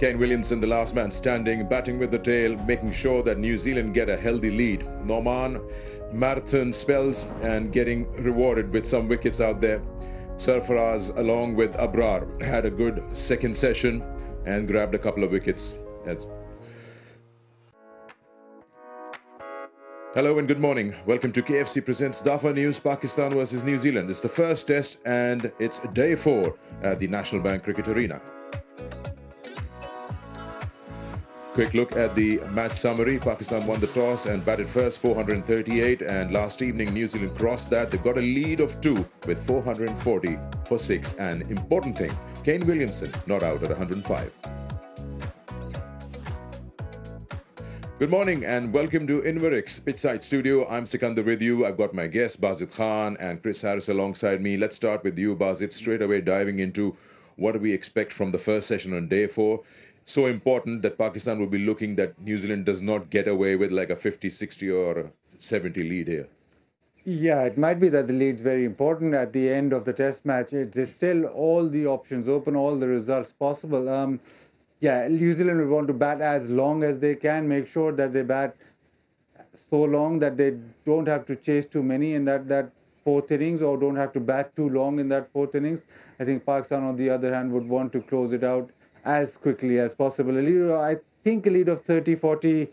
Kane Williamson, the last man standing, batting with the tail, making sure that New Zealand get a healthy lead. Norman, marathon spells and getting rewarded with some wickets out there. Sarfaraz, along with Abrar, had a good second session and grabbed a couple of wickets. Hello and good morning. Welcome to KFC Presents DAFA News, Pakistan versus New Zealand. It's the first test and it's day 4 at the National Bank Cricket Arena. Quick look at the match summary. Pakistan won the toss and batted first, 438, and last evening New Zealand crossed that. They've got a lead of 2 with 440 for 6, and important thing, Kane Williamson not out at 105. Good morning and welcome to Inverix Pitchside Studio. I'm Sikandar with you. I've got my guests Basit Khan and Chris Harris alongside me. Let's start with you, Basit, straight away diving into what do we expect from the first session on day 4. So important that Pakistan will be looking that New Zealand does not get away with like a 50, 60 or 70 lead here. Yeah, it might be that the lead's very important at the end of the test match. There's still all the options open, all the results possible. Yeah, New Zealand will want to bat as long as they can, make sure that they bat so long that they don't have to chase too many in that fourth innings or don't have to bat too long in that fourth innings. I think Pakistan, on the other hand, would want to close it out as quickly as possible. I think a lead of 30, 40,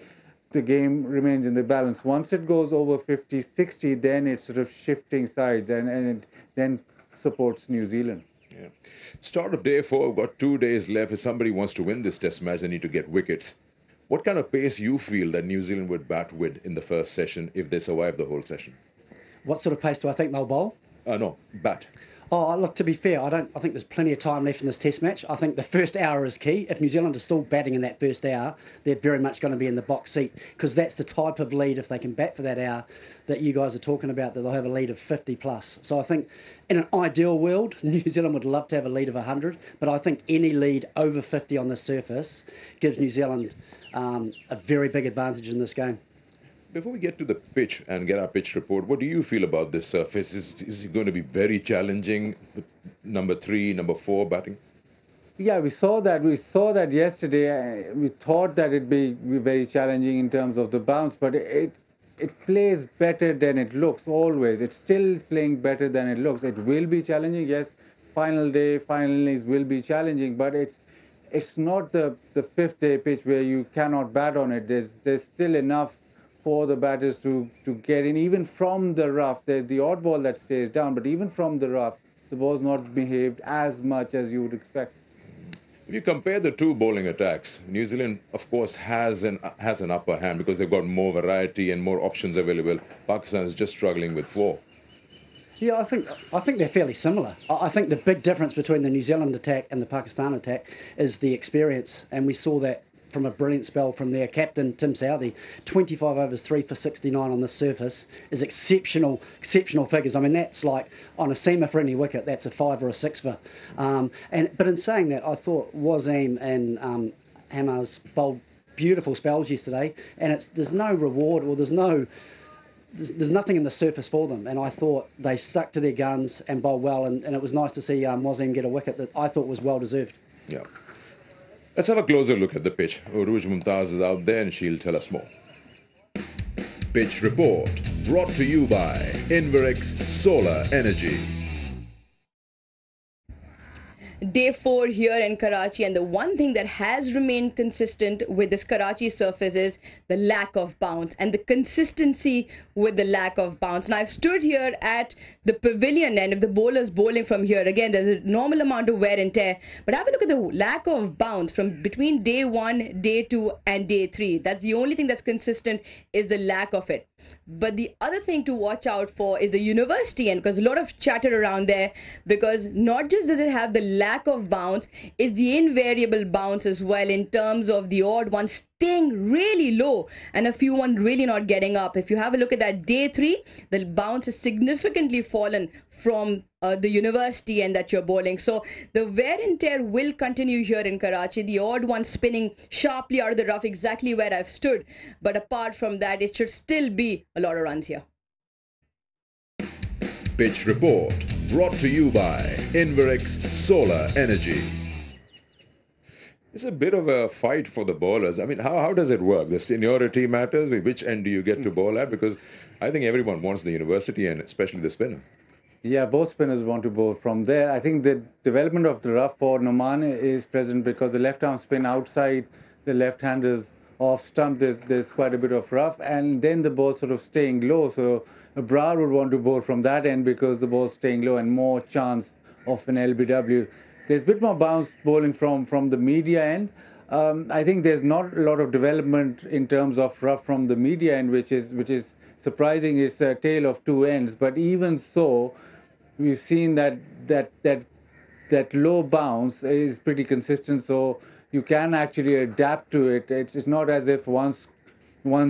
the game remains in the balance. Once it goes over 50, 60, then it's sort of shifting sides and it then supports New Zealand. Yeah. Start of day 4, we've got 2 days left. If somebody wants to win this test match, they need to get wickets. What kind of pace you feel that New Zealand would bat with in the first session if they survive the whole session? What sort of pace do I think they'll bowl? No, bat. Oh, look, to be fair, I think there's plenty of time left in this test match. I think the first hour is key. If New Zealand are still batting in that first hour, they're very much going to be in the box seat because that's the type of lead, if they can bat for that hour, that you guys are talking about, that they'll have a lead of 50 plus. So I think in an ideal world, New Zealand would love to have a lead of 100, but I think any lead over 50 on the surface gives New Zealand a very big advantage in this game. Before we get to the pitch and get our pitch report, what do you feel about this surface? Is it going to be very challenging with number 3, number 4 batting? Yeah, we saw that yesterday. We thought that it'd be very challenging in terms of the bounce, but it plays better than it looks always. It's still playing better than it looks. It will be challenging, yes. Final day, final innings will be challenging, but it's not the 5th day pitch where you cannot bat on it. There's still enough for the batters to get in, even from the rough. There's the odd ball that stays down, but even from the rough, the ball's not behaved as much as you would expect. If you compare the 2 bowling attacks, New Zealand, of course, has an upper hand because they've got more variety and more options available. Pakistan is just struggling with 4. Yeah, I think they're fairly similar. I think the big difference between the New Zealand attack and the Pakistan attack is the experience, and we saw that from a brilliant spell from their captain, Tim Southee. 25 overs, 3 for 69 on the surface is exceptional figures. I mean, that's like, on a seamer-friendly wicket, that's a 5 or a 6 for. But in saying that, I thought Wazim and Hammars bowled beautiful spells yesterday, and there's no reward, or there's nothing in the surface for them, and I thought they stuck to their guns and bowled well, and it was nice to see Wazim get a wicket that I thought was well-deserved. Yeah. Let's have a closer look at the pitch. Uruj Mumtaz is out there and she'll tell us more. Pitch report brought to you by Inverix Solar Energy. Day 4 here in Karachi, and the one thing that has remained consistent with this Karachi surface is the lack of bounce and the consistency with the lack of bounce. Now, I've stood here at the pavilion end. If the bowler's bowling from here, again, there's a normal amount of wear and tear, but have a look at the lack of bounce from between day 1, day 2 and day 3. That's the only thing that's consistent, is the lack of it. But the other thing to watch out for is the university end, because a lot of chatter around there, because not just does it have the lack of bounce, it's the invariable bounce as well, in terms of the odd one staying really low and a few one really not getting up. If you have a look at that day 3, the bounce has significantly fallen from the university end that you're bowling. So the wear and tear will continue here in Karachi. The odd one spinning sharply out of the rough, exactly where I've stood. But apart from that, it should still be a lot of runs here. Pitch report brought to you by Inverix Solar Energy. It's a bit of a fight for the bowlers. I mean, how does it work? The seniority matters. Which end do you get to bowl at? Because I think everyone wants the university and especially the spinner. Yeah, both spinners want to bowl from there. I think the development of the rough for Noman is present because the left arm spin outside the left handers off stump, there's quite a bit of rough, and then the ball sort of staying low. So a Brar would want to bowl from that end because the ball's staying low and more chance of an LBW. There's a bit more bounce bowling from the media end. I think there's not a lot of development in terms of rough from the media end, which is surprising. It's a tale of two ends, but even so, we've seen that low bounce is pretty consistent. So you can actually adapt to it. It's not as if one's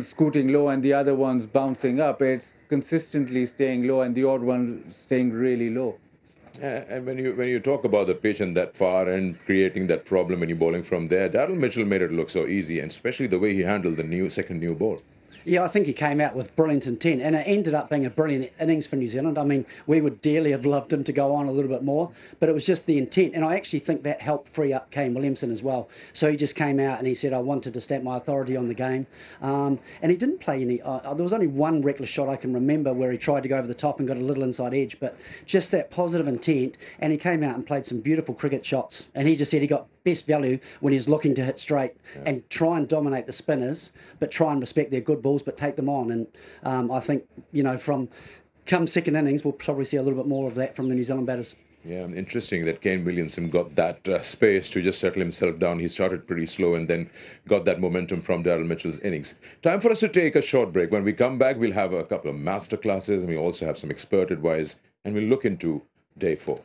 scooting low and the other one's bouncing up. It's consistently staying low and the odd one staying really low. And when you talk about the pitch and that far and creating that problem when you're bowling from there, Darryl Mitchell made it look so easy, and especially the way he handled the second new ball. Yeah, I think he came out with brilliant intent, and it ended up being a brilliant innings for New Zealand. I mean, we would dearly have loved him to go on a little bit more, but it was just the intent, and I actually think that helped free up Kane Williamson as well. So he just came out and he said, I wanted to stamp my authority on the game, and he didn't play any. There was only one reckless shot I can remember where he tried to go over the top and got a little inside edge, but just that positive intent, and he came out and played some beautiful cricket shots, and he just said he got best value when he's looking to hit straight and try and dominate the spinners, but try and respect their good balls, but take them on. And I think, from come second innings, we'll probably see a little bit more of that from the New Zealand batters. Yeah, interesting that Kane Williamson got that space to just settle himself down. He started pretty slow and then got that momentum from Darryl Mitchell's innings. Time for us to take a short break. When we come back, we'll have a couple of master classes and we also have some expert advice, and we'll look into day 4.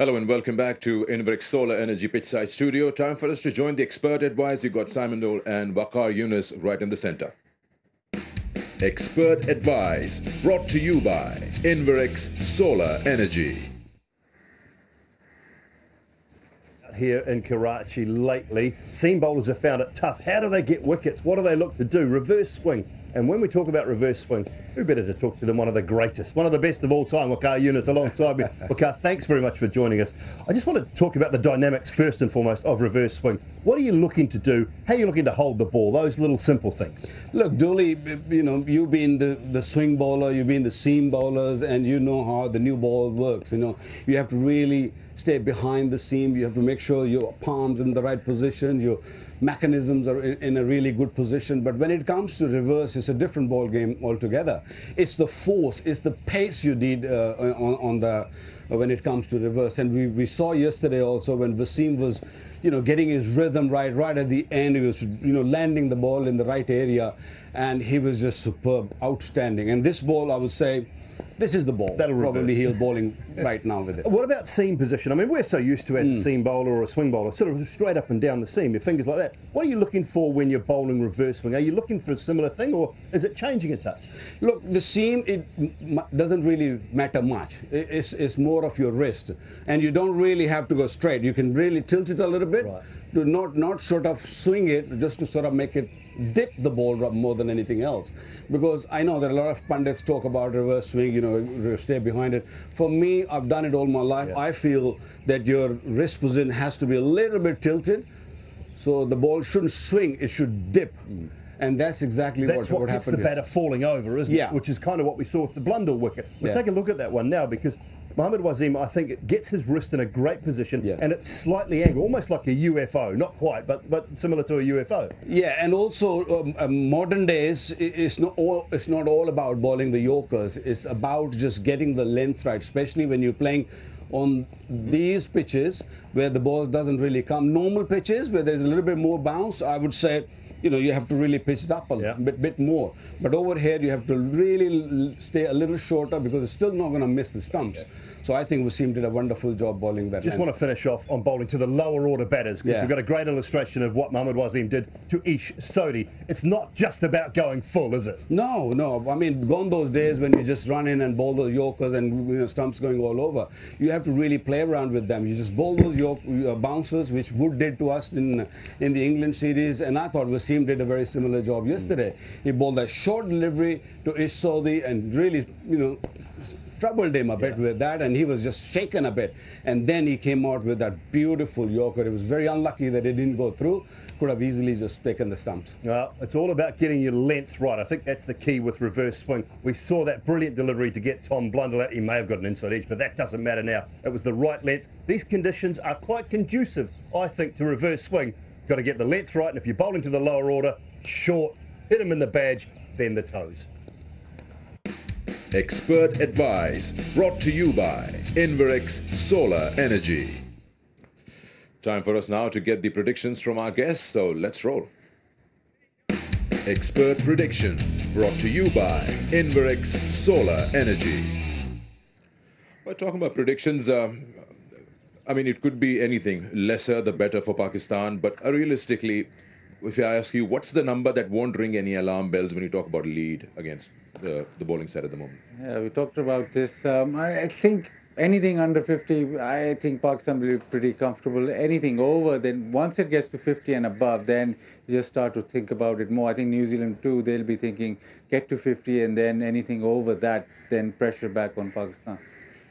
Hello and welcome back to Inverix Solar Energy Pitchside Studio. Time for us to join the expert advice. You've got Simon Dole and Waqar Yunus right in the center. Expert advice brought to you by Inverix Solar Energy. Here in Karachi lately, seam bowlers have found it tough. How do they get wickets? What do they look to do? Reverse swing. And when we talk about reverse swing, who better to talk to than one of the greatest, one of the best of all time, Waqar Yunus, alongside me. Waqar, thanks very much for joining us. I just want to talk about the dynamics first and foremost of reverse swing. What are you looking to do? How are you looking to hold the ball? Those little simple things. Look, Dooley, you know, you've been the swing bowler, you've been the seam bowlers, and you know how the new ball works. You know, you have to really stay behind the seam. You have to make sure your palms in the right position, your mechanisms are in a really good position. But when it comes to reverse, it's a different ball game altogether. It's the force, it's the pace you need when it comes to reverse. And we saw yesterday also when Wasim was, you know, getting his rhythm right at the end. He was, you know, landing the ball in the right area, and he was just superb, outstanding. And this ball, I would say, this is the ball. That'll probably reverse. he'll bowling right now with it. What about seam position? I mean, we're so used to, as a seam bowler or a swing bowler, sort of straight up and down the seam, your fingers like that. What are you looking for when you're bowling reverse swing? Are you looking for a similar thing, or is it changing a touch? Look, the seam, it doesn't really matter much. It's more of your wrist. And you don't really have to go straight. You can really tilt it a little bit, Right. to not sort of swing it, just to sort of make it dip the ball more than anything else. Because I know that a lot of pundits talk about reverse swing, you know, stay behind it. For me, I've done it all my life. Yeah. I feel that your wrist position has to be a little bit tilted, so the ball shouldn't swing, it should dip. And that's exactly That's what what gets the happened. batter falling over, isn't Yeah. it? Which is kind of what we saw with the Blundell wicket. We'll Yeah. take a look at that one now, because Mohammad Wasim, I think, it gets his wrist in a great position, Yeah. and it's slightly angled, almost like a UFO. Not quite, but similar to a UFO. Yeah, and also modern days, it's not all about bowling the Yorkers. It's about just getting the length right, especially when you're playing on these pitches where the ball doesn't really come. Normal pitches where there's a little bit more bounce, I would say, you know, you have to really pitch it up a Yeah. bit more. But over here, you have to really stay a little shorter, because it's still not going to miss the stumps. So I think Wasim did a wonderful job bowling that. Just want to finish off on bowling to the lower order batters, because Yeah. we've got a great illustration of what Mohammad Wasim did to Ish Sodhi. It's not just about going full, is it? No. I mean, gone those days when you just run in and bowl those Yorkers and, you know, stumps going all over. You have to really play around with them. You just bowl those bouncers, which Wood did to us in the England series, and I thought Wasim did a very similar job yesterday. He bowled that short delivery to Ish Sodhi and really, you know, troubled him a bit with that, and he was just shaken a bit. And then he came out with that beautiful Yorker. It was very unlucky that it didn't go through. Could have easily just taken the stumps. Well, it's all about getting your length right. I think that's the key with reverse swing. We saw that brilliant delivery to get Tom Blundell out. He may have got an inside edge, but that doesn't matter now. It was the right length. These conditions are quite conducive, I think, to reverse swing. Got to get the length right, and if you're bowling to the lower order, short, hit him in the badge, then the toes. Expert advice brought to you by Inverix Solar Energy. Time for us now to get the predictions from our guests, so let's roll. Expert prediction brought to you by Inverix Solar Energy. We're talking about predictions. I mean, it could be anything. Lesser, the better for Pakistan. But realistically, if I ask you, what's the number that won't ring any alarm bells when you talk about lead against the bowling side at the moment? Yeah, we talked about this. I think anything under 50, I think Pakistan will be pretty comfortable. Anything over, then once it gets to 50 and above, then you just start to think about it more. I think New Zealand too, they'll be thinking get to 50, and then anything over that, then pressure back on Pakistan.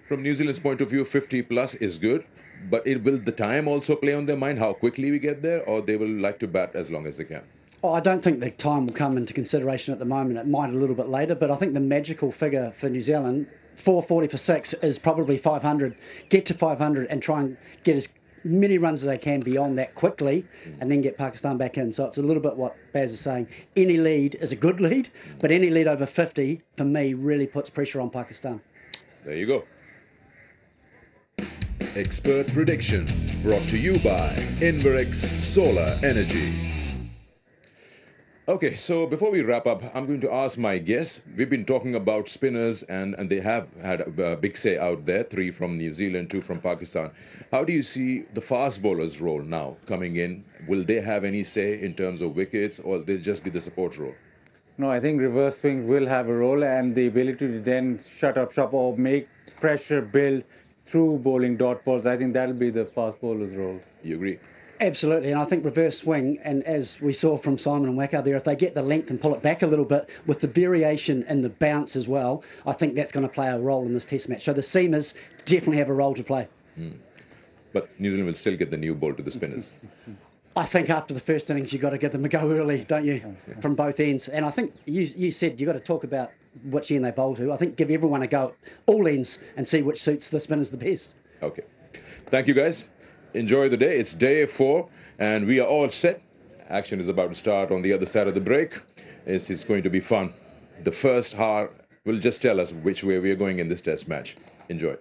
From New Zealand's point of view, 50 plus is good, but will the time also play on their mind, how quickly we get there, or they will like to bat as long as they can? Oh, I don't think the time will come into consideration at the moment. It might a little bit later, but I think the magical figure for New Zealand, 440 for 6, is probably 500. Get to 500 and try and get as many runs as they can beyond that quickly, and then get Pakistan back in. So it's a little bit what Baz is saying. Any lead is a good lead, but any lead over 50, for me, really puts pressure on Pakistan. There you go. Expert prediction brought to you by Inverix Solar Energy. Okay, so before we wrap up, I'm going to ask my guests. We've been talking about spinners, and they have had a big say out there, 3 from New Zealand, 2 from Pakistan. How do you see the fast bowlers' role now coming in? Will they have any say in terms of wickets, or they'll just be the support role? No, I think reverse swings will have a role, and the ability to then shut up shop or make pressure build through bowling dot balls. I think that'll be the fast bowler's role. You agree? Absolutely, and I think reverse swing, and as we saw from Simon and Wacker there, if they get the length and pull it back a little bit with the variation in the bounce as well, I think that's going to play a role in this test match. So the seamers definitely have a role to play. But New Zealand will still get the new ball to the spinners. I think after the first innings, you've got to give them a go early, don't you, from both ends. And I think you said you've got to talk about which end they bowl to. I think give everyone a go at all ends and see which suits the spinners the best. Okay. Thank you, guys. Enjoy the day. It's day 4, and we are all set. Action is about to start on the other side of the break. This is going to be fun. The first hour will just tell us which way we are going in this test match. Enjoy.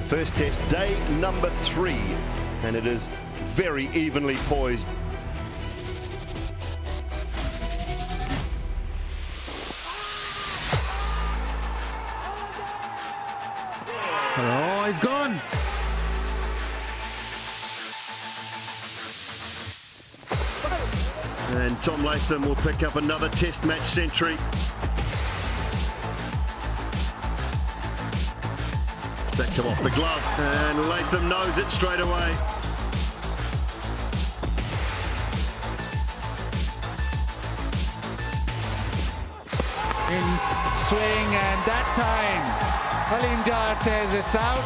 First test, day number 3, and it is very evenly poised. Oh, he's gone. And Tom Latham will pick up another Test match century. That come off the glove, and Latham knows it straight away. In swing, and that time, Halim Dar says it's out.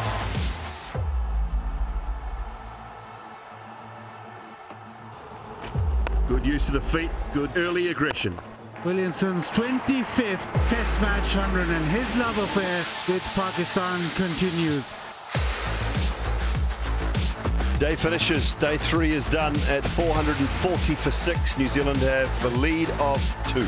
Good use of the feet, good early aggression. Williamson's 25th Test match 100, and his love affair with Pakistan continues. Day finishes, day 3 is done at 440 for 6. New Zealand have a lead of 2.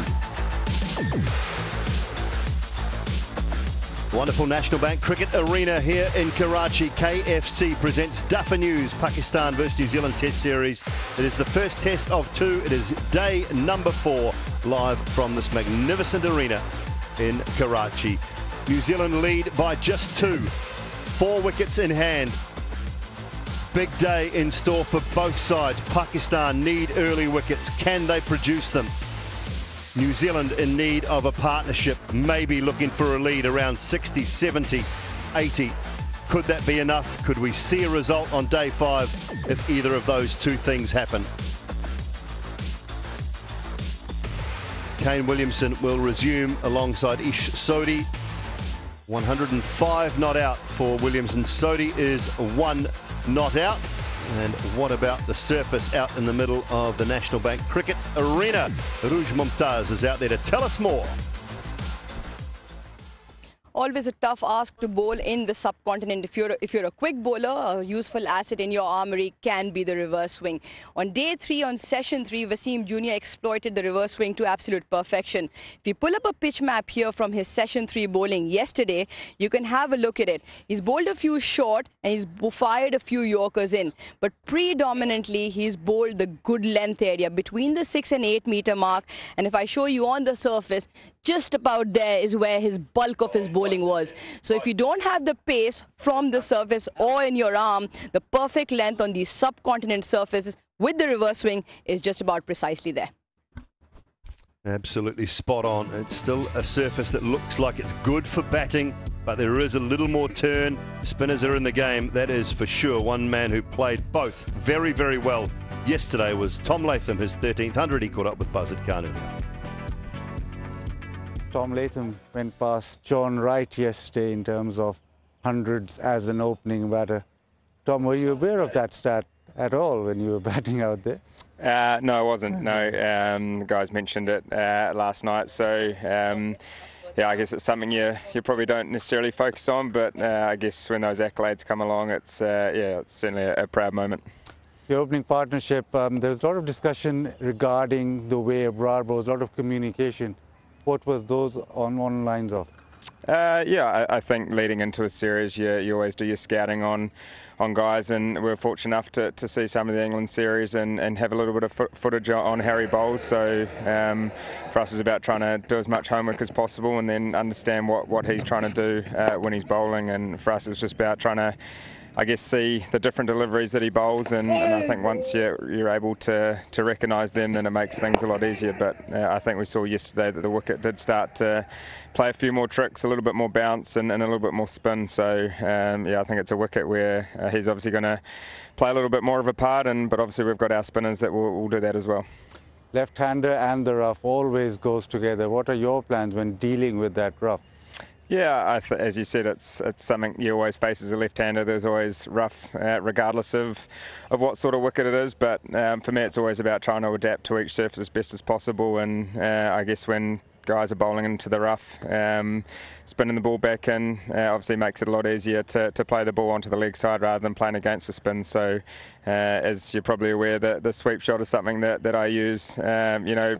Wonderful National Bank Cricket Arena here in Karachi. KFC presents Duffer News, Pakistan versus New Zealand Test Series. It is the first test of 2. It is day number 4, live from this magnificent arena in Karachi. New Zealand lead by just 2. 4 wickets in hand. Big day in store for both sides. Pakistan need early wickets. Can they produce them? New Zealand in need of a partnership, maybe looking for a lead around 60, 70, 80. Could that be enough? Could we see a result on day 5 if either of those two things happen? Kane Williamson will resume alongside Ish Sodhi. 105 not out for Williamson. Sodhi is 1 not out. And what about the surface out in the middle of the National Bank Cricket Arena? Rouge Mumtaz is out there to tell us more. Always a tough ask to bowl in the subcontinent. If you're a quick bowler, a useful asset in your armory can be the reverse swing. On day 3, on session 3, Wasim Jr. exploited the reverse swing to absolute perfection. If you pull up a pitch map here from his session 3 bowling yesterday, you can have a look at it. He's bowled a few short and he's fired a few yorkers in, but predominantly he's bowled the good length area between the 6 and 8 meter mark. And if I show you on the surface, just about there is where his bulk of his bowling was. So if you don't have the pace from the surface or in your arm, the perfect length on these subcontinent surfaces with the reverse swing is just about precisely there. Absolutely spot on. It's still a surface that looks like it's good for batting, but there is a little more turn. Spinners are in the game, that is for sure. One man who played both very, very well yesterday was Tom Latham, his 13th 100. He caught up with Buzzard Khan earlier. Tom Latham went past John Wright yesterday in terms of hundreds as an opening batter. Tom, were you aware of that stat at all when you were batting out there? No, I wasn't. No, the guys mentioned it last night. So, yeah, I guess it's something you probably don't necessarily focus on. But I guess when those accolades come along, it's yeah, it's certainly a proud moment. Your opening partnership, there was a lot of discussion regarding the way Abrar bowls, a lot of communication. What was those on lines of? Yeah, I think leading into a series, you always do your scouting on guys, and we're fortunate enough to see some of the England series and have a little bit of footage on Harry bowls. So for us, it's about trying to do as much homework as possible and then understand what he's trying to do when he's bowling. And for us, it was just about trying to, I guess, see the different deliveries that he bowls, and I think once you're able to recognise them, then it makes things a lot easier. But I think we saw yesterday that the wicket did start to play a few more tricks, a little bit more bounce and a little bit more spin. So yeah, I think it's a wicket where he's obviously going to play a little bit more of a part, but obviously we've got our spinners that will do that as well. Left-hander and the rough always goes together. What are your plans when dealing with that rough? Yeah, as you said, it's something you always face as a left-hander. There's always rough, regardless of what sort of wicket it is. But for me, it's always about trying to adapt to each surface as best as possible. And I guess when guys are bowling into the rough, spinning the ball back in obviously makes it a lot easier to play the ball onto the leg side rather than playing against the spin. So as you're probably aware, the sweep shot is something that I use, you know,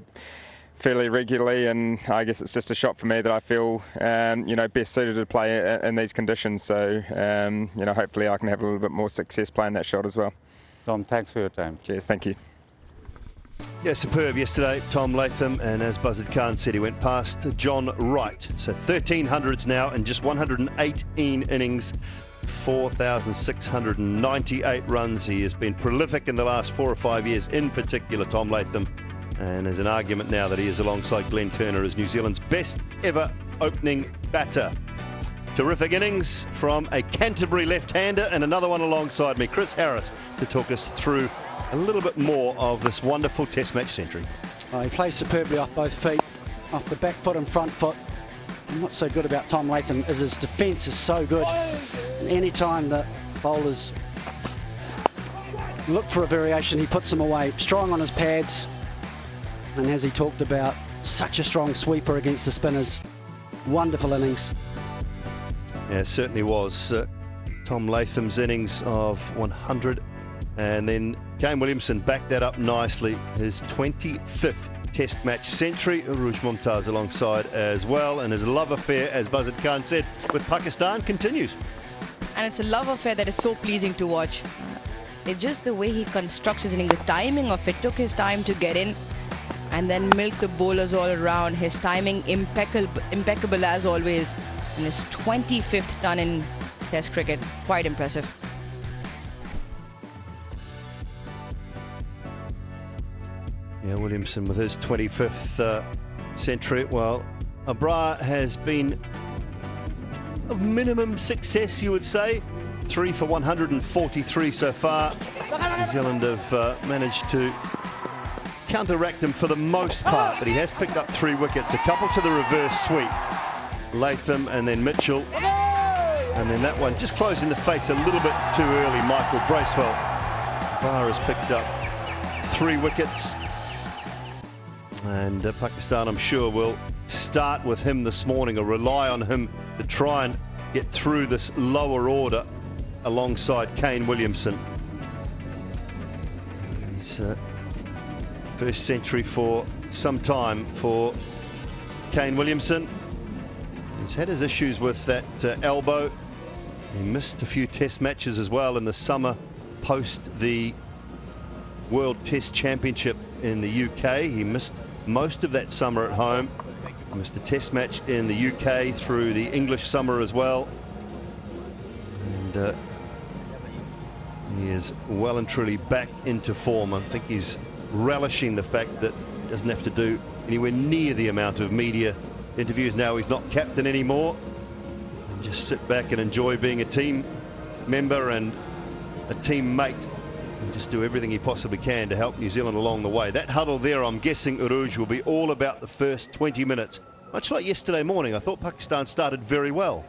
fairly regularly, and I guess it's just a shot for me that I feel you know, best suited to play in these conditions. So you know, hopefully I can have a little bit more success playing that shot as well. Tom, thanks for your time. Cheers, thank you. Yeah, superb yesterday, Tom Latham, and as Buzzard Khan said, he went past John Wright. So 1300s now in just 118 innings. 4,698 runs. He has been prolific in the last 4 or 5 years, in particular Tom Latham. And there's an argument now that he is alongside Glenn Turner as New Zealand's best ever opening batter. Terrific innings from a Canterbury left-hander, and another one alongside me, Chris Harris, to talk us through a little bit more of this wonderful Test match century. He plays superbly off both feet, off the back foot and front foot. And what's so good about Tom Latham is his defence is so good. And any time that bowlers look for a variation, he puts them away. Strong on his pads, and as he talked about, such a strong sweeper against the spinners. Wonderful innings. Yeah, it certainly was. Tom Latham's innings of 100, and then Kane Williamson backed that up nicely. His 25th Test match century. Uruj Mumtaz alongside as well, and his love affair, as Bazid Khan said, with Pakistan continues. And it's a love affair that is so pleasing to watch. It's just the way he constructs his inning, the timing of it. Took his time to get in and then milk the bowlers all around. His timing impeccable as always. And his 25th ton in Test cricket. Quite impressive. Yeah, Williamson with his 25th century. Well, Abrar has been of minimum success, you would say. 3 for 143 so far. New Zealand have managed to counteract him for the most part, but he has picked up 3 wickets, a couple to the reverse sweep. Latham and then Mitchell. And then that one just closed in the face a little bit too early, Michael Bracewell. Abrar has picked up 3 wickets. And Pakistan, I'm sure, will start with him this morning, or rely on him to try and get through this lower order alongside Kane Williamson. His first century for some time for Kane Williamson. He's had his issues with that elbow. He missed a few Test matches as well in the summer post the World Test Championship in the UK. He missed most of that summer at home. He missed the Test match in the UK through the English summer as well. And he is well and truly back into form. I think he's relishing the fact that he doesn't have to do anywhere near the amount of media interviews now. He's not captain anymore. And just sit back and enjoy being a team member and a teammate, and just do everything he possibly can to help New Zealand along the way. That huddle there, I'm guessing, Uruj, will be all about the first 20 minutes. Much like yesterday morning, I thought Pakistan started very well.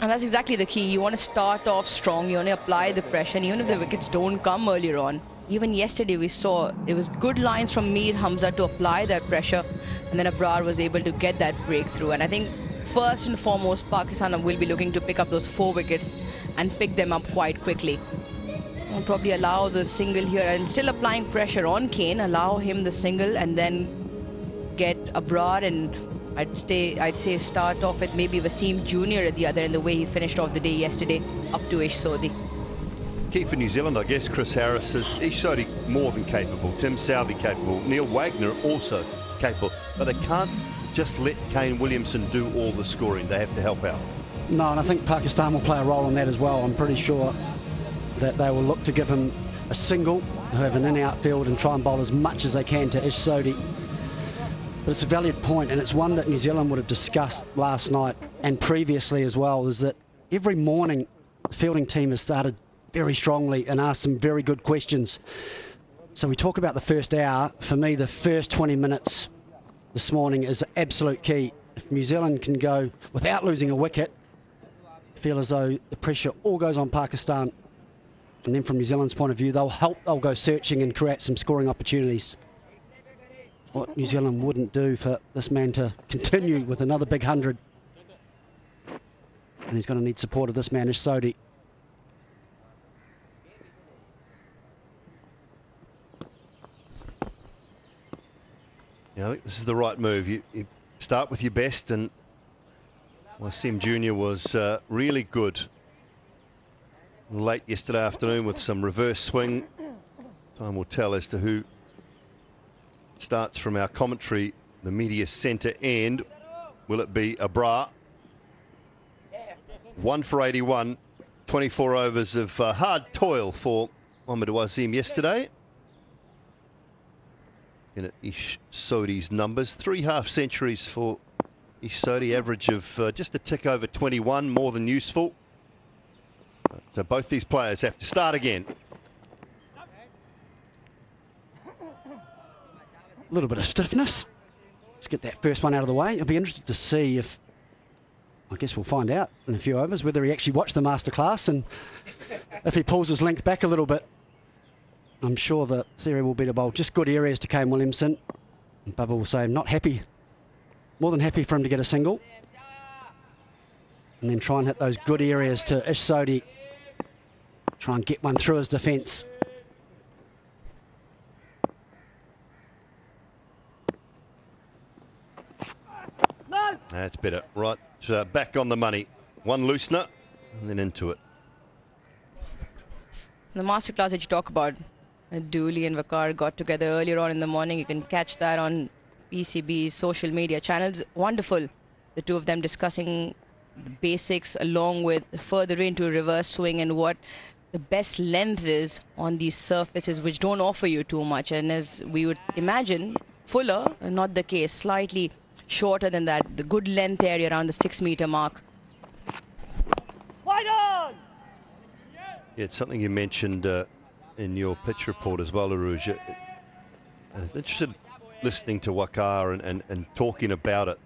And that's exactly the key. You want to start off strong, you want to apply the pressure, and even if the wickets don't come earlier on. Even yesterday we saw it was good lines from Mir Hamza to apply that pressure, and then Abrar was able to get that breakthrough. And I think first and foremost, Pakistan will be looking to pick up those 4 wickets and pick them up quite quickly. And probably allow the single here and still applying pressure on Kane, allow him the single and then get Abrar, and I'd say start off with maybe Wasim Jr. at the other end, the way he finished off the day yesterday, up to Ish Sodhi. Key for New Zealand, I guess, Chris Harris, is Ish Sodhi more than capable, Tim Southey capable, Neil Wagner also capable, but they can't just let Kane Williamson do all the scoring. They have to help out. No, and I think Pakistan will play a role in that as well. I'm pretty sure that they will look to give him a single, have an in-out field and try and bowl as much as they can to Ish Sodhi. But it's a valid point, and it's one that New Zealand would have discussed last night and previously as well, is that every morning the fielding team has started very strongly and asked some very good questions. So we talk about the first hour. For me, the first 20 minutes this morning is absolute key. If New Zealand can go without losing a wicket, I feel as though the pressure all goes on Pakistan. And then from New Zealand's point of view, they'll go searching and create some scoring opportunities. What New Zealand wouldn't do for this man to continue with another big 100. And he's going to need support of this man, Ish Sodhi. Yeah, I think this is the right move. You start with your best, and Wasim Jr. was really good late yesterday afternoon with some reverse swing. Time will tell as to who starts from our commentary, the media centre end. Will it be Abrar? 1 for 81. 24 overs of hard toil for Mohamed Wazim yesterday. In Ish Sodi's numbers, 3 half centuries for Ish Sodi, average of just a tick over 21, more than useful. So both these players have to start again. A little bit of stiffness. Let's get that first one out of the way. It'll be interesting to see if, I guess we'll find out in a few overs, whether he actually watched the masterclass and if he pulls his length back a little bit. I'm sure the theory will be to bowl just good areas to Kane Williamson. And Bubba will say, I'm not happy, more than happy for him to get a single. And then try and hit those good areas to Ish Sodi. Try and get one through his defence. That's better. Right, back on the money. One loosener, and then into it. The masterclass that you talk about, Dooley and Vakar got together earlier on in the morning. You can catch that on PCB's social media channels. Wonderful. The two of them discussing the basics along with further into reverse swing and what the best length is on these surfaces which don't offer you too much. And as we would imagine, fuller, not the case, slightly shorter than that, the good length area around the 6 meter mark. Yeah, it's something you mentioned in your pitch report as well, Aruj. I was interested listening to Wakar and talking about it.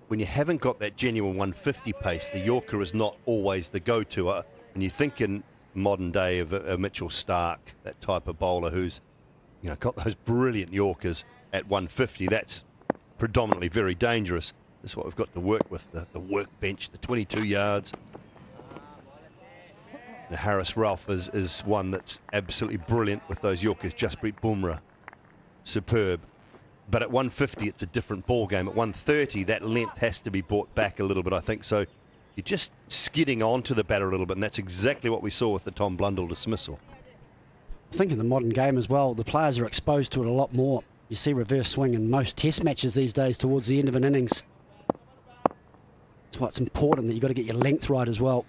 When you haven't got that genuine 150 pace, the Yorker is not always the go-to. And you think in modern day of Mitchell Starc, that type of bowler who's, you know, got those brilliant Yorkers at 150, that's predominantly very dangerous. That's what we've got to work with, the workbench, the 22 yards. Now, Harris Ralph is one that's absolutely brilliant with those Yorkers. Jasprit Bumrah, superb. But at 150, it's a different ball game. At 130, that length has to be brought back a little bit, I think. So you're just skidding onto the batter a little bit, and that's exactly what we saw with the Tom Blundell dismissal. I think in the modern game as well, the players are exposed to it a lot more. You see reverse swing in most test matches these days towards the end of an innings. That's why it's important that you've got to get your length right as well.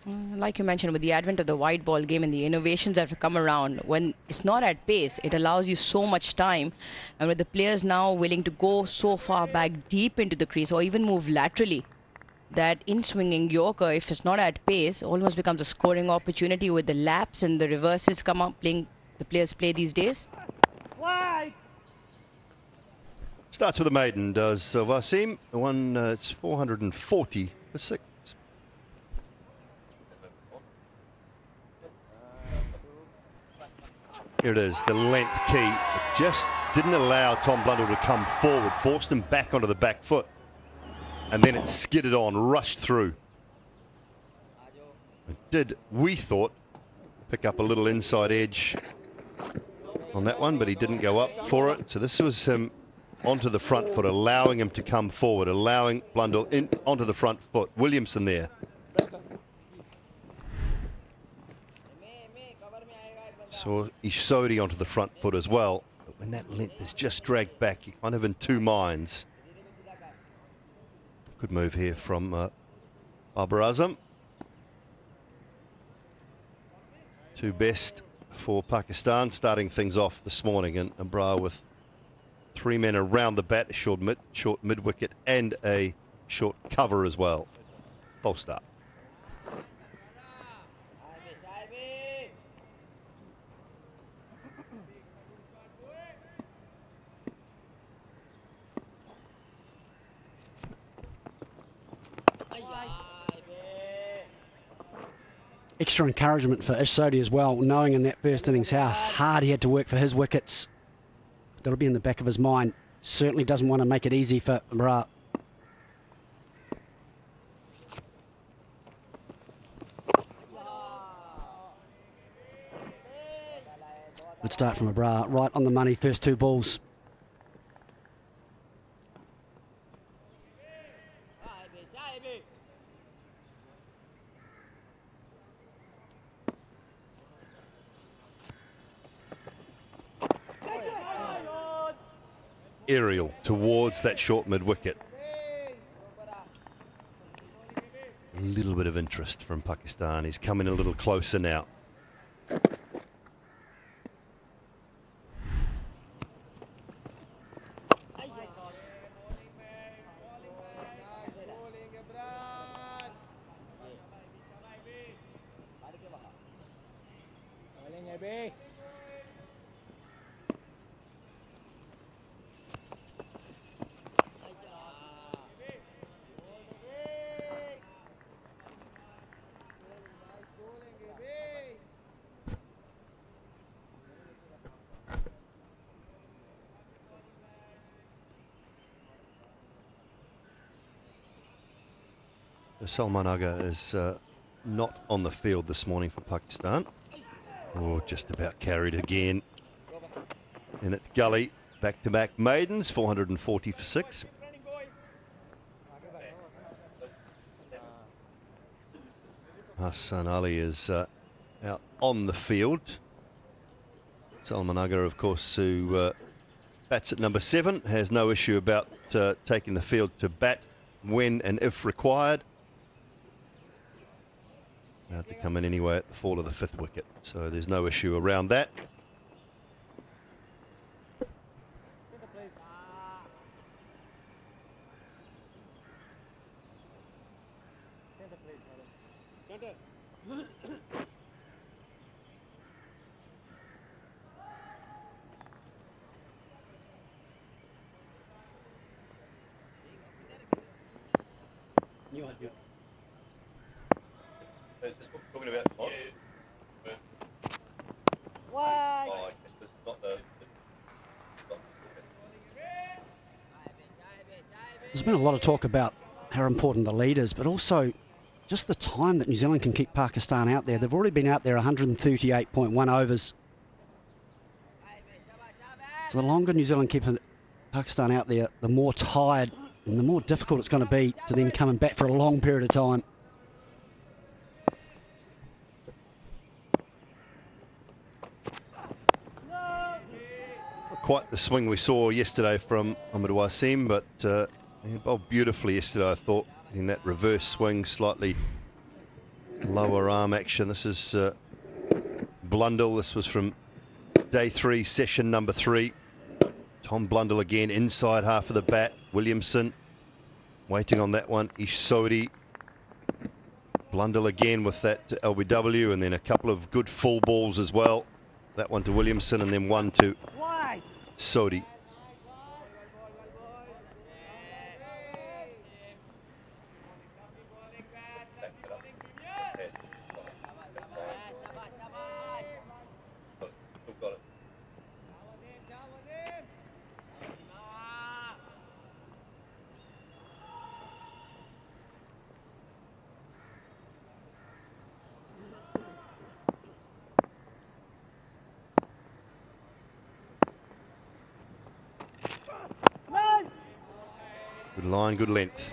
Like you mentioned, with the advent of the white ball game and the innovations that have come around, when it's not at pace, it allows you so much time. And with the players now willing to go so far back deep into the crease or even move laterally, that in-swinging Yorker, if it's not at pace, almost becomes a scoring opportunity with the laps and the reverses come up playing the players play these days. Starts with a maiden, does Wasim. It's 440 for 6. Here it is, the length key. It just didn't allow Tom Blundell to come forward, forced him back onto the back foot. And then it skidded on, rushed through. It did, we thought, pick up a little inside edge on that one, but he didn't go up for it. So this was him onto the front foot, allowing him to come forward, allowing Blundell in onto the front foot. Williamson there. So Ish Sodi onto the front foot as well. But when that length is just dragged back, you're kind of in two minds. Good move here from Babar Azam. 2 best for Pakistan, starting things off this morning. And Bra with 3 men around the bat, a short mid-wicket and a short cover as well. Full start. Extra encouragement for Ish Sodi as well, knowing in that first innings how hard he had to work for his wickets. That'll be in the back of his mind. Certainly doesn't want to make it easy for Bra. Good start from Bra, right on the money, first 2 balls. aerial towards that short mid-wicket. A little bit of interest from Pakistan. He's coming a little closer now. Salman Agha is not on the field this morning for Pakistan. Oh, just about carried again. In at Gully, back-to-back maidens, 440 for 6. Hassan Ali is out on the field. Salman Agha, of course, who bats at number 7, has no issue about taking the field to bat when and if required. Had to come in anyway at the fall of the 5th wicket, so there's no issue around that. There's been a lot of talk about how important the lead is, but also just the time that New Zealand can keep Pakistan out there. They've already been out there 138.1 overs. So the longer New Zealand keep Pakistan out there, the more tired and the more difficult it's going to be to then come and bat for a long period of time. Quite the swing we saw yesterday from Ahmed Wasim, but he bowled beautifully yesterday, I thought, in that reverse swing, slightly lower arm action. This is Blundell. This was from day 3, session number 3. Tom Blundell again, inside half of the bat. Williamson waiting on that one. Ish Sodhi. Blundell again with that LBW, and then a couple of good full balls as well. That one to Williamson, and then one to Sodhi. Good line, good length.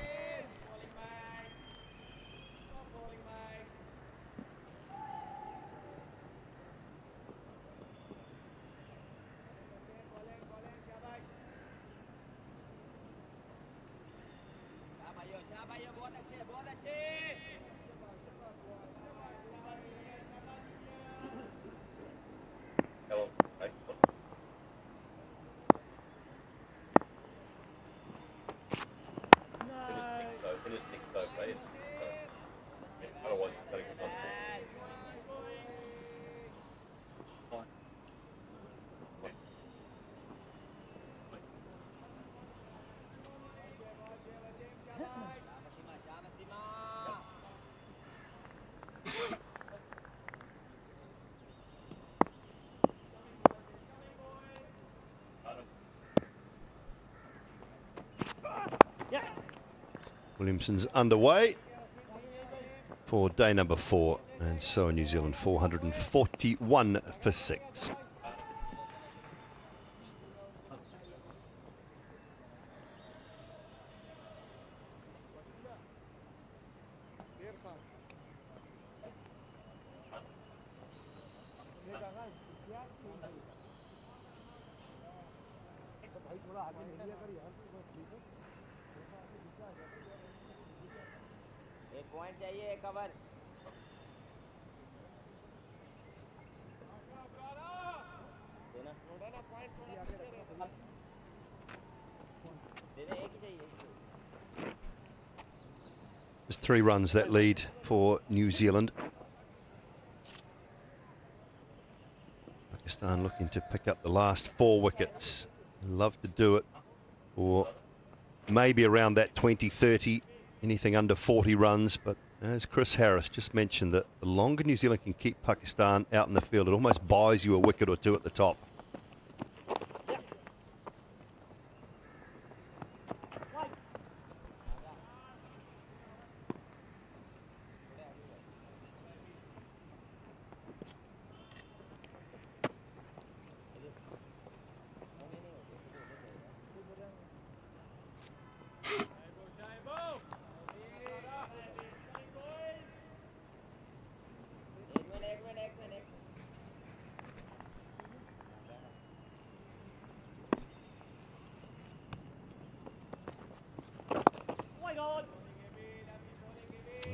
Williamson's underway for day number 4, and so New Zealand 441 for 6. There's 3 runs that lead for New Zealand. Pakistan looking to pick up the last 4 wickets. Love to do it, or maybe around that 20, 30, anything under 40 runs. But as Chris Harris just mentioned, that the longer New Zealand can keep Pakistan out in the field, it almost buys you a wicket or 2 at the top.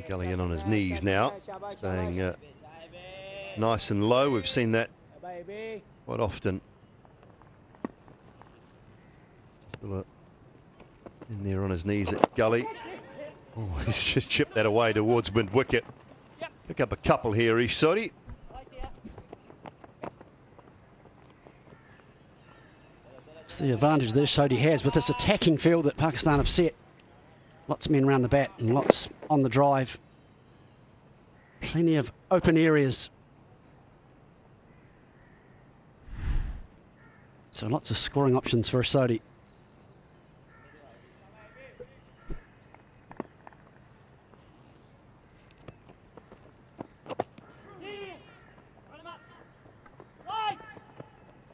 Gully in on his knees now, staying nice and low. We've seen that quite often. In there on his knees at Gully. Oh, he's just chipped that away towards mid-wicket. Pick up a couple here, Ishsori. It's the advantage that Sodhi has with this attacking field that Pakistan have set. Lots of men around the bat and lots on the drive. Plenty of open areas. So lots of scoring options for Sodhi.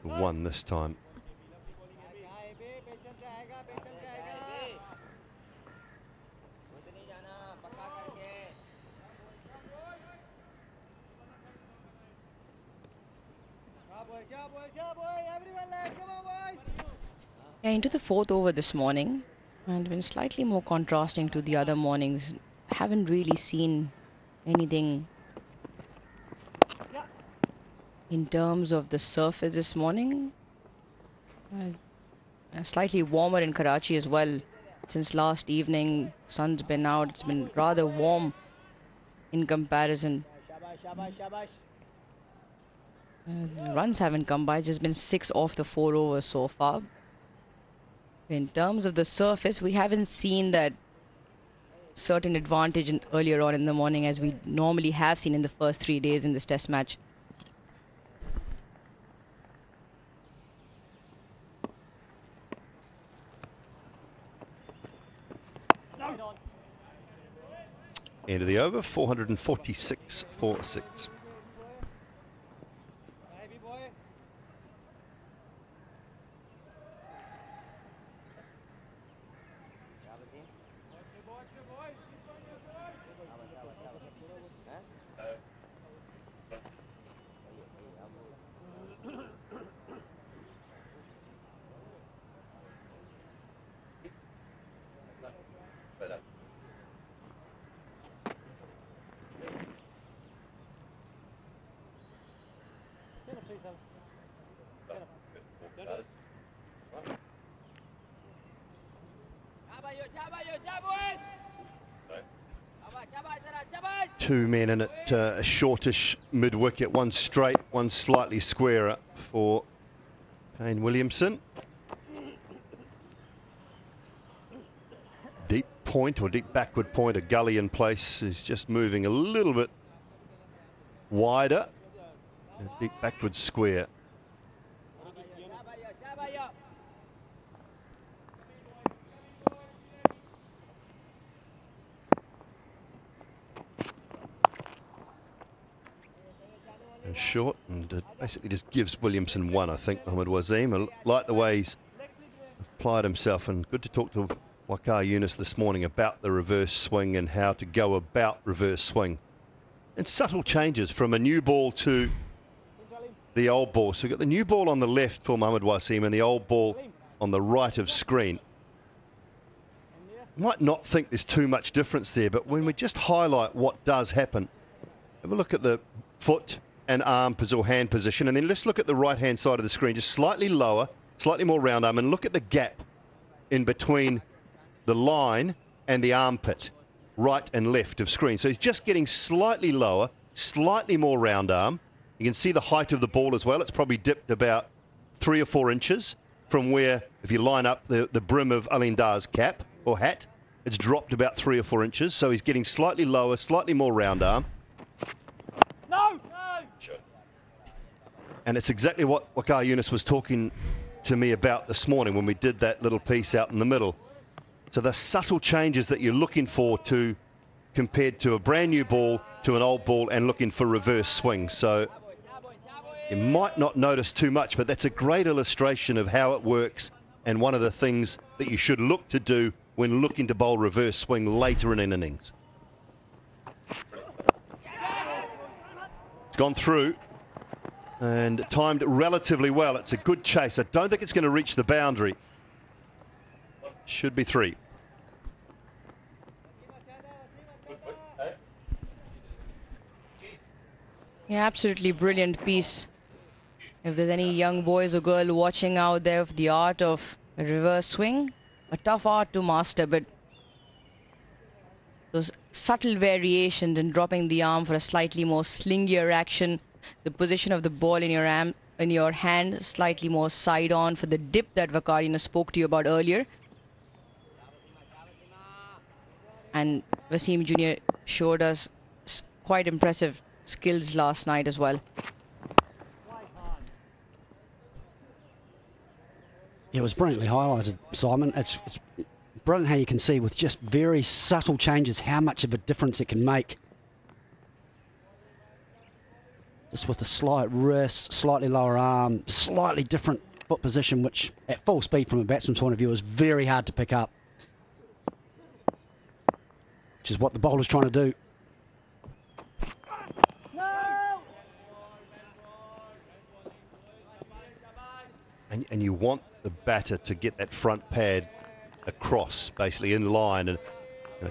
One this time. Yeah, into the 4th over this morning, and been slightly more contrasting to the other mornings. Haven't really seen anything in terms of the surface this morning. Slightly warmer in Karachi as well. Since last evening, sun's been out. It's been rather warm in comparison. Runs haven't come by, just been 6 off the 4 overs so far. In terms of the surface, we haven't seen that certain advantage earlier on in the morning as we normally have seen in the first 3 days in this test match. End of the over, 446 for 6. Two men in it, a shortish mid-wicket, one straight, one slightly squarer for Kane Williamson. Deep point or deep backward point, a gully in place is just moving a little bit wider. A deep backward square. And short, and it basically just gives Williamson one, I think, Mohammad Waseem. I like the way he's applied himself, and good to talk to Waqar Yunus this morning about the reverse swing and how to go about reverse swing. And subtle changes from a new ball to the old ball. So we've got the new ball on the left for Mohammad Waseem and the old ball on the right of screen. Might not think there's too much difference there, but when we just highlight what does happen, have a look at the foot and arm or hand position, and then let's look at the right-hand side of the screen, just slightly lower, slightly more round arm, and look at the gap in between the line and the armpit, right and left of screen. So he's just getting slightly lower, slightly more round arm. You can see the height of the ball as well. It's probably dipped about 3 or 4 inches from where, if you line up the brim of Alindar's cap or hat, it's dropped about 3 or 4 inches. So he's getting slightly lower, slightly more round arm. No! And it's exactly what Waqar Yunus was talking to me about this morning when we did that little piece out in the middle. So the subtle changes that you're looking for to compared to a brand new ball to an old ball and looking for reverse swing. So you might not notice too much, but that's a great illustration of how it works and one of the things that you should look to do when looking to bowl reverse swing later in an innings. It's gone through and timed relatively well. It's a good chase. I don't think it's going to reach the boundary. Should be 3. Yeah, absolutely brilliant piece. If there's any young boys or girl watching out there of the art of a reverse swing, a tough art to master, but those subtle variations in dropping the arm for a slightly more slingier action, the position of the ball in your hand slightly more side on for the dip that Waqar Yunus spoke to you about earlier. And Wasim Jr. showed us quite impressive skills last night as well. It was brilliantly highlighted, Simon. It's brilliant how you can see with just very subtle changes how much of a difference it can make. Just with a slight wrist, slightly lower arm, slightly different foot position, which at full speed from a batsman's point of view is very hard to pick up. Which is what the bowler's trying to do. And you want the batter to get that front pad across, basically in line. And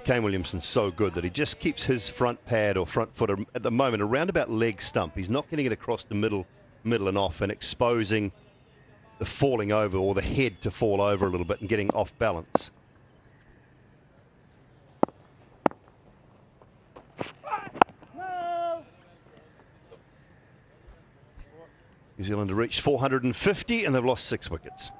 Kane Williamson's so good that he just keeps his front pad or front foot at the moment around about leg stump. He's not getting it across the middle and off and exposing the falling over or the head to fall over a little bit and getting off balance. New Zealand have reached 450 and they've lost 6 wickets.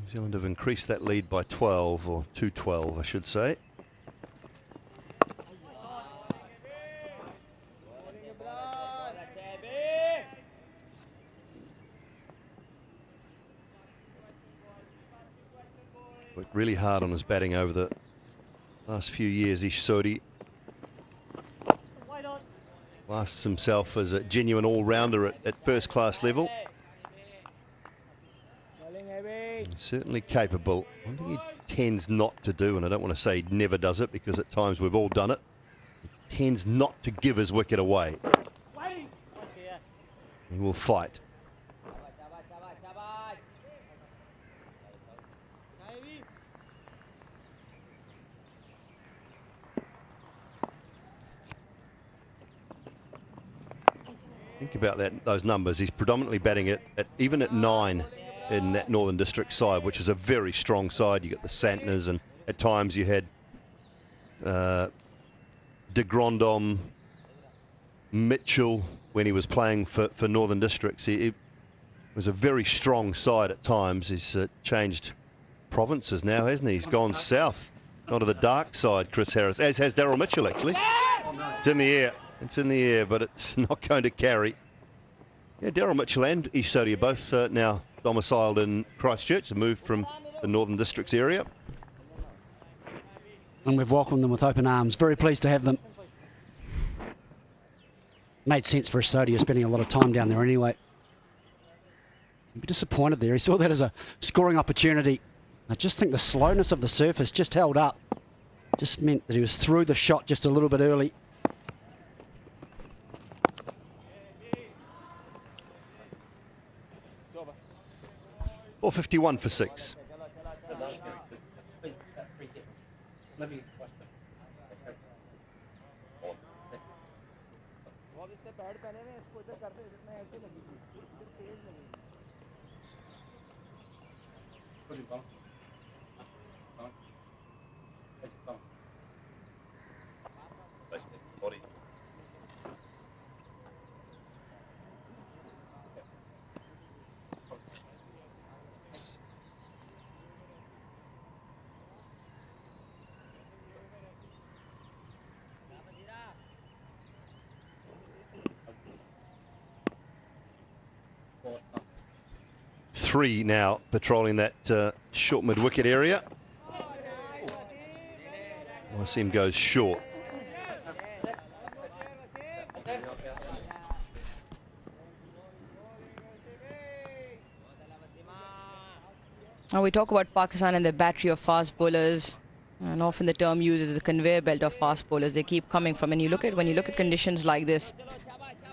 New Zealand have increased that lead by 12, or to 12, I should say. Worked really hard on his batting over the last few years, Ish Sodhi. Lasts himself as a genuine all-rounder at first-class level. Certainly capable. One thing he tends not to do, and I don't want to say he never does it because at times we've all done it, he tends not to give his wicket away. He will fight. Think about those numbers. He's predominantly batting even at 9 in that Northern District side, which is a very strong side. You got the Santners, and at times you had de Grandhomme, Mitchell when he was playing for Northern Districts. It was a very strong side at times. He's changed provinces now, hasn't he? He's gone south, onto the dark side, Chris Harris, as has Daryl Mitchell, actually. It's in the air. It's in the air, but it's not going to carry. Yeah, Daryl Mitchell and Ish Sodhi are both now domiciled in Christchurch, a move from the Northern Districts area. And we've welcomed them with open arms. Very pleased to have them. Made sense for Sodhi, spending a lot of time down there anyway. He'd be disappointed there. He saw that as a scoring opportunity. I just think the slowness of the surface just held up. Just meant that he was through the shot just a little bit early. .451 for 6. Three now patrolling that short mid-wicket area. Wasim goes short. Now we talk about Pakistan and the battery of fast bowlers, and often the term used is the conveyor belt of fast bowlers. They keep coming from, and when you look at conditions like this,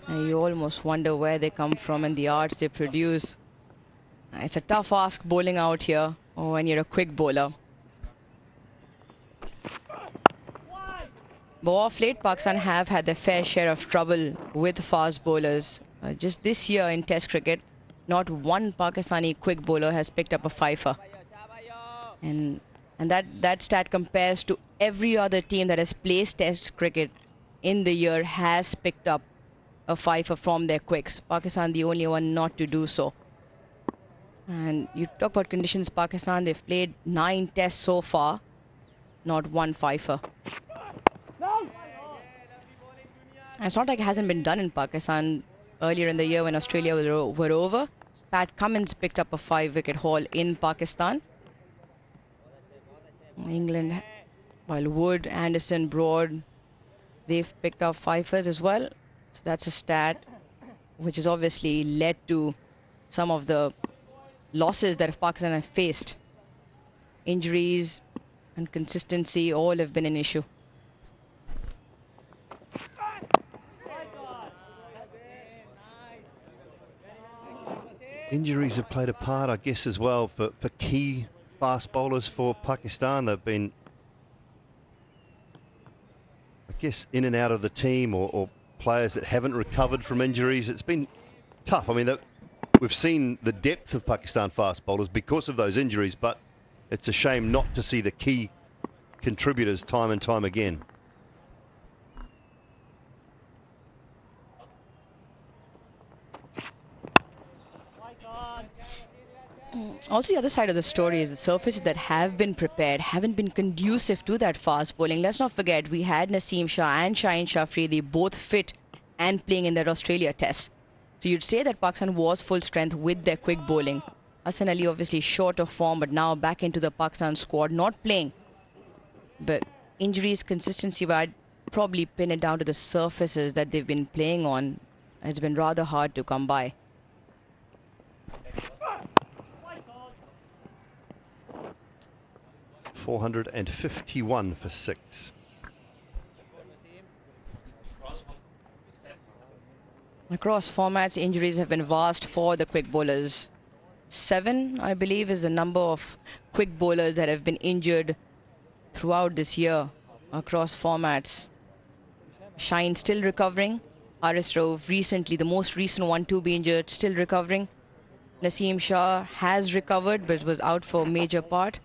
you almost wonder where they come from and the arts they produce. It's a tough ask bowling out here when you're a quick bowler. But off late, Pakistan have had their fair share of trouble with fast bowlers. Just this year in Test cricket, not one Pakistani quick bowler has picked up a fifer. And that stat compares to every other team that has played Test cricket in the year has picked up a fifer from their quicks. Pakistan the only one not to do so. And you talk about conditions, Pakistan, they've played 9 tests so far, not one fifer. It's not like it hasn't been done in Pakistan. Earlier in the year when Australia were over, Pat Cummins picked up a 5-wicket haul in Pakistan. England, while Wood, Anderson, Broad, they've picked up fifers as well. So that's a stat which has obviously led to some of the losses that Pakistan have faced. Injuries and consistency all have been an issue. Injuries have played a part, I guess, as well for key fast bowlers for Pakistan. They've been, I guess, in and out of the team, or players that haven't recovered from injuries. It's been tough. I mean, we've seen the depth of Pakistan fast bowlers because of those injuries, but it's a shame not to see the key contributors time and time again. Also, the other side of the story is the surfaces that have been prepared haven't been conducive to that fast bowling. Let's not forget, we had Naseem Shah and Shaheen Shafri both fit and playing in that Australia test. So you'd say that Pakistan was full strength with their quick bowling. Hassan Ali obviously short of form, but now back into the Pakistan squad, not playing. But injuries, consistency, but I'd probably pin it down to the surfaces that they've been playing on. It's been rather hard to come by. .451 for 6. Across formats, injuries have been vast for the quick bowlers. 7, I believe, is the number of quick bowlers that have been injured throughout this year across formats. Shine still recovering. Haris Rauf recently, the most recent one to be injured, still recovering. Naseem Shah has recovered but was out for a major part.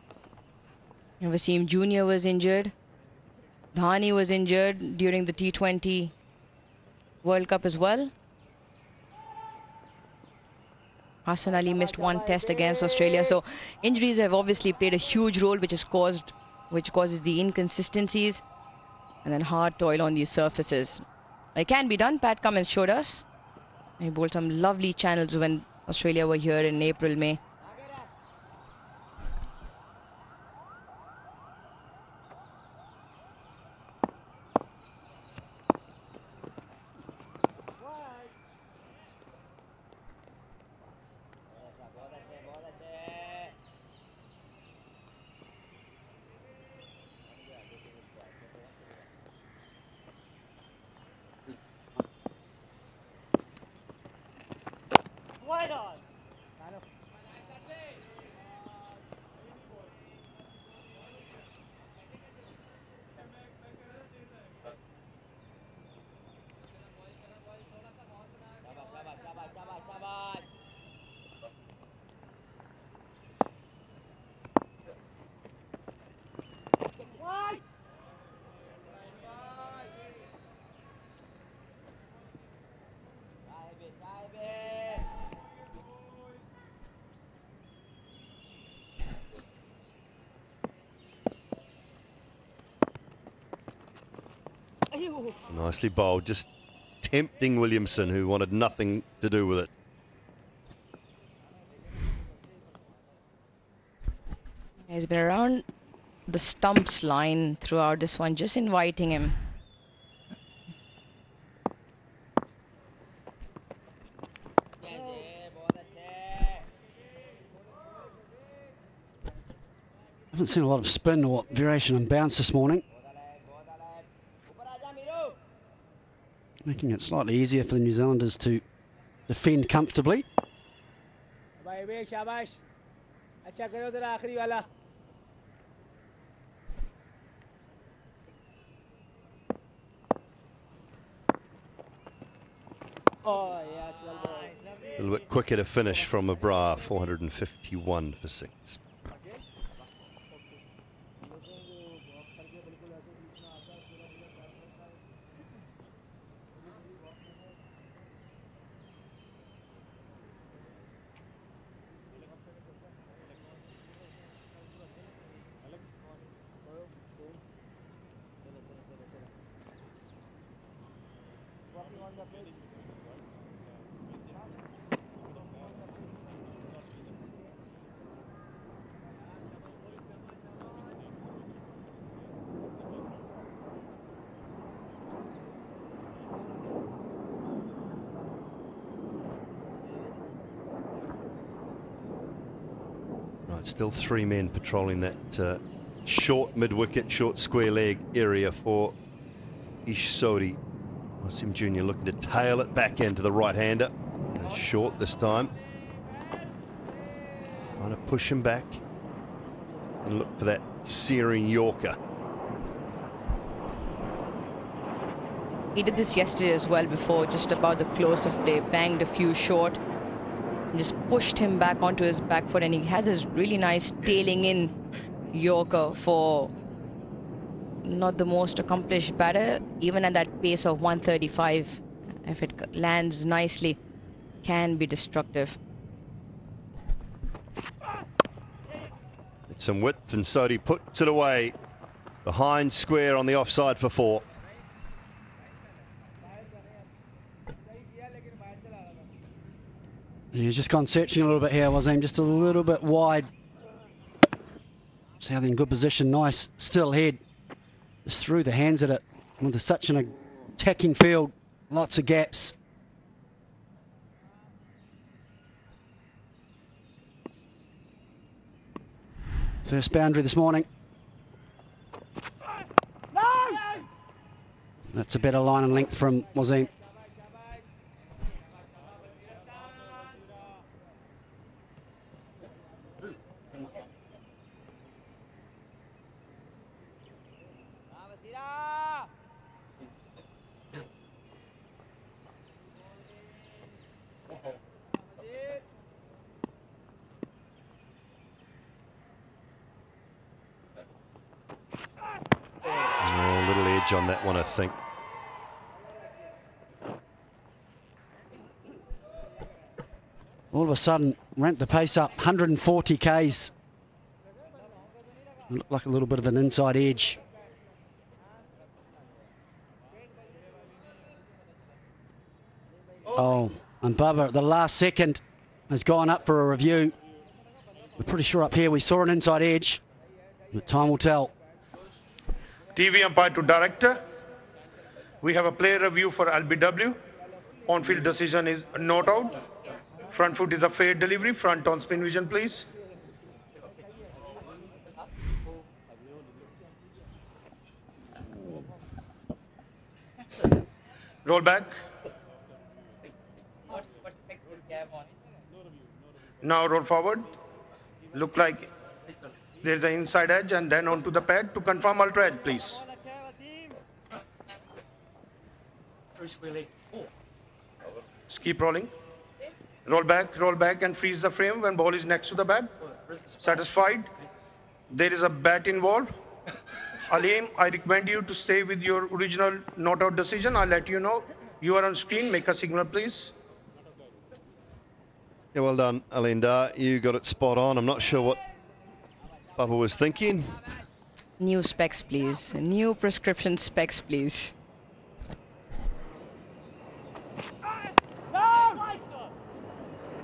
Wasim Jr. was injured. Dhani was injured during the T20 World Cup as well. Hassan Ali missed one test against Australia. So injuries have obviously played a huge role, which causes the inconsistencies and then hard toil on these surfaces. It can be done. Pat Cummins showed us. He bowled some lovely channels when Australia were here in April, May. Wide on. Wide. Nicely bowled, just tempting Williamson, who wanted nothing to do with it. He's been around the stumps line throughout this one, just inviting him. I haven't seen a lot of spin or variation and bounce this morning, making it slightly easier for the New Zealanders to defend comfortably. A little bit quicker to finish from Abra, 451 for 6. Right, still 3 men patrolling that short mid-wicket, short square leg area for Ish Sodhi. Wasim Jr. looking to tail it back into the right-hander. Short this time. Trying to push him back and look for that searing Yorker. He did this yesterday as well, before just about the close of play, banged a few short, and just pushed him back onto his back foot, and he has this really nice tailing in Yorker for not the most accomplished batter. Even at that pace of 135, if it lands nicely, can be destructive. It's some width, and Sodhi puts it away behind square on the offside for 4. He's just gone searching a little bit here, Wasim, just a little bit wide. Southey in good position, nice still head. Just threw the hands at it with such an attacking field, lots of gaps. First boundary this morning. No! That's a better line and length from Wasim. A little edge on that one, I think. All of a sudden, ramped the pace up, 140 Ks. Looked like a little bit of an inside edge. Oh, and Bubba at the last second has gone up for a review. We're pretty sure up here we saw an inside edge, but time will tell. TV umpire to director. We have a player review for LBW. On-field decision is not out. Front foot is a fair delivery. Front on spin vision, please. Roll back. Now roll forward. Look like there's an inside edge and then onto the pad. To confirm ultra edge, please. Just keep rolling. Roll back and freeze the frame when ball is next to the bat. Satisfied? There is a bat involved. Aleem, I recommend you to stay with your original not out decision. I'll let you know. You are on screen. Make a signal, please. Yeah, well done, Alinda. You got it spot on. I'm not sure what Bubba was thinking. New specs, please. New prescription specs, please.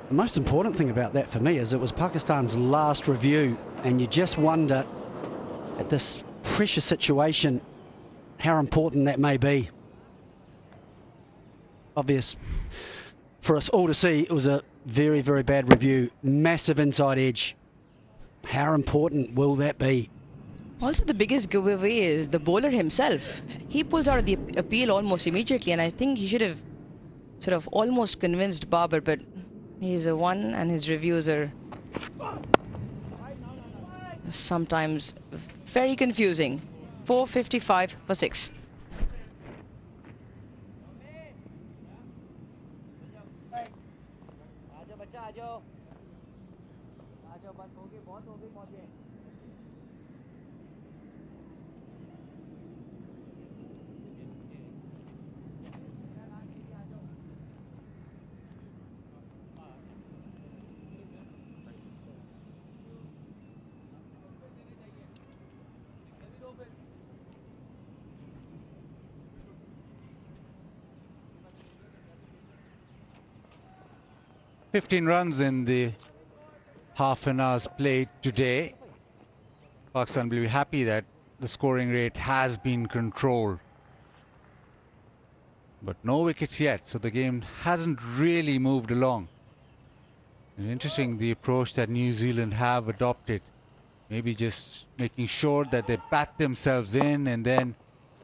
The most important thing about that for me is it was Pakistan's last review, and you just wonder at this pressure situation how important that may be. Obvious for us all to see, it was a very, very bad review. Massive inside edge. How important will that be? Also, the biggest giveaway is the bowler himself. He pulls out of the appeal almost immediately, and I think he should have sort of almost convinced Babar, but he's a one and his reviews are sometimes very confusing. 455 for 6. Runs in the half an hour's played today. Pakistan will be happy that the scoring rate has been controlled. But no wickets yet, so the game hasn't really moved along. And interesting the approach that New Zealand have adopted. Maybe just making sure that they bat themselves in and then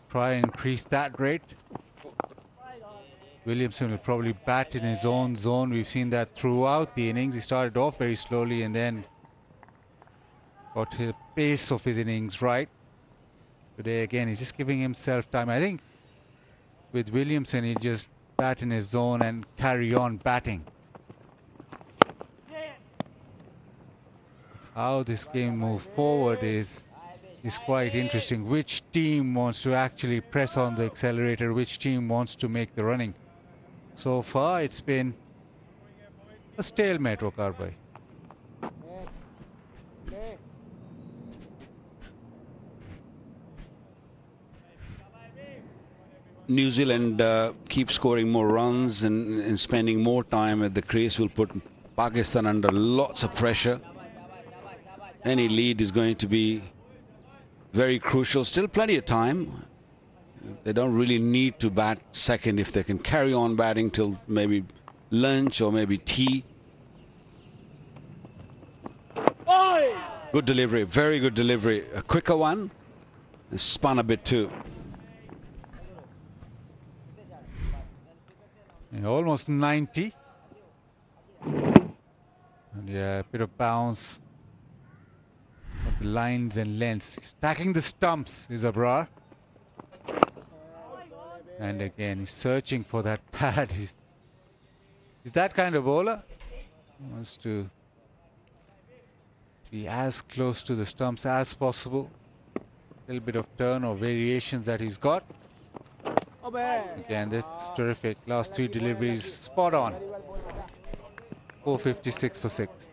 try and increase that rate. Williamson will probably bat in his own zone. We've seen that throughout the innings. He started off very slowly and then got the pace of his innings right. Today again, he's just giving himself time. I think with Williamson, he'll just bat in his zone and carry on batting. How this game moves forward is quite interesting. Which team wants to actually press on the accelerator? Which team wants to make the running? So far, it's been a stalemate, Waqar bhai. New Zealand keeps scoring more runs and spending more time at the crease will put Pakistan under lots of pressure. Any lead is going to be very crucial. Still plenty of time. They don't really need to bat second if they can carry on batting till maybe lunch or maybe tea. Good delivery, very good delivery. A quicker one. And spun a bit too. Yeah, almost 90. And yeah, a bit of bounce of the lines and lengths. Stacking the stumps is Abrar. And again, he's searching for that pad. He's that kind of bowler. He wants to be as close to the stumps as possible. A little bit of turn or variations that he's got. Again, that's terrific. Last 3 deliveries, spot on. 456 for 6.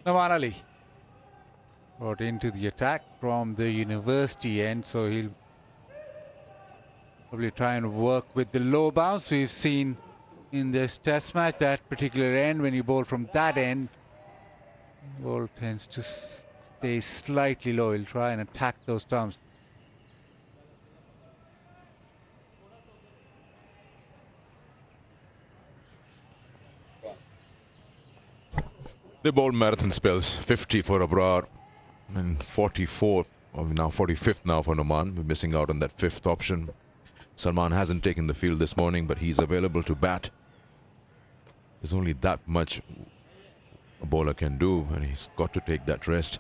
Naman Ali brought into the attack from the university end, so he'll probably try and work with the low bounce. We've seen in this test match that particular end, when you bowl from that end, ball tends to stay slightly low. He'll try and attack those stumps. They bowled marathon spells, 50 for Abrar and 44, or now 45th now for Noman. We're missing out on that fifth option. Salman hasn't taken the field this morning, but he's available to bat. There's only that much a bowler can do, and he's got to take that rest.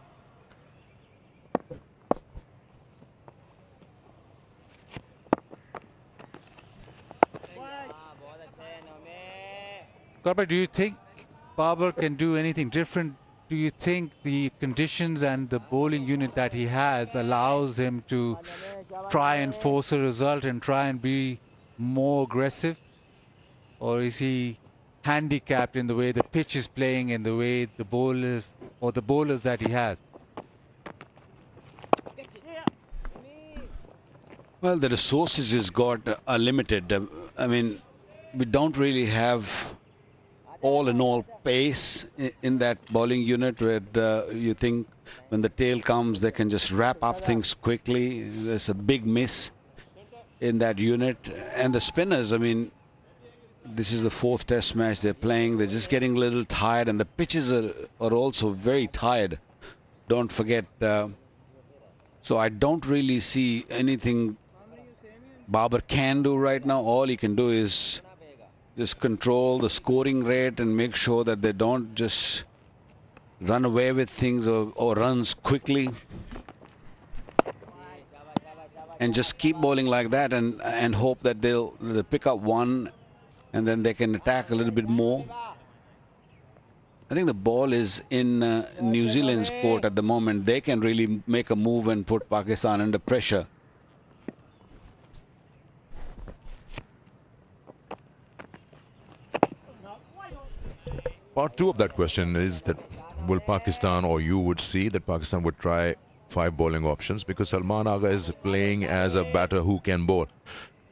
Garba, do you think Babar can do anything different? Do you think the conditions and the bowling unit that he has allows him to try and force a result and try and be more aggressive? Or is he handicapped in the way the pitch is playing and the way the bowlers or the bowlers that he has? Well, the resources he's got are limited. I mean, we don't really have all in all pace in that bowling unit where you think when the tail comes they can just wrap up things quickly. There's a big miss in that unit. And the spinners, I mean, this is the fourth test match they're playing. They're just getting a little tired, and the pitches are also very tired. Don't forget. So I don't really see anything Babar can do right now. All he can do is just control the scoring rate and make sure that they don't just run away with things or runs quickly. And just keep bowling like that and hope that they'll pick up one and then they can attack a little bit more. I think the ball is in New Zealand's court at the moment. They can really make a move and put Pakistan under pressure. Part two of that question is that will Pakistan, or you would see that Pakistan would try 5 bowling options, because Salman Agha is playing as a batter who can bowl.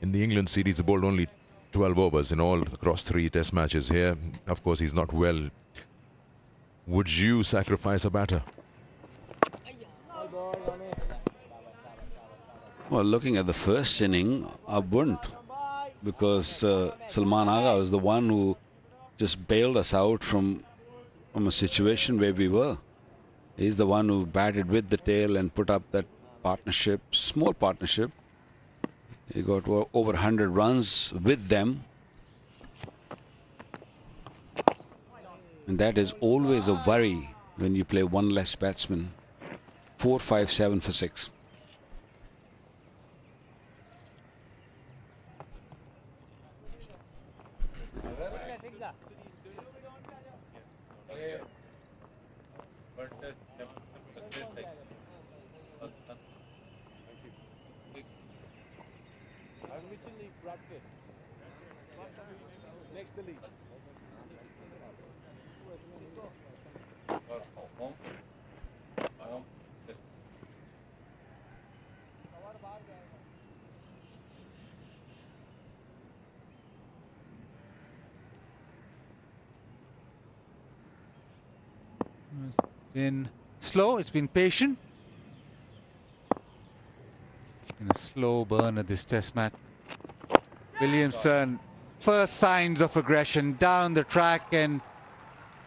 In the England series, he bowled only 12 overs in all across 3 test matches. Here, of course, he's not well. Would you sacrifice a batter? Well, looking at the first inning, I wouldn't, because Salman Agha was the one who just bailed us out from a situation where we were. He's the one who batted with the tail and put up that partnership, small partnership. He got over 100 runs with them. And that is always a worry when you play one less batsman. 4, 5, 7 for 6. It's been slow, it's been patient. In a slow burn of this test match. Williamson, first signs of aggression down the track, and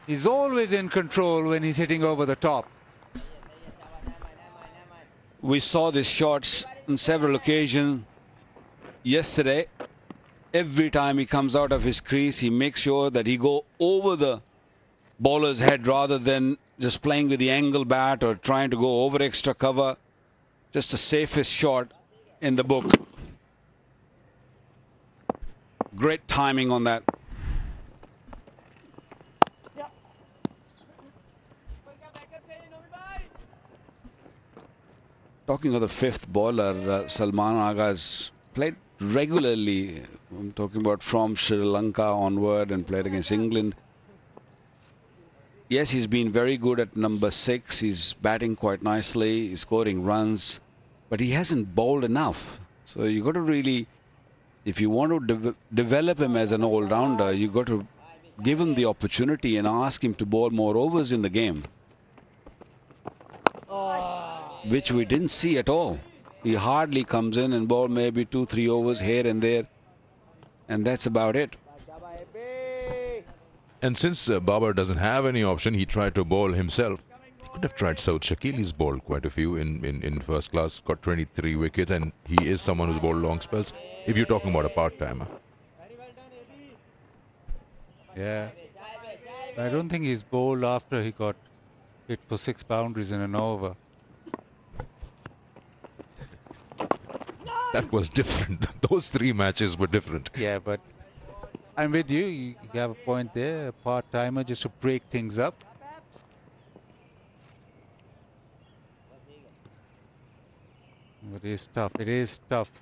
he's always in control when he's hitting over the top. We saw these shots on several occasions yesterday. Every time he comes out of his crease, he makes sure that he go over the bowler's head rather than just playing with the angle bat or trying to go over extra cover. Just the safest shot in the book. Great timing on that. Talking of the fifth bowler, Salman Agha has played regularly. I'm talking about from Sri Lanka onward and played against England. Yes, he's been very good at number 6. He's batting quite nicely. He's scoring runs, but he hasn't bowled enough. So you got to really, if you want to develop him as an all-rounder, you got to give him the opportunity and ask him to bowl more overs in the game, which we didn't see at all. He hardly comes in and bowl maybe 2-3 overs here and there, and that's about it. And since Babar doesn't have any option, he tried to bowl himself. He could have tried South Shakil. He's bowled quite a few in first class, got 23 wickets, and he is someone who's bowled long spells, if you're talking about a part-timer. Yeah. I don't think he's bowled after he got hit for 6 boundaries in an over. That was different. Those 3 matches were different. Yeah, but I'm with you. You have a point there. A part-timer just to break things up. It is tough. It is tough.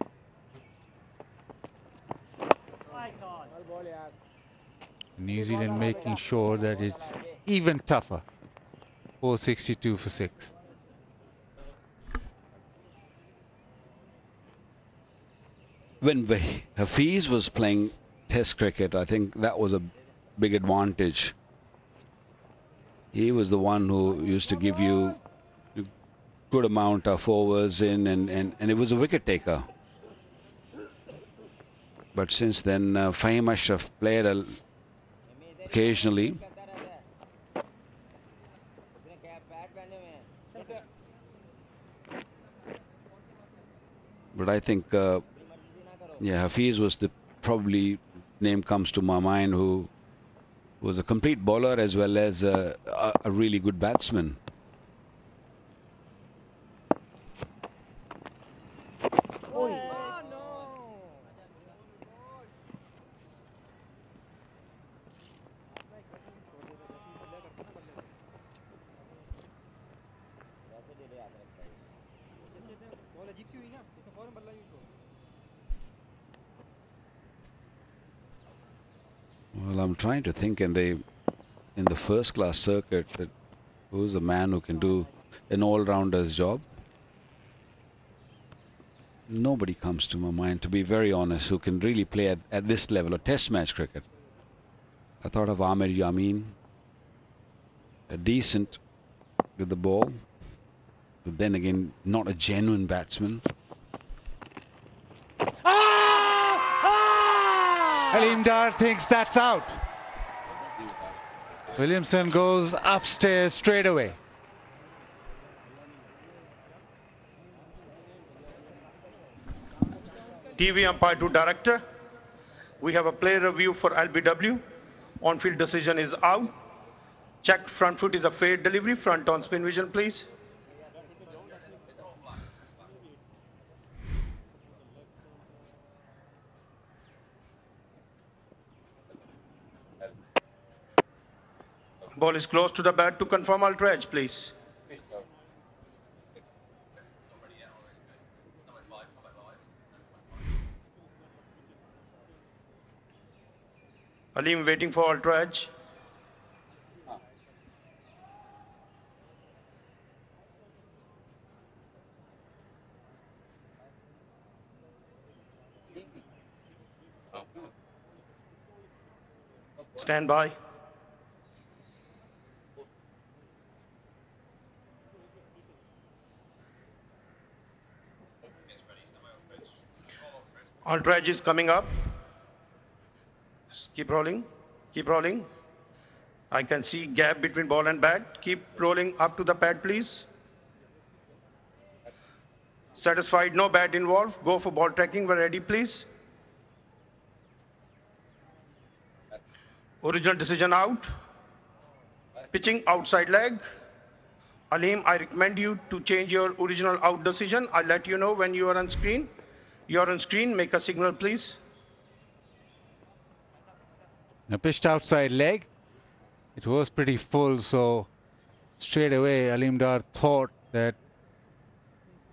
New Zealand making sure that it's even tougher. 462 for 6. When Hafiz was playing Test cricket, I think that was a big advantage. He was the one who used to give you a good amount of overs in, and it was a wicket taker. But since then, Fahim Ashraf played occasionally. But I think, yeah, Hafiz was the probably name comes to my mind who was a complete bowler as well as a really good batsman. Well, I'm trying to think in the first class circuit that who's a man who can do an all-rounder's job. Nobody comes to my mind, to be very honest, who can really play at this level of test match cricket. I thought of Amir Yamin, a decent with the ball, but then again, not a genuine batsman. Halim Dar thinks that's out. Williamson goes upstairs straight away. TV umpire to director. We have a player review for LBW. On-field decision is out. Checked front foot is a fair delivery. Front on spin vision, please. Ball is close to the bat to confirm ultra edge, please. Halim waiting for ultra edge. Stand by. Ultra edge is coming up. Keep rolling. Keep rolling. I can see gap between ball and bat. Keep rolling up to the pad, please. Satisfied, no bat involved. Go for ball tracking. We're ready, please. Original decision out. Pitching outside leg. Aleem, I recommend you to change your original out decision. I'll let you know when you are on screen. You're on screen, make a signal, please. Now pitched outside leg. It was pretty full, so straight away Aleem Dar thought that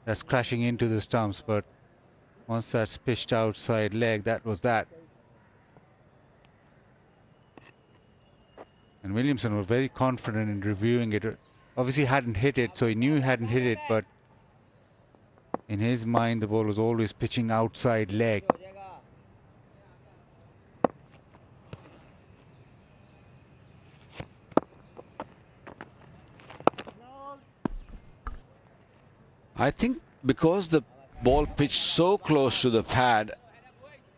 that's crashing into the stumps, but once that's pitched outside leg, that was that. And Williamson was very confident in reviewing it. Obviously hadn't hit it, so he knew he hadn't hit it, but in his mind the ball was always pitching outside leg. I think because the ball pitched so close to the pad,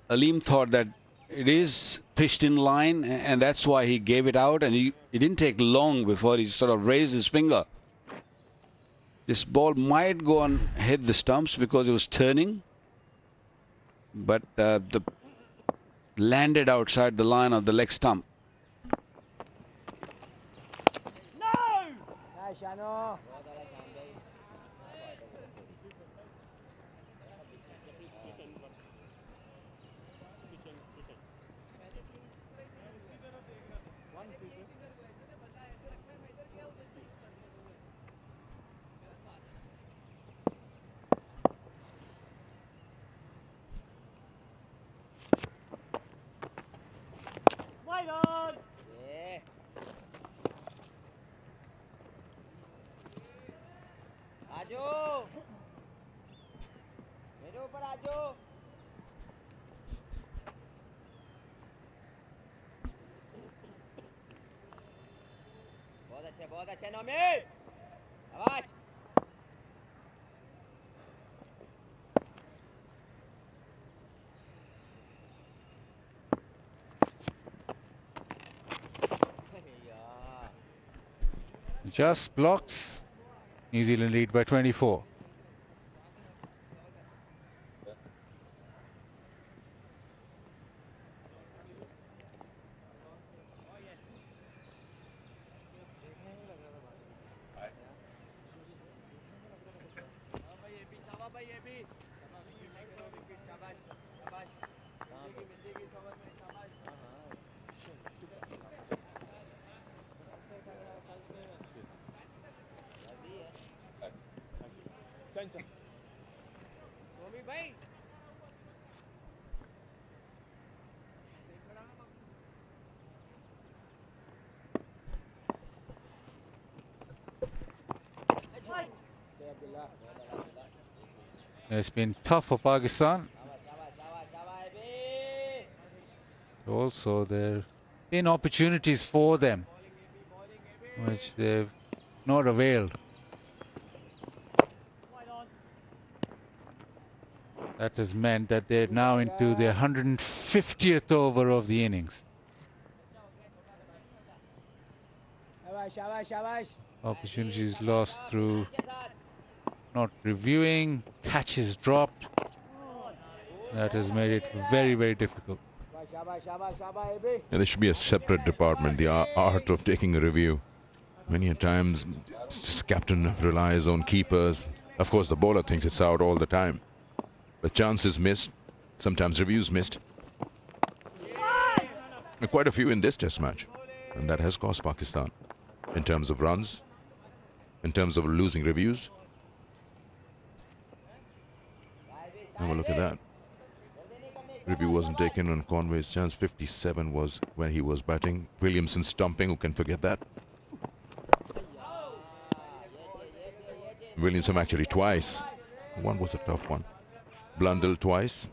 Aleem thought that it is pitched in line, and that's why he gave it out, and it didn't take long before he sort of raised his finger. This ball might go and hit the stumps because it was turning, but the landed outside the line of the leg stump. No! Wait on! Yeah. आजो मेरे ऊपर आजो बहुत अच्छे नौमी आवाज Just blocks. New Zealand lead by 24. It's been tough for Pakistan. Also, there have been opportunities for them, which they've not availed. That has meant that they're now into their 150th over of the innings. Opportunities lost through not reviewing, catches dropped. That has made it very, very difficult. Yeah, there should be a separate department, the art of taking a review. Many a times, captain relies on keepers. Of course, the bowler thinks it's out all the time. But chances missed, sometimes reviews missed. Quite a few in this test match. And that has cost Pakistan in terms of runs, in terms of losing reviews. Have a look at that. Review wasn't taken on Conway's chance. 57 was when he was batting. Williamson stumping, who can forget that? Williamson actually twice. One was a tough one. Blundell twice.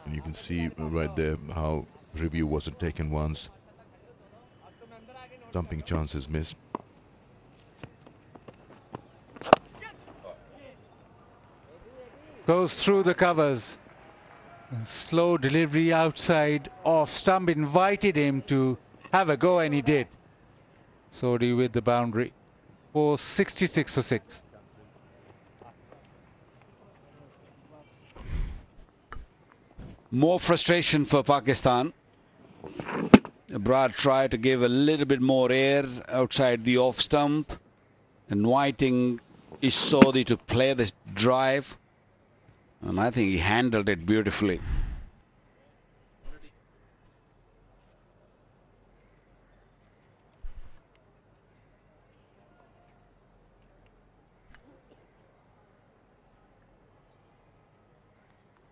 And you can see right there how review wasn't taken once. Stumping chances missed. Goes through the covers. Slow delivery outside off stump invited him to have a go, and he did. Sodhi with the boundary for 66 for 6. More frustration for Pakistan. Brad tried to give a little bit more air outside the off stump, inviting Isodi to play this drive, and I think he handled it beautifully.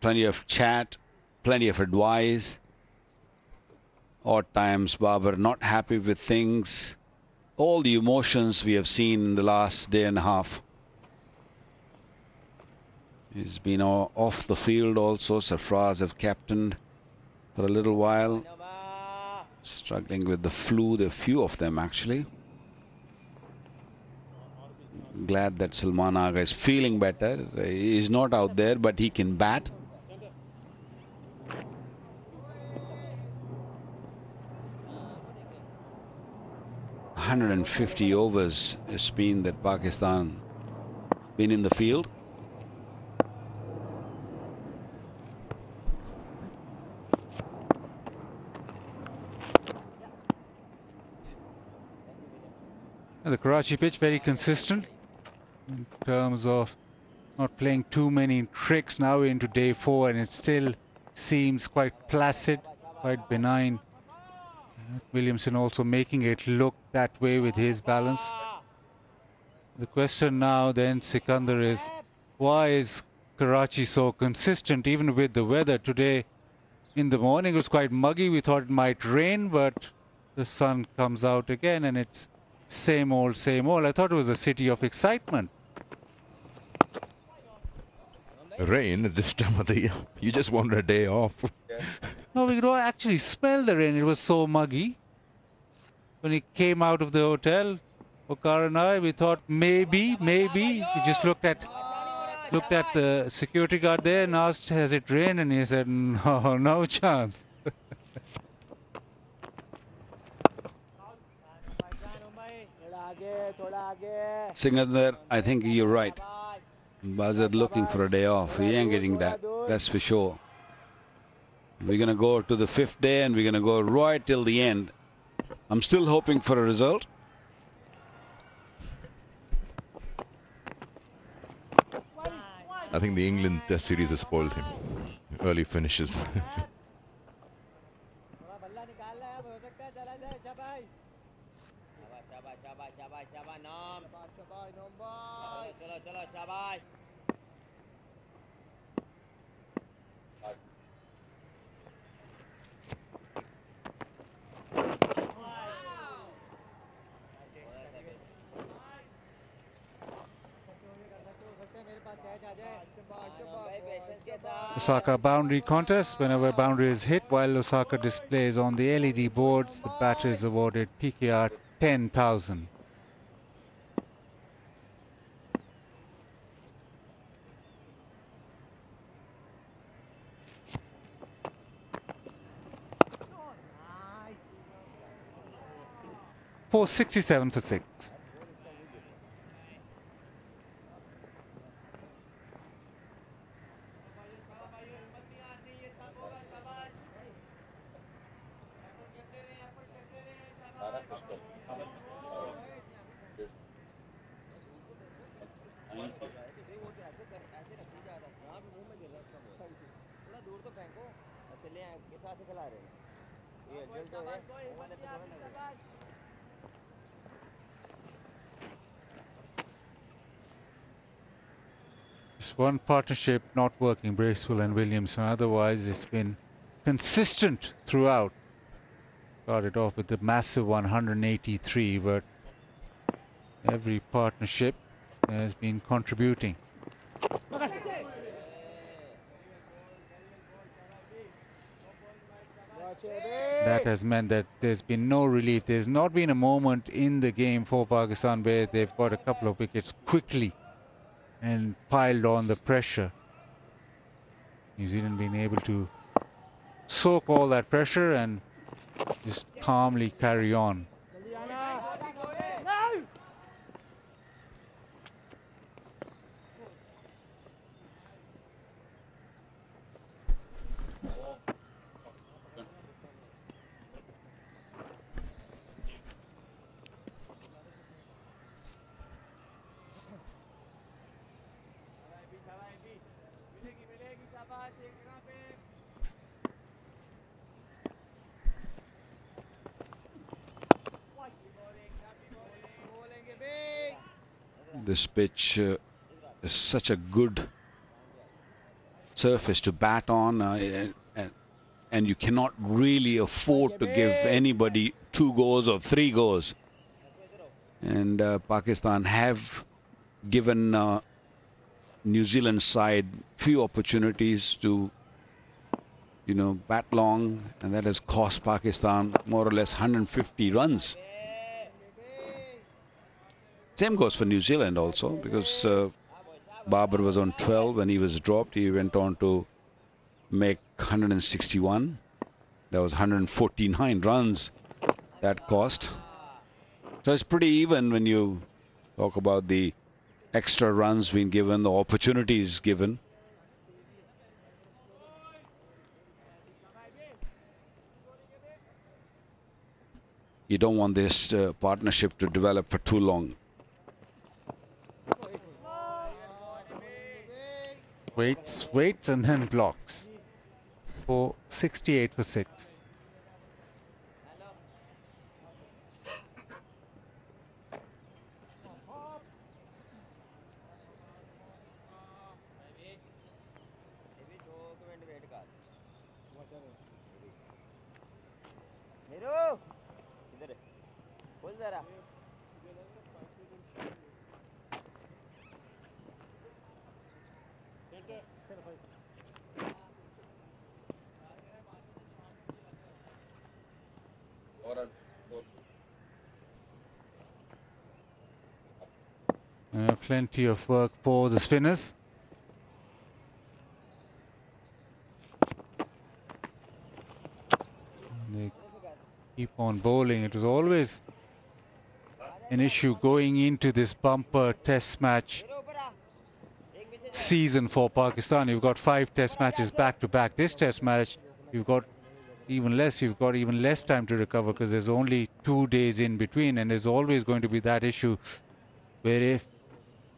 Plenty of chat, plenty of advice. Odd times, Babar not happy with things. All the emotions we have seen in the last day and a half. He's been off the field also. Sarfraz have captained for a little while. Struggling with the flu, there are few of them actually. Glad that Salman Agha is feeling better. He's not out there, but he can bat. $150 overs has been that Pakistan been in the field. The Karachi pitch very consistent in terms of not playing too many tricks. Now into day 4 and it still seems quite placid, quite benign. Williamson also making it look that way with his balance. The question now then, Sikandar, is why is Karachi so consistent even with the weather? Today in the morning it was quite muggy. We thought it might rain, but the sun comes out again and it's same old, same old. I thought it was a city of excitement. Rain at this time of the year. You just wanted a day off. No, we could actually smell the rain. It was so muggy. When he came out of the hotel, Okar and I, we thought maybe. We just looked at the security guard there and asked, has it rained? And he said, no, no chance. Sikandar, I think you're right. Bazad looking for a day off. He ain't getting that. That's for sure. We're going to go to the 5th day and we're going to go right till the end. I'm still hoping for a result. I think the England Test series has spoiled him. Early finishes. Osaka boundary contest. Whenever boundary is hit, while Osaka displays on the LED boards, the batter is awarded PKR 10,000. .467 for 6. Just one partnership not working, Bracewell and Williamson. Otherwise, it's been consistent throughout. Started off with the massive 183, but every partnership has been contributing. That has meant that there's been no relief. There's not been a moment in the game for Pakistan where they've got a couple of wickets quickly and piled on the pressure. New Zealand being able to soak all that pressure and just calmly carry on. This pitch is such a good surface to bat on, and you cannot really afford to give anybody 2 goes or 3 goes. And Pakistan have given New Zealand side few opportunities to, bat long, and that has cost Pakistan more or less 150 runs. Same goes for New Zealand also, because Babar was on 12 when he was dropped. He went on to make 161. That was 149 runs that cost. So it's pretty even when you talk about the extra runs being given, the opportunities given. You don't want this partnership to develop for too long. Waits, and then blocks. For 68 for 6. Plenty of work for the spinners. They keep on bowling. It was always an issue going into this bumper test match season for Pakistan. You've got 5 test matches back to back. This test match, you've got even less time to recover, because there's only 2 days in between, and there's always going to be that issue where if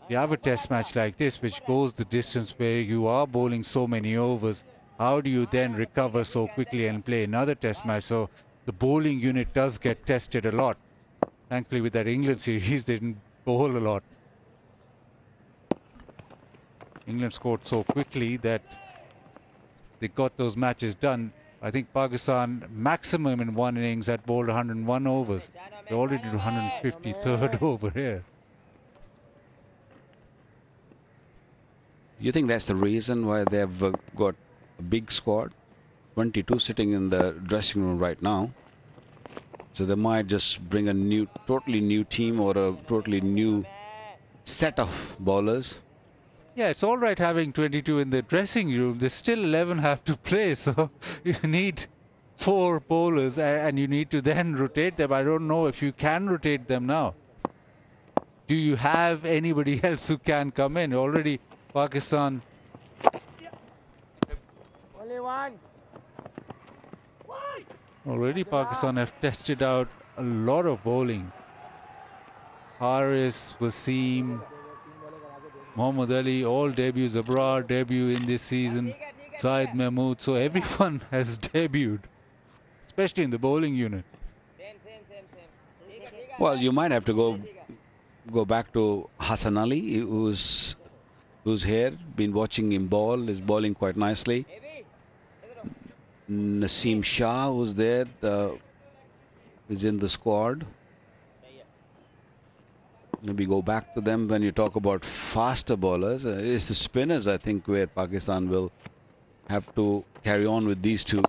you have a test match like this, which goes the distance, where you are bowling so many overs, how do you then recover so quickly and play another test match? So the bowling unit does get tested a lot. Thankfully, with that England series, they didn't bowl a lot. England scored so quickly that they got those matches done. I think Pakistan maximum in one innings had bowled 101 overs. They already did 153rd over here. You think that's the reason why they've got a big squad? 22 sitting in the dressing room right now. So they might just bring a totally new team or a totally new set of bowlers. Yeah, it's all right having 22 in the dressing room. There's still 11 have to play, so you need 4 bowlers, and you need to then rotate them. I don't know if you can rotate them now. Do you have anybody else who can come in? Already Pakistan. Only one. Already Pakistan have tested out a lot of bowling. Haris, Wasim, Mohammad Ali, all debuts. Abrar debut in this season. Zaid Mahmood. So everyone has debuted, especially in the bowling unit. Well, you might have to go back to Hassan Ali, who's here. Been watching him bowl. Is bowling quite nicely. Naseem Shah, who's there, is in the squad. Maybe go back to them when you talk about faster bowlers. It's the spinners, I think, where Pakistan will have to carry on with these two.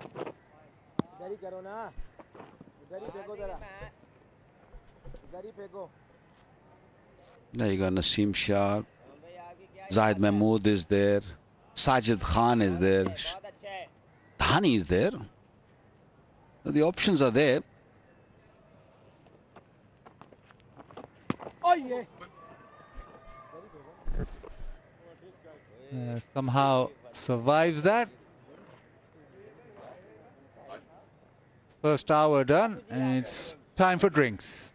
There you go, Naseem Shah. Zaid Mahmood is there. Sajid Khan is there. Dhani is there. So the options are there. Somehow survives that. First hour done, and it's time for drinks.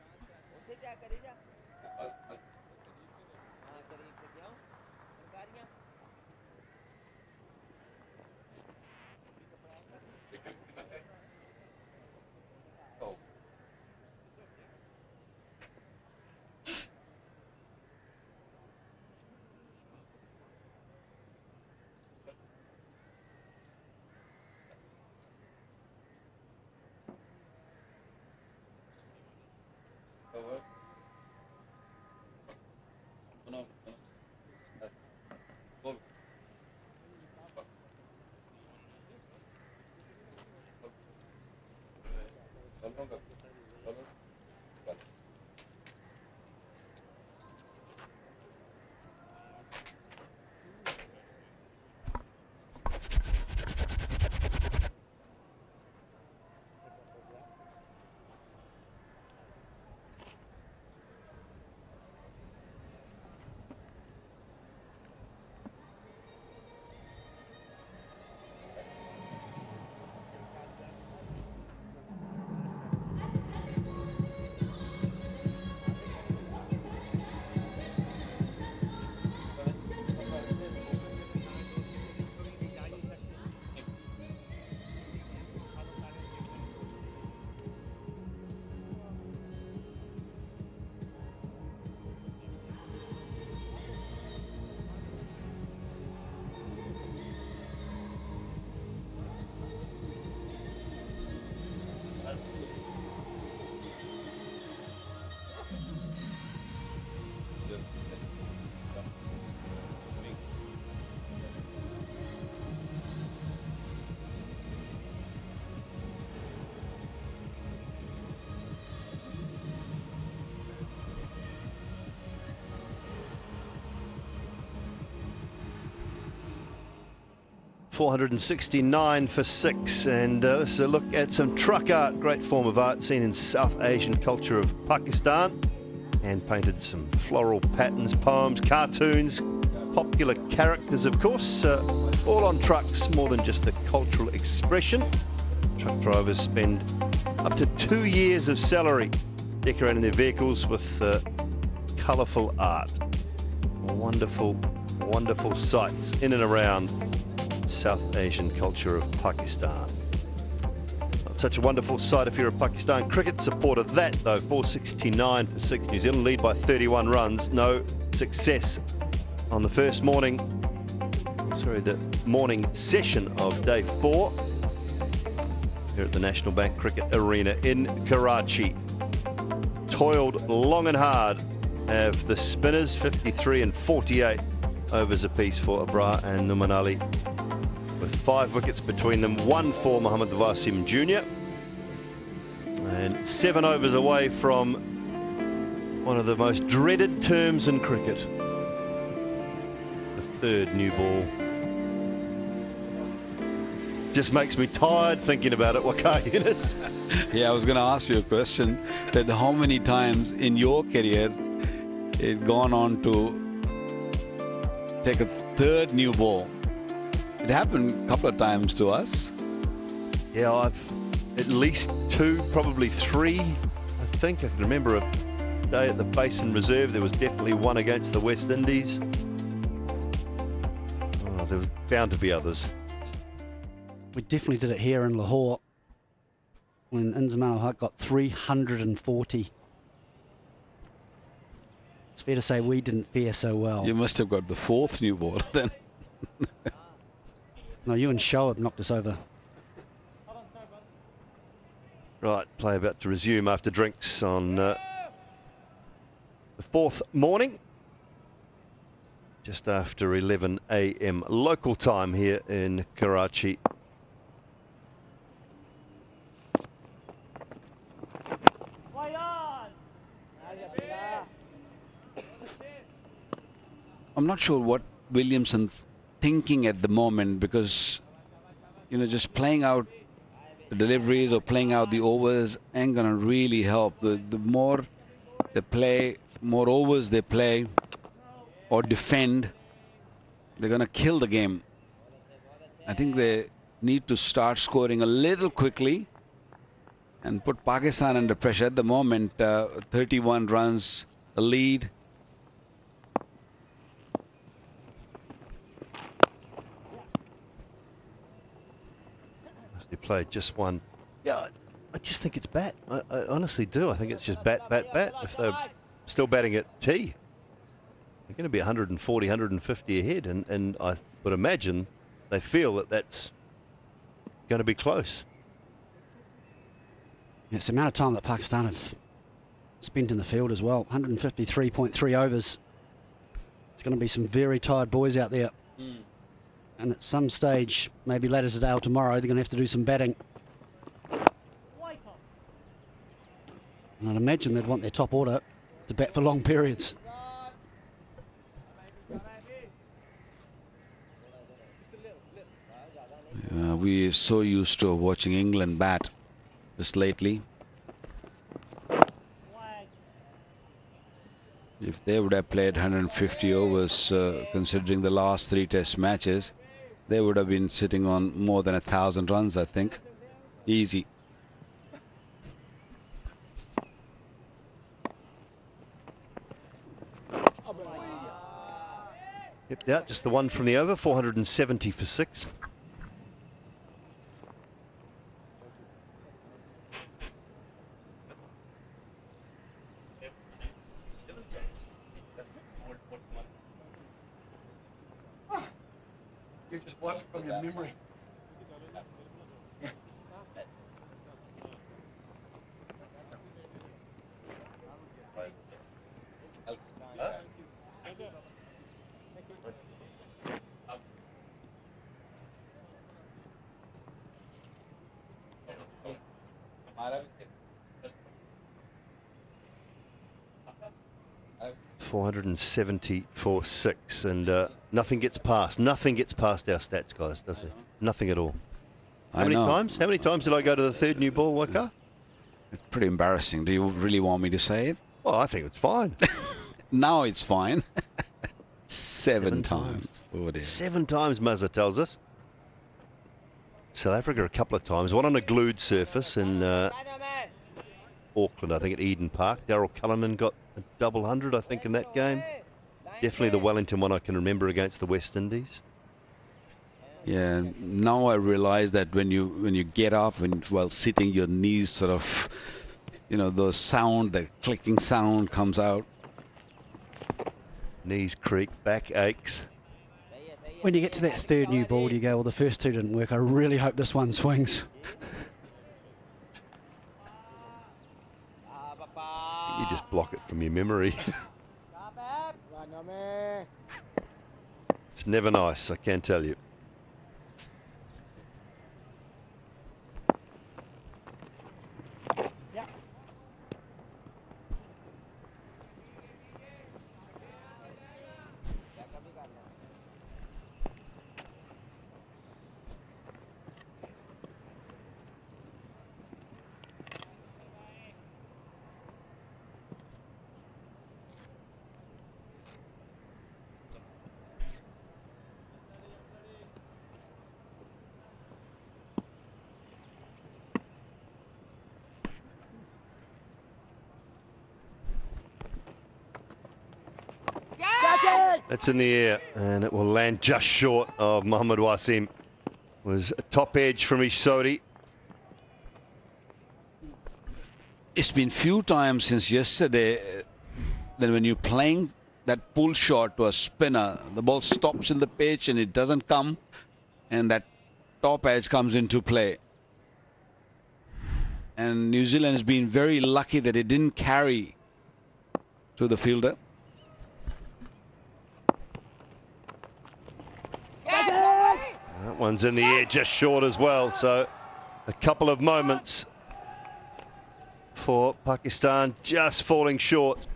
469 for 6, and this is a look at some truck art, great form of art seen in South Asian culture of Pakistan, and painted some floral patterns, poems, cartoons, popular characters of course, all on trucks, more than just a cultural expression. Truck drivers spend up to 2 years of salary decorating their vehicles with colourful art. Wonderful, wonderful sights in and around South Asian culture of Pakistan. Not such a wonderful sight if you're a Pakistan cricket supporter. That though, 469 for 6. New Zealand lead by 31 runs. No success on the first morning, the morning session of day 4 here at the National Bank Cricket Arena in Karachi. Toiled long and hard have the spinners, 53 and 48 overs apiece for Abrar and Numan Ali, with 5 wickets between them, 1 for Mohammad Wasim Jr. and 7 overs away from one of the most dreaded terms in cricket, the 3rd new ball. Just makes me tired thinking about it. Wakar Yunus. Yeah, I was going to ask you a question, that how many times in your career it gone on to take a 3rd new ball? It happened a couple of times to us. Yeah, I've at least 2, probably 3. I think I can remember a day at the Basin Reserve. There was definitely one against the West Indies. Oh, there was bound to be others. We definitely did it here in Lahore when Inzamam al Haq got 340. It's fair to say we didn't fare so well. You must have got the 4th new ball then. No, you and Shoaib knocked us over. Right, play about to resume after drinks on the 4th morning. Just after 11 a.m. local time here in Karachi. I'm not sure what Williamson thinking at the moment, because just playing out the deliveries or playing out the overs ain't gonna really help. The more they play, more overs they play or defend, they're gonna kill the game. I think they need to start scoring a little quickly and put Pakistan under pressure. At the moment, 31 runs a lead. They played just one. Yeah, I just think it's bat. I honestly do. I think it's just bat. If they're still batting at T, they're going to be 140, 150 ahead. And I would imagine they feel that that's going to be close. It's the amount of time that Pakistan have spent in the field as well. 153.3 overs. It's going to be some very tired boys out there. And at some stage, maybe later today or tomorrow, they're going to have to do some batting. And I'd imagine they'd want their top order to bat for long periods. We're so used to watching England bat just lately. If they would have played 150 overs, considering the last 3 test matches, they would have been sitting on more than 1,000 runs, I think. Easy. Yep, yeah, just the one from the over, 470 for 6. You just wiped from your memory. .470 for 6, and nothing gets past. Nothing gets past our stats, guys, does it? Nothing at all. How many times? How many times did I go to the third new ball, Waka? It's pretty embarrassing. Do you really want me to say it? Well, I think it's fine. Now it's fine. 7 times. Oh dear. 7 times, Mazza tells us. South Africa a couple of times. One on a glued surface in Auckland, I think, at Eden Park. Daryl Cullinan got a double 100, I think, in that game. Definitely the Wellington one I can remember against the West Indies. Yeah, now I realize that when you get up while sitting, your knees sort of, the sound, the clicking sound comes out. Knees creak, back aches. When you get to that third new ball, you go, well, the first 2 didn't work. I really hope this one swings. You just block it from your memory. It's never nice, I can tell you. That's in the air, and it will land just short of Mohammad Wasim. Was a top edge from Ishodi. It's been few times since yesterday that when you're playing that pull shot to a spinner, the ball stops in the pitch and it doesn't come, and that top edge comes into play. And New Zealand has been very lucky that it didn't carry to the fielder. That one's in the air just short as well, so a couple of moments for Pakistan just falling short.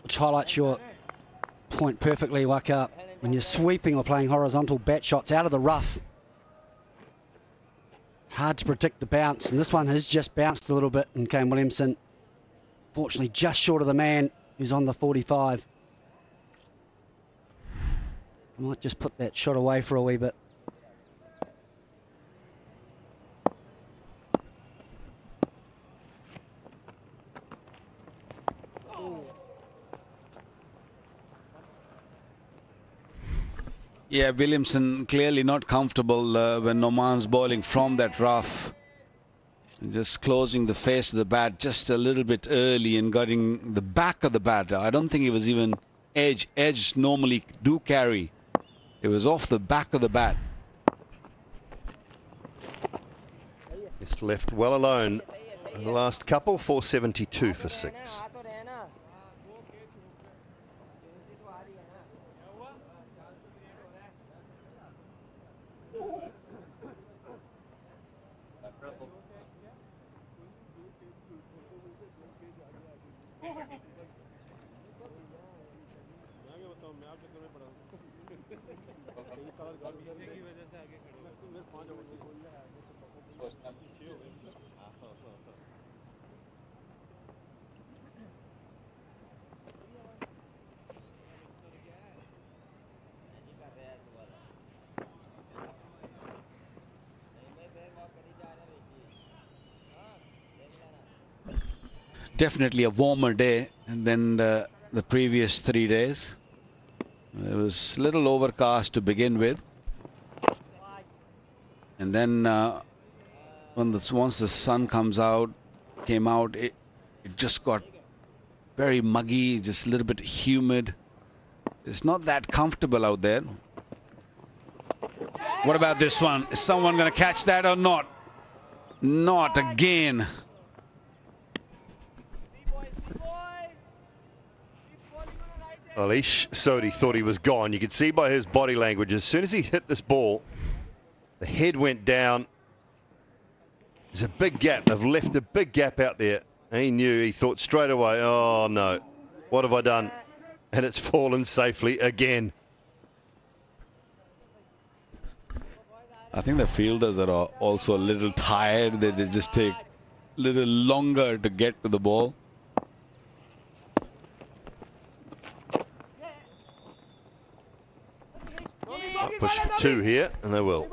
Which highlights your point perfectly, Waka. When you're sweeping or playing horizontal bat shots out of the rough, hard to predict the bounce, and this one has just bounced a little bit, and Kane Williamson fortunately just short of the man who's on the 45. I might just put that shot away for a wee bit. Yeah, Williamson clearly not comfortable when Noman's bowling from that rough. Just closing the face of the bat just a little bit early and getting the back of the bat. I don't think it was even edge. Edge normally do carry. It was off the back of the bat. Just left well alone The last couple, 472 for 6. Definitely a warmer day than the previous 3 days. It was a little overcast to begin with. And then once the sun came out, it just got very muggy, just a little bit humid. It's not that comfortable out there. What about this one? Is someone going to catch that or not? Not again. Alish Sodhi thought he was gone. You could see by his body language, as soon as he hit this ball, the head went down. There's a big gap. They've left a big gap out there. And he thought straight away, oh no, what have I done? And it's fallen safely again. I think the fielders are also a little tired. They just take a little longer to get to the ball. I'll push for 2 here, and they will.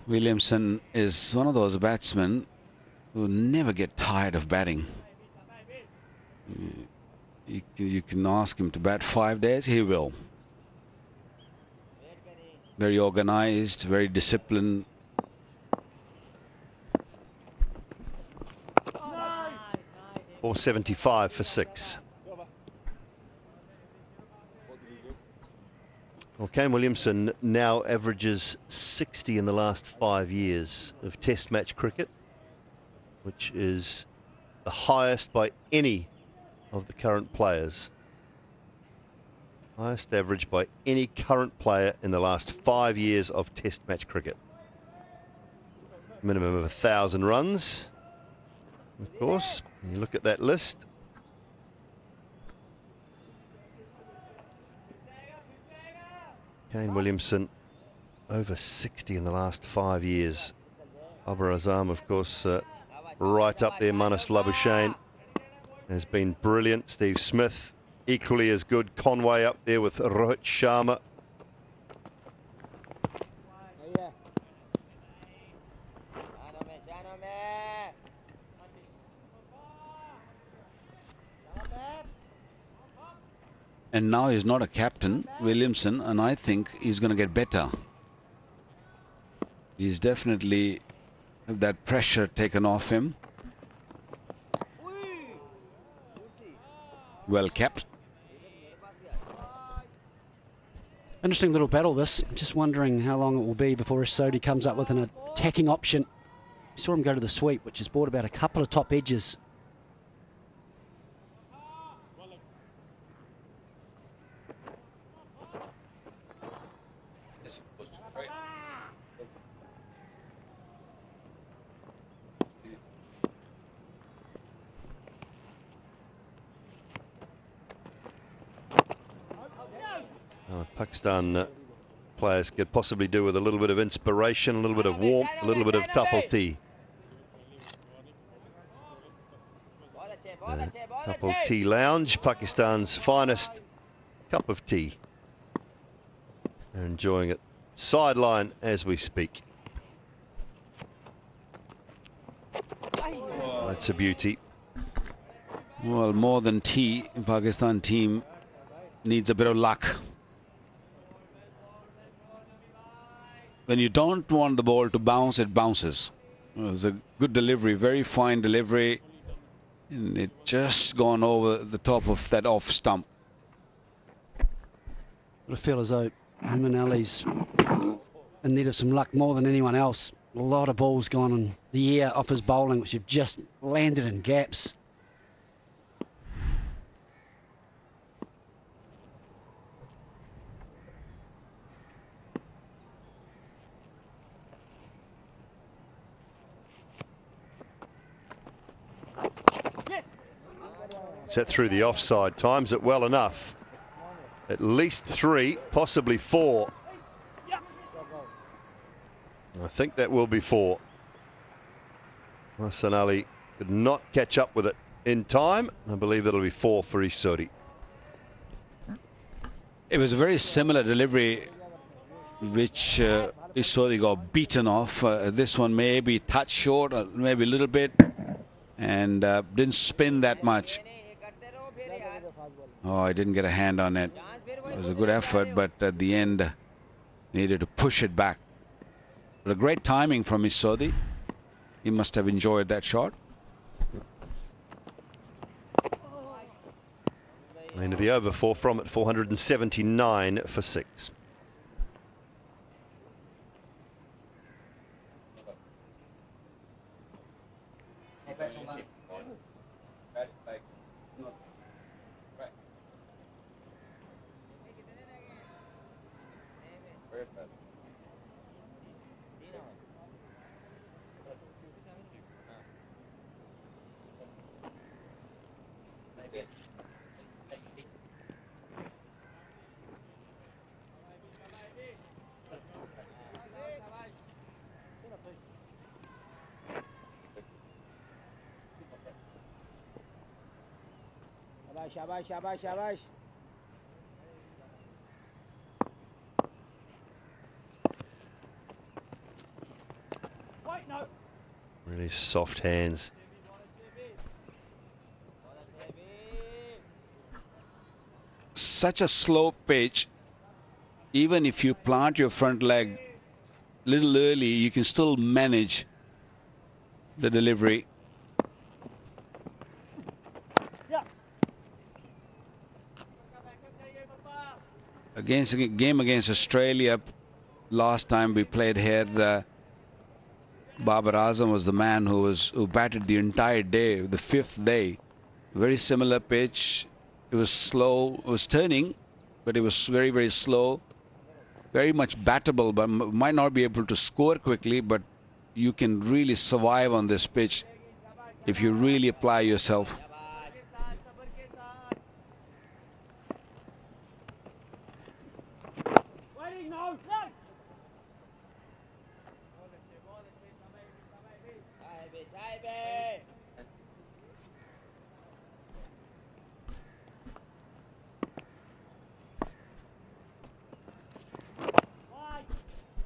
Williamson is one of those batsmen who never get tired of batting. You can ask him to bat 5 days, he will. Very organized, very disciplined. Or 75 for 6. Well, Kane Williamson now averages 60 in the last 5 years of Test match cricket, which is the highest by any of the current players. Highest average by any current player in the last 5 years of Test match cricket. Minimum of 1,000 runs, of course. You look at that list. Kane Williamson over 60 in the last 5 years. Babar Azam, of course, right up there. Manus Labuschagne has been brilliant. Steve Smith, equally as good. Conway up there with Rohit Sharma. And now he's not a captain, Williamson, and I think he's going to get better. He's definitely have that pressure taken off him. Well kept. Interesting little battle this. Just wondering how long it will be before Sodhi comes up with an attacking option. Saw him go to the sweep, which has brought about a couple of top edges. Pakistan players could possibly do with a little bit of inspiration, a little bit of warmth, a little bit of cup of tea. Cup of tea lounge, Pakistan's finest cup of tea. They're enjoying it sideline as we speak. That's a beauty. Well, more than tea, Pakistan team needs a bit of luck. When you don't want the ball to bounce, it bounces. It was a good delivery, very fine delivery. And it just gone over the top of that off stump. I feel as though Muhammad Ali's in need of some luck more than anyone else. A lot of balls gone in the air off his bowling, which have just landed in gaps. Set through the offside, times it well enough. At least 3, possibly 4. I think that will be 4. Hassan Ali could not catch up with it in time. I believe that'll be 4 for Ishodi. It was a very similar delivery, which Ishodi got beaten off. This one may be touch short, maybe a little bit, and didn't spin that much. Oh, I didn't get a hand on it. It was a good effort, but at the end, needed to push it back. But a great timing from Ishodi. He must have enjoyed that shot. Into the over 4 from it, 479 for 6. Shabash, shabash, shabash. Really soft hands. Such a slow pitch. Even if you plant your front leg a little early, you can still manage the delivery. Against a game against Australia, last time we played here, Babar Azam was the man who batted the entire day, the 5th day. Very similar pitch. It was slow. It was turning, but it was very, very slow. Very much battable, but might not be able to score quickly. But you can really survive on this pitch if you really apply yourself.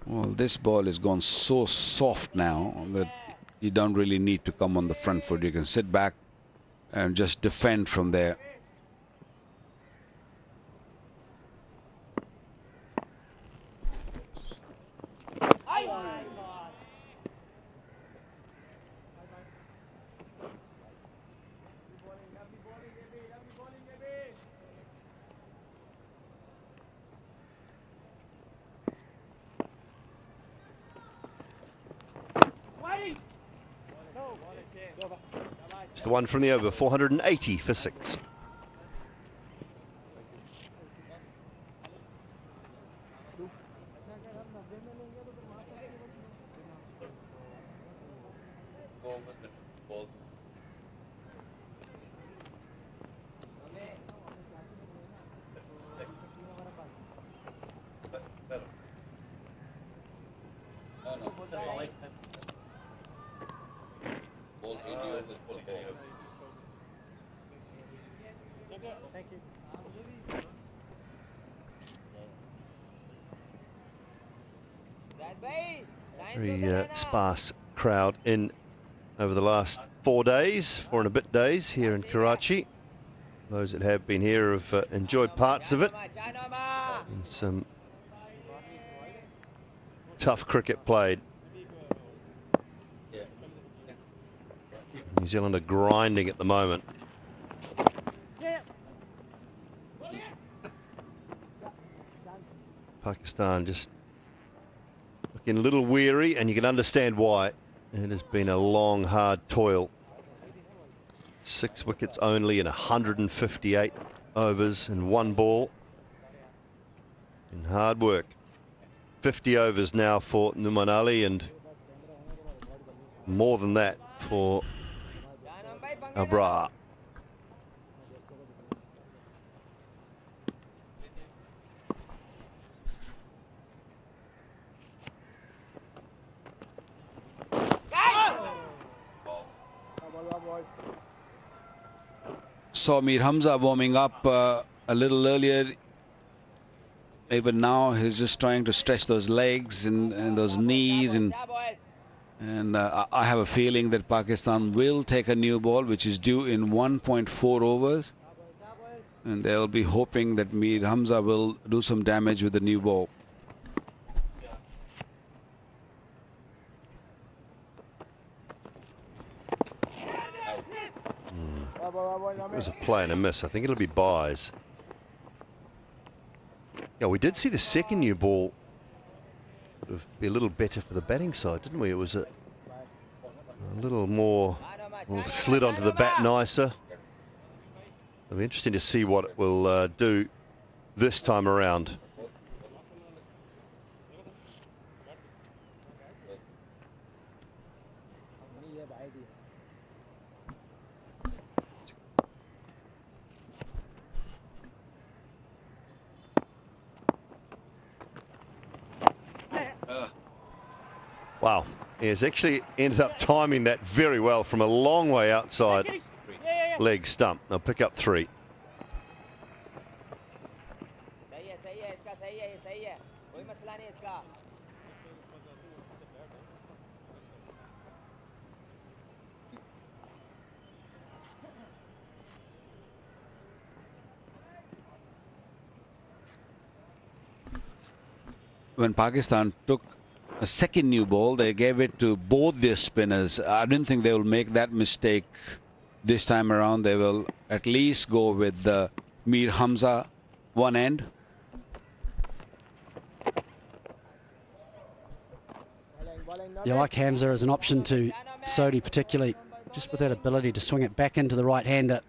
Well, this ball has gone so soft now that you don't really need to come on the front foot. You can sit back and just defend from there. It's the one from the over, 480 for 6. Very sparse crowd in over the last 4 days, 4 and a bit days here in Karachi. Those that have been here have enjoyed parts of it. And some tough cricket played. New Zealand are grinding at the moment. Pakistan just looking a little weary, and you can understand why. It has been a long, hard toil. 6 wickets only in 158 overs and 1 ball. And hard work. 50 overs now for Numan Ali, and more than that for Abra. Saw Mir Hamza warming up a little earlier. Even now he's just trying to stretch those legs and those knees, and I have a feeling that Pakistan will take a new ball which is due in 1.4 overs, and they'll be hoping that Mir Hamza will do some damage with the new ball. It was a play and a miss. I think it'll be buys. Yeah, we did see the second new ball be a little better for the batting side, didn't we? It was a little more, slid onto the bat nicer. It'll be interesting to see what it will do this time around. Wow, he has actually ended up timing that very well from a long way outside leg stump. They'll pick up 3. When Pakistan took a second new ball, they gave it to both their spinners. I don't think they will make that mistake this time around. They will at least go with the Mir Hamza one end. You like Hamza as an option to Sodhi, particularly just with that ability to swing it back into the right-hander,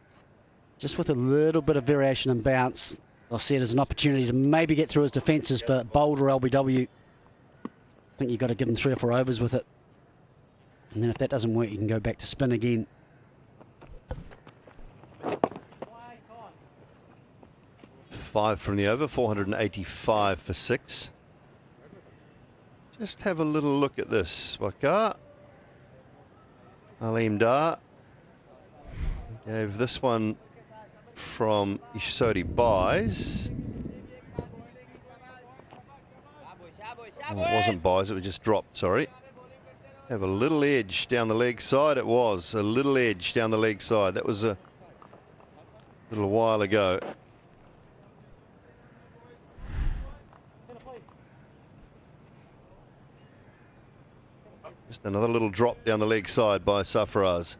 just with a little bit of variation and bounce. I'll see it as an opportunity to maybe get through his defences for bowled or LBW. I think you've got to give him 3 or 4 overs with it. And then if that doesn't work, you can go back to spin again. Five from the over, 485 for 6. Just have a little look at this. Waqar. Aleem Dar gave this one from Ishodi buys. Oh, it wasn't buys, it was just dropped, sorry. Have a little edge down the leg side. It was a little edge down the leg side. That was a little while ago. Just another little drop down the leg side by Sarfaraz.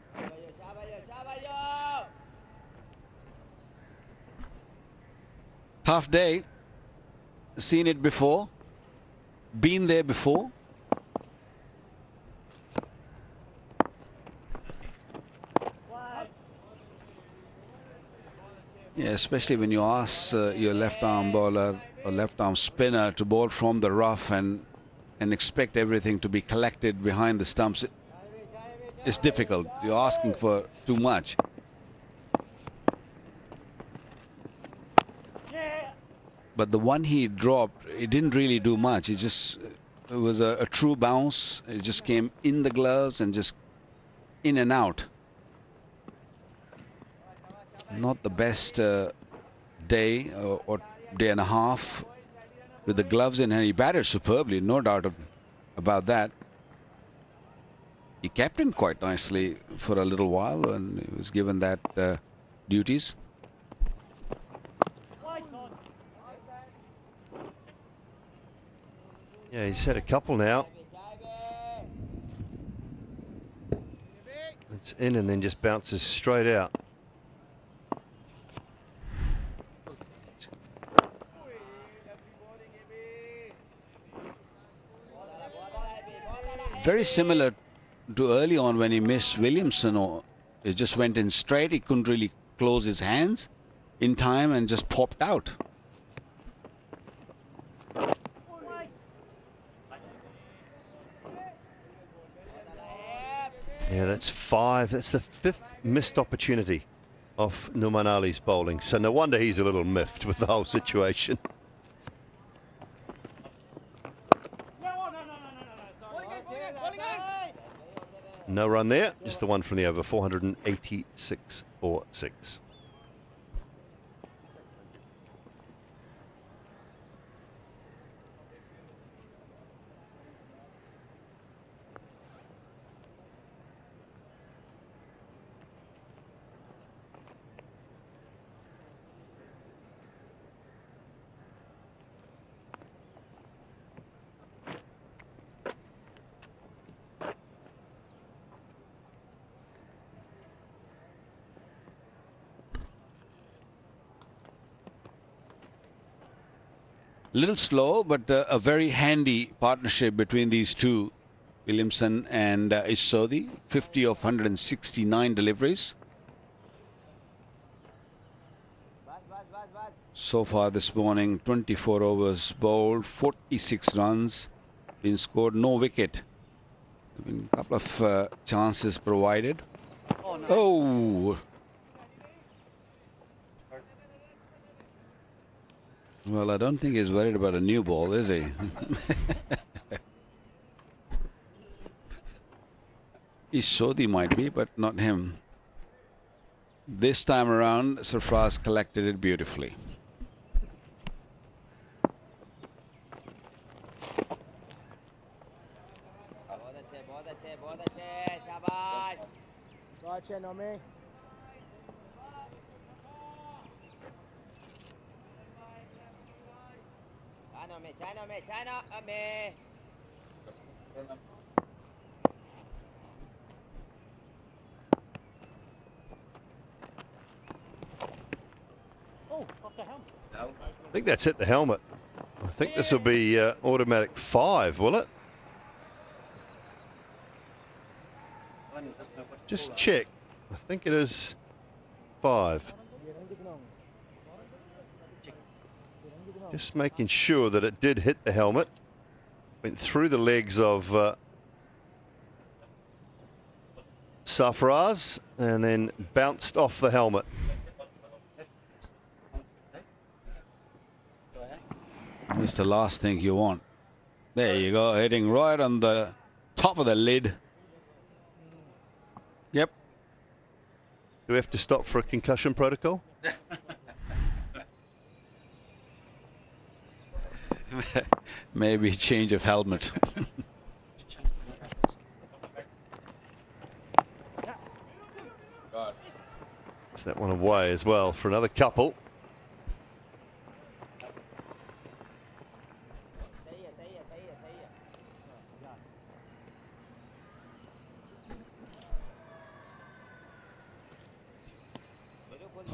Tough day. Seen it before. Been there before. Yeah, especially when you ask your left arm bowler or left arm spinner to bowl from the rough and expect everything to be collected behind the stumps. It's difficult. You're asking for too much. But the one he dropped, it didn't really do much. It was a true bounce. It just came in the gloves and just in and out. Not the best day or day and a half with the gloves in, and he batted superbly, no doubt about that. He captained quite nicely for a little while and he was given that duties. Yeah, he's had a couple now. It's in and then just bounces straight out. Very similar to early on when he missed Williamson, or it just went in straight. He couldn't really close his hands in time and just popped out. Yeah, that's 5. That's the 5th missed opportunity of Numan Ali's bowling. So no wonder he's a little miffed with the whole situation. No run there, just the one from the over, 486 for 6. A little slow, but a very handy partnership between these two, Williamson and Ishodi. 50 of 169 deliveries. So far this morning, 24 overs bowled, 46 runs been scored, no wicket. There have been a couple of chances provided. Oh! Well, I don't think he's worried about a new ball, is he? Ishodi might be, but not him. This time around, Sarfraz collected it beautifully. I think that's hit the helmet. I think this will be automatic 5, will it? Just check. I think it is 5. Just making sure that it did hit the helmet. Went through the legs of Sarfraz and then bounced off the helmet. It's the last thing you want. There you go, hitting right on the top of the lid. Yep. Do we have to stop for a concussion protocol? Maybe change of helmet. It's that one away as well for another couple.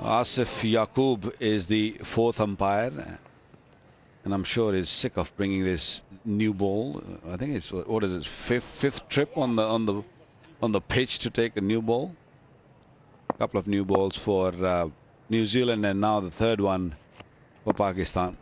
Asif Yaqub is the 4th umpire, and I'm sure he's sick of bringing this new ball. I think it's, what is it, fifth trip on the pitch to take a new ball. A couple of new balls for New Zealand, and now the 3rd one for Pakistan.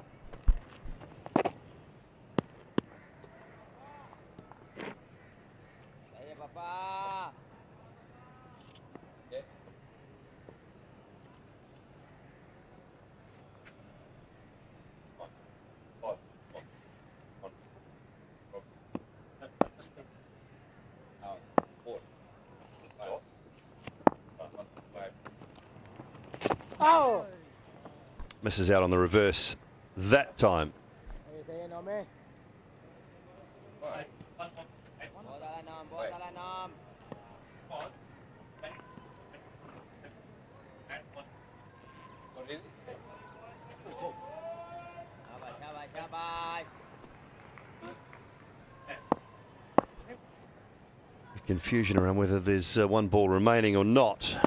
Misses out on the reverse that time. Confusion around whether there's one ball remaining or not.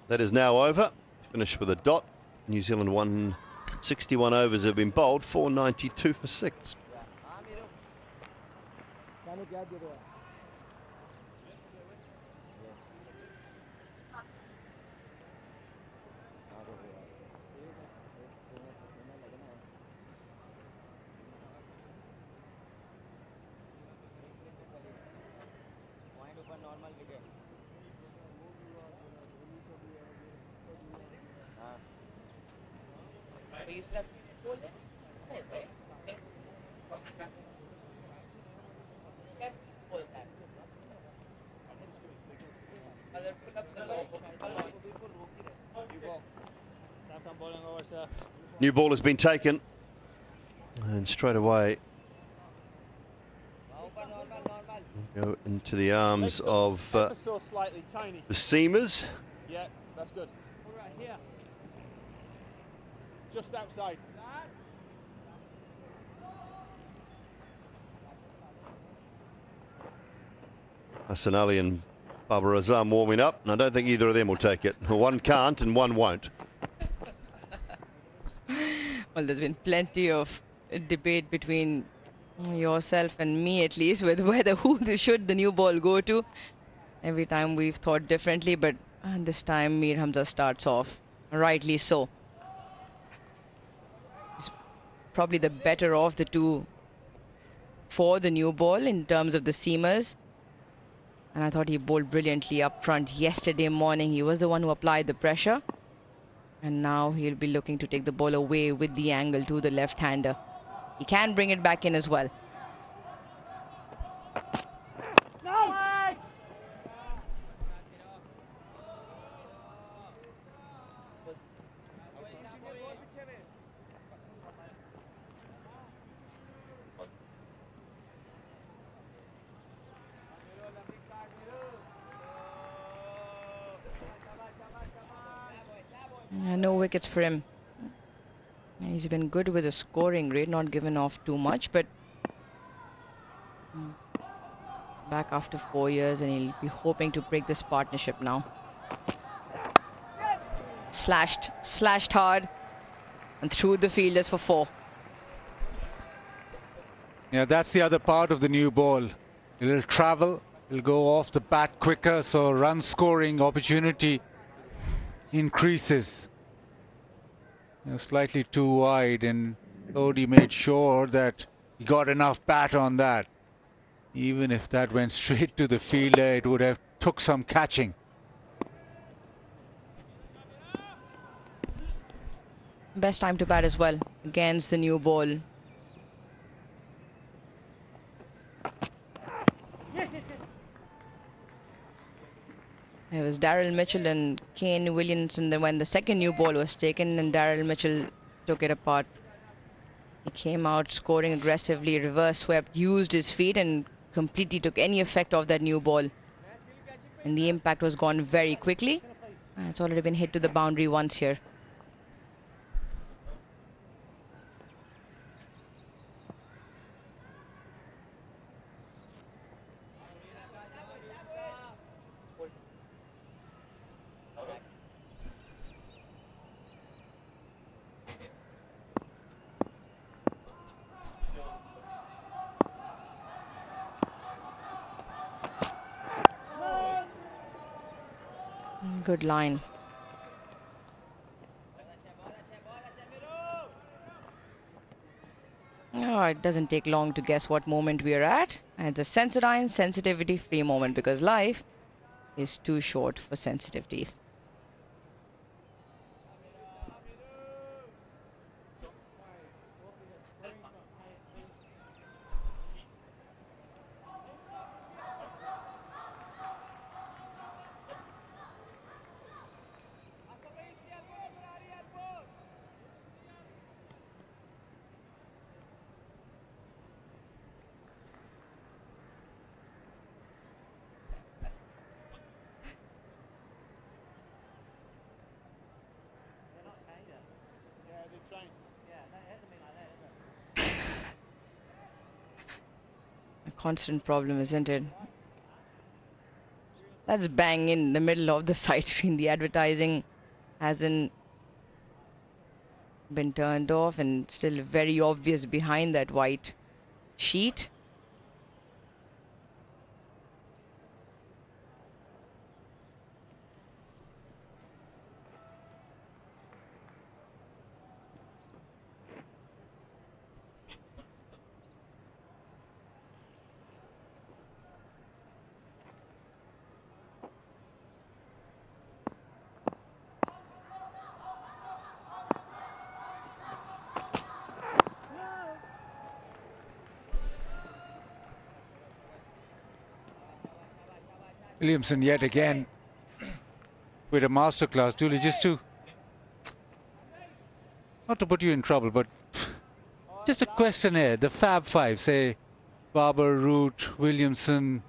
That is now over. Finished with a dot. New Zealand 161 overs have been bowled, 492 for 6. New ball has been taken, and straight away go into the arms of the seamers. Yeah, that's good. Right here. Just outside. Hassan Ali and Babar Azam warming up, and I don't think either of them will take it. One can't and one won't. Well, there's been plenty of debate between yourself and me, at least, with whether should the new ball go to. Every time we've thought differently, but this time Mir Hamza starts off, rightly so. He's probably the better of the two for the new ball in terms of the seamers. And I thought he bowled brilliantly up front yesterday morning. He was the one who applied the pressure. And now he'll be looking to take the ball away with the angle to the left-hander. He can bring it back in as well. No wickets for him. He's been good with the scoring rate, not given off too much, but back after 4 years, and he'll be hoping to break this partnership now. Slashed hard, and through the fielders for 4. Yeah, that's the other part of the new ball. It'll travel, it'll go off the bat quicker, so run scoring opportunity increases. Slightly too wide, and Lodi made sure that he got enough bat on that. Even if that went straight to the fielder, it would have took some catching. Best time to bat as well against the new ball. It was Daryl Mitchell and Kane Williamson when the second new ball was taken, and Daryl Mitchell took it apart. He came out scoring aggressively, reverse swept, used his feet, and completely took any effect of that new ball. And the impact was gone very quickly. It's already been hit to the boundary once here. Good line. Oh, it doesn't take long to guess what moment we are at. And it's a Sensodyne sensitivity-free moment, because life is too short for sensitive teeth. A constant problem, isn't it? That's bang in the middle of the side screen. The advertising hasn't been turned off and still very obvious behind that white sheet. Williamson yet again with a masterclass. Dooley, just to, not to put you in trouble, but just a questionnaire. The Fab Five, say Barber, Root, Williamson,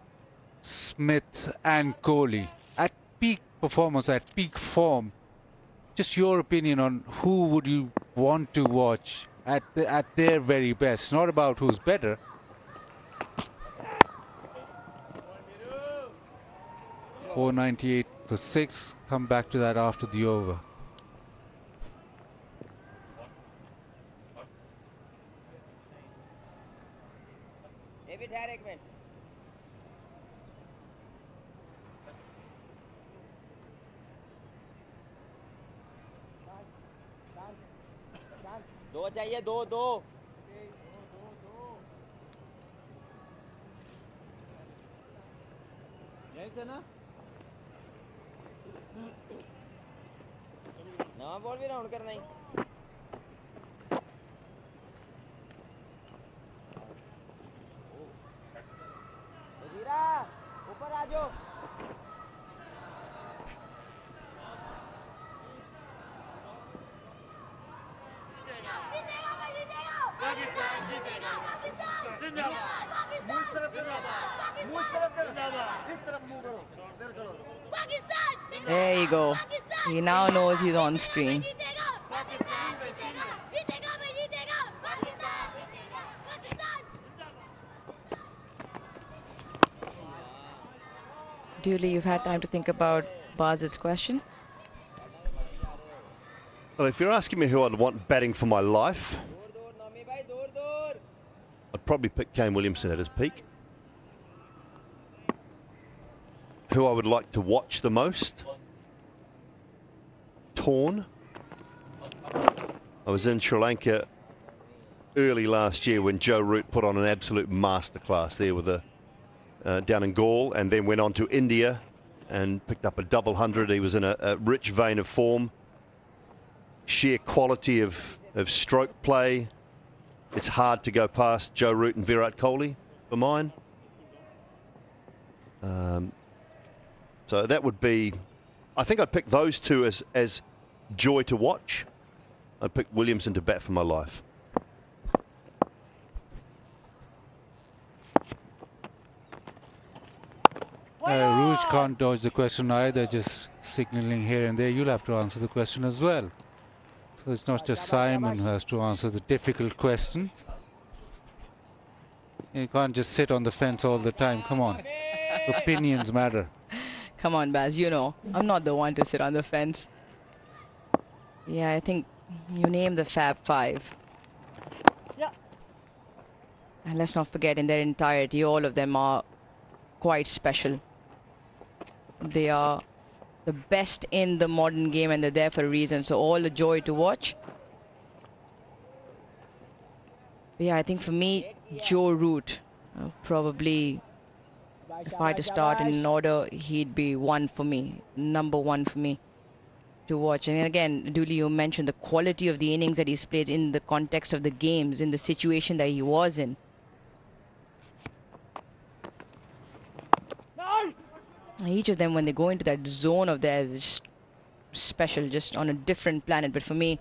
Smith and Kohli, at peak performance, at peak form, just your opinion on who would you want to watch at their very best. Not about who's better. .498 for 6. Come back to that after the over. दो चाहिए दो दो यहीं से ना नवा ball भी round करना ही जीरा ऊपर आ जाओ There you go. He now knows he's on screen. Dooley, you've had time to think about Baz's question. Well, if you're asking me who I'd want batting for my life, I'd probably pick Kane Williamson at his peak. Who I would like to watch the most? Torn. I was in Sri Lanka early last year when Joe Root put on an absolute masterclass there with down in Gaul, and then went on to India and picked up a double hundred. He was in a rich vein of form. Sheer quality of stroke play. It's hard to go past Joe Root and Virat Kohli for mine. So that would be, I think I'd pick those two as joy to watch. I'd pick Williamson to bat for my life. Rouge can't dodge the question either, just signaling here and there. You'll have to answer the question as well. So it's not just Simon who has to answer the difficult questions. You can't just sit on the fence all the time. Come on. Opinions matter. Come on, Baz, you know, I'm not the one to sit on the fence. Yeah, I think you name the Fab Five. Yeah. And let's not forget, in their entirety, all of them are quite special. They are the best in the modern game and they're there for a reason. So all a joy to watch. But yeah, I think for me, Joe Root, probably, if I had to start in an order, he'd be one for me, number one for me to watch. And again, Dooley, you mentioned the quality of the innings that he's played in the context of the games, in the situation that he was in. Each of them, when they go into that zone of theirs, is just special, just on a different planet. But for me,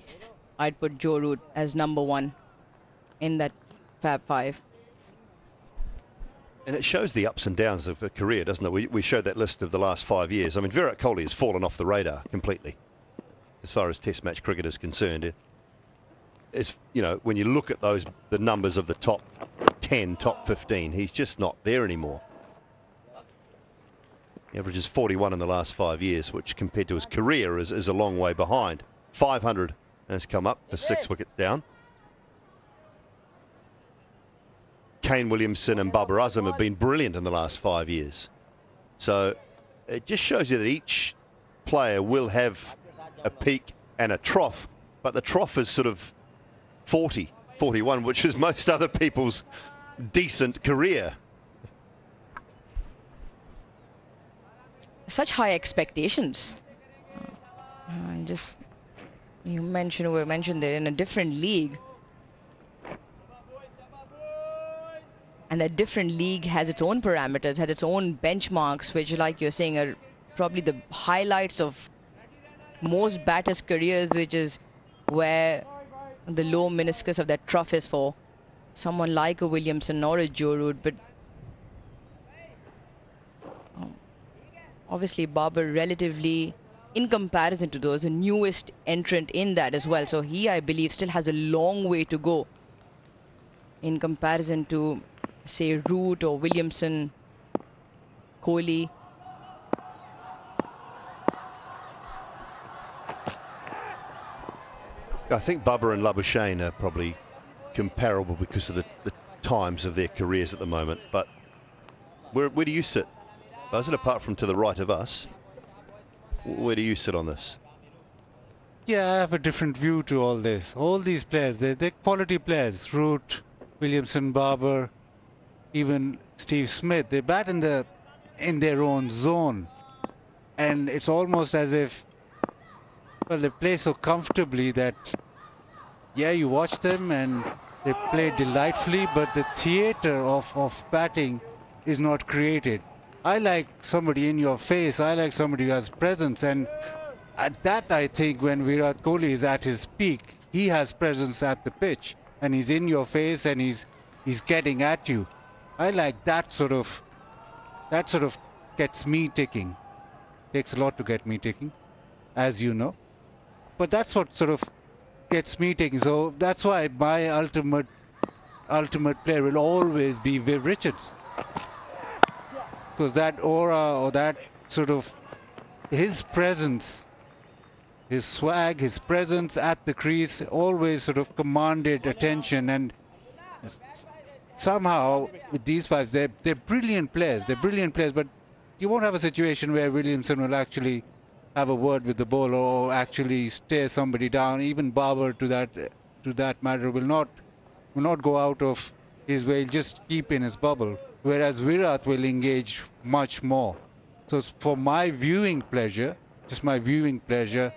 I'd put Joe Root as number one in that Fab Five. And it shows the ups and downs of a career, doesn't it? We showed that list of the last 5 years. I mean, Virat Kohli has fallen off the radar completely as far as Test match cricket is concerned. is, you know, when you look at the numbers of the top 10, top 15, he's just not there anymore. He averages 41 in the last 5 years, which compared to his career is a long way behind. 500 has come up for 6 wickets down. Kane Williamson and Babar Azam have been brilliant in the last 5 years. So it just shows you that each player will have a peak and a trough, but the trough is sort of 40, 41, which is most other people's decent career. Such high expectations. Just we mentioned they're in a different league, and that different league has its own parameters, has its own benchmarks, which, like you're saying, are probably the highlights of most batters' careers, which is where the low meniscus of that trough is for someone like a Williamson or a Joe Root. But obviously Babar, relatively, in comparison to those, the newest entrant in that as well. So he, I believe, still has a long way to go in comparison to, say, Root or Williamson, Kohli. I think Babar and Labuschagne are probably comparable because of the times of their careers at the moment. But where do you sit? Buzzard, apart from to the right of us, where do you sit on this? Yeah, I have a different view to all this. All these players, they're quality players. Root, Williamson, Babar, even Steve Smith. They bat in their own zone, and it's almost as if, well, they play so comfortably that, yeah, you watch them and they play delightfully, but the theater of batting is not created. I like somebody in your face. I like somebody who has presence, and at that, I think, when Virat Kohli is at his peak, he has presence at the pitch, and he's in your face and he's getting at you. I like that sort of gets me ticking. Takes a lot to get me ticking, as you know. But that's what sort of gets me ticking. So that's why my ultimate player will always be Viv Richards. Because that aura, or that sort of, his presence, his swag, his presence at the crease always sort of commanded attention. And somehow with these fives, they're brilliant players. They're brilliant players, but you won't have a situation where Williamson will actually have a word with the bowler or actually stare somebody down. Even Babar, to that matter, will not go out of his way. He'll just keep in his bubble. Whereas Virat will engage much more. So for my viewing pleasure, just my viewing pleasure,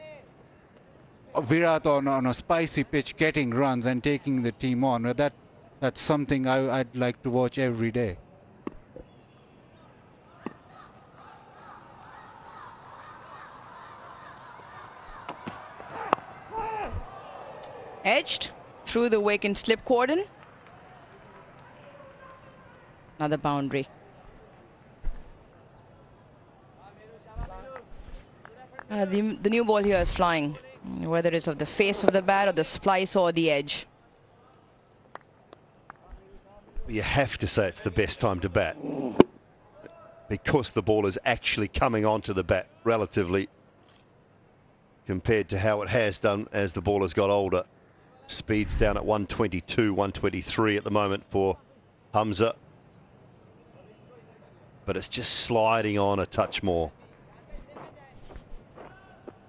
Virat on a spicy pitch getting runs and taking the team on, that's something I'd like to watch every day. Edged through the wick and slip cordon. Another boundary. The new ball here is flying, whether it's of the face of the bat or the splice or the edge. You have to say it's the best time to bat because the ball is actually coming onto the bat relatively compared to how it has done as the ball has got older. Speed's down at 122, 123 at the moment for Hamza. But it's just sliding on a touch more.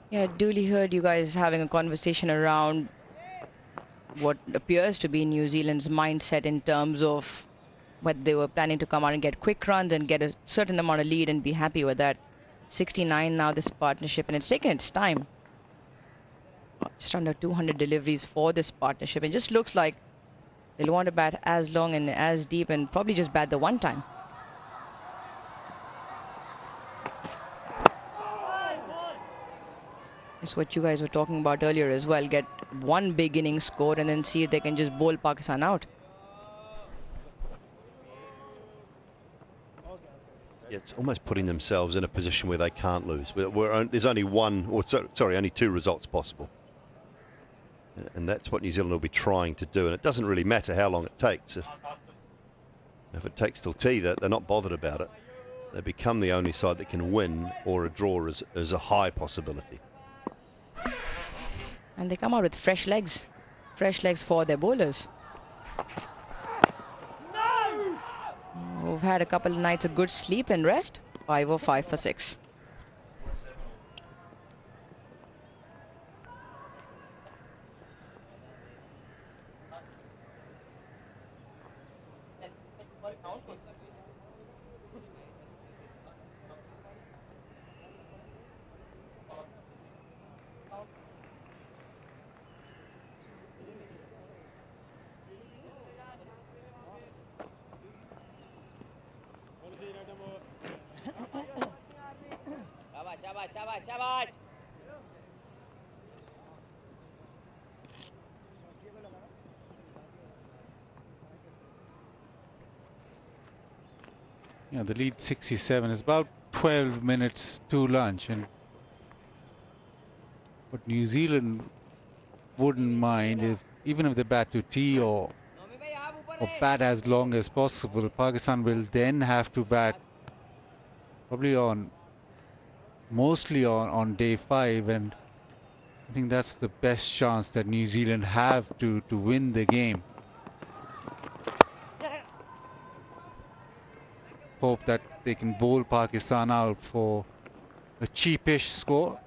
Yeah, duly heard you guys having a conversation around what appears to be New Zealand's mindset in terms of what they were planning to come out and get quick runs and get a certain amount of lead and be happy with that. 69 now, this partnership, and it's taken its time. Just under 200 deliveries for this partnership. It just looks like they'll want to bat as long and as deep and probably just bat the one time. It's what you guys were talking about earlier as well. Get one big inning score and then see if they can just bowl Pakistan out. It's almost putting themselves in a position where they can't lose. There's only only two results possible. And that's what New Zealand will be trying to do. And it doesn't really matter how long it takes. If it takes till tea, they're not bothered about it. They become the only side that can win, or a draw is a high possibility. And they come out with fresh legs for their bowlers. Who've had a couple of nights of good sleep and rest. 5 or 5 for 6. शाबाश शाबाश शाबाश Yeah, the lead 67 is about 12 minutes to lunch, and what New Zealand wouldn't mind even if they bat to tea or bat as long as possible. Pakistan will then have to bat probably mostly on day 5, and I think that's the best chance that New Zealand have to win the game. Hope that they can bowl Pakistan out for a cheapish score.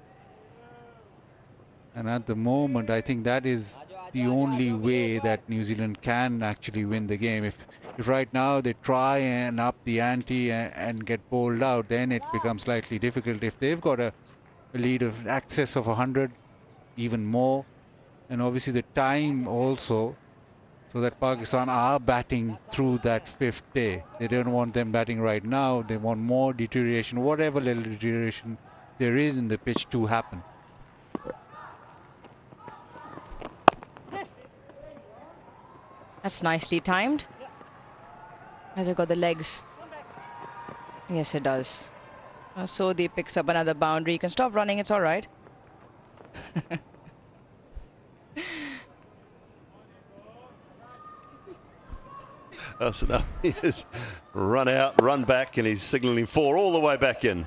And at the moment, I think that is the only way that New Zealand can actually win the game. If right now they try and up the ante and get bowled out, then it becomes slightly difficult. If they've got a lead of excess of 100, even more, and obviously the time also, so that Pakistan are batting through that 5th day. They don't want them batting right now. They want more deterioration, whatever little deterioration there is in the pitch, to happen. That's nicely timed. Has it got the legs? Yes, it does. Sodhi picks up another boundary. You can stop running, it's all right. So now he has run out, run back, and he's signalling 4 all the way back in.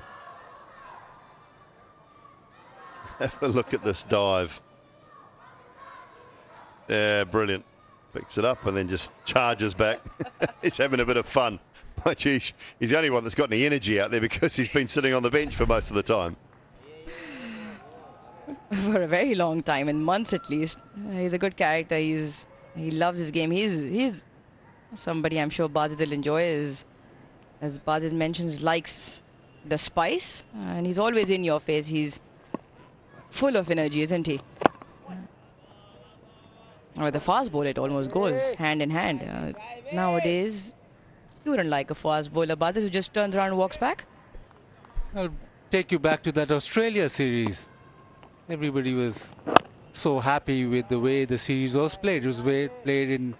Have a look at this dive. Yeah, brilliant. Picks it up and then just charges back. He's having a bit of fun. Oh, geez, he's the only one that's got any energy out there because he's been sitting on the bench for most of the time. For a very long time, in months at least. He's a good character. He loves his game. He's somebody I'm sure Bazid will enjoy. As Bazid mentions, likes the spice, and he's always in your face. He's full of energy, isn't he? With the fast bowler, it almost goes hand in hand. Nowadays, you wouldn't like a fast bowler, Bazid, who just turns around and walks back. I'll take you back to that Australia series. Everybody was so happy with the way the series was played. It was played in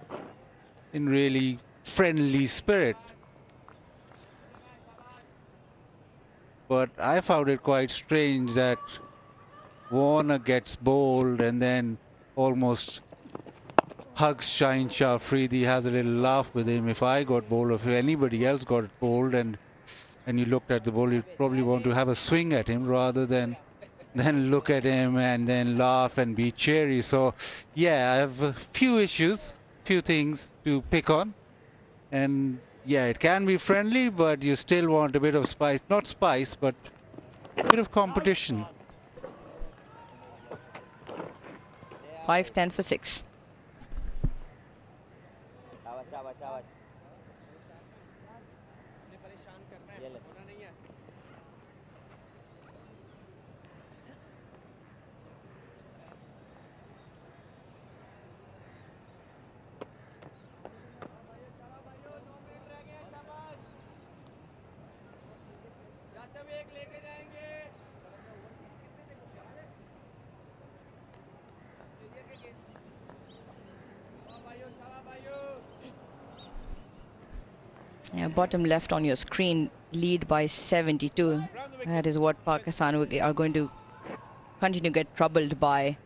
really friendly spirit. But I found it quite strange that Warner gets bowled and then almost hugs Shaheen Shah Afridi, has a little laugh with him. If I got bowled, or if anybody else got bowled, and you looked at the ball, you'd probably want to have a swing at him rather than look at him and then laugh and be cheery. So yeah, I have a few issues, few things to pick on, and yeah, it can be friendly, but you still want a bit of spice. Not spice, but a bit of competition. 5-10 for 6. शाबाश शाबाश Yeah, bottom left on your screen, lead by 72. That is what Pakistan are going to continue to get troubled by.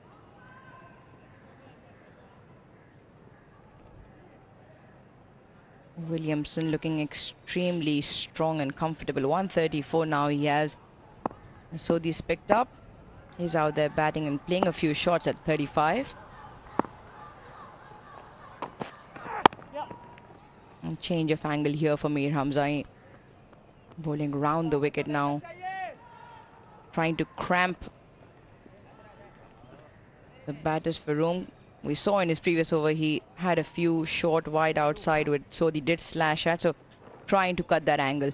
Williamson looking extremely strong and comfortable. 134 now he has. So he's picked up. He's out there batting and playing a few shots at 35. And change of angle here for Mir Hamza. Bowling round the wicket now. Trying to cramp the batters for room. We saw in his previous over he had a few short wide outside with Sodhi did slash at, so trying to cut that angle.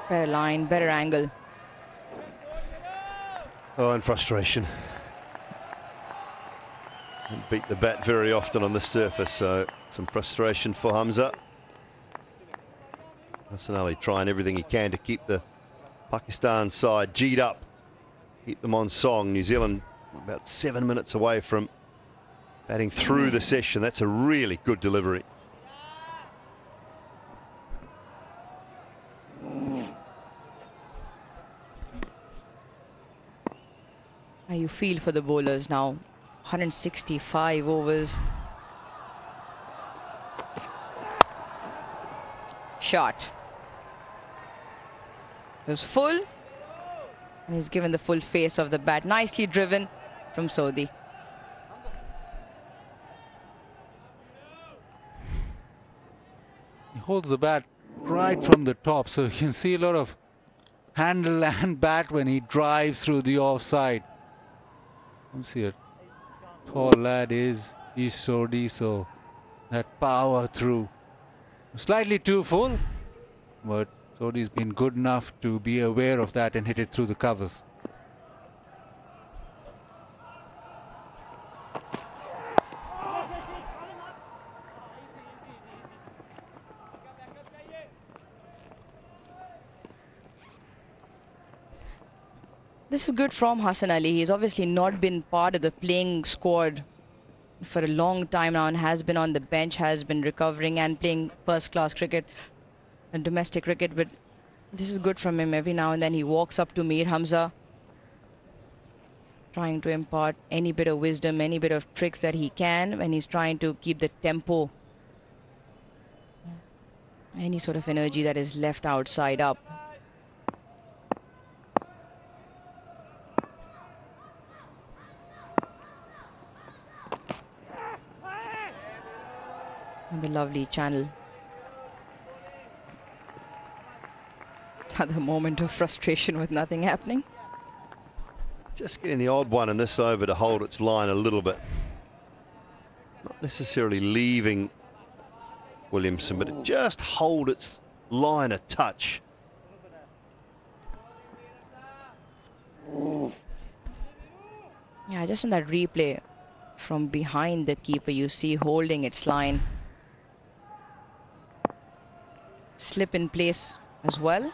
Better line, better angle. Oh, and frustration. Didn't beat the bat very often on this surface, so some frustration for Hamza. Hassan Ali trying everything he can to keep the Pakistan side G'd up, keep them on song. New Zealand about 7 minutes away from batting through the session. That's a really good delivery. How you feel for the bowlers now? 165 overs. Shot. It was full. And he's given the full face of the bat. Nicely driven from Sodhi. He holds the bat right from the top, so you can see a lot of handle and bat when he drives through the offside. You see a tall lad is Sodhi, so that power through. Slightly too full, but Sodhi's been good enough to be aware of that and hit it through the covers. This is good from Hassan Ali. He's obviously not been part of the playing squad for a long time now and has been on the bench, has been recovering and playing first-class cricket and domestic cricket. But this is good from him. Every now and then he walks up to Mir Hamza, trying to impart any bit of wisdom, any bit of tricks that he can, and he's trying to keep the tempo, any sort of energy that is left outside up. And the lovely channel. Another moment of frustration with nothing happening. Just getting the odd one in this over to hold its line a little bit. Not necessarily leaving Williamson, but just hold its line a touch. Yeah, just in that replay from behind the keeper, you see holding its line. Slip in place as well.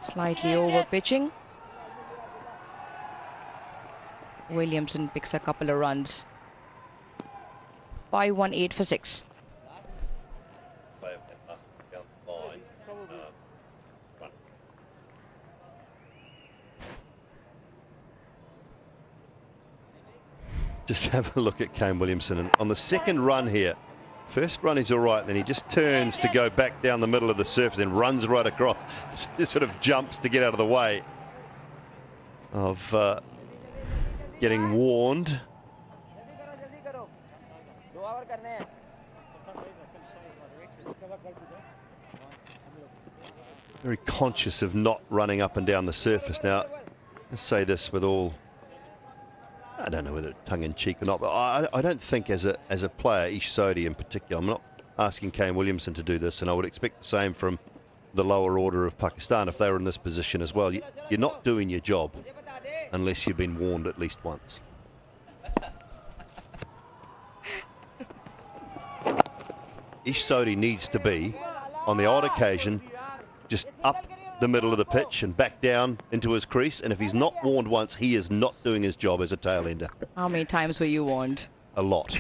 Slightly over pitching. Williamson picks a couple of runs. 5-1-8 for 6. Just have a look at Kane Williamson. And on the second run here, first run is all right, then he just turns to go back down the middle of the surface and runs right across. Sort of jumps to get out of the way of getting warned. Very conscious of not running up and down the surface. Now, let's say this with all, I don't know whether it's tongue-in-cheek or not, but I don't think as a player, Ish Sodhi in particular, I'm not asking Kane Williamson to do this, and I would expect the same from the lower order of Pakistan if they were in this position as well. You're not doing your job unless you've been warned at least once. Ish Sodhi needs to be, on the odd occasion, just up the middle of the pitch and back down into his crease. And if he's not warned once, he is not doing his job as a tail ender. How many times were you warned? A lot.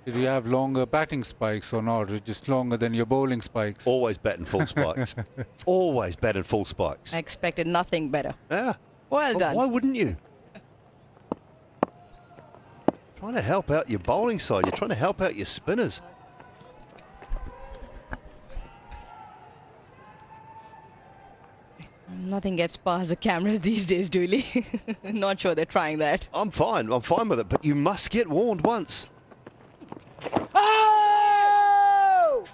Did you have longer batting spikes or not? Or just longer than your bowling spikes? Always batting full spikes. Always batting full spikes. I expected nothing better. Yeah. Well done. Why wouldn't you? Trying to help out your bowling side. You're trying to help out your spinners. Nothing gets past the cameras these days, Dooley. Not sure they're trying that. I'm fine with it, but you must get warned once. Oh!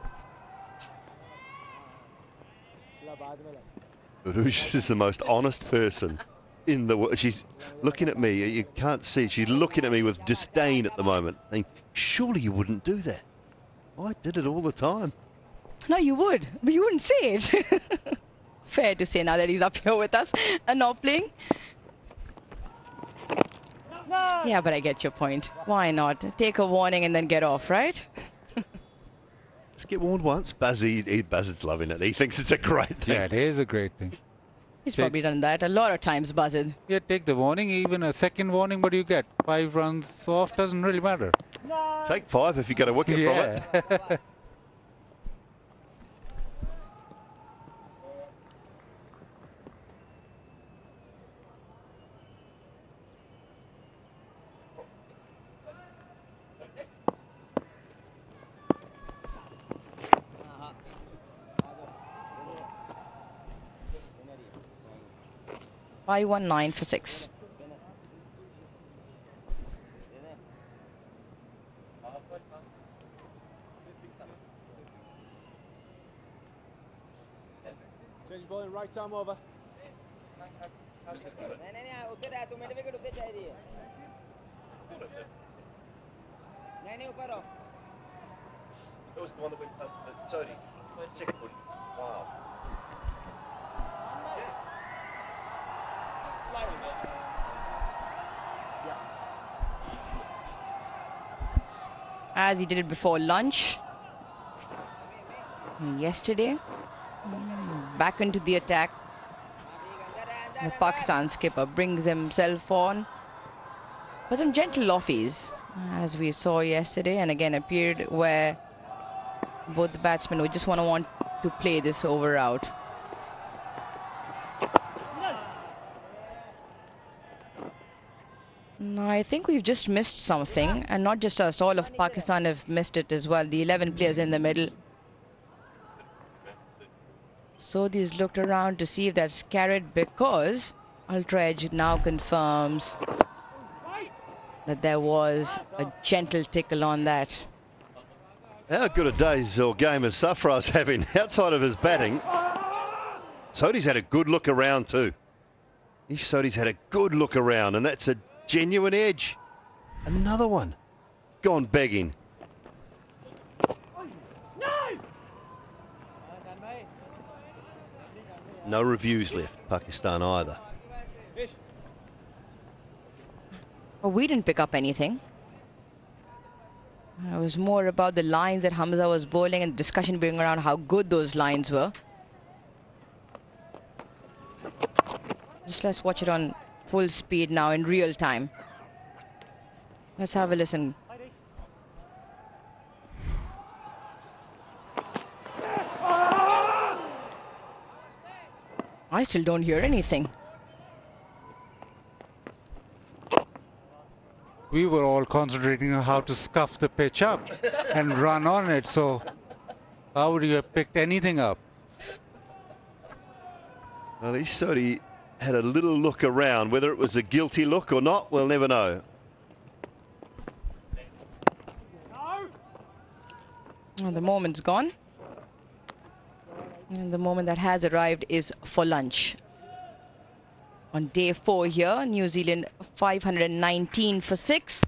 Rouge is the most honest person in the world. She's looking at me. You can't see. She's looking at me with disdain at the moment. I think, surely you wouldn't do that. I did it all the time. No, you would, but you wouldn't say it. Fair to say now that he's up here with us and not playing. No! Yeah, but I get your point. Why not? Take a warning and then get off, right? Let's get warned once. Buzz is loving it. He thinks it's a great thing. Yeah, it is a great thing. He's probably done that a lot of times, Buzzard. Yeah, take the warning, even a second warning, but you get 5 runs off, doesn't really matter. No! Take 5 if you get a wicket from it. 519 for 6. Change bowling, right arm over. That was the one that went past Tony. Second one. Wow. Slightly, mate. As he did it before lunch. Yesterday. Back into the attack. The Pakistan skipper brings himself on for some gentle lofties, as we saw yesterday, and again a period where both the batsmen would just want to play this over out. No, I think we've just missed something, and not just us, all of Pakistan have missed it as well. The 11 players in the middle. Sodhi's looked around to see if that's carried, because Ultra Edge now confirms that there was a gentle tickle on that. How good a day's or game is Safraz having outside of his batting? Sodhi's had a good look around too. Sodhi's had a good look around, and that's a genuine edge. Another one. Gone begging. No reviews left, Pakistan either. Well, we didn't pick up anything. It was more about the lines that Hamza was bowling and discussion being around how good those lines were. Just let's watch it on full speed now in real time. Let's have a listen. I still don't hear anything. We were all concentrating on how to scuff the pitch up and run on it, so how would you have picked anything up? Well, Sodhi had a little look around. Whether it was a guilty look or not, we'll never know. Well, the moment's gone. And the moment that has arrived is for lunch. On day 4 here, New Zealand 519 for 6.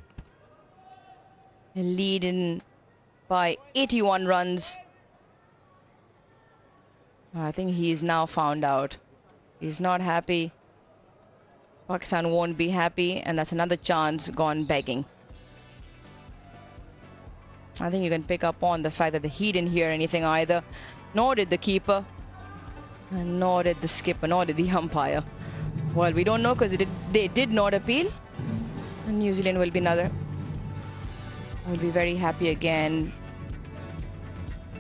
Leading by 81 runs. I think he's now found out. He's not happy. Pakistan won't be happy, and that's another chance gone begging. I think you can pick up on the fact that he didn't hear anything either, nor did the keeper. And nor did the skipper, nor did the umpire. Well, we don't know because they did not appeal. And New Zealand will be very happy again.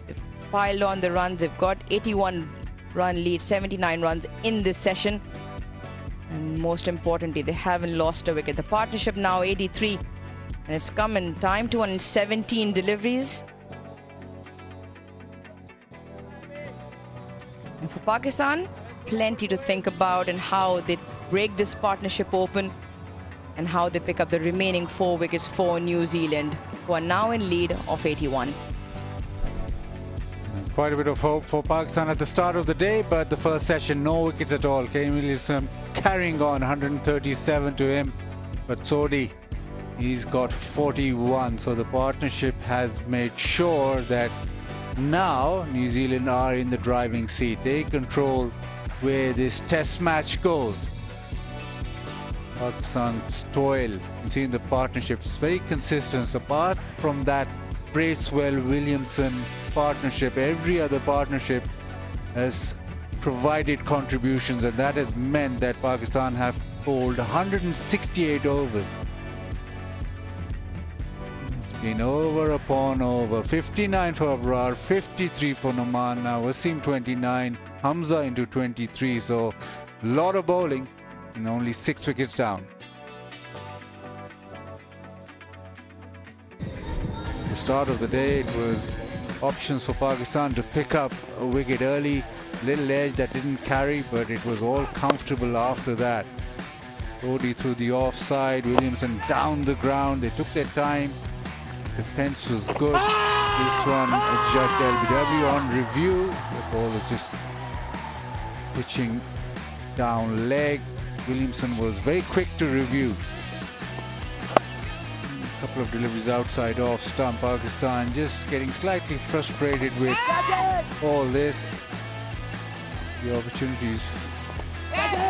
They've piled on the runs. They've got 81 run lead, 79 runs in this session. And most importantly, they haven't lost a wicket. The partnership now 83. And it's come in time, 217 deliveries. And for Pakistan, plenty to think about and how they break this partnership open and how they pick up the remaining 4 wickets for New Zealand, who are now in lead of 81. Quite a bit of hope for Pakistan at the start of the day, but the first session, no wickets at all. Kane Williamson carrying on, 137 to him. But Sodhi, he's got 41. So the partnership has made sure that now New Zealand are in the driving seat. They control where this test match goes. Pakistan's toil, you see in the partnerships, very consistent. Apart from that Bracewell-Williamson partnership, every other partnership has provided contributions, and that has meant that Pakistan have bowled 168 overs. It's been over upon over. 59 for Abrar, 53 for Noman, now Wasim 29, Hamza into 23, so a lot of bowling and only 6 wickets down. The start of the day, it was options for Pakistan to pick up a wicket early, little edge that didn't carry, but it was all comfortable after that. Sodhi through the offside, Williamson down the ground, they took their time, defense was good. This one, Judge LBW on review, the ball was just pitching down leg. Williamson was very quick to review. A couple of deliveries outside off stump. Pakistan just getting slightly frustrated with all this. The opportunities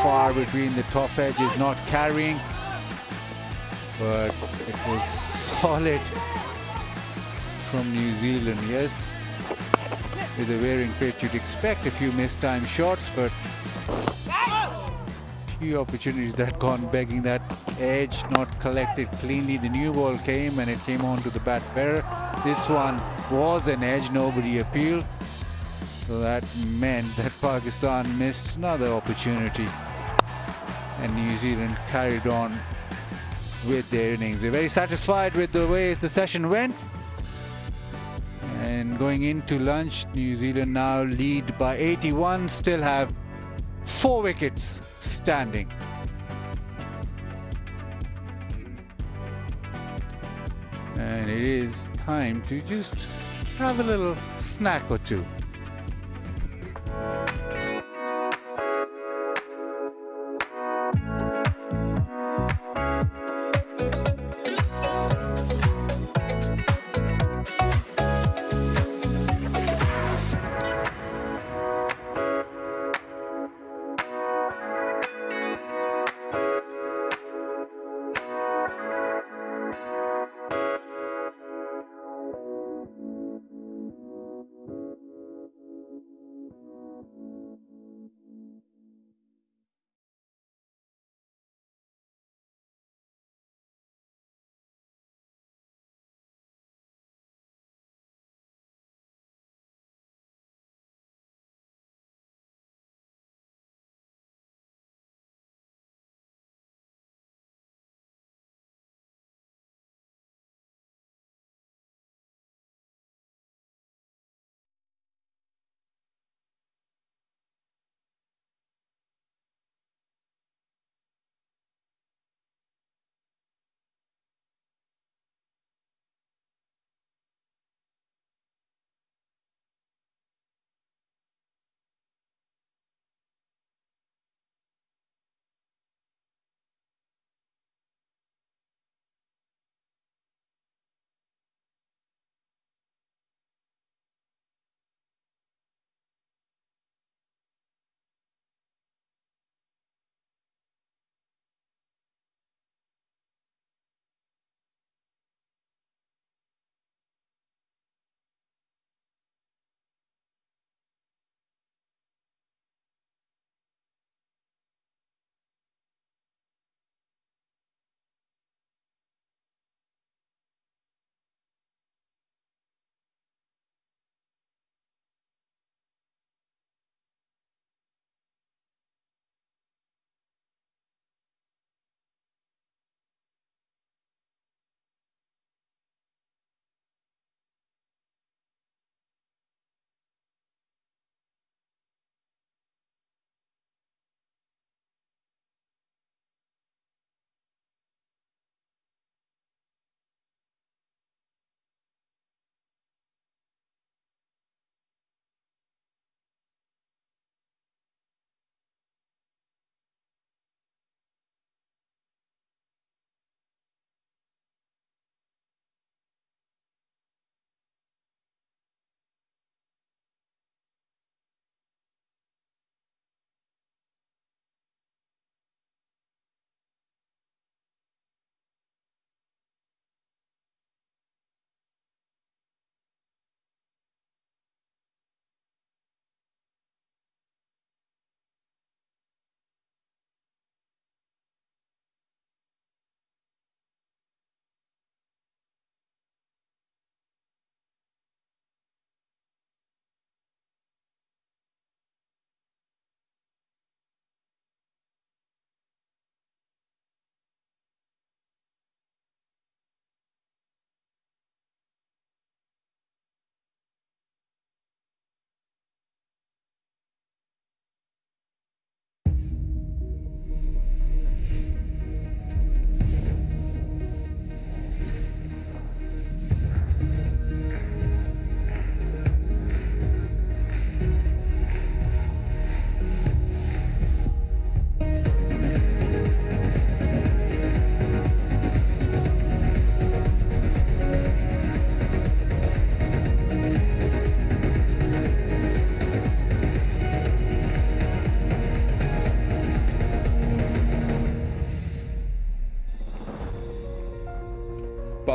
far between the top edges, not carrying, but it was solid from New Zealand. Yes, with a wearing pitch you'd expect a few mistimed shots, but few opportunities that gone begging. That edge not collected cleanly. The new ball came and it came on to the bat bearer. This one was an edge, nobody appealed. So that meant that Pakistan missed another opportunity. And New Zealand carried on with their innings. They're very satisfied with the way the session went. And going into lunch, New Zealand now lead by 81, still have 4 wickets standing. And it is time to just have a little snack or two.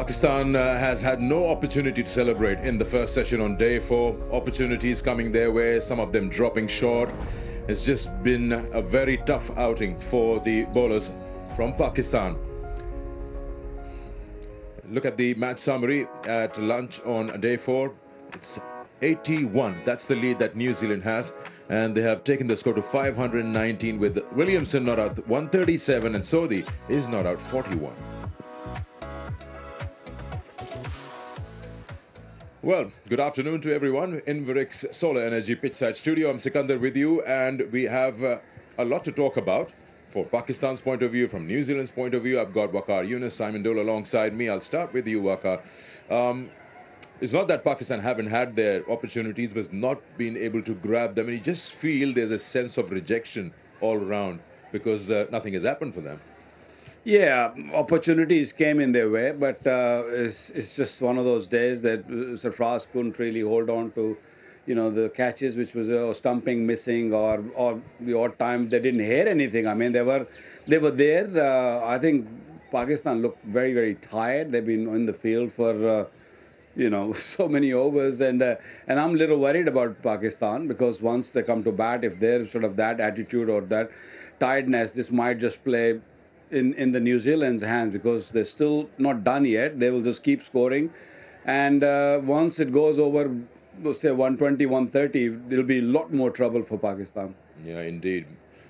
Pakistan has had no opportunity to celebrate in the first session on day 4. Opportunities coming their way, some of them dropping short. It's just been a very tough outing for the bowlers from Pakistan. Look at the match summary at lunch on day 4. It's 81. That's the lead that New Zealand has. And they have taken the score to 519 with Williamson not out 137 and Sodhi is not out 41. Well, good afternoon to everyone. Inverix Solar Energy Pitchside Studio. I'm Sikandar with you, and we have a lot to talk about. For Pakistan's point of view, from New Zealand's point of view, I've got Waqar Yunus, Simon Dole alongside me. I'll start with you, Waqar. It's not that Pakistan haven't had their opportunities, but not been able to grab them. And you just feel there's a sense of rejection all around because nothing has happened for them. Yeah, opportunities came in their way, but it's just one of those days that Sarfraz couldn't really hold on to, the catches, which was stumping missing or the odd time they didn't hear anything. I mean, they were there. I think Pakistan looked very, very tired. They've been in the field for so many overs, and I'm a little worried about Pakistan because once they come to bat, if they're sort of that attitude or that tiredness, this might just play in the New Zealand's hands because they're still not done yet. They will just keep scoring, and once it goes over, say 120, 130, there'll be a lot more trouble for Pakistan. Yeah, indeed.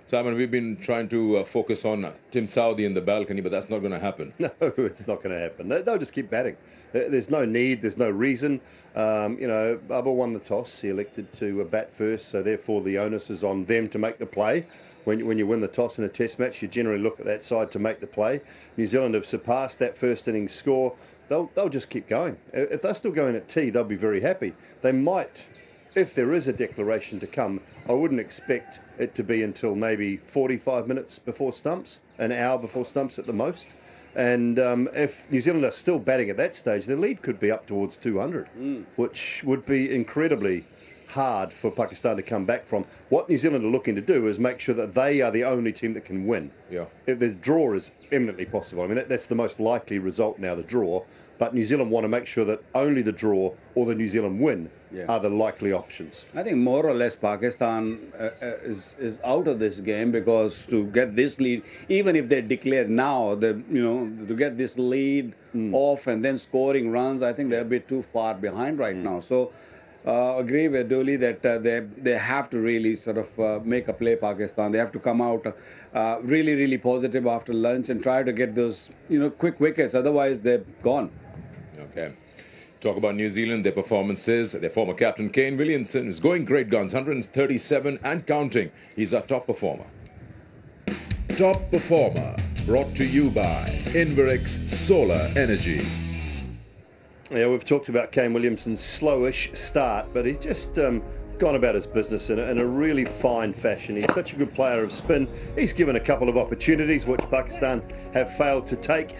Simon, we've been trying to focus on Tim Southee in the balcony, but that's not going to happen. No, it's not going to happen. They'll just keep batting. There's no need, there's no reason. Bubba won the toss. He elected to bat first, so therefore the onus is on them to make the play. When you win the toss in a test match, you generally look at that side to make the play. New Zealand have surpassed that first innings score. They'll just keep going. If they're still going at tea, they'll be very happy. They might, if there is a declaration to come, I wouldn't expect it to be until maybe 45 minutes before stumps, an hour before stumps at the most. And if New Zealand are still batting at that stage, their lead could be up towards 200, which would be incredibly hard for Pakistan to come back from. What New Zealand are looking to do is make sure that they are the only team that can win. Yeah. If the draw is eminently possible, I mean, that's the most likely result now, the draw. But New Zealand want to make sure that only the draw or the New Zealand win are the likely options. I think more or less Pakistan is out of this game because to get this lead, even if they declare now, to get this lead off and then scoring runs, I think they're a bit too far behind right now. So agree with Dooley that they have to really sort of make a play, Pakistan. They have to come out really, really positive after lunch and try to get those quick wickets. Otherwise, they're gone. Okay. Talk about New Zealand, their performances. Their former captain, Kane Williamson, is going great guns, 137 and counting. He's our top performer. Top performer, brought to you by Inverix Solar Energy. Yeah, we've talked about Kane Williamson's slowish start, but he's just gone about his business in a really fine fashion. He's such a good player of spin. He's given a couple of opportunities which Pakistan have failed to take.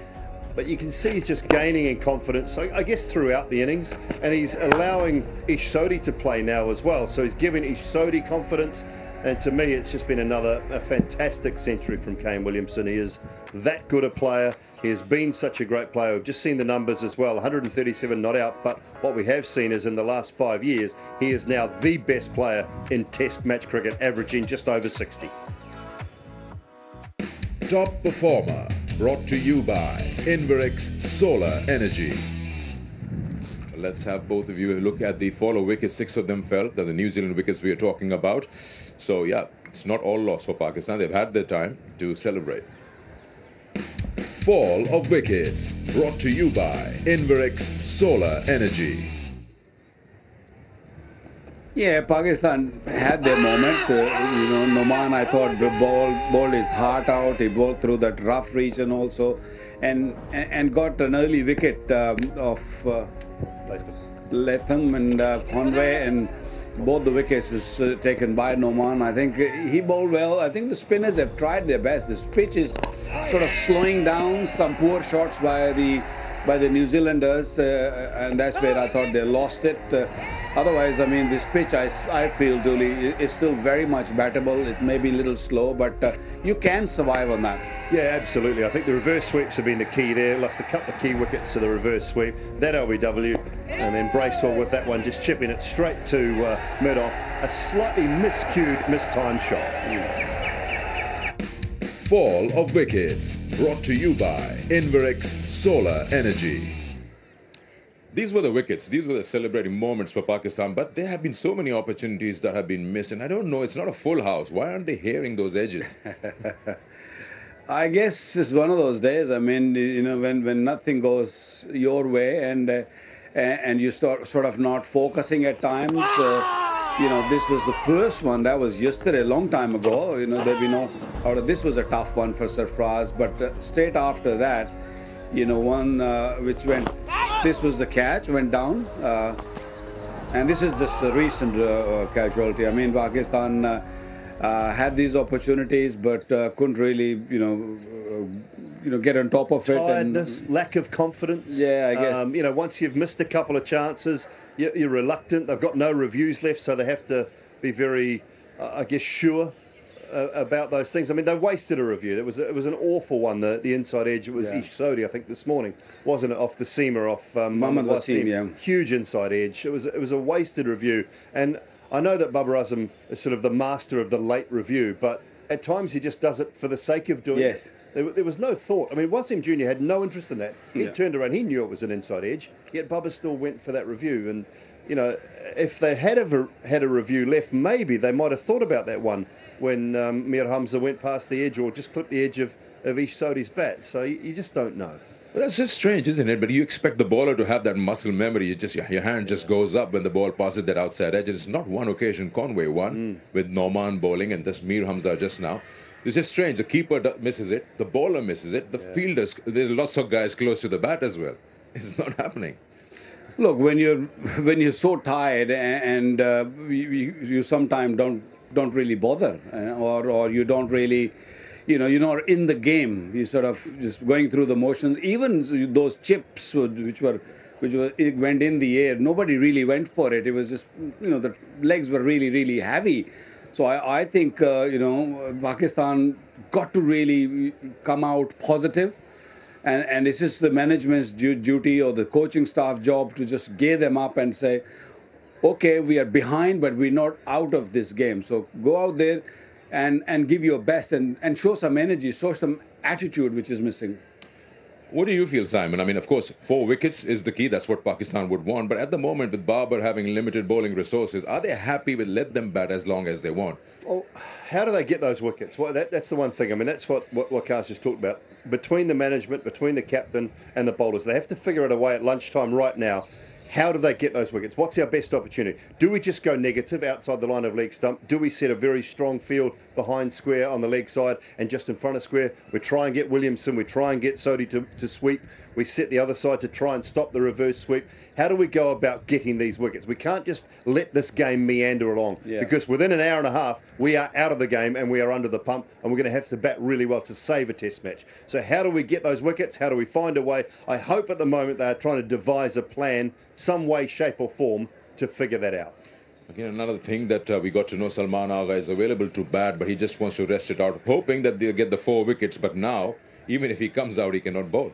But you can see he's just gaining in confidence, I guess, throughout the innings. And he's allowing Ish Sodhi to play now as well. So he's giving Ish Sodhi confidence. And to me, it's just been a fantastic century from Kane Williamson. He is that good a player. He has been such a great player. We've just seen the numbers as well, 137 not out. But what we have seen is in the last 5 years, he is now the best player in Test match cricket, averaging just over 60. Top performer, brought to you by Inverix Solar Energy. Let's have both of you look at the fall of wickets. 6 of them fell. They're the New Zealand wickets we are talking about. So yeah, it's not all lost for Pakistan. They've had their time to celebrate. Fall of wickets, brought to you by Inverix Solar Energy. Yeah, Pakistan had their moment. Noman, I thought, bowled his heart out. He bowled through that rough region also, and got an early wicket of Latham and Conway, and both the wickets was taken by Noman. I think he bowled well. I think the spinners have tried their best. This pitch is sort of slowing down. Some poor shots by the by the New Zealanders, and that's where I thought they lost it. Otherwise, I mean, this pitch, I feel, Dooley, is still very much battable. It may be a little slow, but you can survive on that. Yeah, absolutely. I think the reverse sweeps have been the key there. Lost a couple of key wickets to the reverse sweep. That LBW, and then Bracewell with that one, just chipping it straight to mid-off. A slightly miscued, mistimed shot. Fall of wickets, brought to you by Inverex Solar Energy. These were the wickets. These were the celebrating moments for Pakistan. But there have been so many opportunities that have been missed. And I don't know, it's not a full house. Why aren't they hearing those edges? I guess it's one of those days. I mean, you know, when nothing goes your way and you start sort of not focusing at times. You know, this was the first one. That was yesterday, a long time ago. You know, there'd be no. This was a tough one for Sarfraz. But straight after that, you know, one which went. This was the catch, went down. And this is just a recent casualty. I mean, Pakistan had these opportunities, but couldn't really, get on top of it. Tiredness, lack of confidence. Yeah, I guess. You know, once you've missed a couple of chances, you're reluctant. They've got no reviews left, so they have to be very, I guess, sure about those things. I mean, they wasted a review. It was an awful one. The inside edge. It was Ish Sodhi, I think, this morning, wasn't it? Off the seamer, off Mohammad Wasim. Yeah. Huge inside edge. It was a wasted review. And I know that Babar Azam is sort of the master of the late review, but at times he just does it for the sake of doing it. There was no thought. I mean, Wasim Jr. had no interest in that. He turned around. He knew it was an inside edge, yet Bubba still went for that review. And, you know, if they had a review left, maybe they might have thought about that one when Mir Hamza went past the edge or just clipped the edge of Ish Sodhi's bat. So you just don't know. Well, that's just strange, isn't it? But you expect the bowler to have that muscle memory. Your hand just goes up when the ball passes that outside edge. It's not one occasion Conway won with Norman bowling and this Mir Hamza just now. It's just strange. The keeper misses it. The bowler misses it. The fielders, there's lots of guys close to the bat as well. It's not happening. Look, when you're so tired and you sometimes don't really bother, or you don't really, you're not in the game. You sort of just going through the motions. Even those chips which it went in the air, nobody really went for it. It was just, the legs were really, really heavy. So I think, Pakistan got to really come out positive. And it's just the management's duty or the coaching staff job to just gear them up and say, okay, we are behind, but we're not out of this game. So go out there and give your best and show some energy, show some attitude, which is missing. What do you feel, Simon? I mean, of course, 4 wickets is the key. That's what Pakistan would want. But at the moment, with Babar having limited bowling resources, are they happy with let them bat as long as they want? Well, how do they get those wickets? Well, that's the one thing. I mean, that's what Kaz just talked about. Between the management, between the captain and the bowlers, they have to figure out a way at lunchtime right now. How do they get those wickets? What's our best opportunity? Do we just go negative outside the line of leg stump? Do we set a very strong field behind square on the leg side and just in front of square? We try and get Williamson, we try and get Sodhi to sweep. We set the other side to try and stop the reverse sweep. How do we go about getting these wickets? We can't just let this game meander along because within an hour and a half, we are out of the game and we are under the pump and we're going to have to bat really well to save a test match. So how do we get those wickets? How do we find a way? I hope at the moment they are trying to devise a plan, some way, shape or form, to figure that out. Again, another thing that we got to know, Salman Agha is available to bat, but he just wants to rest it out, hoping that they'll get the 4 wickets. But now, even if he comes out, he cannot bowl.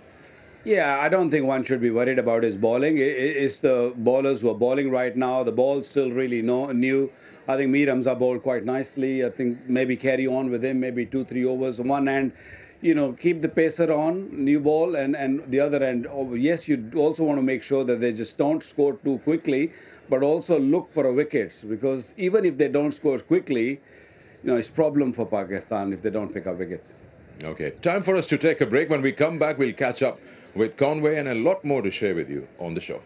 Yeah, I don't think one should be worried about his bowling. It's the bowlers who are bowling right now. The ball's still really new. I think Mir Hamza bowled quite nicely. I think maybe carry on with him, maybe 2-3 overs. On one hand, keep the pacer on, new ball, and the other end, yes, you also want to make sure that they just don't score too quickly, but also look for a wicket, because even if they don't score quickly, it's a problem for Pakistan if they don't pick up wickets. Okay, time for us to take a break. When we come back, we'll catch up with Conway and a lot more to share with you on the show.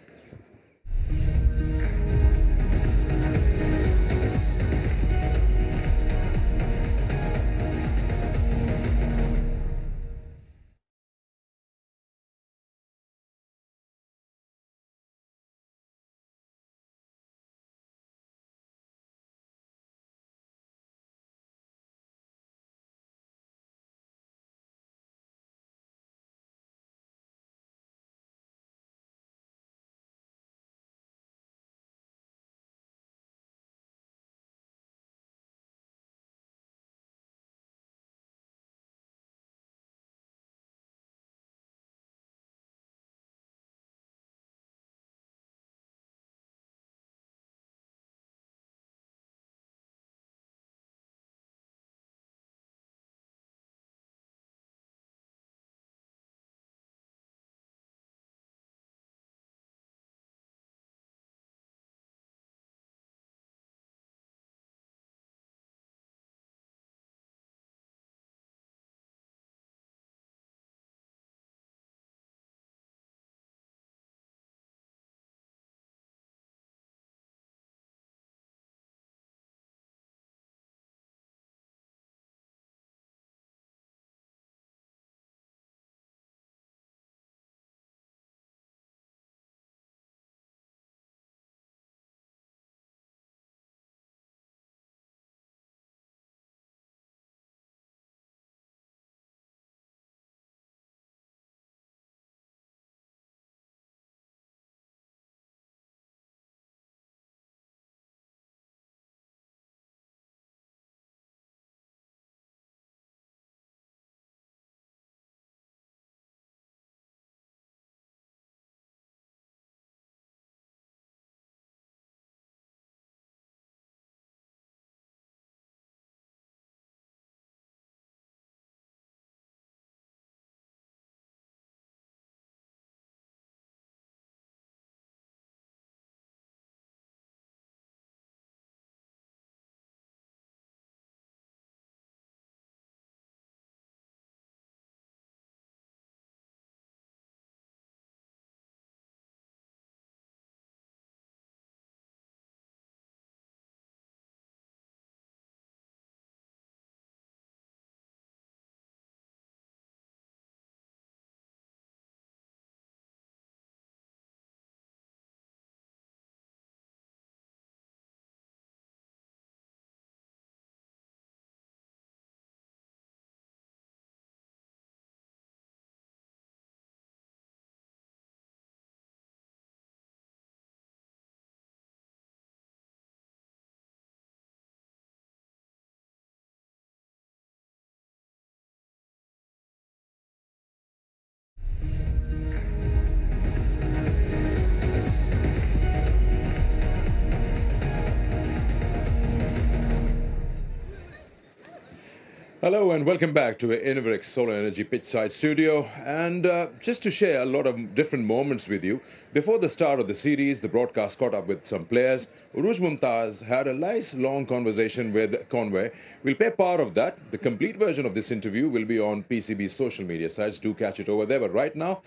Hello and welcome back to Inverix Solar Energy Pitchside Studio. And just to share a lot of different moments with you, before the start of the series, the broadcast caught up with some players. Uruj Mumtaz had a nice long conversation with Conway. We'll play part of that. The complete version of this interview will be on PCB's social media sites. Do catch it over there. But right now,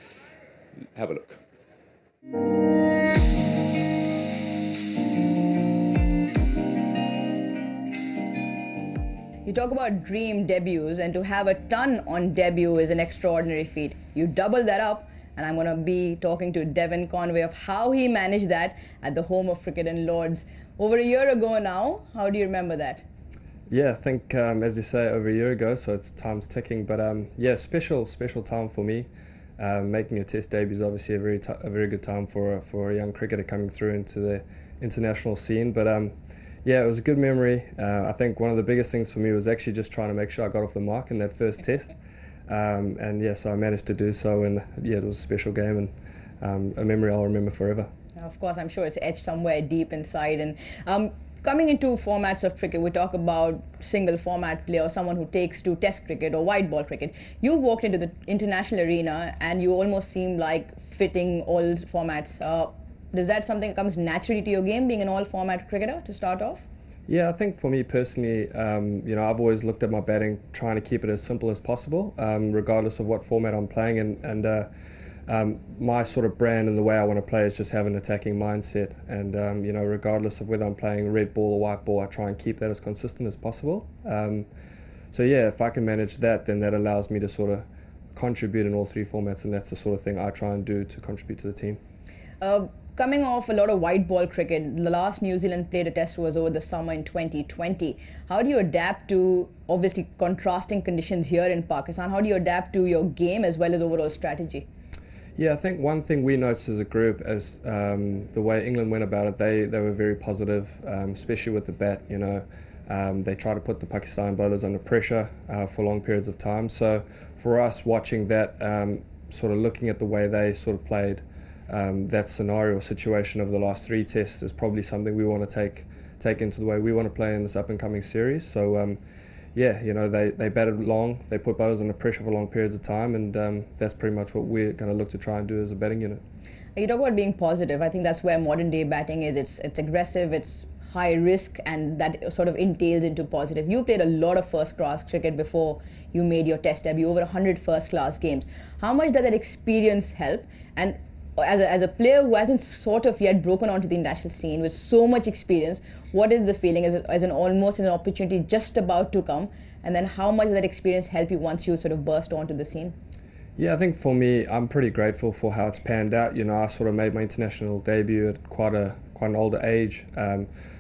have a look. You talk about dream debuts, and to have a ton on debut is an extraordinary feat. You double that up, and I'm going to be talking to Devon Conway of how he managed that at the home of cricket in Lords over a year ago now. How do you remember that? Yeah, I think, as you say, over a year ago, so it's time's ticking. But yeah, special time for me. Making a Test debut is obviously a very good time for a young cricketer coming through into the international scene. But yeah, it was a good memory. I think one of the biggest things for me was actually just trying to make sure I got off the mark in that first test. And yeah, so I managed to do so, and yeah, it was a special game and a memory I'll remember forever. Of course, I'm sure it's etched somewhere deep inside. And coming into formats of cricket, we talk about single format player, someone who takes to Test cricket or white ball cricket. You walked into the international arena and you almost seem like fitting all formats. Is that something that comes naturally to your game, being an all-format cricketer to start off? Yeah, I think for me personally, you know, I've always looked at my batting, trying to keep it as simple as possible, regardless of what format I'm playing in. And my sort of brand and the way I want to play is just have an attacking mindset. And you know, regardless of whether I'm playing red ball or white ball, I try and keep that as consistent as possible. So yeah, if I can manage that, then that allows me to sort of contribute in all three formats, and that's the sort of thing I try and do to contribute to the team. Coming off a lot of white ball cricket, the last New Zealand played a test was over the summer in 2020. How do you adapt to, obviously, contrasting conditions here in Pakistan? How do you adapt to your game as well as overall strategy? Yeah, I think one thing we noticed as a group is the way England went about it, they were very positive, especially with the bat, you know. They try to put the Pakistan bowlers under pressure for long periods of time. So for us, watching that, sort of looking at the way they sort of played, that scenario or situation of the last three tests is probably something we want to take into the way we want to play in this up and coming series. So yeah, you know, they batted long, they put bowlers under pressure for long periods of time, and that's pretty much what we're going to look to try and do as a batting unit. You talk about being positive. I think that's where modern day batting is. It's aggressive, it's high risk, and that sort of entails into positive. You played a lot of first class cricket before you made your test debut, over 100 first class games. How much does that experience help? And as a player who hasn't sort of yet broken onto the international scene with so much experience, what is the feeling as an almost an opportunity just about to come? And then how much does that experience help you once you sort of burst onto the scene? Yeah, I think for me, I'm pretty grateful for how it's panned out. You know, I sort of made my international debut at quite an older age.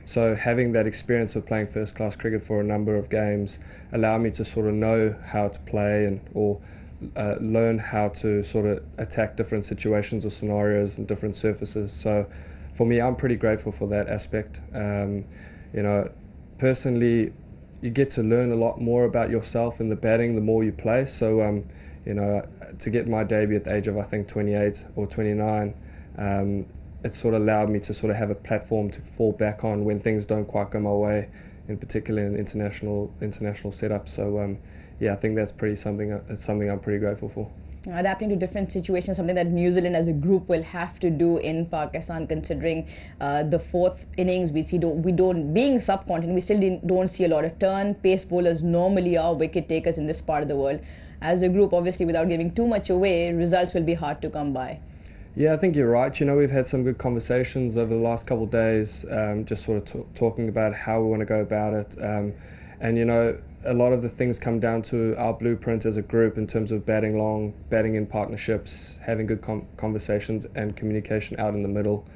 So having that experience of playing first class cricket for a number of games allowed me to sort of know how to play or learn how to sort of attack different situations or scenarios and different surfaces. So for me, I'm pretty grateful for that aspect. You know, personally, you get to learn a lot more about yourself in the batting the more you play. So you know, to get my debut at the age of I think 28 or 29, it sort of allowed me to sort of have a platform to fall back on when things don't quite go my way, in particular in international setup. So yeah, I think that's something I'm pretty grateful for. Adapting to different situations, something that New Zealand as a group will have to do in Pakistan, considering the fourth innings we don't being subcontinent, we still don't see a lot of turn. Pace bowlers normally are wicket takers in this part of the world. As a group, obviously, without giving too much away, results will be hard to come by. Yeah, I think you're right. You know, we've had some good conversations over the last couple of days, just sort of talking about how we want to go about it. And you know, a lot of the things come down to our blueprint as a group in terms of batting long, batting in partnerships, having good conversations and communication out in the middle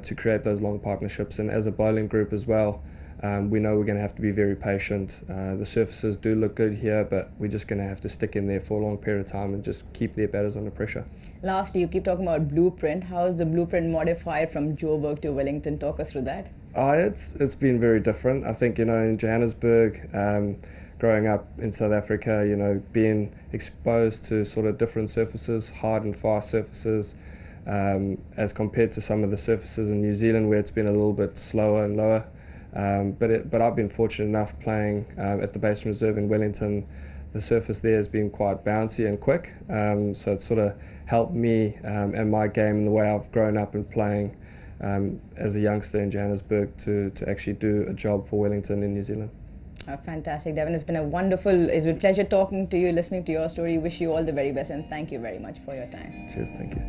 to create those long partnerships. And as a bowling group as well, we know we're going to have to be very patient. The surfaces do look good here, but we're just going to have to stick in there for a long period of time and just keep their batters under pressure. Lastly, you keep talking about blueprint. How is the blueprint modified from Joburg to Wellington? Talk us through that. It's been very different. I think, you know, in Johannesburg, growing up in South Africa, you know, being exposed to sort of different surfaces, hard and fast surfaces, as compared to some of the surfaces in New Zealand where it's been a little bit slower and lower. But I've been fortunate enough playing at the Basin Reserve in Wellington. The surface there has been quite bouncy and quick, so it's sort of helped me and my game and the way I've grown up and playing as a youngster in Johannesburg to actually do a job for Wellington in New Zealand. Fantastic, Devin. It's been a pleasure talking to you, listening to your story. Wish you all the very best, and thank you very much for your time. Cheers, thank you.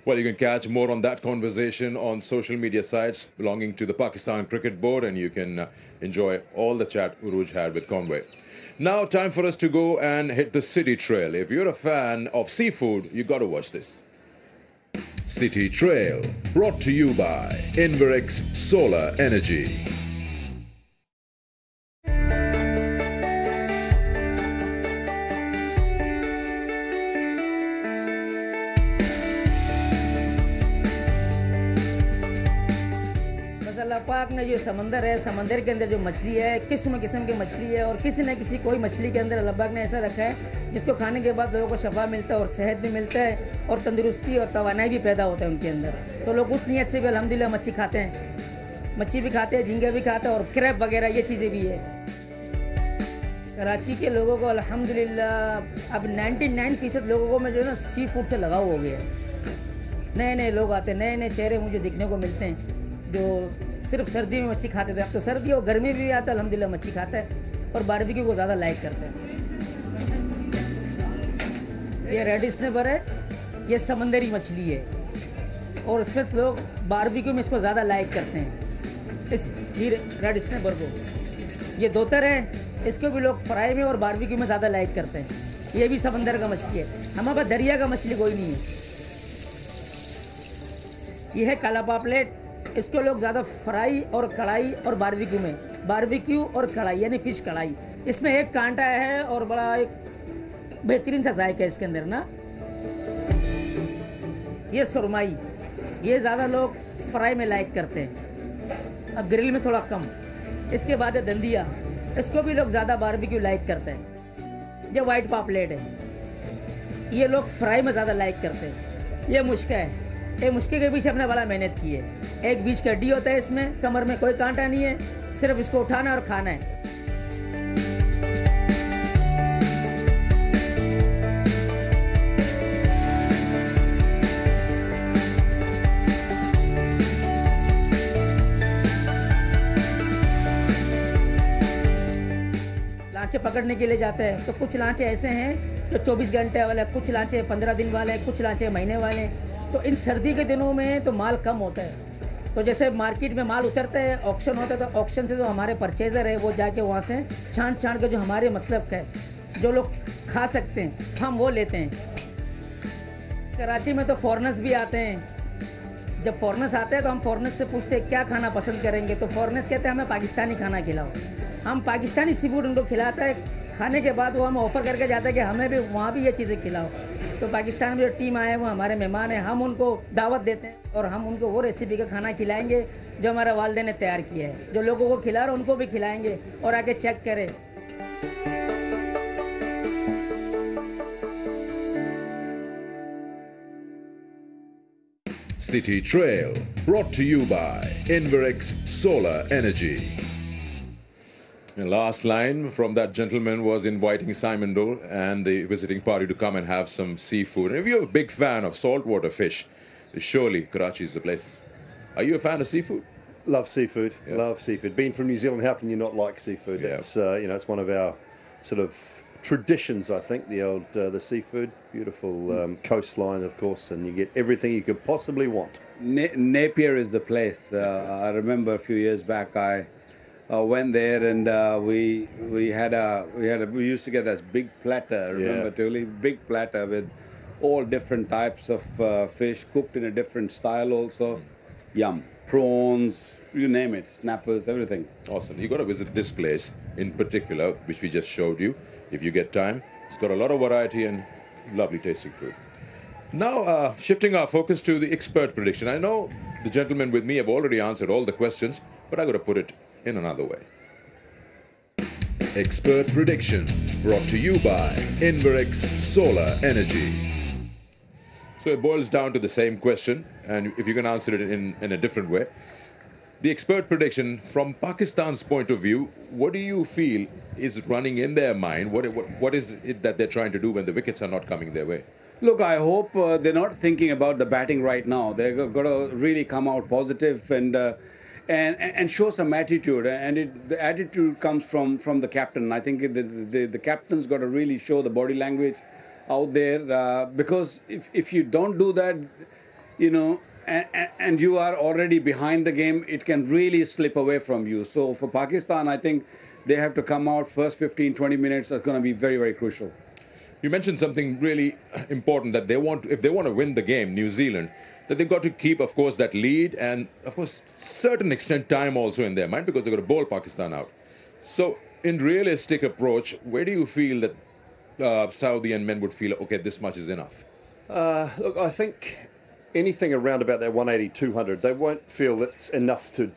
Well, you can catch more on that conversation on social media sites belonging to the Pakistan Cricket Board, and you can enjoy all the chat Uruj had with Conway. Now, time for us to go and hit the city trail. If you're a fan of seafood, you got to watch this. City Trail, brought to you by Inverix Solar Energy. अल्लाह पाक ने जो समंदर है, समंदर के अंदर जो मछली है, किस्म किस्म की मछली है, और किसी न किसी कोई मछली के अंदर अल्लाह पाक ने ऐसा रखा है जिसको खाने के बाद लोगों को शफा मिलता है और सेहत भी मिलता है और तंदुरुस्ती और तवानाई भी पैदा होता है उनके अंदर। तो लोग उस नीयत से भी अल्हम्दुलिल्लाह मच्छी खाते हैं, मच्छी भी खाते हैं, झींगे भी खाते हैं और क्रैब वगैरह ये चीज़ें भी है। कराची के लोगों को अल्हम्दुलिल्लाह अब 99% लोगों को में जो है ना सी फूड से लगाव हो गया है। नए नए लोग आते हैं, नए नए चेहरे मुझे दिखने को मिलते हैं जो सिर्फ सर्दी में मच्छी खाते थे, अब तो सर्दी और गर्मी भी आता है अल्हम्दुलिल्लाह मच्छी खाता है और बारबेक्यू को ज़्यादा लाइक करते हैं। ये रेड स्नैपर है, ये समंदरी मछली है और इसमें लोग बारबेक्यू में इसको ज़्यादा लाइक करते हैं, इस रेड स्नैपर को। ये दोतर है, इसको भी लोग फ्राई में और बारबेक्यू में ज़्यादा लाइक करते हैं। ये भी समंदर का मछली है, हमारे पास दरिया का मछली कोई नहीं है। ये है काला पापलेट, इसको लोग ज़्यादा फ्राई और कढ़ाई और बारबेक्यू और कढ़ाई यानी फ़िश कढ़ाई। इसमें एक कांटा है और बड़ा एक बेहतरीन सा जायका है इसके अंदर ना। ये सुरमाई, ये ज़्यादा लोग फ्राई में लाइक करते हैं, अब ग्रिल में थोड़ा कम। इसके बाद है दंदिया, इसको भी लोग ज़्यादा बारबेक्यू लाइक करते हैं। ये वाइट पापलेट है, ये लोग फ्राई में ज़्यादा लाइक करते हैं। ये मुश्का है, ये मुश्के के पीछे अपने बड़ा मेहनत की है। एक बीच का हड्डी होता है, इसमें कमर में कोई कांटा नहीं है, सिर्फ इसको उठाना और खाना है। लांचे पकड़ने के लिए जाते हैं तो कुछ लांचे ऐसे हैं जो 24 घंटे वाले, कुछ लांचे 15 दिन वाले, कुछ लांचे महीने वाले। तो इन सर्दी के दिनों में तो माल कम होता है, तो जैसे मार्केट में माल उतरता है, ऑक्शन होता है, तो ऑक्शन से जो हमारे परचेज़र है वो जाके वहाँ से छान के जो हमारे मतलब का है जो लोग खा सकते हैं हम वो लेते हैं। कराची में तो फॉरेनर्स भी आते हैं, जब फॉरेनर्स आते हैं तो हम फॉरेनर्स से पूछते हैं क्या खाना पसंद करेंगे, तो फॉरेनर्स कहते हैं हमें पाकिस्तानी खाना खिलाओ। हम पाकिस्तानी सी फूड उनको खिलाता है, खाने के बाद वो हम ऑफ़र करके जाते हैं कि हमें भी वहाँ भी ये चीज़ें खिलाओ। तो पाकिस्तान में जो टीम आए हैं वो हमारे मेहमान हैं, हम उनको दावत देते हैं और हम उनको वो रेसिपी का खाना खिलाएंगे जो हमारे वालिदैन ने तैयार किया है। जो लोगों को खिला रहे हैं उनको भी खिलाएंगे और आके चेक करें। City Trail, brought to you by Inverix Solar Energy. The last line from that gentleman was inviting Simon Dole and the visiting party to come and have some seafood. And if you're a big fan of saltwater fish, surely Karachi is the place. Are you a fan of seafood? Love seafood. Yeah. Love seafood. Being from New Zealand, how can you not like seafood? Yeah. It's it's one of our sort of traditions, I think. The seafood, beautiful coastline, of course, and you get everything you could possibly want. Napier is the place. I remember a few years back, I went there and we used to get this big platter. Remember, Tuli? Big platter with all different types of fish cooked in a different style. Also, yum, prawns, you name it, snappers, everything. Awesome. You got to visit this place in particular, which we just showed you. If you get time, it's got a lot of variety and lovely tasting food. Now, shifting our focus to the expert prediction. I know the gentlemen with me have already answered all the questions, but I got to put it in another way. Expert prediction brought to you by Inverix Solar Energy. So it boils down to the same question, and if you can answer it in a different way. The expert prediction from Pakistan's point of view, what do you feel is running in their mind? What is it that they're trying to do when the wickets are not coming their way? Look, I hope they're not thinking about the batting right now. They're got to really come out positive and show some attitude. And the attitude comes from the captain. I think the captain's got to really show the body language out there because if you don't do that, you know, and you are already behind the game, it can really slip away from you. So for Pakistan, I think they have to come out first 15, 20 minutes. That's going to be very, very crucial. You mentioned something really important that if they want to win the game, New Zealand, that they've got to keep, of course, that lead and, of course, certain extent time also in their mind because they've got to bowl Pakistan out. So in realistic approach, where do you feel that Saudi and men would feel, okay, this much is enough? Look, I think anything around about that 180, 200, they won't feel it's enough to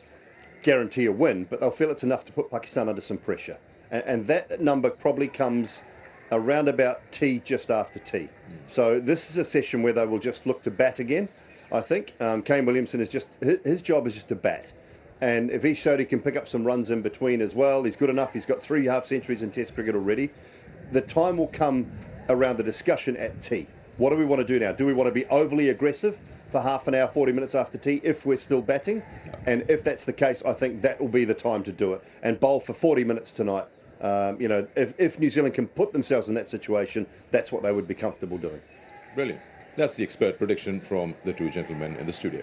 guarantee a win, but they'll feel it's enough to put Pakistan under some pressure. And that number probably comes around about tea, just after tea. So this is a session where they will just look to bat again, I think. Kane Williamson is his job is just to bat. And if he showed he can pick up some runs in between as well, he's good enough. He's got 3 half-centuries in Test cricket already. The time will come around the discussion at tea. What do we want to do now? Do we want to be overly aggressive for half an hour, 40 minutes after tea if we're still batting? And if that's the case, I think that will be the time to do it. And bowl for 40 minutes tonight. You know, if New Zealand can put themselves in that situation, that's what they would be comfortable doing. Brilliant. That's the expert prediction from the two gentlemen in the studio.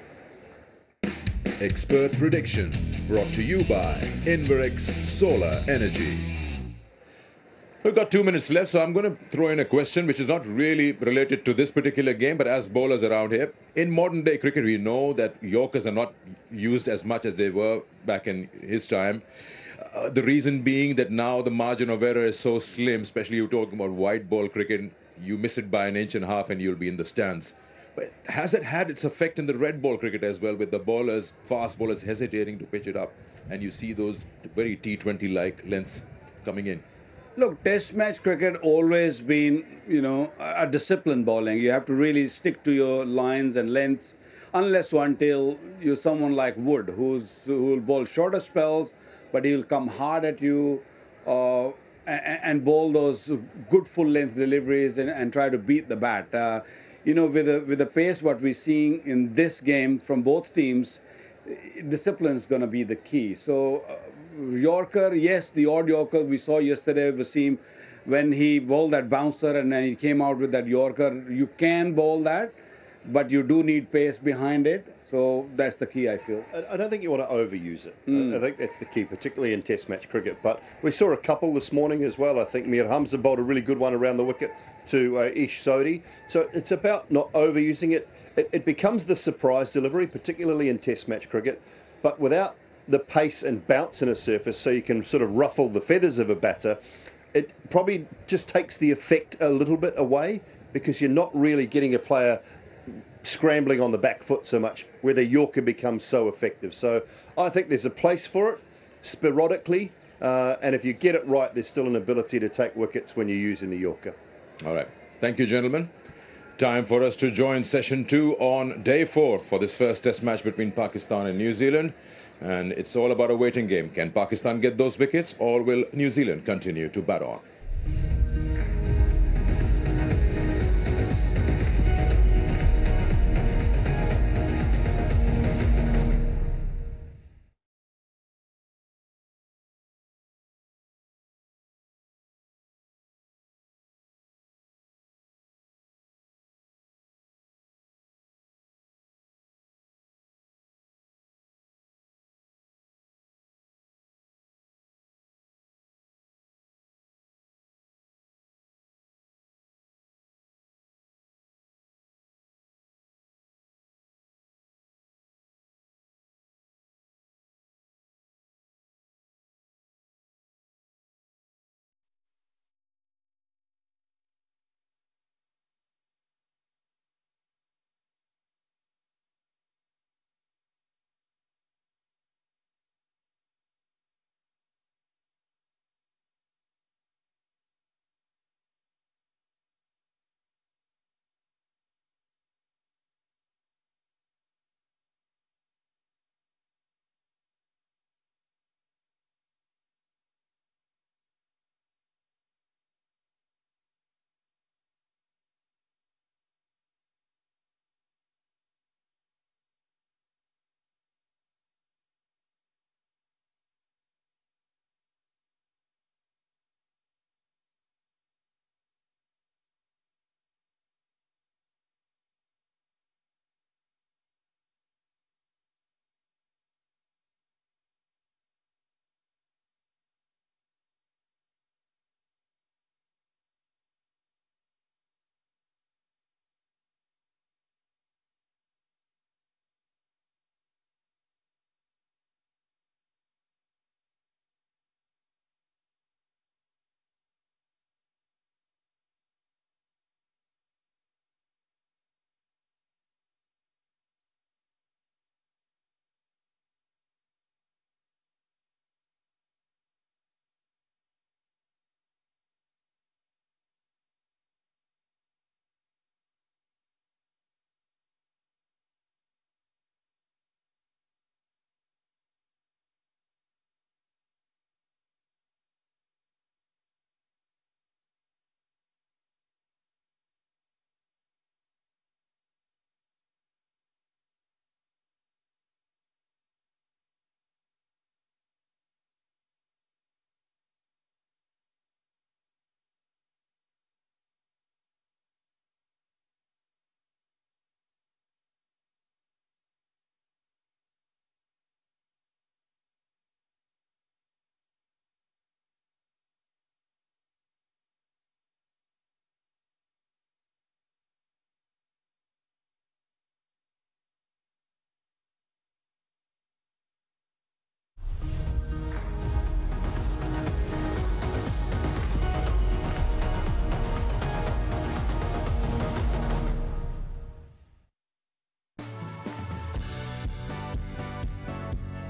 Expert prediction brought to you by Inverex Solar Energy. We've got 2 minutes left, so I'm going to throw in a question which is not really related to this particular game, but as bowlers around here, in modern day cricket, we know that Yorkers are not used as much as they were back in his time. The reason being that now the margin of error is so slim, especially you're talking about white ball cricket, you miss it by an inch and a half and you'll be in the stands. But has it had its effect in the red ball cricket as well, with the bowlers, fast bowlers hesitating to pitch it up, and you see those very T20-like lengths coming in? Look, Test match cricket always been, you know, a disciplined bowling. You have to really stick to your lines and lengths, unless or until you're someone like Wood, who'll bowl shorter spells, but he'll come hard at you and bowl those good full length deliveries and try to beat the bat. You know, with the pace what we're seeing in this game from both teams, discipline is going to be the key. So Yorker, yes, the odd Yorker we saw yesterday, Wasim, when he bowled that bouncer and then he came out with that Yorker, you can bowl that, but you do need pace behind it. So that's the key, I feel. I don't think you want to overuse it. I think that's the key, particularly in Test match cricket. But we saw a couple this morning as well. I think Mir Hamza bowled a really good one around the wicket to Ish Sodhi. So it's about not overusing it. It becomes the surprise delivery, particularly in Test match cricket, but without the pace and bounce in a surface so you can sort of ruffle the feathers of a batter, it probably just takes the effect a little bit away because you're not really getting a player scrambling on the back foot so much, where the Yorker becomes so effective. So I think there's a place for it, sporadically, and if you get it right, there's still an ability to take wickets when you're using the Yorker. All right. Thank you, gentlemen. Time for us to join session 2 on day 4 for this first test match between Pakistan and New Zealand. And it's all about a waiting game. Can Pakistan get those wickets, or will New Zealand continue to bat on?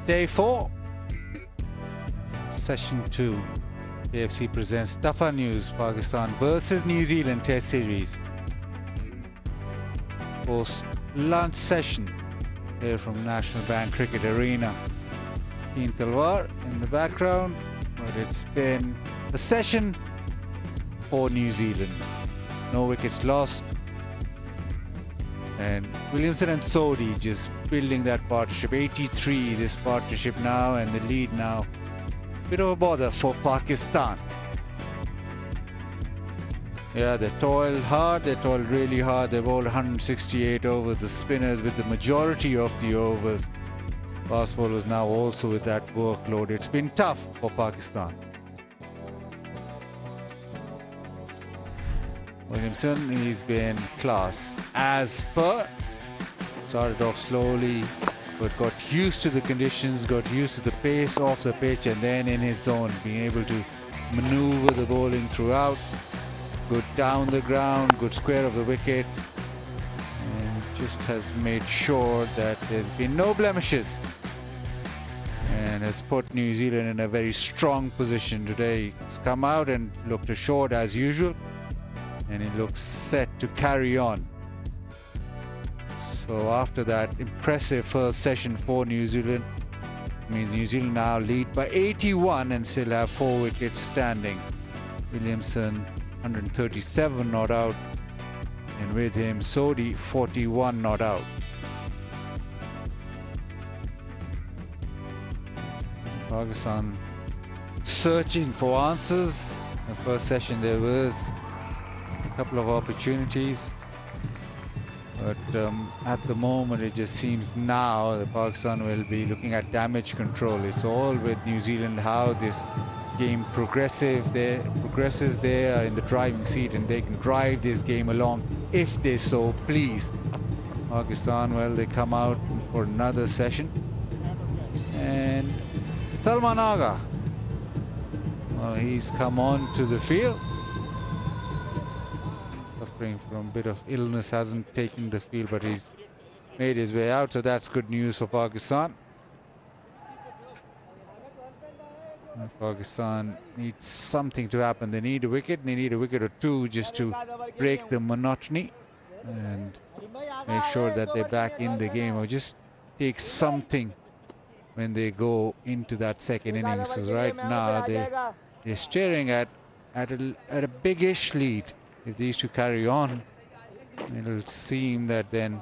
Day 4, Session 2. KFC presents Tafa News, Pakistan versus New Zealand Test Series. Post lunch session here from National Bank Cricket Arena. Keen Talwar in the background, but it's been a session for New Zealand. No wickets lost. And Williamson and Sodhi just building that partnership. 83 this partnership now, and the lead now. Bit of a bother for Pakistan. Yeah, they toiled hard, they toiled really hard. They bowled 168 overs. The spinners with the majority of the overs. Fast bowlers now also with that workload. It's been tough for Pakistan. Williamson, he's been class as per. Started off slowly, but got used to the conditions, got used to the pace of the pitch, and then in his zone, being able to maneuver the bowling throughout. Good down the ground, good square of the wicket, and just has made sure that there's been no blemishes, and has put New Zealand in a very strong position today. He's come out and looked assured as usual, and he looks set to carry on. So after that impressive first session for New Zealand, means New Zealand now lead by 81 and still have 4 wickets standing. Williamson 137 not out, and with him Sodhi 41 not out. Pakistan searching for answers. In the first session there was a couple of opportunities, but at the moment it just seems now that Pakistan will be looking at damage control. It's all with New Zealand, how this game progresses. They are in the driving seat, and they can drive this game along if they so please. Pakistan, well, they come out for another session, and Salman Agha, well, he's come on to the field. Suffering from a bit of illness, hasn't taken the field, but he's made his way out, so that's good news for Pakistan. And Pakistan needs something to happen. They need a wicket or two just to break the monotony and make sure that they're back in the game, or just take something when they go into that second innings. So right now they're staring at a biggish lead. If these two carry on, it'll seem that then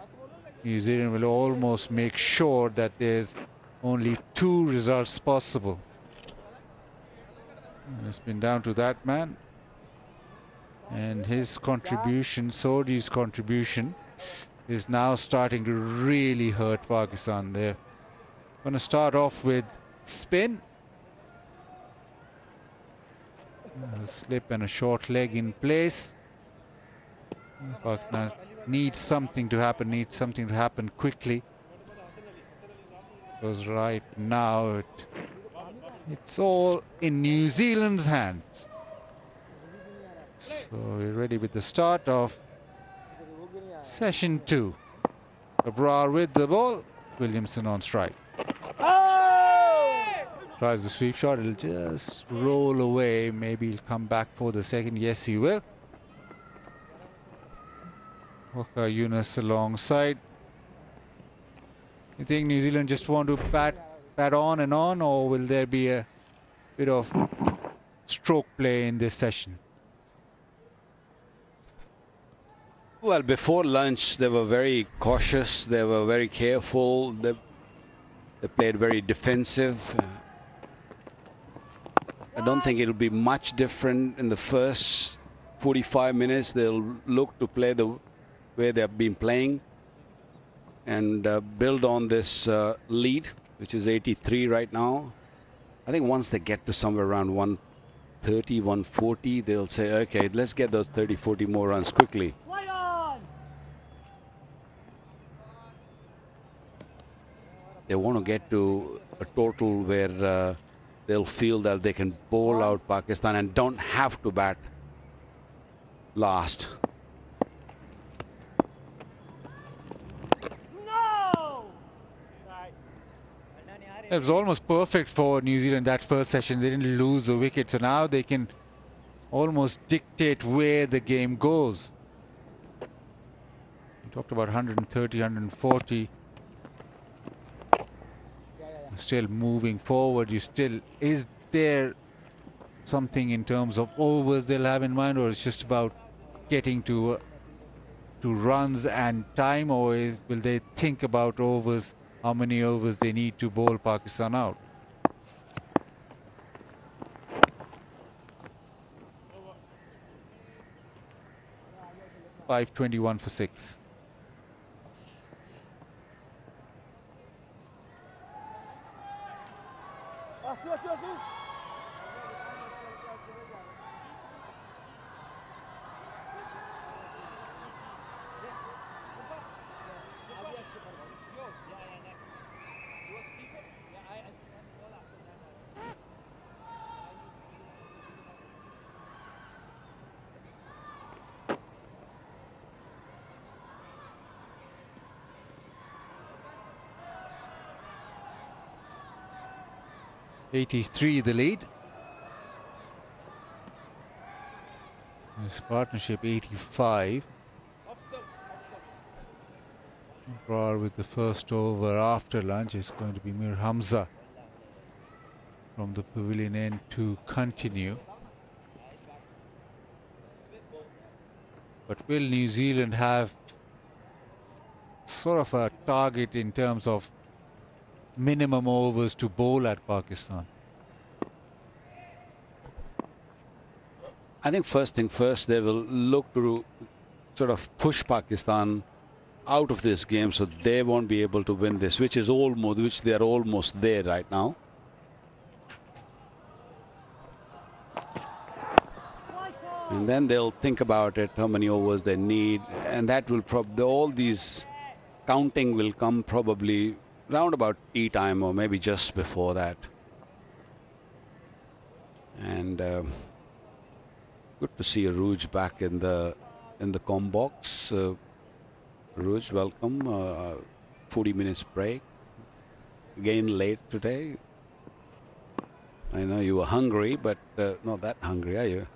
New Zealand will almost make sure that there's only 2 results possible. And it's been down to that man and his contribution. Sodhi's contribution is now starting to really hurt Pakistan. They're going to start off with spin, a slip and a short leg in place. Pakistan needs something to happen, quickly, because right now it's all in New Zealand's hands. So we're ready with the start of session 2. Abrar with the ball, Williamson on strike. Tries the sweep shot, it'll just roll away. Maybe he'll come back for the second. Yes, he will. Waqar Younis alongside. You think New Zealand just want to bat on and on, or will there be a bit of stroke play in this session? Well, before lunch, they were very cautious. They were very careful. They played very defensive. I don't think it'll be much different in the first 45 minutes. They'll look to play the way they've been playing and build on this lead, which is 83 right now. I think once they get to somewhere around 130, 140, they'll say, okay, let's get those 30, 40 more runs quickly. They want to get to a total where they'll feel that they can bowl out Pakistan and don't have to bat last. It was almost perfect for New Zealand that first session. They didn't lose the wicket, so now they can almost dictate where the game goes. We talked about 130, 140. Still moving forward. Is there something in terms of overs they'll have in mind, or it's just about getting to runs and time, or will they think about overs, how many overs they need to bowl Pakistan out? .521 for 6. .83 the lead. This partnership 85. Abrar with the first over after lunch is going to be Mir Hamza from the pavilion end to continue. But will New Zealand have sort of a target in terms of minimum overs to bowl at Pakistan? I think first thing first, they will look to sort of push Pakistan out of this game, so they won't be able to win this, which they are almost there right now. And then they'll think about it, how many overs they need, and that will all these counting will come probably round about tea time or maybe just before that. And good to see Aruj back in the comm box. Aruj, welcome. 40 minutes break. Again late today. I know you were hungry, but not that hungry, are you?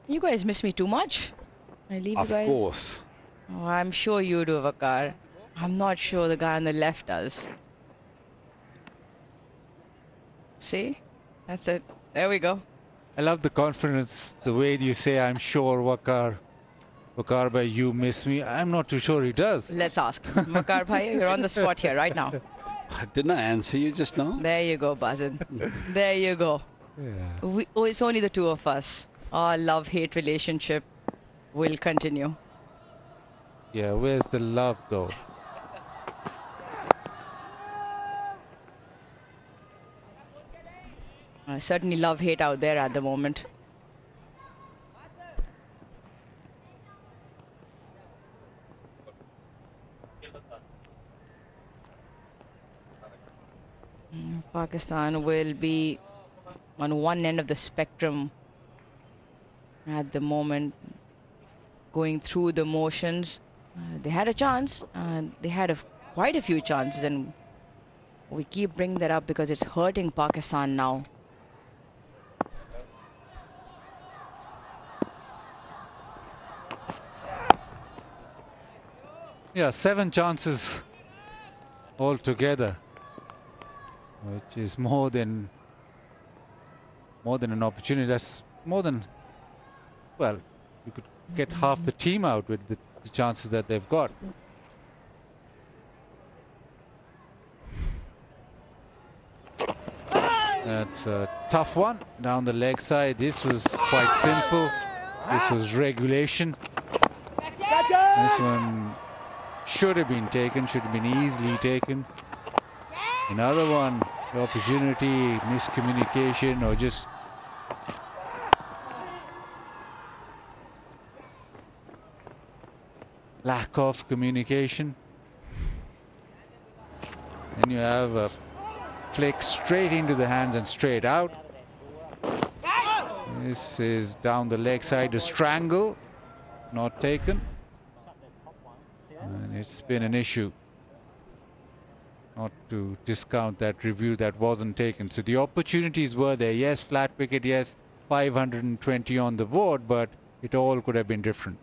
You guys miss me too much? I leave you guys. Of course. Oh, I'm sure you do, Vakar. I'm not sure the guy on the left does. See? That's it. There we go. I love the confidence, the way you say, I'm sure Vakar bhai, you miss me. I'm not too sure he does. Let's ask. Vakar bhai, you're on the spot here right now. Didn't I answer you just now? There you go, Bazin. There you go. Yeah. It's only the two of us. Our love-hate relationship will continue. Yeah, where's the love though? I certainly love-hate out there at the moment. Pakistan will be on one end of the spectrum at the moment, going through the motions. They had a chance, they had quite a few chances, and we keep bringing that up because it's hurting Pakistan now. Yeah, 7 chances altogether, which is more than an opportunity. That's more than, well, you could get half the team out with the chances that they've got. That's a tough one down the leg side. This was quite simple. This was regulation. This one should have been taken, should have been easily taken. Another one, the opportunity, miscommunication, or just lack of communication. Then you have a flick straight into the hands and straight out. This is down the leg side, a strangle, not taken. And it's been an issue. Not to discount that review that wasn't taken. So the opportunities were there. Yes, flat wicket, yes, 520 on the board, but it all could have been different.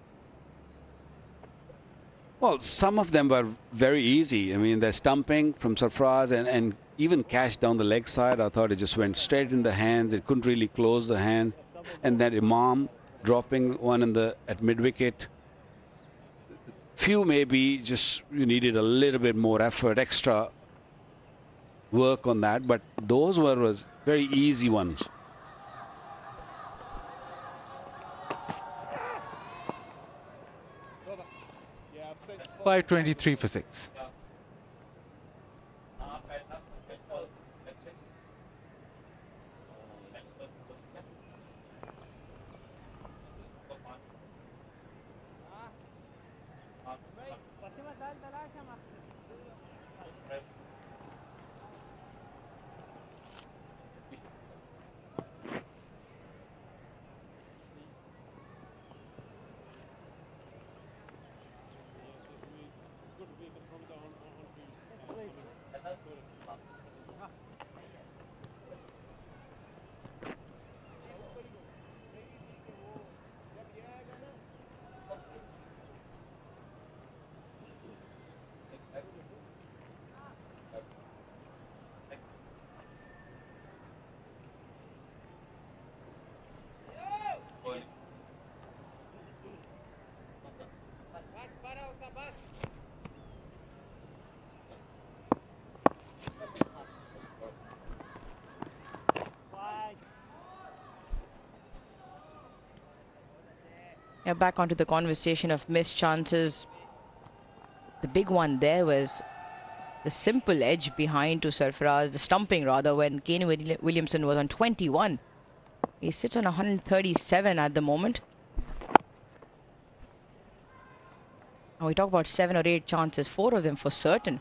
Well, some of them were very easy. I mean, the stumping from Sarfraz and even catch down the leg side, I thought it just went straight in the hands. It couldn't really close the hand. And then Imam dropping one at mid-wicket. Few maybe just you needed a little bit more effort, extra work on that. But those were very easy ones. 523 for 6. Yeah, back onto the conversation of missed chances. The big one there was the simple edge behind to Sarfaraz, the stumping rather, when Kane Williamson was on 21. He sits on 137 at the moment. Now we talk about 7 or 8 chances, 4 of them for certain.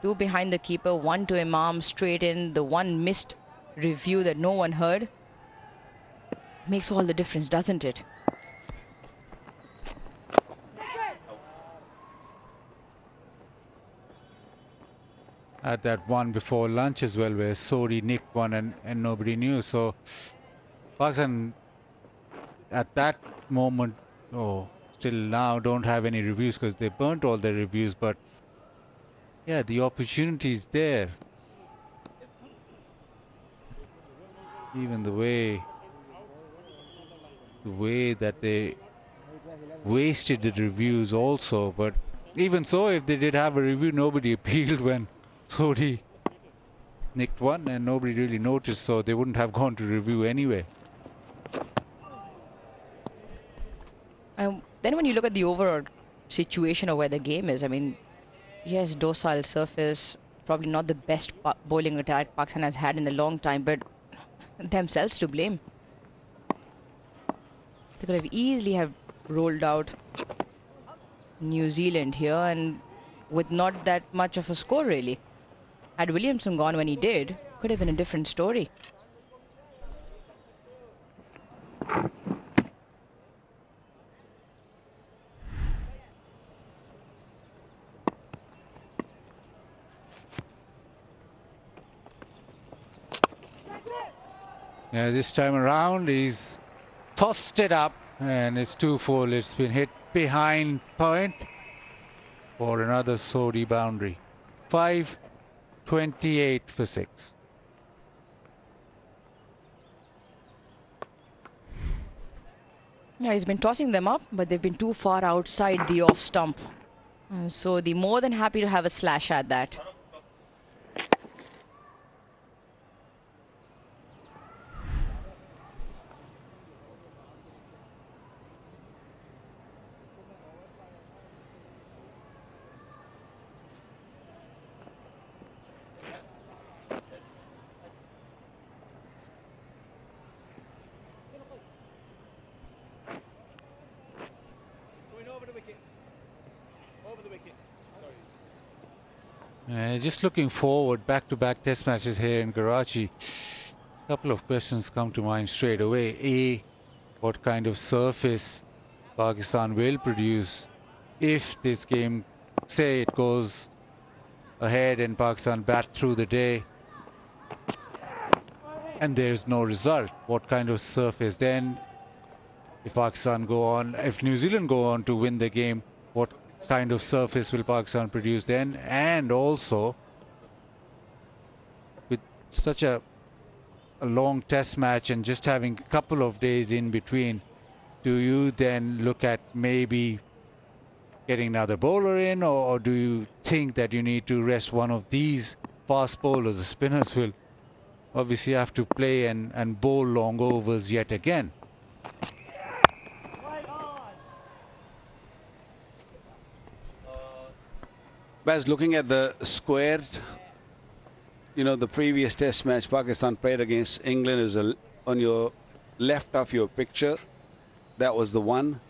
2 behind the keeper, 1 to Imam straight in, the 1 missed review that no one heard. Makes all the difference, doesn't it? At that one before lunch as well, where Sodi nicked one and nobody knew. So Pakistan at that moment, still now don't have any reviews because they burnt all their reviews. But yeah, the opportunity is there. Even the way that they wasted the reviews also. But even so, if they did have a review, nobody appealed when Sodi nicked one and nobody really noticed, so they wouldn't have gone to review anyway. Then when you look at the overall situation of where the game is, I mean, yes, docile surface, probably not the best bowling attack Pakistan has had in a long time, but themselves to blame. They could have easily have rolled out New Zealand here and with not that much of a score really. Had Williamson gone when he did, could have been a different story. Yeah, this time around he's tossed it up and it's 2 full. It's been hit behind point for another Sodi boundary. 528 for 6. Yeah, he's been tossing them up, but they've been too far outside the off stump. So they're more than happy to have a slash at that. Just looking forward, back-to-back test matches here in Karachi. A couple of questions come to mind straight away. what kind of surface Pakistan will produce if this game, say it goes ahead and Pakistan bat through the day and there's no result. What kind of surface then? If Pakistan go on, if New Zealand go on to win the game, what kind of surface will Pakistan produce then? And also, with such a long test match and just having a couple of days in between, do you then look at maybe getting another bowler in, or do you think that you need to rest one of these fast bowlers? The spinners will obviously have to play and bowl long overs yet again. Baz, looking at the square, you know, the previous test match Pakistan played against England is on your left of your picture. That was the one.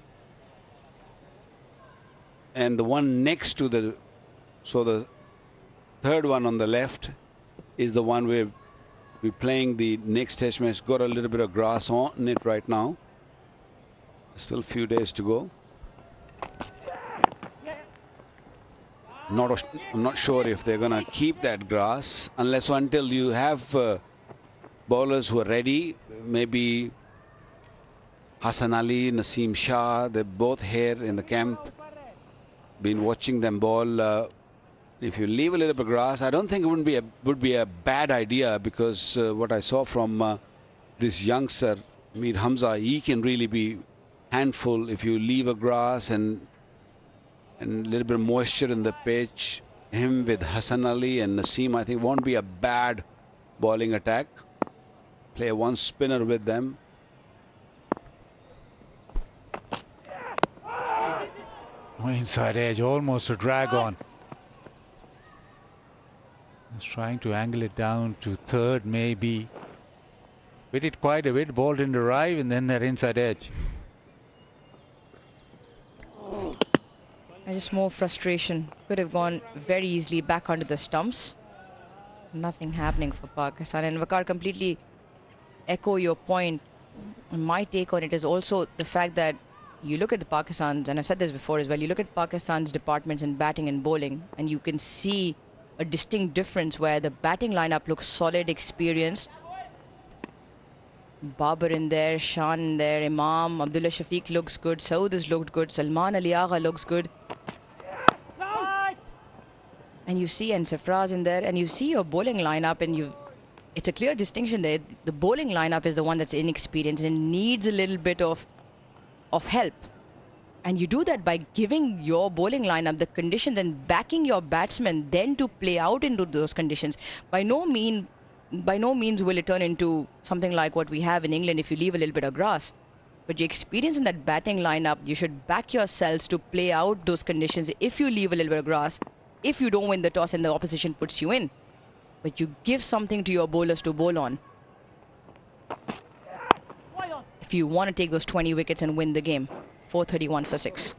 And the one next to the, so the third one on the left is the one where we're playing the next test match. Got a little bit of grass on it right now. Still a few days to go. I'm not sure if they're going to keep that grass unless until you have bowlers who are ready. Maybe Hassan Ali, Naseem Shah, they're both here in the camp. Been watching them bowl. If you leave a little bit of grass, I don't think it would be a bad idea, because what I saw from this youngster, Mir Hamza, he can really be handful if you leave a grass and a little bit of moisture in the pitch. Him with Hassan Ali and Naseem, I think won't be a bad bowling attack. Play one spinner with them. Inside edge, almost a drag on. He's trying to angle it down to third, maybe. Hit it quite a bit, ball didn't arrive, and then that inside edge. And just more frustration. Could have gone very easily back onto the stumps. Nothing happening for Pakistan. And Waqar, completely echo your point. My take on it is also the fact that you look at the Pakistan's, and I've said this before as well, you look at Pakistan's departments in batting and bowling, and you can see a distinct difference where the batting lineup looks solid, experienced. Babar in there, Shan in there, Imam, Abdullah Shafiq looks good, Saud has looked good, Salman Ali Agha looks good. And you see, and Safraz in there, and you see your bowling lineup, and it's a clear distinction there. The bowling lineup is the one that's inexperienced and needs a little bit of help. And you do that by giving your bowling lineup the conditions and backing your batsmen then to play out into those conditions. By no means will it turn into something like what we have in England if you leave a little bit of grass. But your experience in that batting lineup, you should back yourselves to play out those conditions if you leave a little bit of grass, if you don't win the toss and the opposition puts you in. But you give something to your bowlers to bowl on. If you want to take those 20 wickets and win the game. 431 for 6.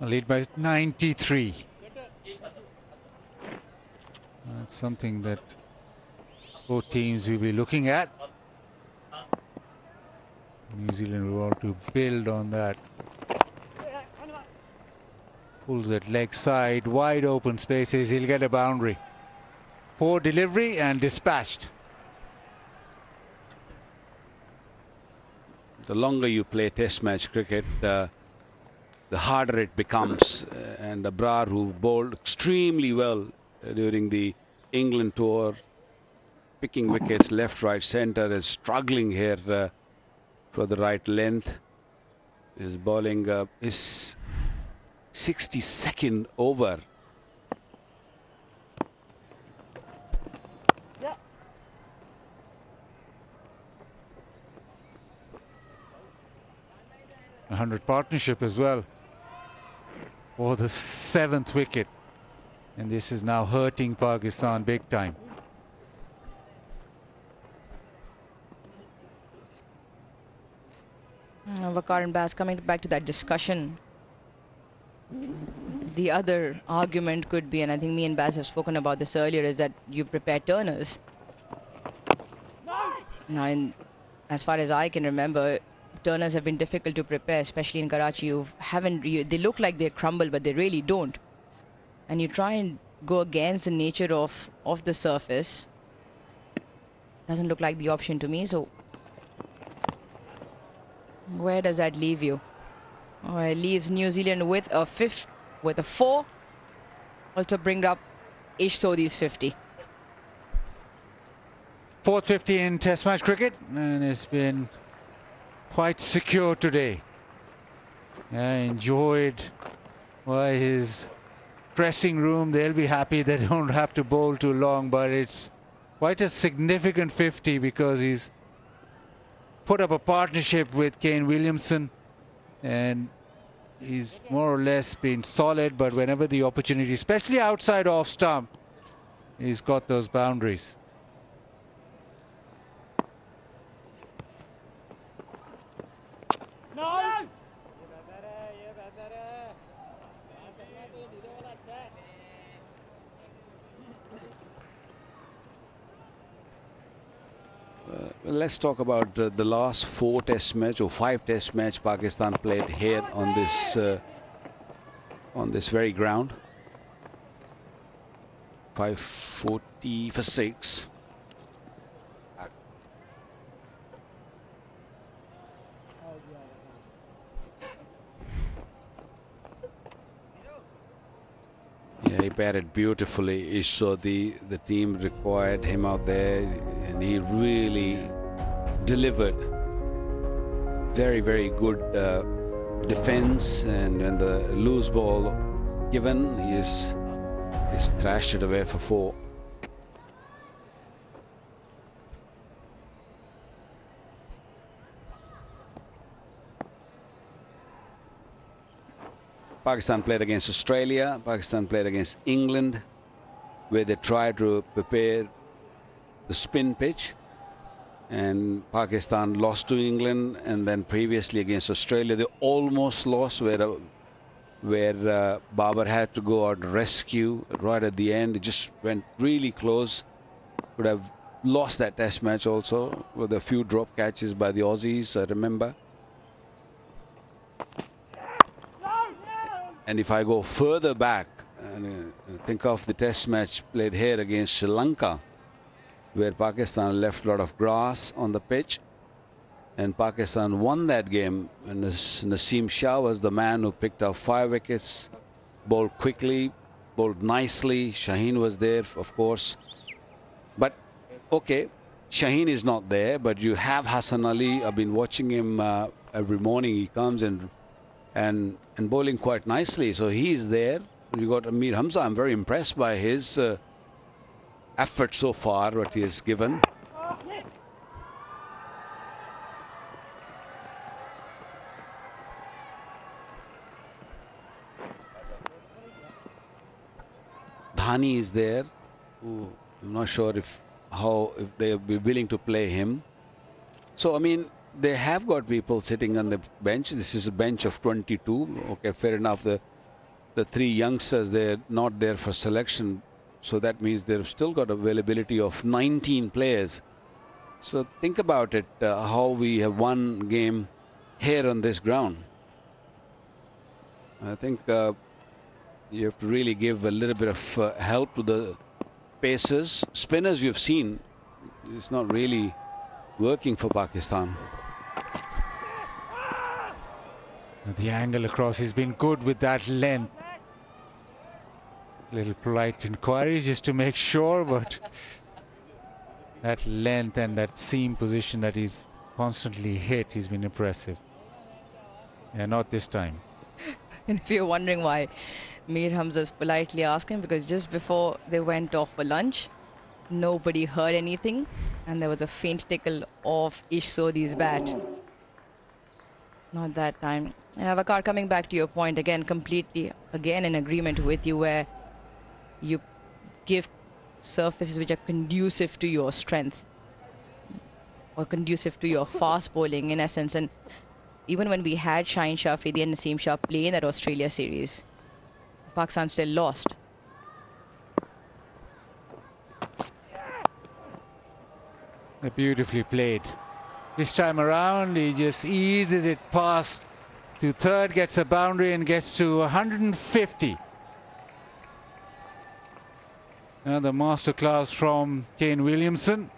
Lead by 93. That's something that both teams will be looking at. New Zealand will want to build on that. Pulls it leg side, wide open spaces, he'll get a boundary. Poor delivery and dispatched. The longer you play test match cricket, the harder it becomes. And Abrar, who bowled extremely well during the England tour, picking wickets left, right, centre, is struggling here for the right length. Is bowling his 62nd over. 100 partnership as well for the 7th wicket. And this is now hurting Pakistan big time. Waqar and Baz, coming back to that discussion, the other argument could be, and I think me and Baz have spoken about this earlier, is that you prepare turners. Now, as far as I can remember, turners have been difficult to prepare, especially in Karachi. They look like they crumble, but they really don't. And you try and go against the nature of the surface. Doesn't look like the option to me. So where does that leave you? Oh, it leaves New Zealand with a 4. Also bring up Ish Sodhi's 50. 4th 50 in Test match cricket, and it's been quite secure today. Enjoyed by his dressing room. They'll be happy they don't have to bowl too long, but it's quite a significant 50 because he's put up a partnership with Kane Williamson, and he's more or less been solid, but whenever the opportunity, especially outside off stump, he's got those boundaries. Let's talk about the last 4 test match or 5 test match Pakistan played here on this very ground. 540 for 6. Yeah, he batted beautifully. So the team required him out there, and he really delivered. Very, very good defense, and when the loose ball given, he's thrashed it away for 4. Pakistan played against Australia, Pakistan played against England, where they tried to prepare the spin pitch, and Pakistan lost to England, and then previously against Australia they almost lost, where Babar had to go out rescue right at the end. It just went really close. Could have lost that test match also with a few drop catches by the Aussies, I remember. And if I go further back and think of the test match played here against Sri Lanka, where Pakistan left a lot of grass on the pitch, and Pakistan won that game, and Naseem Shah was the man who picked up 5 wickets, bowled quickly, bowled nicely. Shaheen was there, of course. But, okay, Shaheen is not there, but you have Hassan Ali. I've been watching him every morning. He comes and bowling quite nicely. So he's there. You got Amir Hamza. I'm very impressed by his effort so far, what he has given. Dhani is there. Ooh, I'm not sure if they'll be willing to play him. So I mean, they have got people sitting on the bench. This is a bench of 22. Okay, fair enough. The 3 youngsters, they're not there for selection. So that means they've still got availability of 19 players. So think about it, how we have won game here on this ground. I think you have to really give a little bit of help to the pacers. Spinners you've seen, it's not really working for Pakistan. The angle across, he's been good with that length. Little polite inquiry just to make sure, but that length and that seam position that he's constantly hit, he's been impressive. Yeah, not this time. And if you're wondering why Mir Hamza's politely asking, because just before they went off for lunch, nobody heard anything, and there was a faint tickle of Ish Sodhi's bat. Not that time. Vakar, coming back to your point again, completely again in agreement with you, where you give surfaces which are conducive to your strength or conducive to your fast bowling in essence. And even when we had Shaheen Shah Afridi and Naseem Shah play in that Australia series, Pakistan still lost. Beautifully played. This time around, he just eases it past to third, gets a boundary and gets to 150. Another masterclass from Kane Williamson.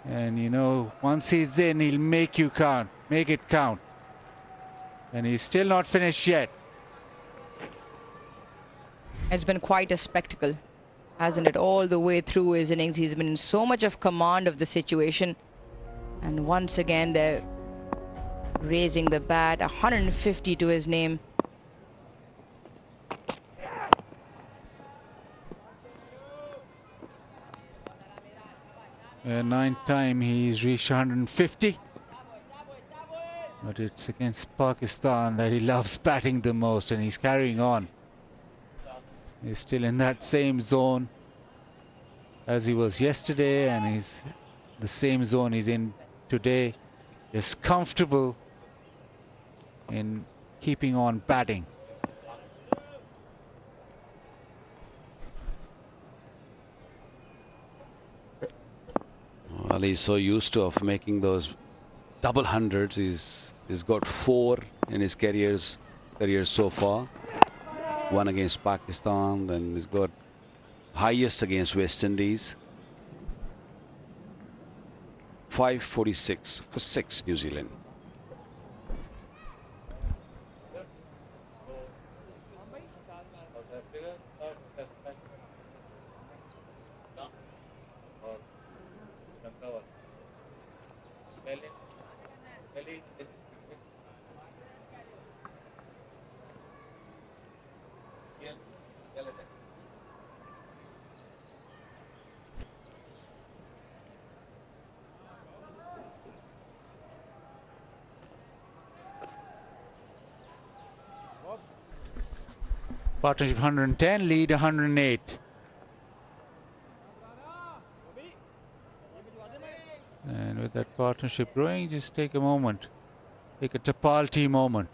And you know, once he's in, he'll make you count, make it count. And he's still not finished yet. It's been quite a spectacle, hasn't it? All the way through his innings, he's been in so much of command of the situation. And once again, they're raising the bat, 150 to his name. Ninth time he's reached 150. But it's against Pakistan that he loves batting the most, and he's carrying on. He's still in that same zone as he was yesterday, and he's the same zone he's in today. Is comfortable in keeping on batting. Well, he's so used to of making those double hundreds. He's got 4 in his career so far. 1 against Pakistan, then he's got highest against West Indies. 546 for 6 New Zealand. Partnership 110, lead 108. And with that partnership growing, just take a moment. Take a Tapalti moment.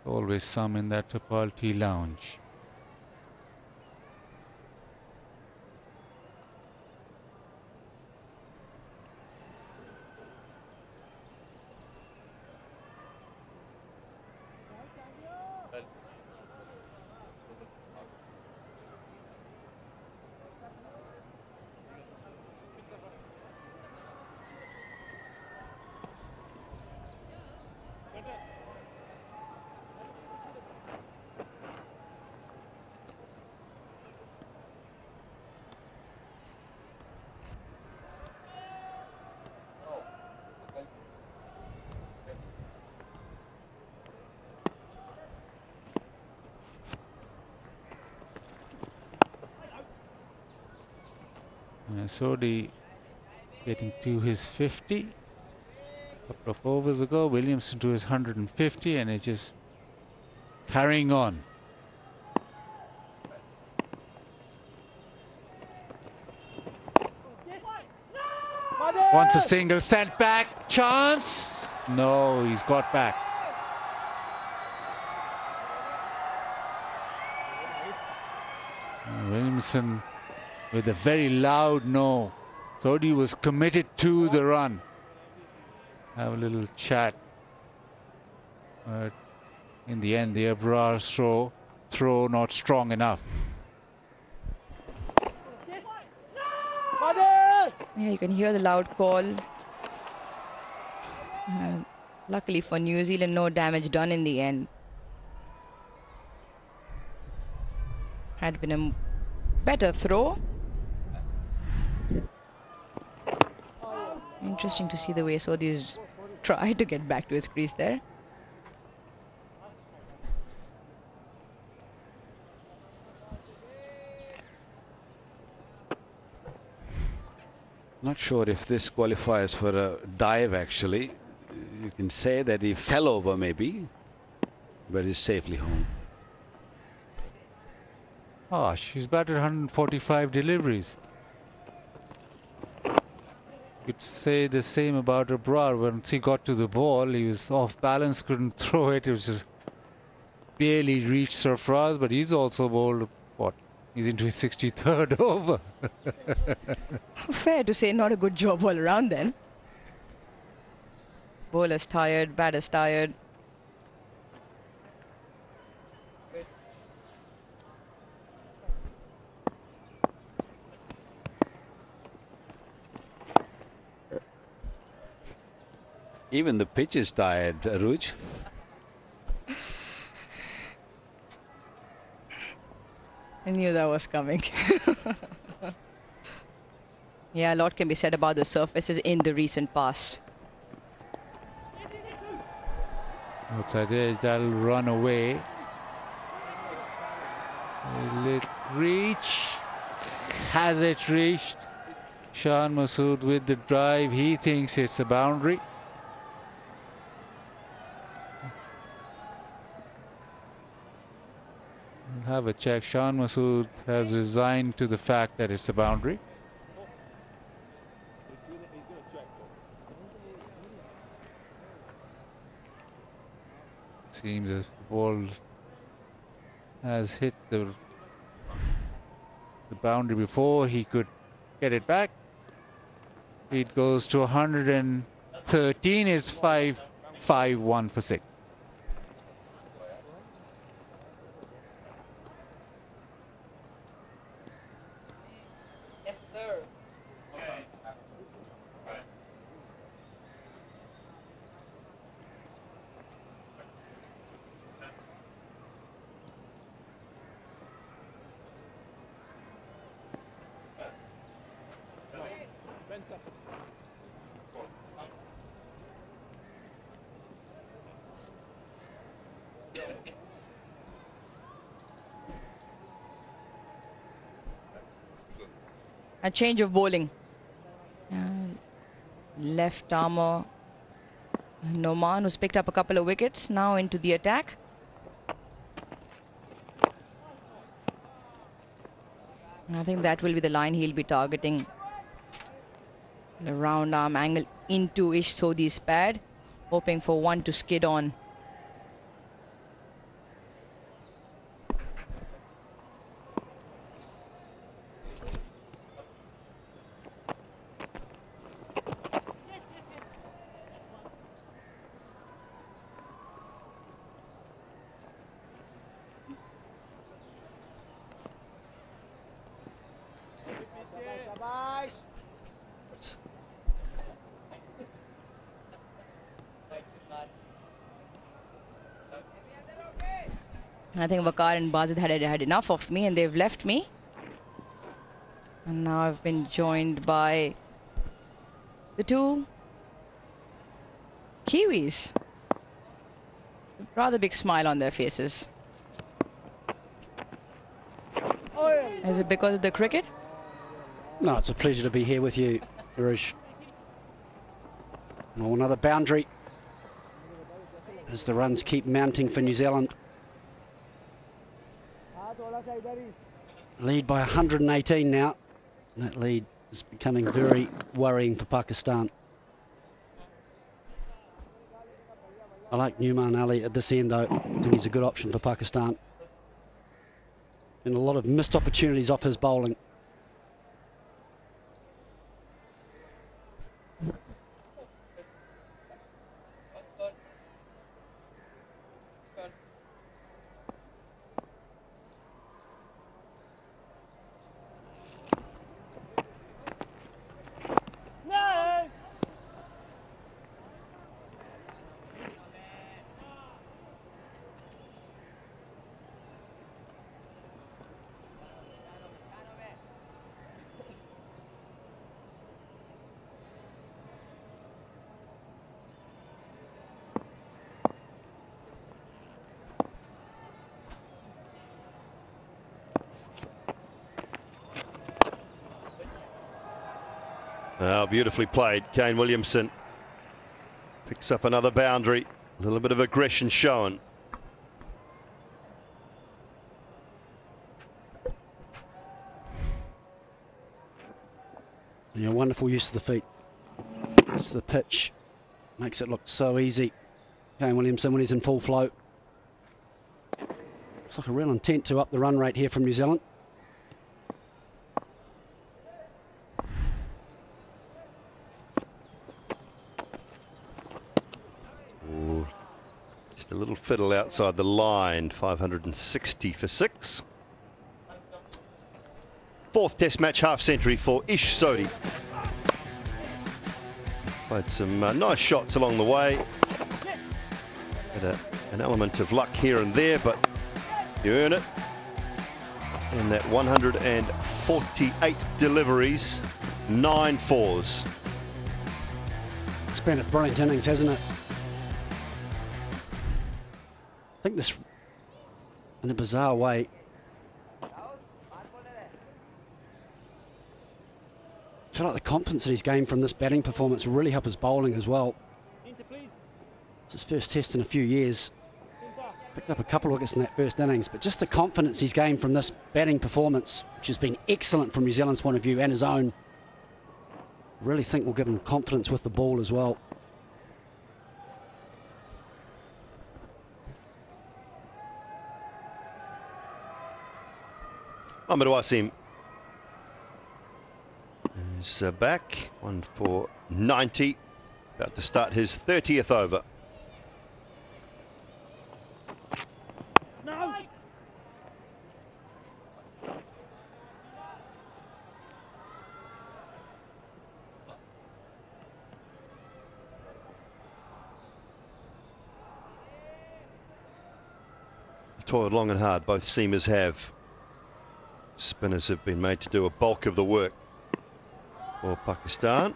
Always some in that Tapalti lounge. Sodi getting to his 50. A couple of overs ago, Williamson to his 150, and it's just carrying on. Wants a single, sent back, chance. No, he's got back. Williamson with a very loud no. Sodi was committed to the run. Have a little chat. But in the end, the Abrar throw not strong enough. Yeah, you can hear the loud call. Luckily for New Zealand, no damage done in the end. Had been a better throw. Interesting to see the way Sodi's tried to get back to his crease there. Not sure if this qualifies for a dive actually. You can say that he fell over maybe, but he's safely home. Oh, she's batted 145 deliveries. You'd say the same about Abrar. Once he got to the ball, he was off balance, couldn't throw it. It was just barely reached Sarfraz, but he's also bowled, what? He's into his 63rd over. Fair to say, not a good job all around then. Bowler's tired, batter's tired. Even the pitch is tired, Aruj. I knew that was coming. Yeah, a lot can be said about the surfaces in the recent past. Outside edge, that'll run away. Will it reach? Has it reached? Shan Masood with the drive. He thinks it's a boundary. We'll have a check. Shan Masood has resigned to the fact that it's a boundary. Seems as the ball has hit the boundary before he could get it back. It goes to 113. Is 5-5-1 for 6. Yes, sir. A change of bowling. Left armour Noman, who's picked up a couple of wickets, now into the attack. I think that will be the line he'll be targeting. The round arm angle into Ish Sodhi's pad, hoping for one to skid on. I think Waqar and Bazid had enough of me and they've left me. And now I've been joined by the two Kiwis. Rather big smile on their faces. Is it because of the cricket? No, it's a pleasure to be here with you, Aruj. Well, another boundary as the runs keep mounting for New Zealand. Lead by 118 now. That lead is becoming very worrying for Pakistan. I like Numan Ali at this end though. I think he's a good option for Pakistan. And a lot of missed opportunities off his bowling. Oh, beautifully played. Kane Williamson picks up another boundary. A little bit of aggression shown. Yeah, wonderful use of the feet. It's the pitch. Makes it look so easy. Kane Williamson when he's in full flow. Looks like a real intent to up the run rate here from New Zealand. Ooh, just a little fiddle outside the line. 560 for 6. Fourth Test match half century for Ish Sodhi. Played some nice shots along the way. Had an element of luck here and there, but you earn it. And that 148 deliveries, 9 fours. It's been a brilliant innings, hasn't it? I think this, in a bizarre way, I feel like the confidence that he's gained from this batting performance will really help his bowling as well. It's his first test in a few years. Picked up a couple of wickets in that first innings, but just the confidence he's gained from this batting performance, which has been excellent from New Zealand's point of view and his own, really think will give him confidence with the ball as well. Ahmed Wasim is back. 1 for 90. About to start his 30th over. No. Toiled long and hard, both seamers have. Spinners have been made to do a bulk of the work for Pakistan.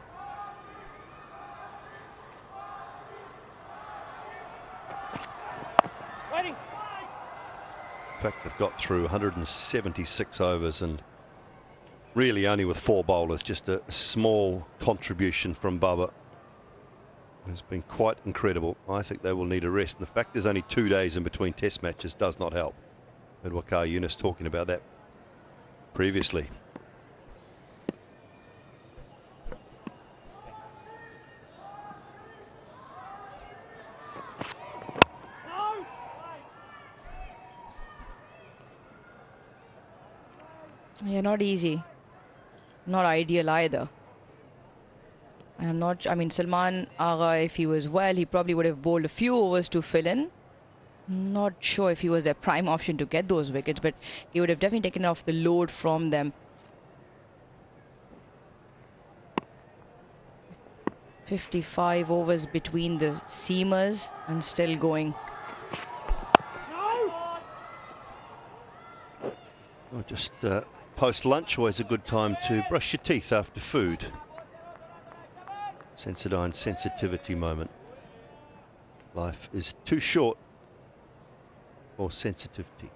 Waiting. In fact, they've got through 176 overs and really only with 4 bowlers, just a small contribution from Baba. It's been quite incredible. I think they will need a rest. And the fact there's only 2 days in between test matches does not help. Heard Waqar Younis talking about that previously. Yeah, not easy. Not ideal either. I'm not, I mean, Salman Agha, if he was well, he probably would have bowled a few overs to fill in. Not sure if he was their prime option to get those wickets, but he would have definitely taken off the load from them. 55 overs between the seamers and still going. Well, just post-lunch, always a good time to brush your teeth after food. Sensodyne sensitivity moment. Life is too short for sensitivity.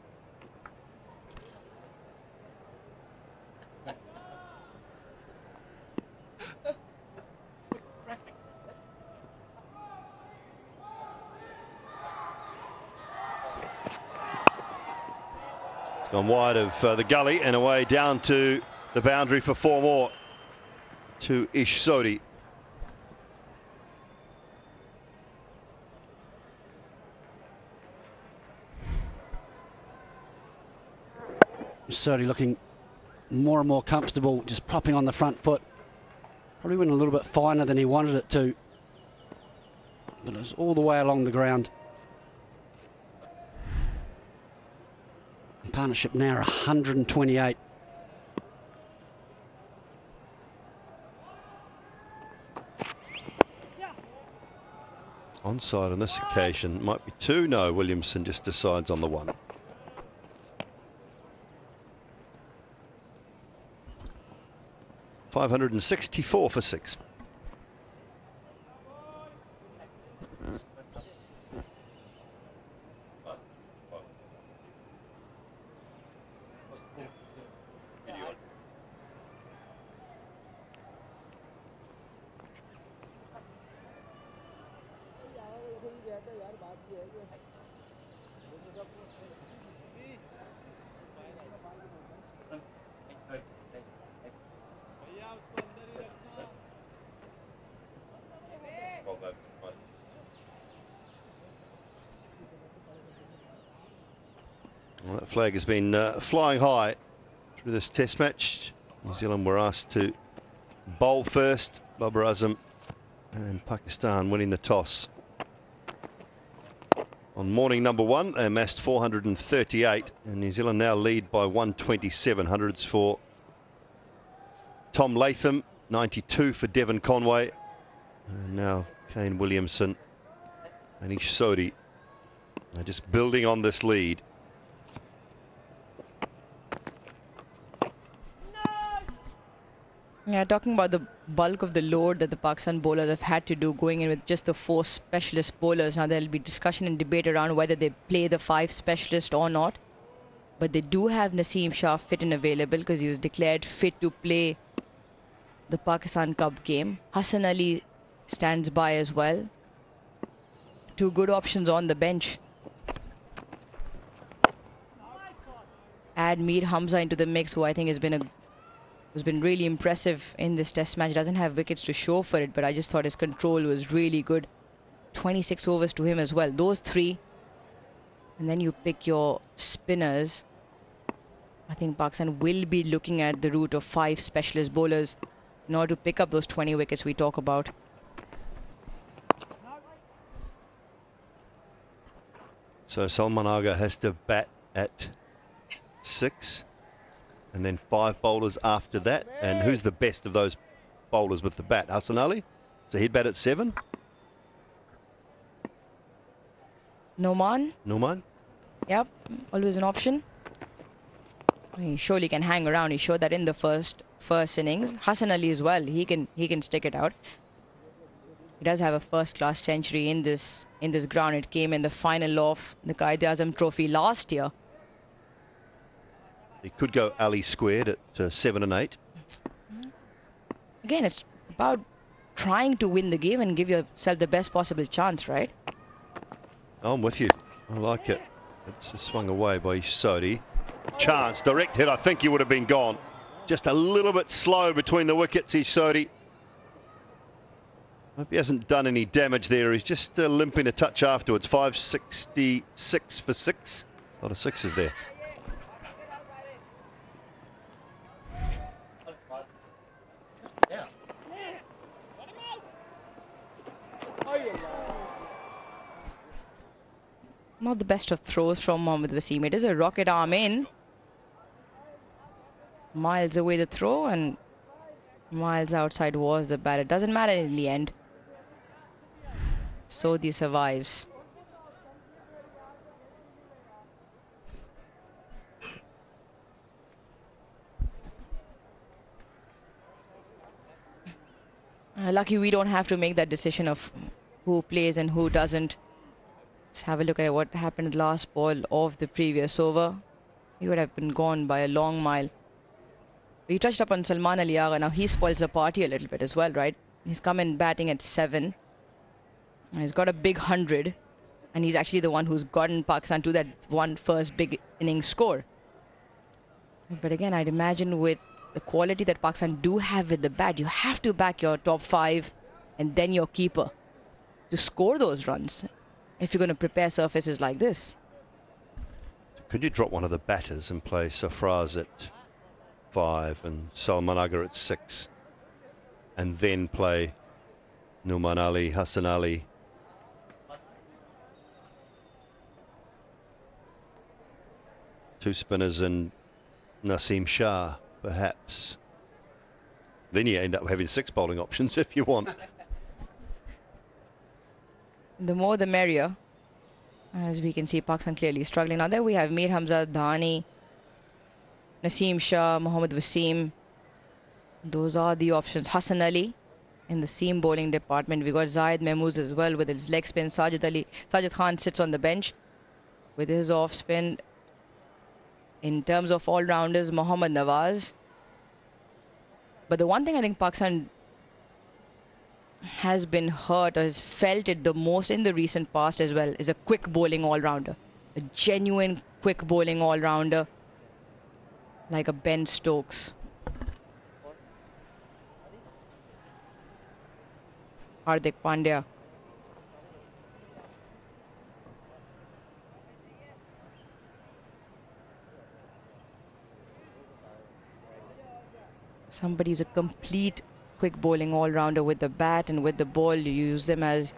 It's gone wide of the gully and away down to the boundary for 4 more to Ish Sodhi. Sodhi looking more and more comfortable, just propping on the front foot. Probably went a little bit finer than he wanted it to, but it was all the way along the ground. Partnership now 128. Onside on this occasion, might be 2. No, Williamson just decides on the 1. $564 for 6. Well, that flag has been flying high through this test match. New Zealand were asked to bowl first. Babar Azam and Pakistan winning the toss. On morning number one, they amassed 438, and New Zealand now lead by 127. Hundreds for Tom Latham, 92 for Devon Conway, and now Kane Williamson and Ish Sodhi are just building on this lead. Yeah, talking about the bulk of the load that the Pakistan bowlers have had to do going in with just the 4 specialist bowlers. Now there'll be discussion and debate around whether they play the 5 specialists or not. But they do have Naseem Shah fit and available because he was declared fit to play the Pakistan Cup game. Hassan Ali stands by as well. 2 good options on the bench. Add Mir Hamza into the mix, who I think has been really impressive in this test match. Doesn't have wickets to show for it, but I just thought his control was really good. 26 overs to him as well. Those 3. And then you pick your spinners. I think Pakistan will be looking at the route of 5 specialist bowlers in order to pick up those 20 wickets we talk about. So Salman Aga has to bat at 6. And then 5 bowlers after that. And who's the best of those bowlers with the bat? Hassan Ali? So he'd bat at 7? Noman? Noman? Yep, always an option. He surely can hang around. He showed that in the first innings. Hassan Ali as well. He can stick it out. He does have a first-class century in this ground. It came in the final of the Qaid-e-Azam Trophy last year. He could go Ali squared at 7 and 8. Again, it's about trying to win the game and give yourself the best possible chance, right? I'm with you. I like it. It's swung away by Sodhi. Chance, direct hit. I think he would have been gone. Just a little bit slow between the wickets, Sodhi. Hope he hasn't done any damage there. He's just limping a touch afterwards. 566 for 6. A lot of 6s there. Not the best of throws from Mohammad Wasim. It is a rocket arm in. Miles away the throw and miles outside was the bat. It doesn't matter in the end. Sodhi survives. Lucky we don't have to make that decision of who plays and who doesn't. Let's have a look at what happened at the last ball of the previous over. He would have been gone by a long mile. We touched up on Salman Ali Agha. Now he spoils the party a little bit as well, right? He's come in batting at 7. He's got a big 100. And he's actually the one who's gotten Pakistan to that first big innings score. But again, I'd imagine with the quality that Pakistan do have with the bat, you have to back your top 5 and then your keeper to score those runs if you're going to prepare surfaces like this. Could you drop one of the batters and play Safraz at 5 and Salman Aga at 6 and then play Numan Ali, Hassan Ali? Two spinners and Naseem Shah, perhaps. Then you end up having 6 bowling options if you want. The more the merrier. As we can see, Pakistan clearly struggling. Now there we have Mir Hamza, Dhani, Naseem Shah, Mohammad Wasim. Those are the options. Hassan Ali in the seam bowling department. We got Zayed Mahmood as well with his leg spin. Sajid Khan sits on the bench with his off spin. In terms of all-rounders, Mohammad Nawaz. But the one thing I think Pakistan has been hurt or has felt it the most in the recent past as well is a quick bowling all-rounder. A genuine quick bowling all-rounder like a Ben Stokes. Hardik Pandya. Somebody's a complete quick bowling all-rounder with the bat and with the ball. You use them as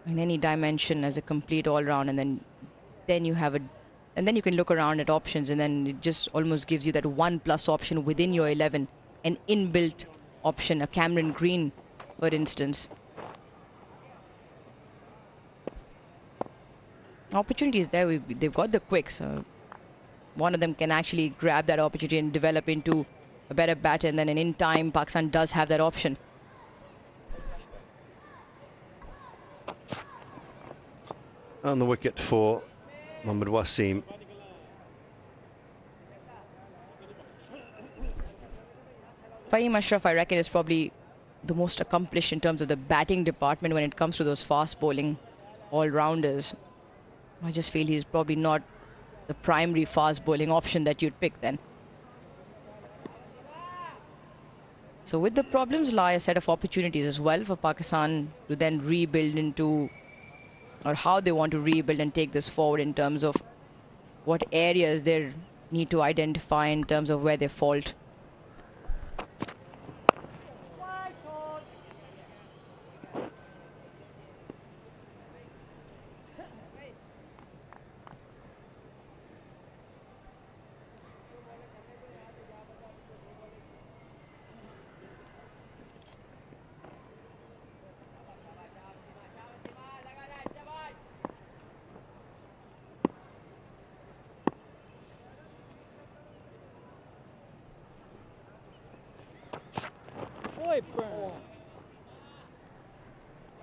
in any dimension as a complete all-round, and then you have and then you can look around at options, and then it just almost gives you that 1+ option within your 11, an inbuilt option, a Cameron Green, for instance. Opportunity is there. They've got the quick, so one of them can actually grab that opportunity and develop into a better batter, and then in time, Pakistan does have that option. On the wicket for Mohammad Wasim. Fahim Ashraf, I reckon, is probably the most accomplished in terms of the batting department when it comes to those fast bowling all-rounders. I just feel he's probably not the primary fast bowling option that you'd pick then. So with the problems lie a set of opportunities as well for Pakistan to then rebuild into, or how they want to rebuild and take this forward in terms of what areas they need to identify in terms of where they fault.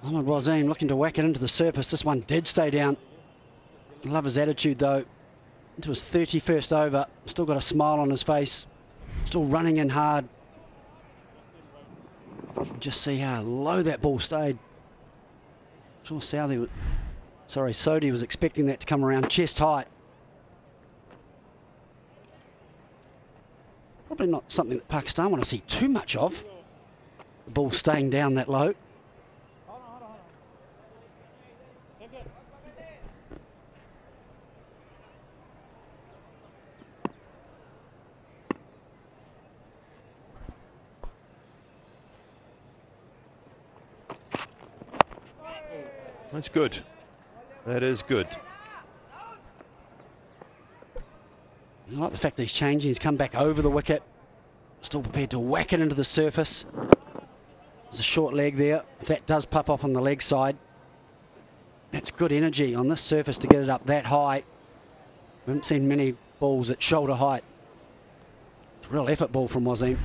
Mohammad Wasim looking to whack it into the surface. This one did stay down. I love his attitude though. Into his 31st over. Still got a smile on his face. Still running in hard. Just see how low that ball stayed. Sure, Sodhi was expecting that to come around chest height. Probably not something that Pakistan want to see too much of. The ball staying down that low. That's good. That is good. I like the fact that he's changing. He's come back over the wicket. Still prepared to whack it into the surface. There's a short leg there. If that does pop up on the leg side, that's good energy on this surface to get it up that high. We haven't seen many balls at shoulder height. It's a real effort ball from Wasim.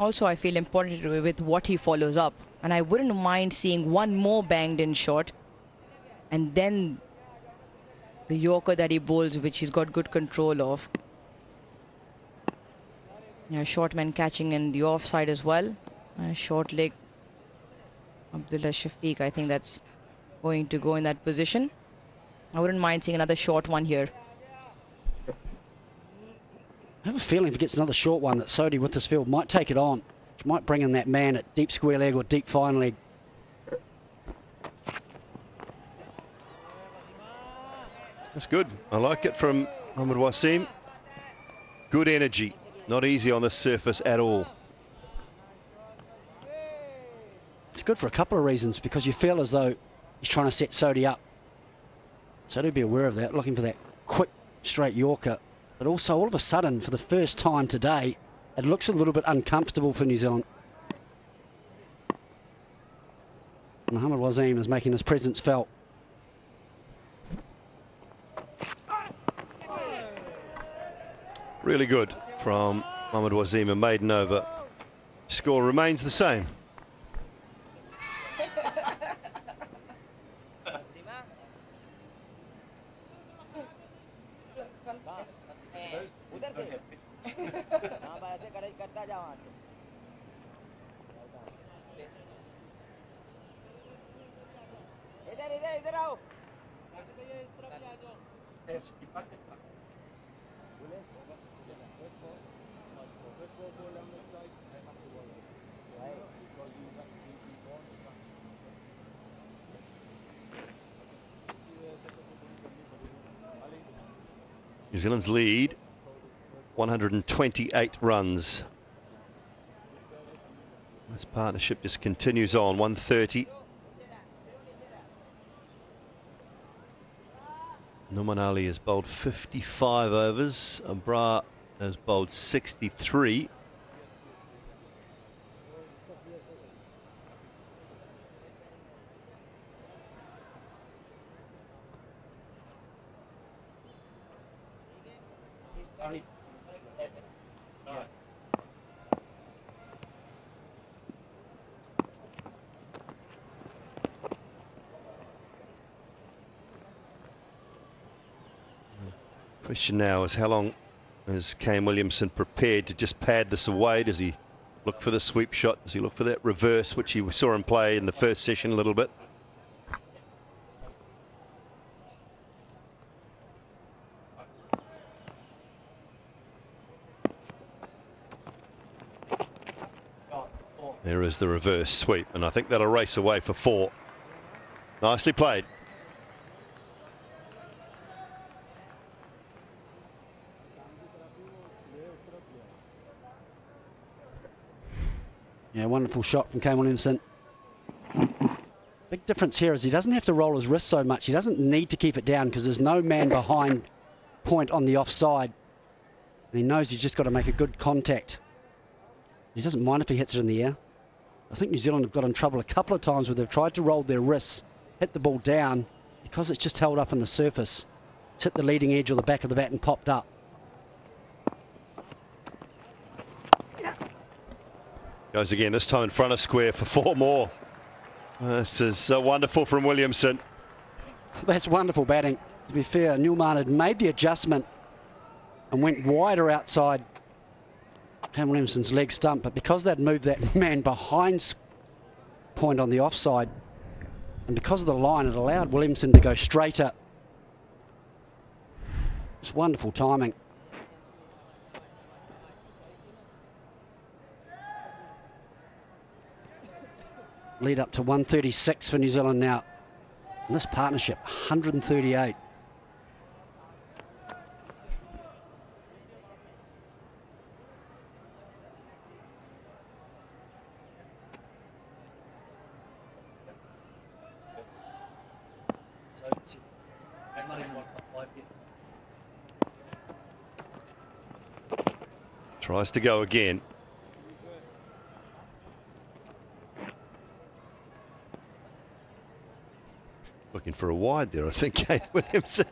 Also, I feel important with what he follows up. And I wouldn't mind seeing one more banged in shot. And then the Yorker that he bowls, which he's got good control of. Yeah, short man catching in the offside as well. Short leg. Abdullah Shafiq, I think that's going to go in that position. I wouldn't mind seeing another short one here. I have a feeling if he gets another short one that Sodhi with this field might take it on. Which might bring in that man at deep square leg or deep fine leg. That's good. I like it from Mohammad Wasim. Good energy. Not easy on this surface at all. It's good for a couple of reasons, because you feel as though he's trying to set Sodhi up. Sodhi be aware of that, looking for that quick straight Yorker. But also, all of a sudden, for the first time today, it looks a little bit uncomfortable for New Zealand. Mohammad Wasim is making his presence felt. Really good from Mohammad Wasim, a maiden over. Score remains the same. हाँ भाई ऐसे करता जा वहाँ से इधर इधर इधर आओ New Zealand's lead, 128 runs. This partnership just continues on, 130. Noman Ali has bowled 55 overs. Abra has bowled 63. Question now is how long is Kane Williamson prepared to just pad this away? Does he look for the sweep shot? Does he look for that reverse, which he saw him play in the first session a little bit? There is the reverse sweep, and I think that'll race away for 4. Nicely played. Yeah, wonderful shot from Kane Williamson. Big difference here is he doesn't have to roll his wrist so much. He doesn't need to keep it down because there's no man behind point on the offside. And he knows he's just got to make a good contact. He doesn't mind if he hits it in the air. I think New Zealand have got in trouble a couple of times where they've tried to roll their wrists, hit the ball down, because it's just held up on the surface. It's hit the leading edge or the back of the bat and popped up. Goes again, this time in front of square for 4 more. This is wonderful from Williamson. That's wonderful batting. To be fair, Newman had made the adjustment and went wider outside Kane Williamson's leg stump, but because they'd moved that man behind point on the offside, and because of the line, it allowed Williamson to go straighter. It's wonderful timing. Lead up to 136 for New Zealand now. And this partnership, 138. Tries to go again. Looking for a wide there, I think, Kane Williamson.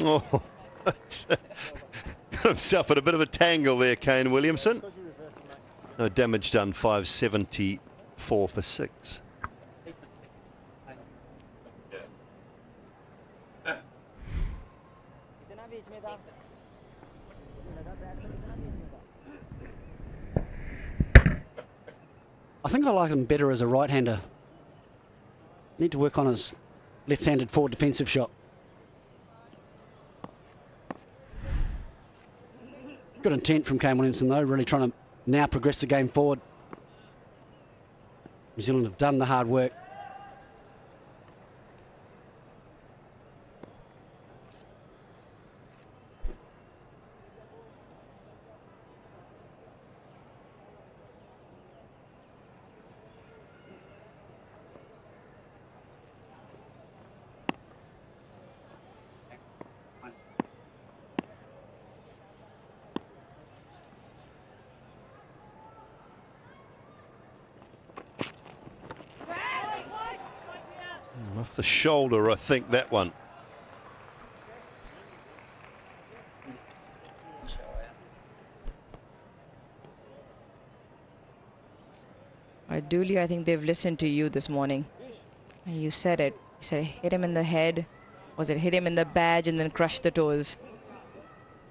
Oh, got himself in a bit of a tangle there, Kane Williamson. No damage done, 574 for 6. I think I like him better as a right-hander. Need to work on his left-handed forward defensive shot. Good intent from Kane Williamson, though, really trying to now progress the game forward. New Zealand have done the hard work. Off the shoulder, I think, that one. Dooley, I think they've listened to you this morning. You said it. You said hit him in the head. Was it hit him in the badge and then crush the toes?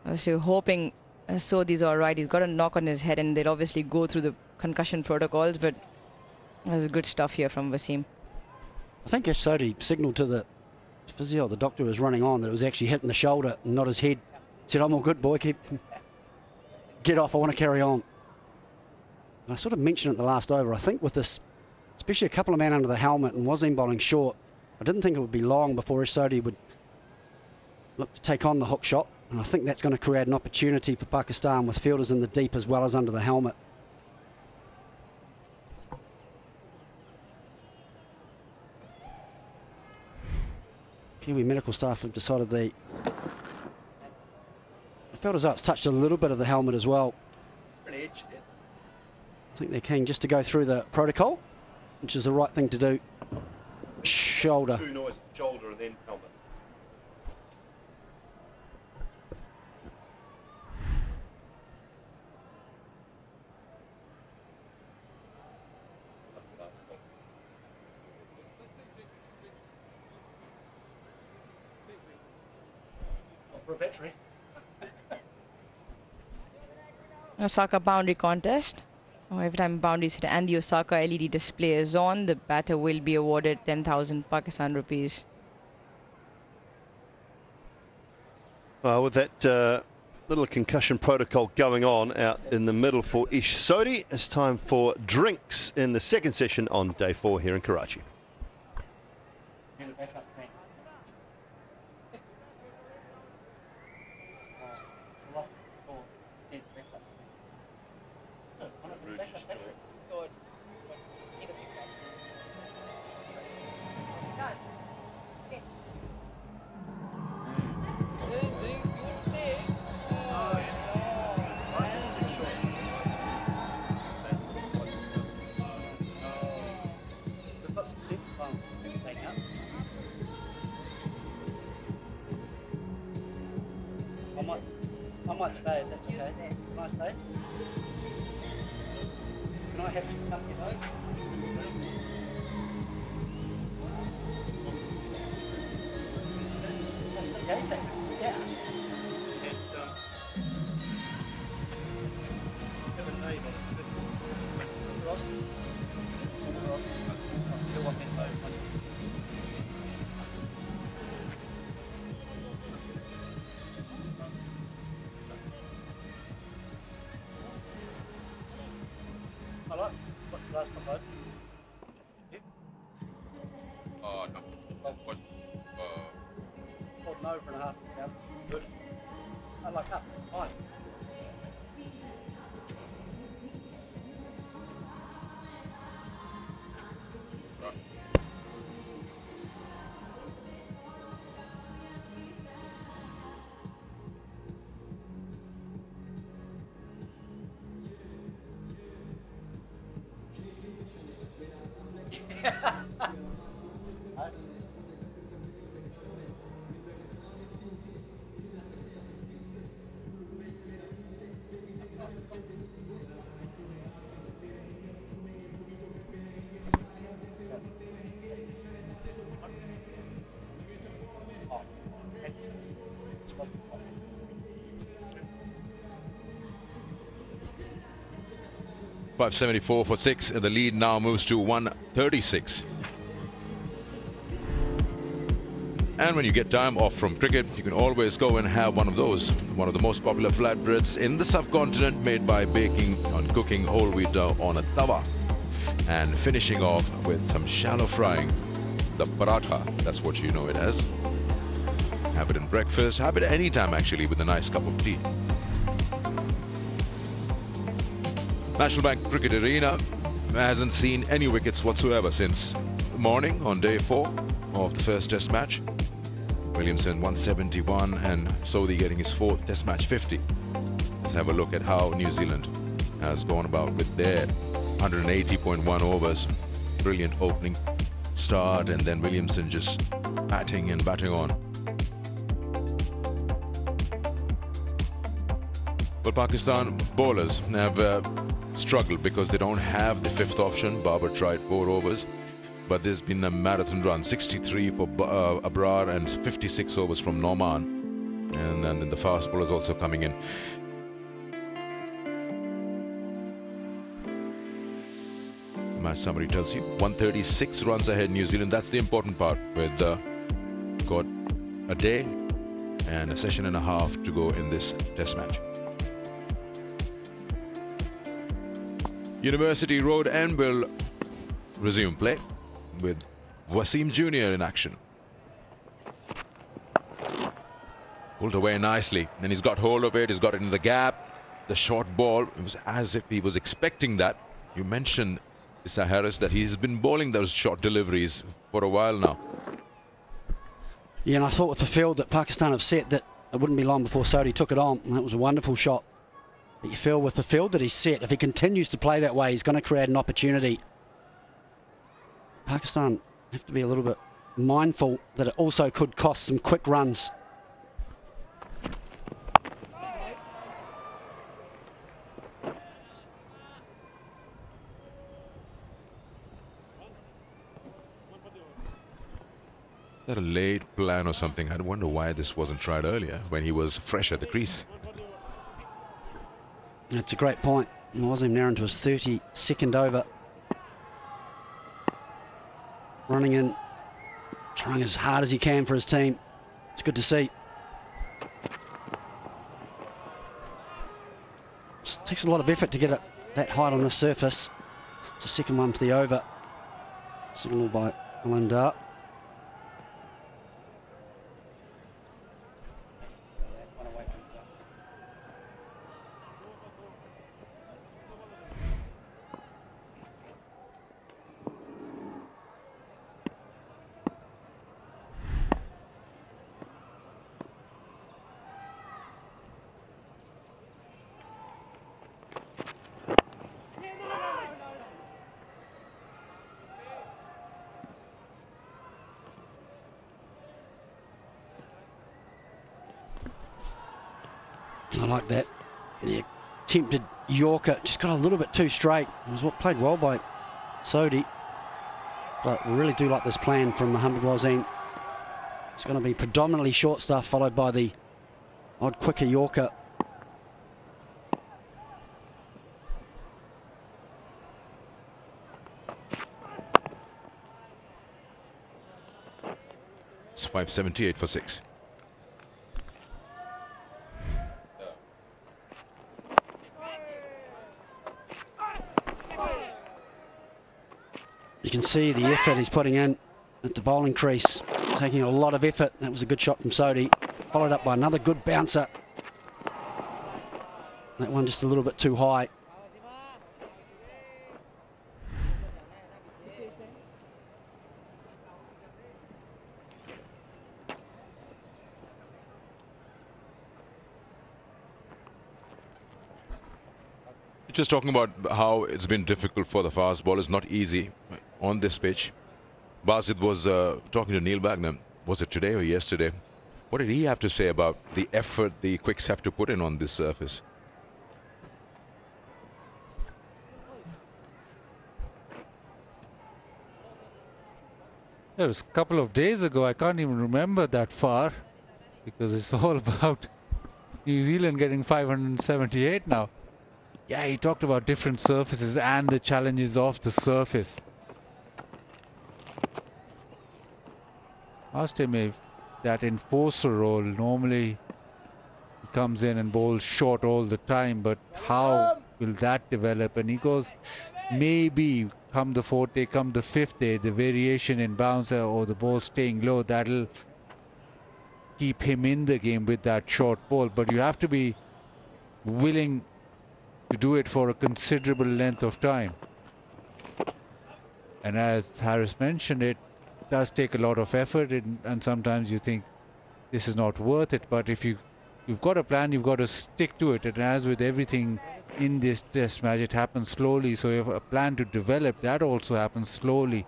I was hoping Sodhi's all right. He's got a knock on his head and they'll obviously go through the concussion protocols, but there's good stuff here from Wasim. I think Ash Sodhi signalled to the physio, the doctor was running on, that it was actually hitting the shoulder and not his head. He said, I'm all good, boy. Get off. I want to carry on. I sort of mentioned it the last over. I think with this, especially a couple of men under the helmet and Wasim bowling short, I didn't think it would be long before Ash Sodhi would look to take on the hook shot. And I think that's going to create an opportunity for Pakistan with fielders in the deep as well as under the helmet. Kiwi medical staff have decided the fielders up's touched a little bit of the helmet as well. I think they're keen just to go through the protocol, which is the right thing to do. Shoulder. Two noise, shoulder and then helmet. For a battery. Osaka boundary contest. Every time boundaries hit and the Osaka LED display is on, the batter will be awarded 10,000 Pakistan rupees. With that little concussion protocol going on out in the middle for Ash Sodhi, it's time for drinks in the second session on day 4 here in Karachi. I might stay if that's okay. Can I stay? Can I have some company though? Okay, so, yeah. What's the last one, bud? No. Called an over and a half. Yeah, good. I like up. Fine. .574 for 6. The lead now moves to 136. And when you get time off from cricket, you can always go and have one of those. One of the most popular flatbreads in the subcontinent, made by baking and cooking whole wheat dough on a tawa and finishing off with some shallow frying. The paratha, that's what you know it as. Have it in breakfast, have it anytime actually with a nice cup of tea. National Bank Cricket Arena hasn't seen any wickets whatsoever since morning on day 4 of the first test match. Williamson 171 and Sodhi getting his 4th test match 50. Let's have a look at how New Zealand has gone about with their 180.1 overs. Brilliant opening start, and then Williamson just batting and batting on. But Pakistan bowlers have struggled because they don't have the fifth option. Babar tried 4 overs, but there's been a marathon run, 63 for Abrar and 56 overs from Norman, and then the fast bowlers also coming in. Match summary tells you 136 runs ahead New Zealand. That's the important part, with got a day and a session and a half to go in this test match. University Road and will resume play with Wasim Jr. in action. Pulled away nicely, and he's got hold of it, he's got it in the gap. The short ball, it was as if he was expecting that. You mentioned Issa Harris that he's been bowling those short deliveries for a while now. Yeah, and I thought with the field that Pakistan have set that it wouldn't be long before Sodhi took it on, and that was a wonderful shot. But you feel with the field that he's set, if he continues to play that way, he's going to create an opportunity. Pakistan have to be a little bit mindful that it also could cost some quick runs. Is that a late plan or something? I wonder why this wasn't tried earlier when he was fresh at the crease. That's a great point. Wasim now into his 32nd over. Running in, trying as hard as he can for his team. It's good to see. It takes a lot of effort to get it that height on the surface. It's the second one for the over. Signal by Alandar. I like that. The attempted Yorker just got a little bit too straight. It was what played well by Sodhi. But we really do like this plan from Mohammad Wasim. It's going to be predominantly short stuff, followed by the odd quicker Yorker. It's 578 for 6. You can see the effort he's putting in at the bowling crease, taking a lot of effort. That was a good shot from Sodhi, followed up by another good bouncer. That one just a little bit too high. Just talking about how it's been difficult for the fast bowlers, not easy on this pitch. Basit was talking to Neil Wagner, was it today or yesterday? What did he have to say about the effort the quicks have to put in on this surface? It was a couple of days ago. I can't even remember that far because it's all about New Zealand getting 578 now. Yeah, he talked about different surfaces and the challenges of the surface. Asked him if that enforcer role, normally he comes in and bowls short all the time, but how will that develop? And he goes, maybe come the fourth day, come the fifth day, the variation in bounce or the ball staying low, that'll keep him in the game with that short ball. But you have to be willing to do it for a considerable length of time. And as Harris mentioned, it does take a lot of effort, and sometimes you think this is not worth it. But if you've got a plan, you've got to stick to it. And as with everything in this test match, it happens slowly. So if a plan to develop, that also happens slowly.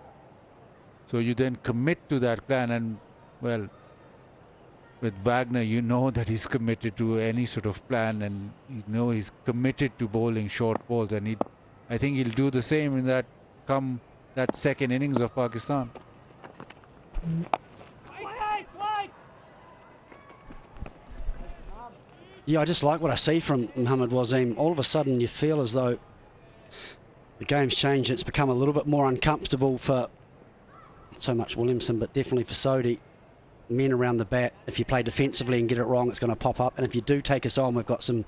So you then commit to that plan, and well, with Wagner, you know that he's committed to any sort of plan, and you know he's committed to bowling short balls, and I think he'll do the same in that second innings of Pakistan. Yeah, I just like what I see from Mohammad Wasim. All of a sudden, you feel as though the game's changed. It's become a little bit more uncomfortable for not so much Williamson, but definitely for Sodhi. Men around the bat. If you play defensively and get it wrong, it's going to pop up. And if you do take us on, we've got some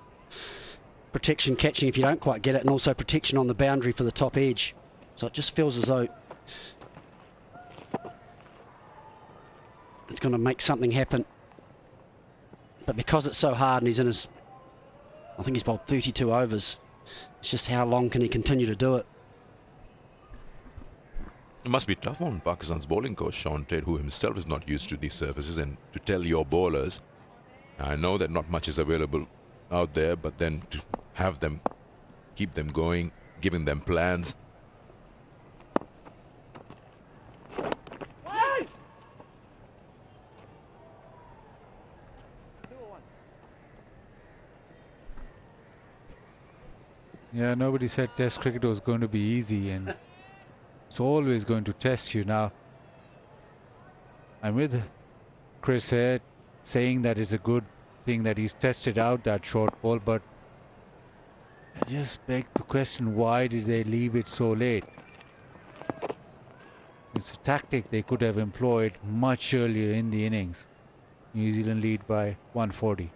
protection catching if you don't quite get it, and also protection on the boundary for the top edge. So it just feels as though it's going to make something happen. But because it's so hard and he's in his, I think he's bowled 32 overs, it's just how long can he continue to do it? It must be tough on Pakistan's bowling coach, Sean Tate, who himself is not used to these surfaces, and to tell your bowlers, I know that not much is available out there, but then to have them, keep them going, giving them plans. Yeah, nobody said Test cricket was going to be easy, and it's always going to test you. Now, I'm with Chris here, saying that it's a good thing that he's tested out that short ball, but I just beg to question, why did they leave it so late? It's a tactic they could have employed much earlier in the innings. New Zealand lead by 140.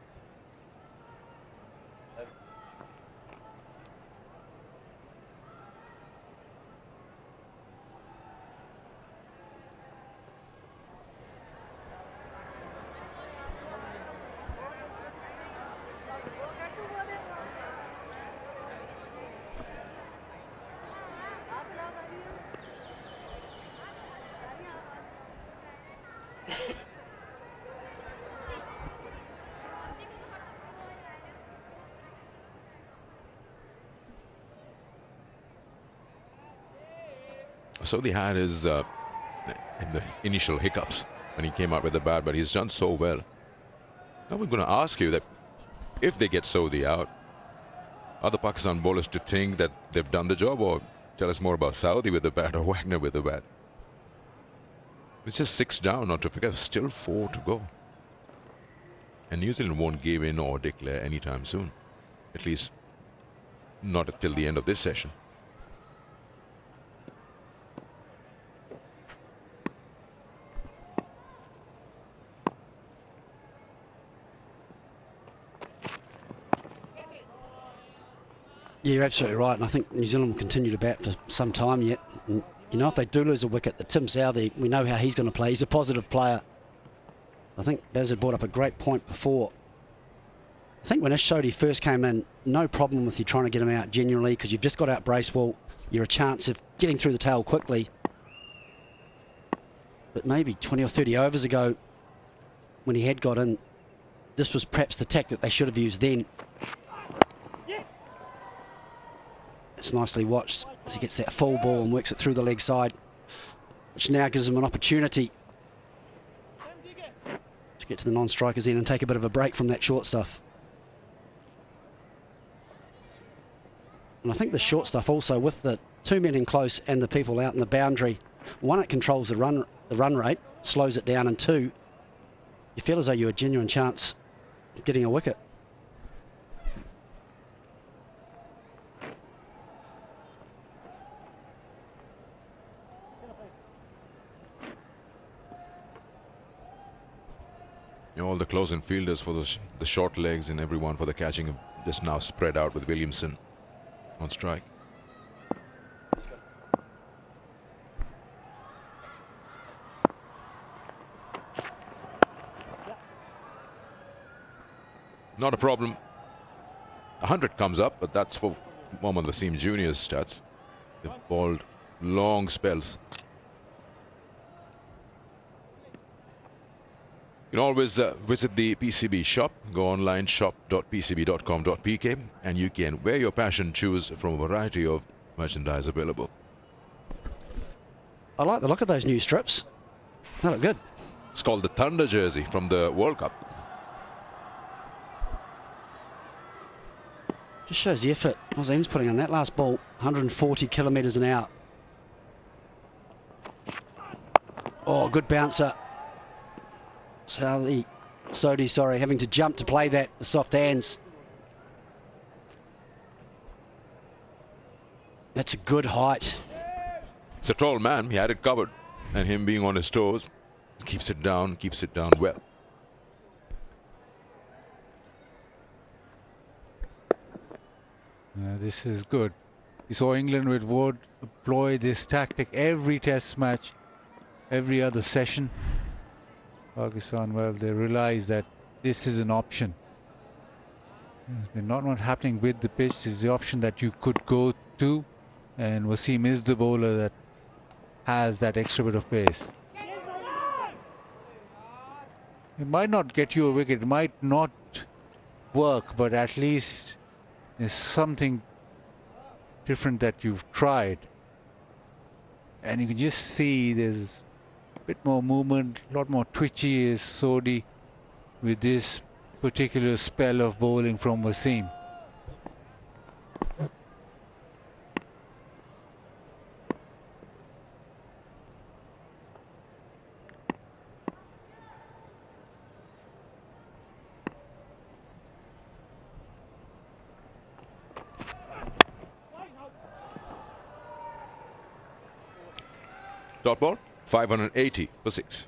So he had his in the initial hiccups when he came out with the bat, but he's done so well. Now we're going to ask you that if they get Sodhi out, are the Pakistan bowlers to think that they've done the job, or tell us more about Saudi with the bat or Wagner with the bat? It's just 6 down, not to forget, still 4 to go. And New Zealand won't give in or declare anytime soon. At least not until the end of this session. Yeah, you're absolutely right, and I think New Zealand will continue to bat for some time yet. And, you know, if they do lose a wicket, the Tim Southee, we know how he's going to play. He's a positive player. I think Baz had brought up a great point before. I think when Ish Sodhi first came in, no problem with you trying to get him out genuinely, because you've just got out Bracewell. You're a chance of getting through the tail quickly. But maybe 20 or 30 overs ago, when he had got in, this was perhaps the tactic they should have used then. It's nicely watched as he gets that full ball and works it through the leg side, which now gives him an opportunity to get to the non-strikers in and take a bit of a break from that short stuff. And I think the short stuff also, with the 2 men in close and the people out in the boundary, one, it controls the run rate, slows it down, and 2, you feel as though you're a genuine chance of getting a wicket. All the close-in fielders for the short legs and everyone for the catching have just now spread out with Williamson on strike. Not a problem. 100 comes up, but that's for Mohammad Wasim Jr.'s stats. They've bowled long spells. You can always visit the PCB shop. Go online, shop.pcb.com.pk, and you can wear your passion, choose from a variety of merchandise available. I like the look of those new strips. They look good. It's called the Thunder jersey from the World Cup. Just shows the effort Nazim's putting on that last ball. 140 kilometres an hour. Oh, good bouncer. Sodhi, sorry, having to jump to play that with soft hands. That's a good height. It's a tall man. He had it covered. And him being on his toes, keeps it down well. This is good. We saw England would employ this tactic every test match, every other session. Pakistan, well, they realize that this is an option. It's not happening with the pitch. It's the option that you could go to, and Wasim is the bowler that has that extra bit of pace. It might not get you a wicket, it might not work, but at least there's something different that you've tried. And you can just see there's a bit more movement, a lot more twitchy is Sodhi with this particular spell of bowling from Wasim. Dot ball, 580 for 6.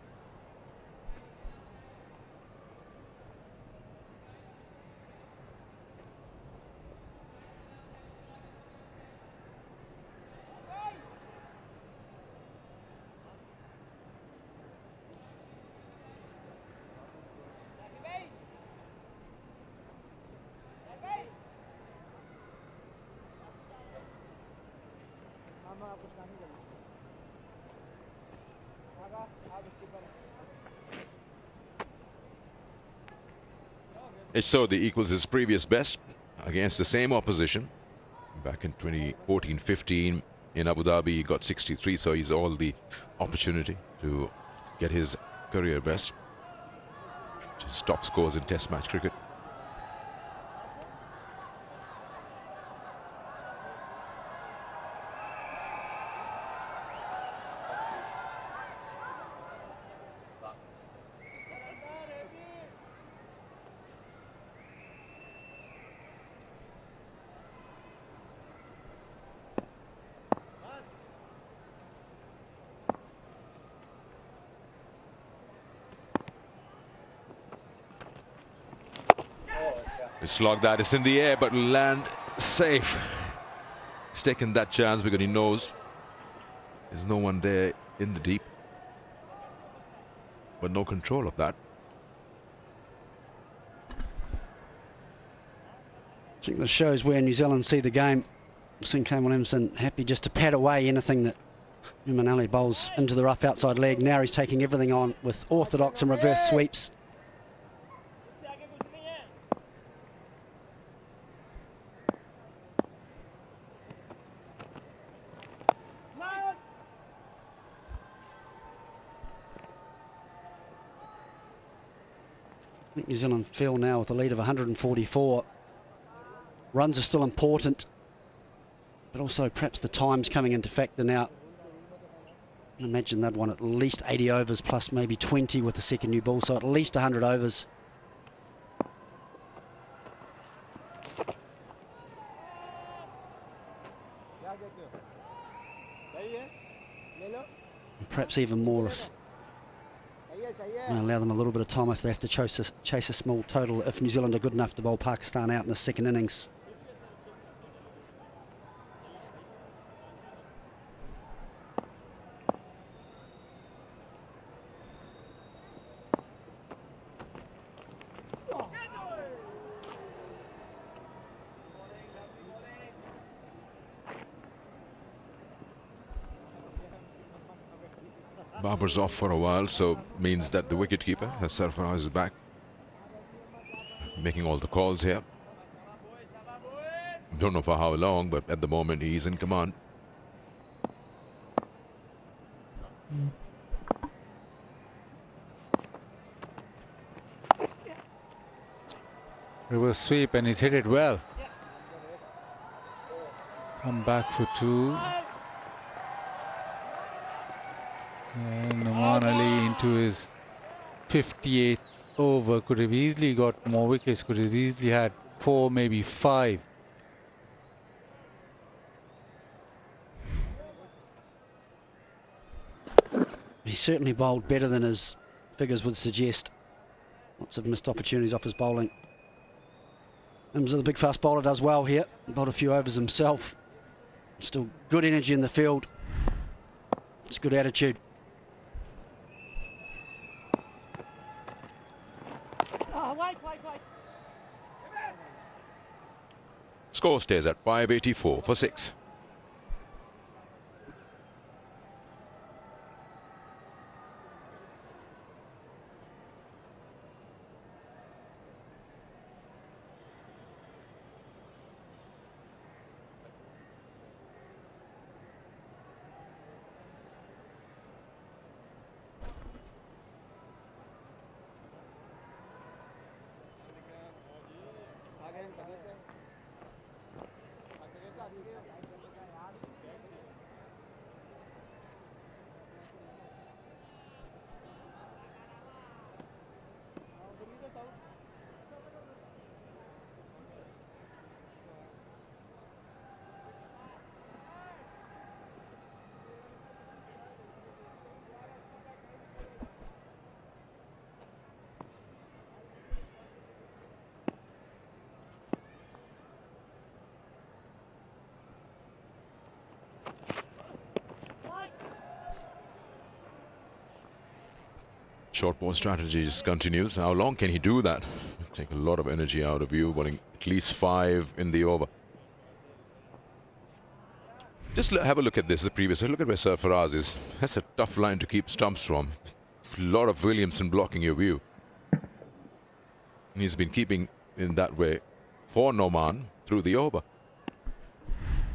Sodhi equals his previous best against the same opposition back in 2014-15 in Abu Dhabi. He got 63, so he's all the opportunity to get his career best. His top scores in Test match cricket. Slog that is in the air, but land safe. He's taken that chance because he knows there's no one there in the deep, but no control of that. I think this shows where New Zealand see the game. I've seen Kane Williamson happy just to pad away anything that Umanali bowls into the rough outside leg. Now he's taking everything on with orthodox and reverse sweeps. I think New Zealand feel now with a lead of 144. Runs are still important, but also perhaps the time's coming into factor now. I imagine they'd want at least 80 overs plus maybe 20 with the second new ball, so at least 100 overs. And perhaps even more if allow them a little bit of time if they have to chase a small total if New Zealand are good enough to bowl Pakistan out in the second innings. Babar's off for a while, so means that the wicketkeeper, Sarfaraz, is back, making all the calls here. Don't know for how long, but at the moment he's in command. Reverse sweep, and he's hit it well. Come back for two. And Noman Ali into his 58th over. Could have easily got more wickets. Could have easily had 4, maybe 5. He certainly bowled better than his figures would suggest. Lots of missed opportunities off his bowling. Imsa, the big fast bowler, does well here. Bowled a few overs himself. Still good energy in the field. It's good attitude. Score stays at 584 for 6. Short ball strategies continues. How long can he do that? Take a lot of energy out of you, bowling at least 5 in the over. Just have a look at this, the previous. Look at where Sarfaraz is. That's a tough line to keep stumps from. A lot of Williamson blocking your view. And he's been keeping in that way for Noman through the over.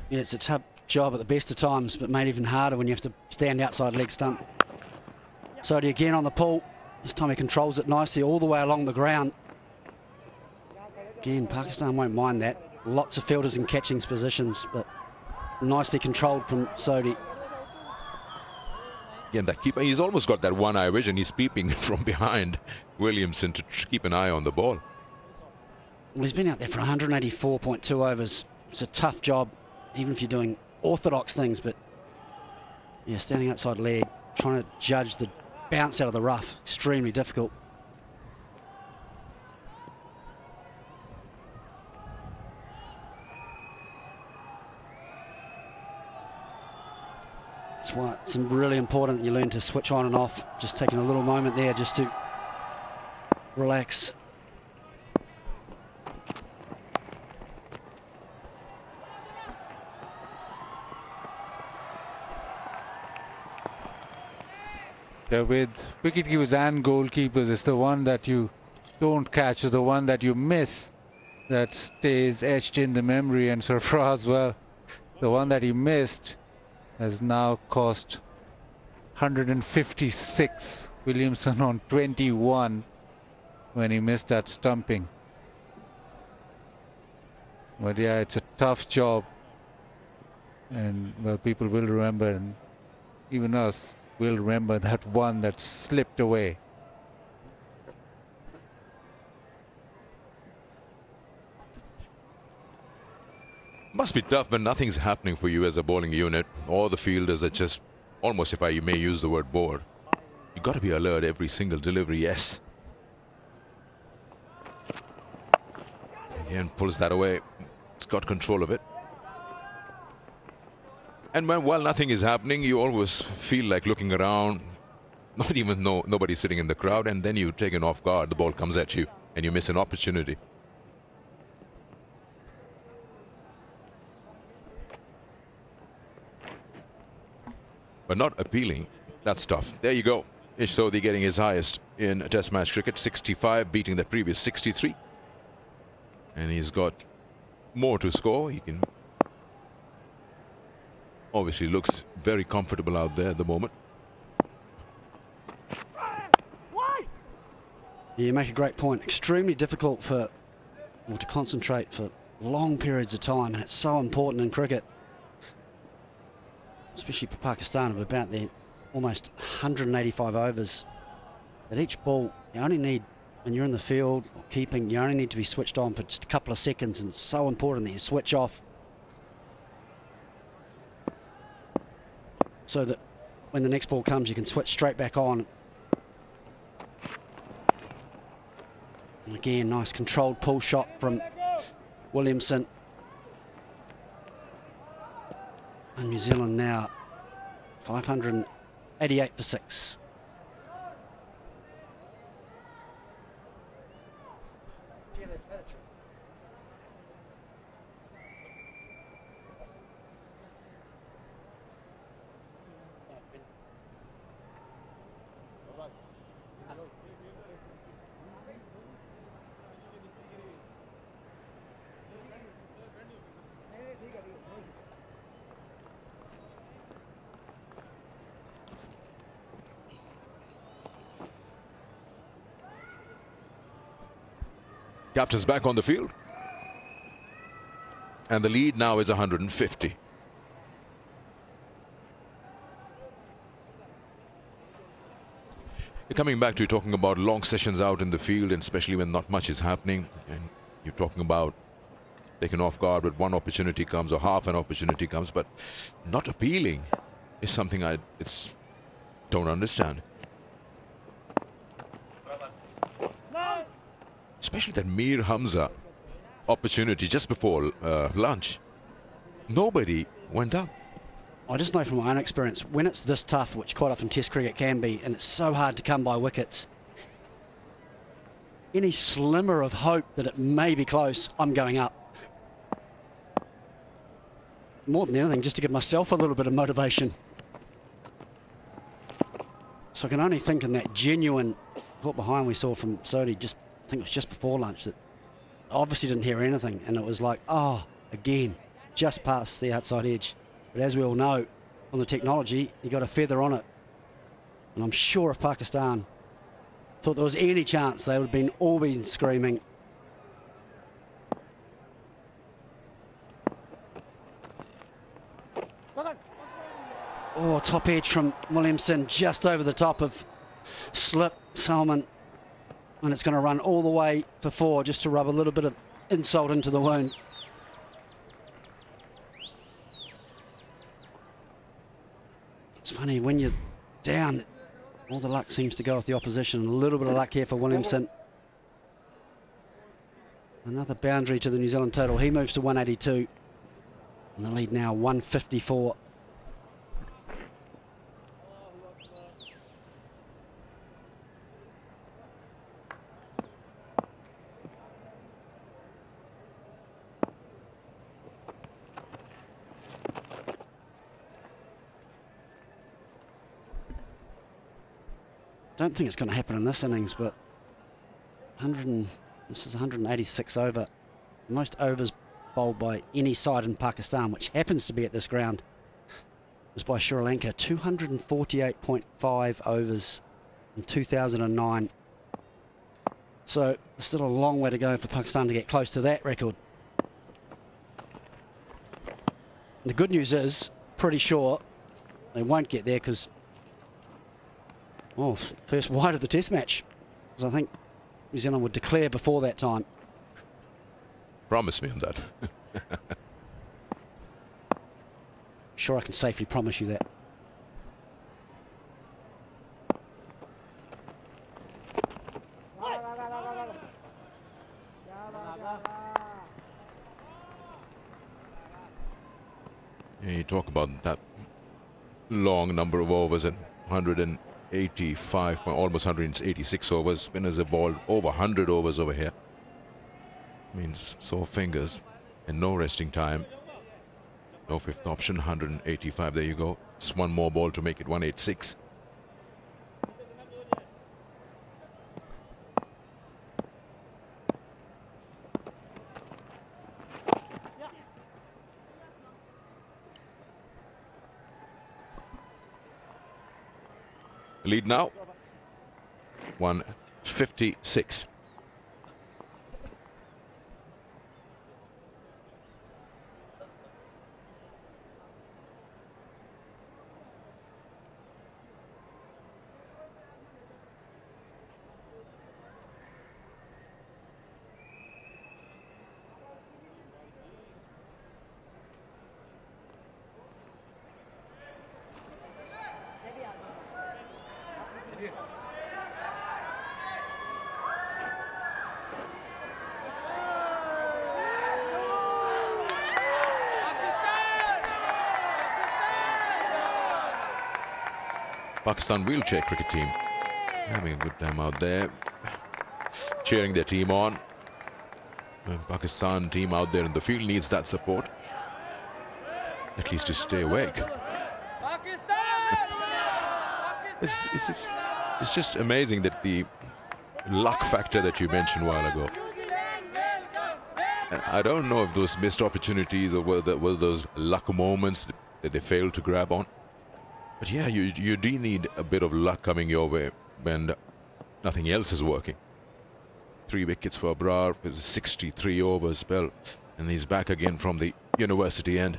Yeah, it's a tough job at the best of times, but made even harder when you have to stand outside leg stump. Sodhi again on the pull. This time he controls it nicely all the way along the ground. Again, Pakistan won't mind that. Lots of fielders in catching positions, but nicely controlled from Sodhi. Again, that keeper, he's almost got that one-eye vision. He's peeping from behind Williamson to keep an eye on the ball. Well, he's been out there for 184.2 overs. It's a tough job, even if you're doing orthodox things, but yeah, standing outside leg, trying to judge the bounce out of the rough, extremely difficult. That's why it's really important that you learn to switch on and off. Just taking a little moment there just to relax. Yeah, with wicketkeepers and goalkeepers, it's the one that you don't catch or the one that you miss that stays etched in the memory. And Sarfaraz, well, the one that he missed has now cost 156. Williamson on 21 when he missed that stumping. But yeah, it's a tough job. And well, people will remember, and even us will remember that one that slipped away. Must be tough when nothing's happening for you as a bowling unit. All the fielders are just almost, if I may use the word, bored. You got to be alert every single delivery. Yes. And pulls that away. It's got control of it. And while nothing is happening, you always feel like looking around, not even know nobody's sitting in the crowd, and then you take an off guard. The ball comes at you, and you miss an opportunity. But not appealing. That's tough. There you go. Ish Sodhi getting his highest in Test match cricket, 65, beating the previous 63. And he's got more to score. He can obviously looks very comfortable out there at the moment. You make a great point. Extremely difficult to concentrate for long periods of time, and it's so important in cricket, especially for Pakistan, of about their almost 185 overs. At each ball, you only need, when you're in the field or keeping, you only need to be switched on for just a couple of seconds, and it's so important that you switch off so that when the next ball comes, you can switch straight back on. And again, nice controlled pull shot from Williamson. And New Zealand now 588 for 6. Captain's back on the field. And the lead now is 150. You're coming back to talking about long sessions out in the field, and especially when not much is happening. And you're talking about taken off guard with one opportunity comes or half an opportunity comes, but not appealing is something I don't understand. Especially that Mir Hamza opportunity just before lunch. Nobody went up. I just know from my own experience, when it's this tough, which quite often Test cricket can be, and it's so hard to come by wickets, any slimmer of hope that it may be close, I'm going up. More than anything, just to give myself a little bit of motivation. So I can only think in that genuine caught behind we saw from Sodhi, I think it was just before lunch, that I obviously didn't hear anything, and it was like, oh, again, just past the outside edge. But as we all know, on the technology, you got a feather on it. And I'm sure if Pakistan thought there was any chance, they would have been all been screaming. Oh, top edge from Williamson, just over the top of slip Salman. And it's going to run all the way for 4, just to rub a little bit of insult into the wound. It's funny, when you're down, all the luck seems to go with the opposition. A little bit of luck here for Williamson. Another boundary to the New Zealand total. He moves to 182. And the lead now 154. Don't think it's going to happen in this innings, but this is 186 over. Most overs bowled by any side in Pakistan, which happens to be at this ground, is by Sri Lanka. 248.5 overs in 2009. So still a long way to go for Pakistan to get close to that record. The good news is, pretty sure they won't get there, because first wide of the test match, because I think New Zealand would declare before that time. Promise me on that. Sure, I can safely promise you that. Yeah, you talk about that long number of overs and 185, almost 186 overs. Spinners have balled over 100 overs over here. Means sore fingers and no resting time. No fifth option, 185. There you go. Just one more ball to make it 186. Lead now 1 56. Pakistan wheelchair cricket team having a good time out there, cheering their team on. And Pakistan team out there in the field needs that support, at least to stay awake. It's just amazing that the luck factor that you mentioned a while ago. I don't know if those missed opportunities or were those luck moments that they failed to grab on. But yeah, you do need a bit of luck coming your way when nothing else is working. 3 wickets for Abrar with a 63 over spell, and he's back again from the university end.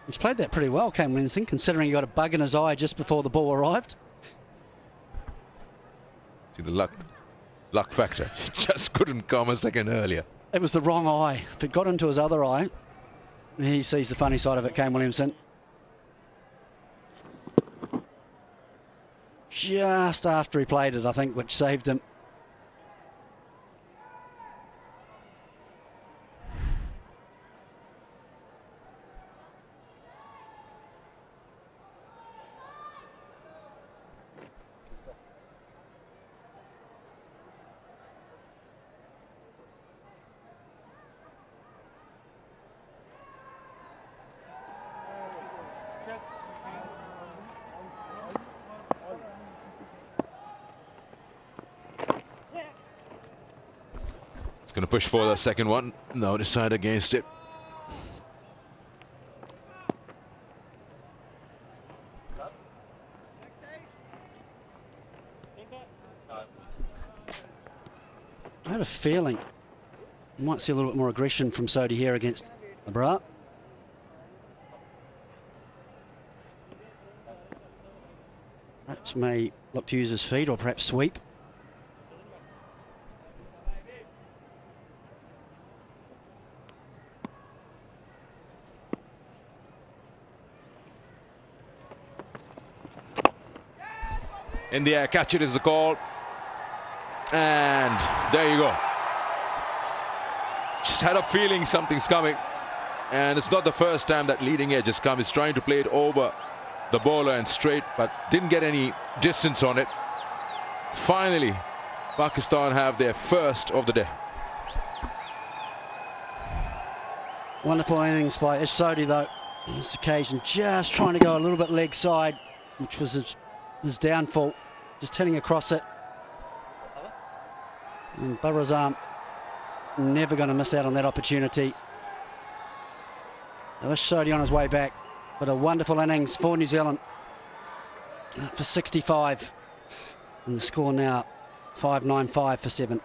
He's played that pretty well, Kane Williamson, considering he got a bug in his eye just before the ball arrived. See the luck factor. Just couldn't come a second earlier. It was the wrong eye. If it got into his other eye, he sees the funny side of it, Kane Williamson. Just after he played it, I think, which saved him. Going to push for the second one. No, decide against it. I have a feeling we might see a little bit more aggression from Sodhi here against Abrar. Perhaps may look to use his feet or perhaps sweep. In the air, catch it is the call. And there you go. Just had a feeling something's coming. And it's not the first time that leading edge has come. He's trying to play it over the bowler and straight, but didn't get any distance on it. Finally, Pakistan have their first of the day. Wonderful innings by Ish Sodhi, though, on this occasion. Just trying to go a little bit leg side, which was his downfall. Just heading across it. And Barazam never going to miss out on that opportunity. Ish Sodhi on his way back, but a wonderful innings for New Zealand for 65. And the score now 595 for 7.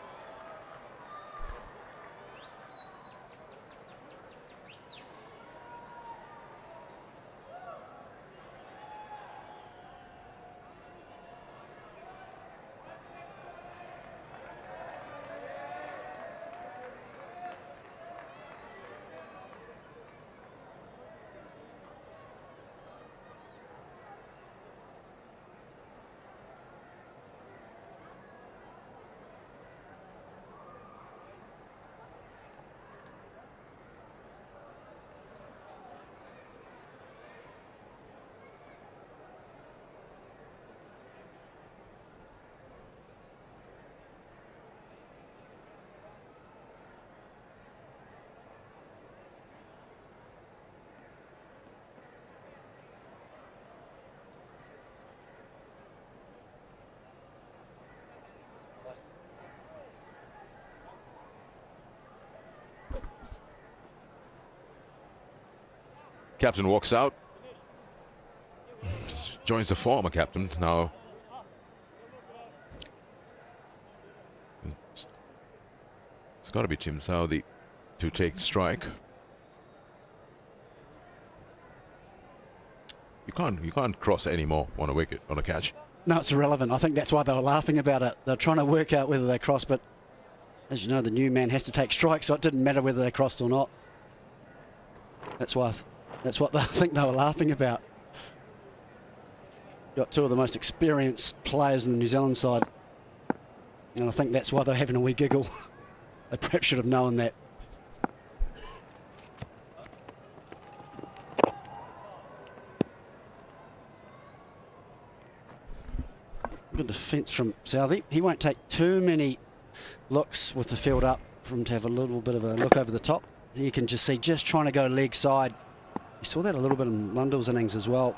Captain walks out. Joins the former captain now. It's got to be Tim Southey to take strike. You can't cross anymore on a wicket, on a catch. No, it's irrelevant. I think that's why they were laughing about it. They're trying to work out whether they cross, but as you know, the new man has to take strike, so it didn't matter whether they crossed or not. That's what I think they were laughing about. Got two of the most experienced players in the New Zealand side, and I think that's why they're having a wee giggle. They perhaps should have known that. Good defence from Southey. He won't take too many looks with the field up for him to have a little bit of a look over the top. You can just see just trying to go leg side. You saw that a little bit in Lundell's innings as well.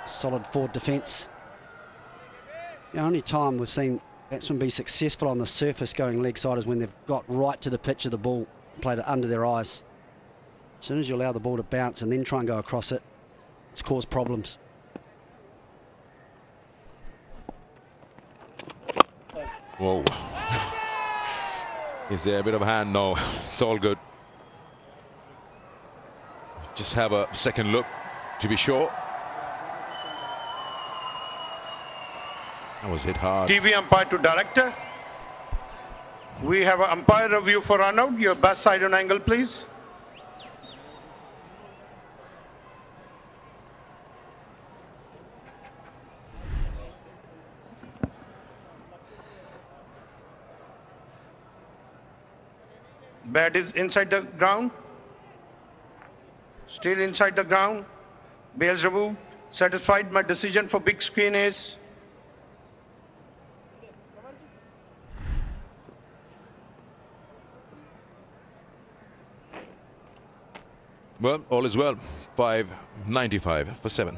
Solid forward defence. The only time we've seen batsmen be successful on the surface going leg side is when they've got right to the pitch of the ball, played it under their eyes. As soon as you allow the ball to bounce and then try and go across it, it's caused problems. Whoa. Is there a bit of a hand? No, it's all good. Just have a second look to be sure. That was hit hard. TV umpire to director. We have an umpire review for run out. Your best side on angle, please. Bat is inside the ground. Still inside the ground. Bails removed. Satisfied. My decision for big screen is well, all is well. 5.95 for 7.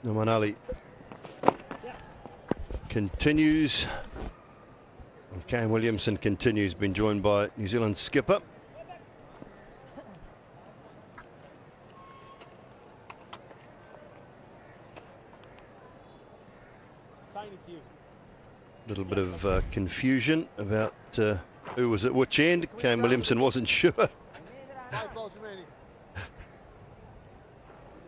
Manali continues. And Kane Williamson continues, been joined by New Zealand skipper. Little bit of confusion about who was at which end. Kane Williamson wasn't sure.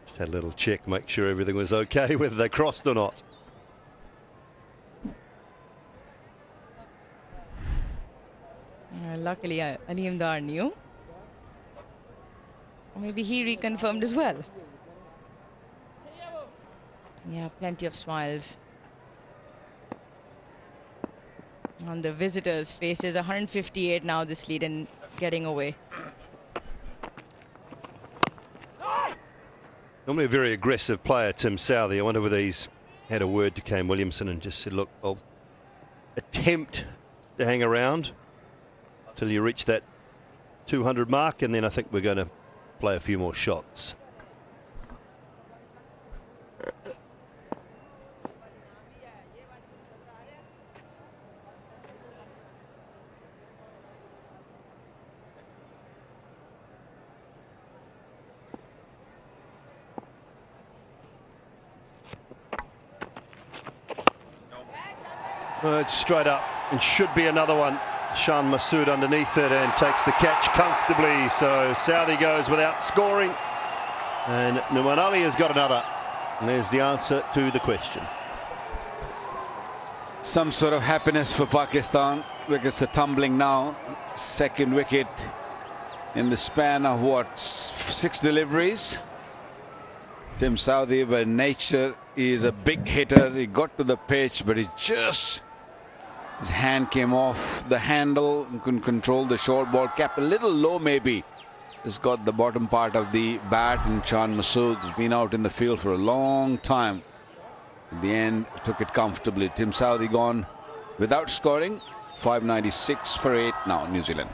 Just had a little check, make sure everything was okay, whether they crossed or not. Luckily, Aleem Dar knew. Or maybe he reconfirmed as well. Yeah, plenty of smiles on the visitors' faces. 158 now, this lead, and getting away. Normally a very aggressive player, Tim Southey. I wonder whether he's had a word to Kane Williamson and just said, look, I'll attempt to hang around till you reach that 200 mark, and then I think we're going to play a few more shots. It's straight up and should be another one. Shan Masood underneath it and takes the catch comfortably. So Southey goes without scoring. And Numan Ali has got another. And there's the answer to the question. Some sort of happiness for Pakistan. Wickets are tumbling now. Second wicket in the span of what, 6 deliveries. Tim Southey by nature is a big hitter. He got to the pitch, but his hand came off the handle and couldn't control the short ball. Kept a little low, maybe. Just got the bottom part of the bat, and Chan Masood has been out in the field for a long time. In the end, took it comfortably. Tim Southee gone without scoring. 596 for 8 now, New Zealand.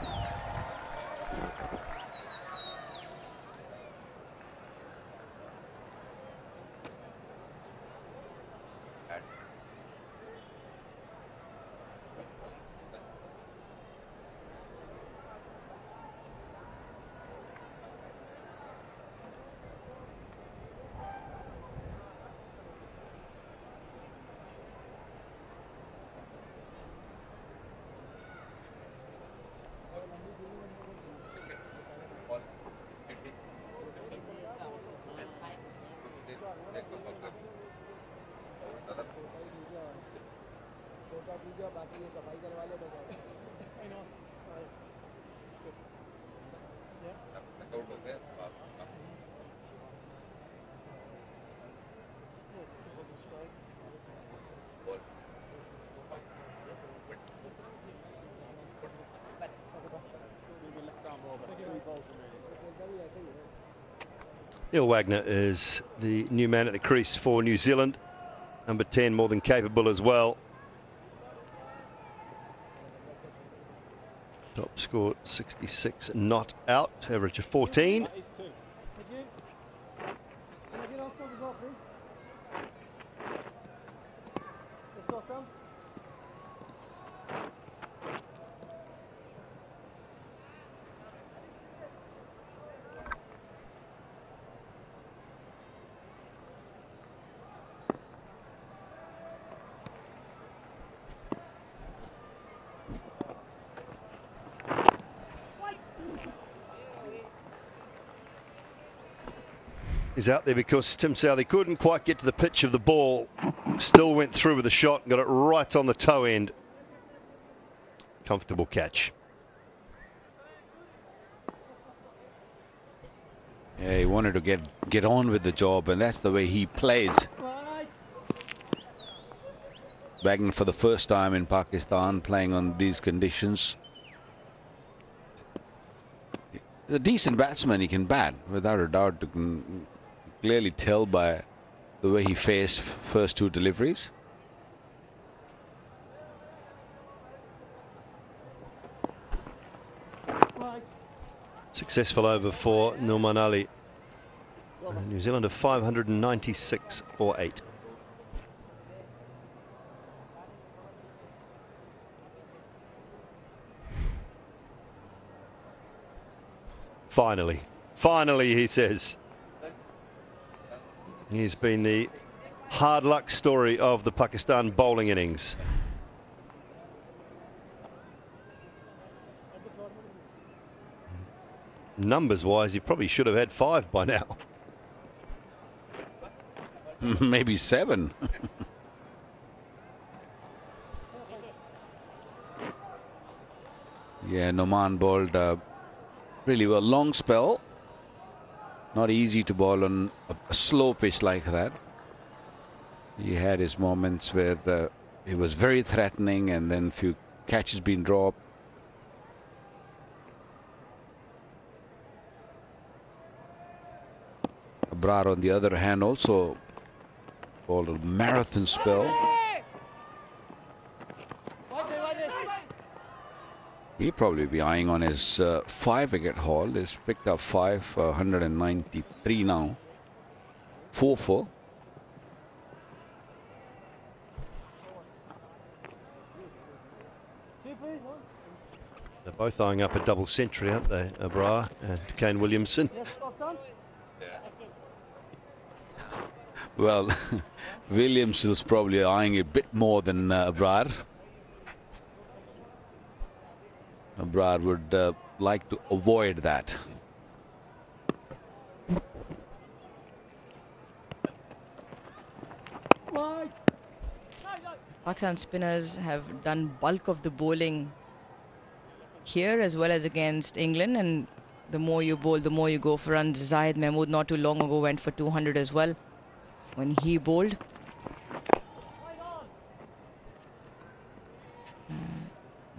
Neil Wagner is the new man at the crease for New Zealand. Number 10, more than capable as well. Top score 66, not out, average of 14. He's out there because Tim Southee couldn't quite get to the pitch of the ball. Still went through with a shot and got it right on the toe end. Comfortable catch. Yeah, he wanted to get on with the job, and that's the way he plays. Wagner for the first time in Pakistan, playing on these conditions. He's a decent batsman. He can bat, without a doubt. You can clearly tell by the way he faced first two deliveries. Successful over for Nouman Ali. New Zealand of 596 for 8. Finally, he says. He's been the hard luck story of the Pakistan bowling innings. Numbers wise, he probably should have had 5 by now. Maybe 7. Yeah, Nouman bowled really well. Long spell. Not easy to bowl on a slow pitch like that. He had his moments where it was very threatening, and then a few catches being dropped. Abrar, on the other hand, also bowled a marathon spell. He'll probably be eyeing on his 5-wicket haul. He's picked up 5, 193 now. 4-4. They're both eyeing up a double century, aren't they, Abrar and Kane Williamson? Well, Williamson's probably eyeing a bit more than Abrar. Abrar would like to avoid that. Pakistan spinners have done bulk of the bowling here as well as against England, and the more you bowl, the more you go for runs. Zahid Mahmood not too long ago went for 200 as well when he bowled.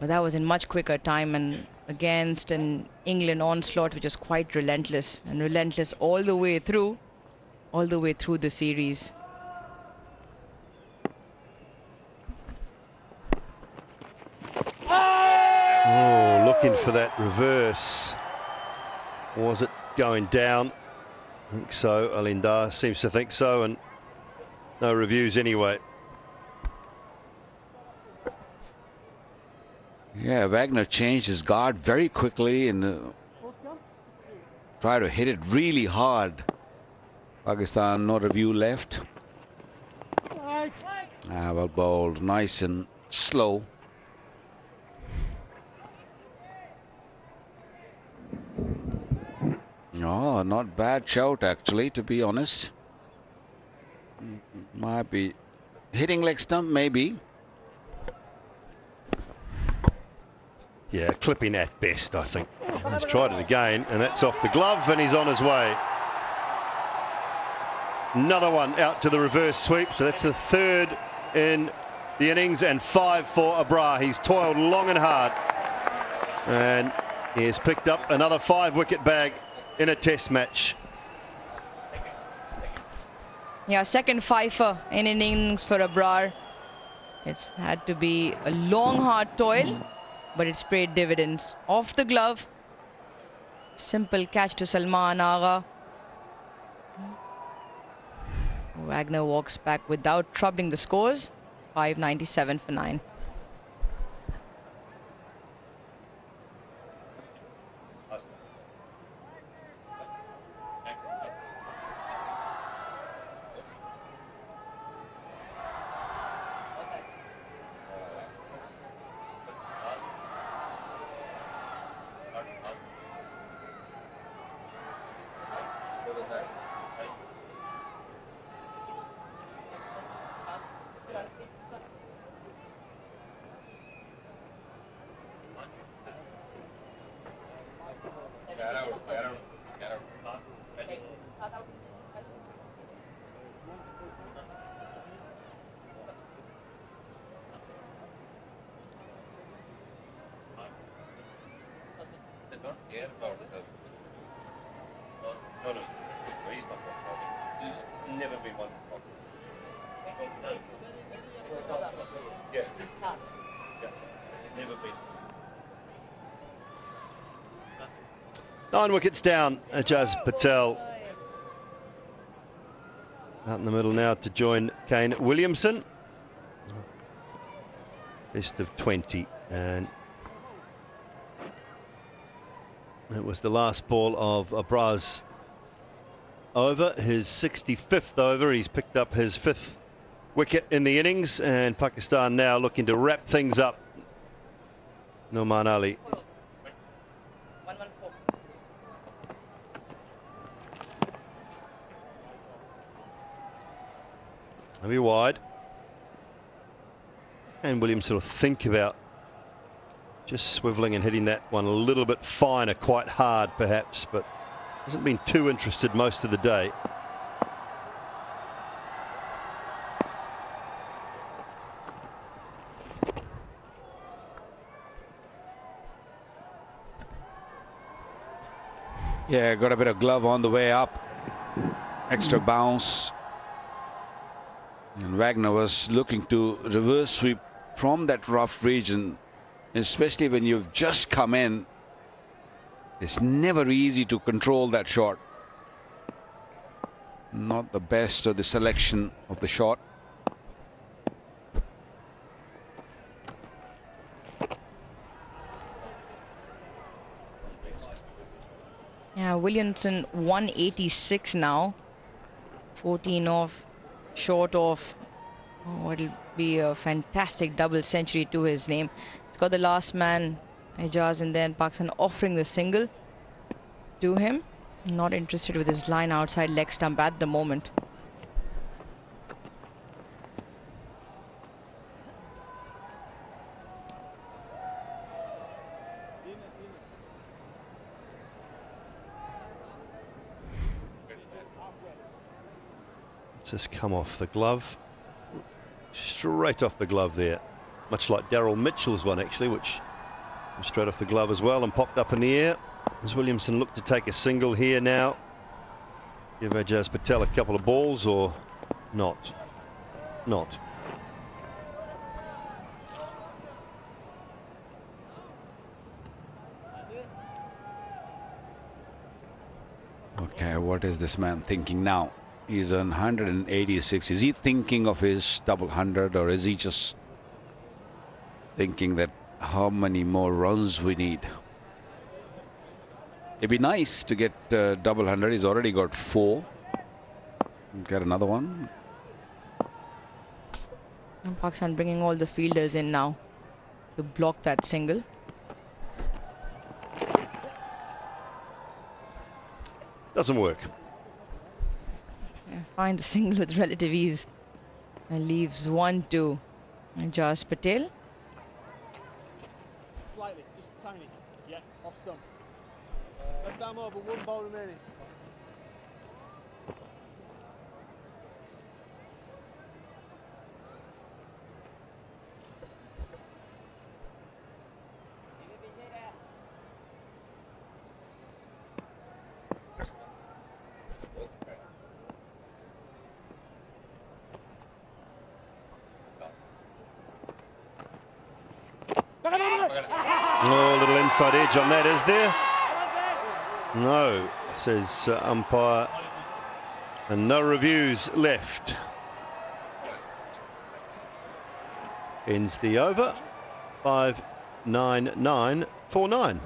But that was in much quicker time and against an England onslaught which was quite relentless, and relentless all the way through the series. Oh, looking for that reverse. Was it going down? I think so. Alindar seems to think so, and no reviews anyway. Yeah, Wagner changed his guard very quickly and tried to hit it really hard. Pakistan, no review left. Well bowled, nice and slow. Oh, not bad shout actually, to be honest. Might be hitting leg stump, maybe. Yeah, clipping at best, I think. He's tried it again, and that's off the glove, and he's on his way. Another one out to the reverse sweep, so that's the third in the innings, and 5 for Abrar. He's toiled long and hard, and he has picked up another 5-wicket bag in a test match. Yeah, second fifer in innings for Abrar. It's had to be a long, hard toil, but it's paid dividends. Off the glove. Simple catch to Salman Agha. Wagner walks back without troubling the scores. 597 for 9. Nine wickets down, Ajaz Patel. Out in the middle now to join Kane Williamson. Best of 20, and that was the last ball of Abrar's over, his 65th over. He's picked up his 5th wicket in the innings, and Pakistan now looking to wrap things up. Noman Ali. Maybe wide. And Williamson will think about just swivelling and hitting that one a little bit finer, quite hard perhaps, but hasn't been too interested most of the day. Yeah, got a bit of glove on the way up. Extra bounce. And Wagner was looking to reverse sweep from that rough region, especially when you've just come in. It's never easy to control that shot. Not the best of the selection of the shot. Yeah, Williamson 186 now. 14 off. Short of, it'll be a fantastic double century to his name. It's got the last man, Ijaz, and then Pakistan offering the single to him. Not interested with his line outside leg stump at the moment. Just come off the glove. Straight off the glove there. much like Daryl Mitchell's one actually, which was straight off the glove as well and popped up in the air. Does Williamson look to take a single here now? Give Ajaz Patel a couple of balls or not? Not. Okay, what is this man thinking now? He's on 186. Is he thinking of his double hundred, or is he just thinking that how many more runs we need? It'd be nice to get double hundred. He's already got 4. Get another one. And Pakistan bringing all the fielders in now to block that single. Doesn't work. Yeah, finds a single with relative ease and leaves 1 to Ajaz Patel. Slightly, just tiny. Yeah, off stump. Left arm over, 1 ball remaining. Oh, a little inside edge on that, is there? No, says umpire. And no reviews left. Ends the over. 5-9-9-4-9.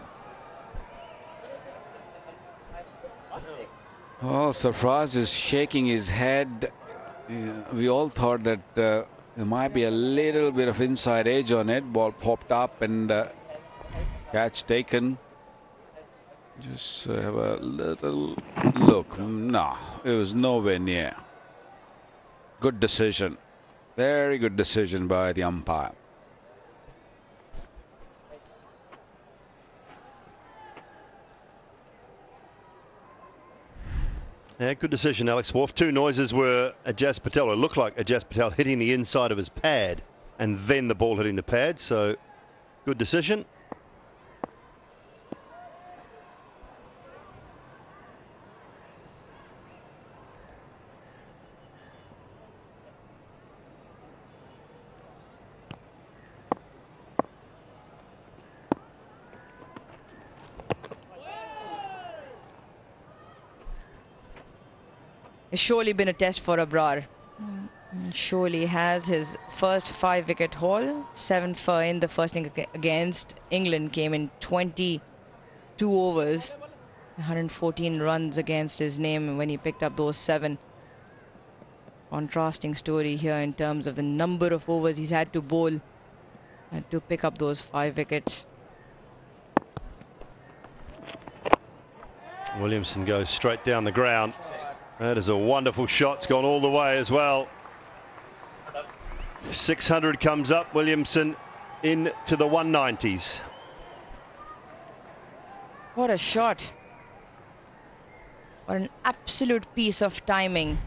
Oh, Sarfraz is shaking his head. We all thought that there might be a little bit of inside edge on it. Ball popped up and catch taken. Just have a little look. No, it was nowhere near. Good decision. Very good decision by the umpire. Yeah, good decision, Alex Wharf. 2 noises were Ajaz Patel, or it looked like Ajaz Patel hitting the inside of his pad and then the ball hitting the pad, so good decision. It's surely been a test for Abrar. Surely has his first 5-wicket haul. 7th for in the first innings against England came in 22 overs. 114 runs against his name when he picked up those 7. Contrasting story here in terms of the number of overs he's had to bowl and to pick up those 5 wickets. Williamson goes straight down the ground. That is a wonderful shot. It's gone all the way as well. 600 comes up. Williamson into the 190s. What a shot. What an absolute piece of timing.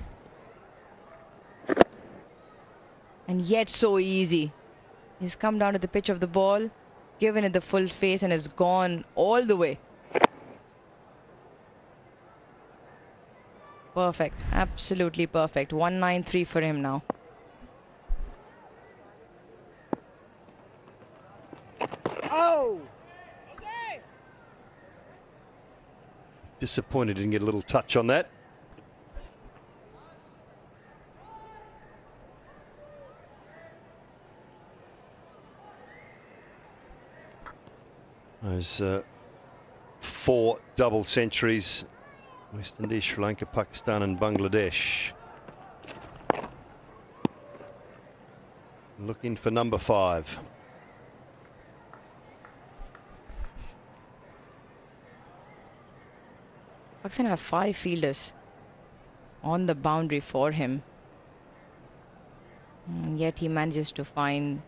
And yet so easy. He's come down to the pitch of the ball, given it the full face, and has gone all the way. Perfect. Absolutely perfect. 193 for him now. Oh! Disappointed didn't get a little touch on that. Those 4 double centuries. West Indies, Sri Lanka, Pakistan and Bangladesh. Looking for number 5. Pakistan have 5 fielders on the boundary for him. And yet he manages to find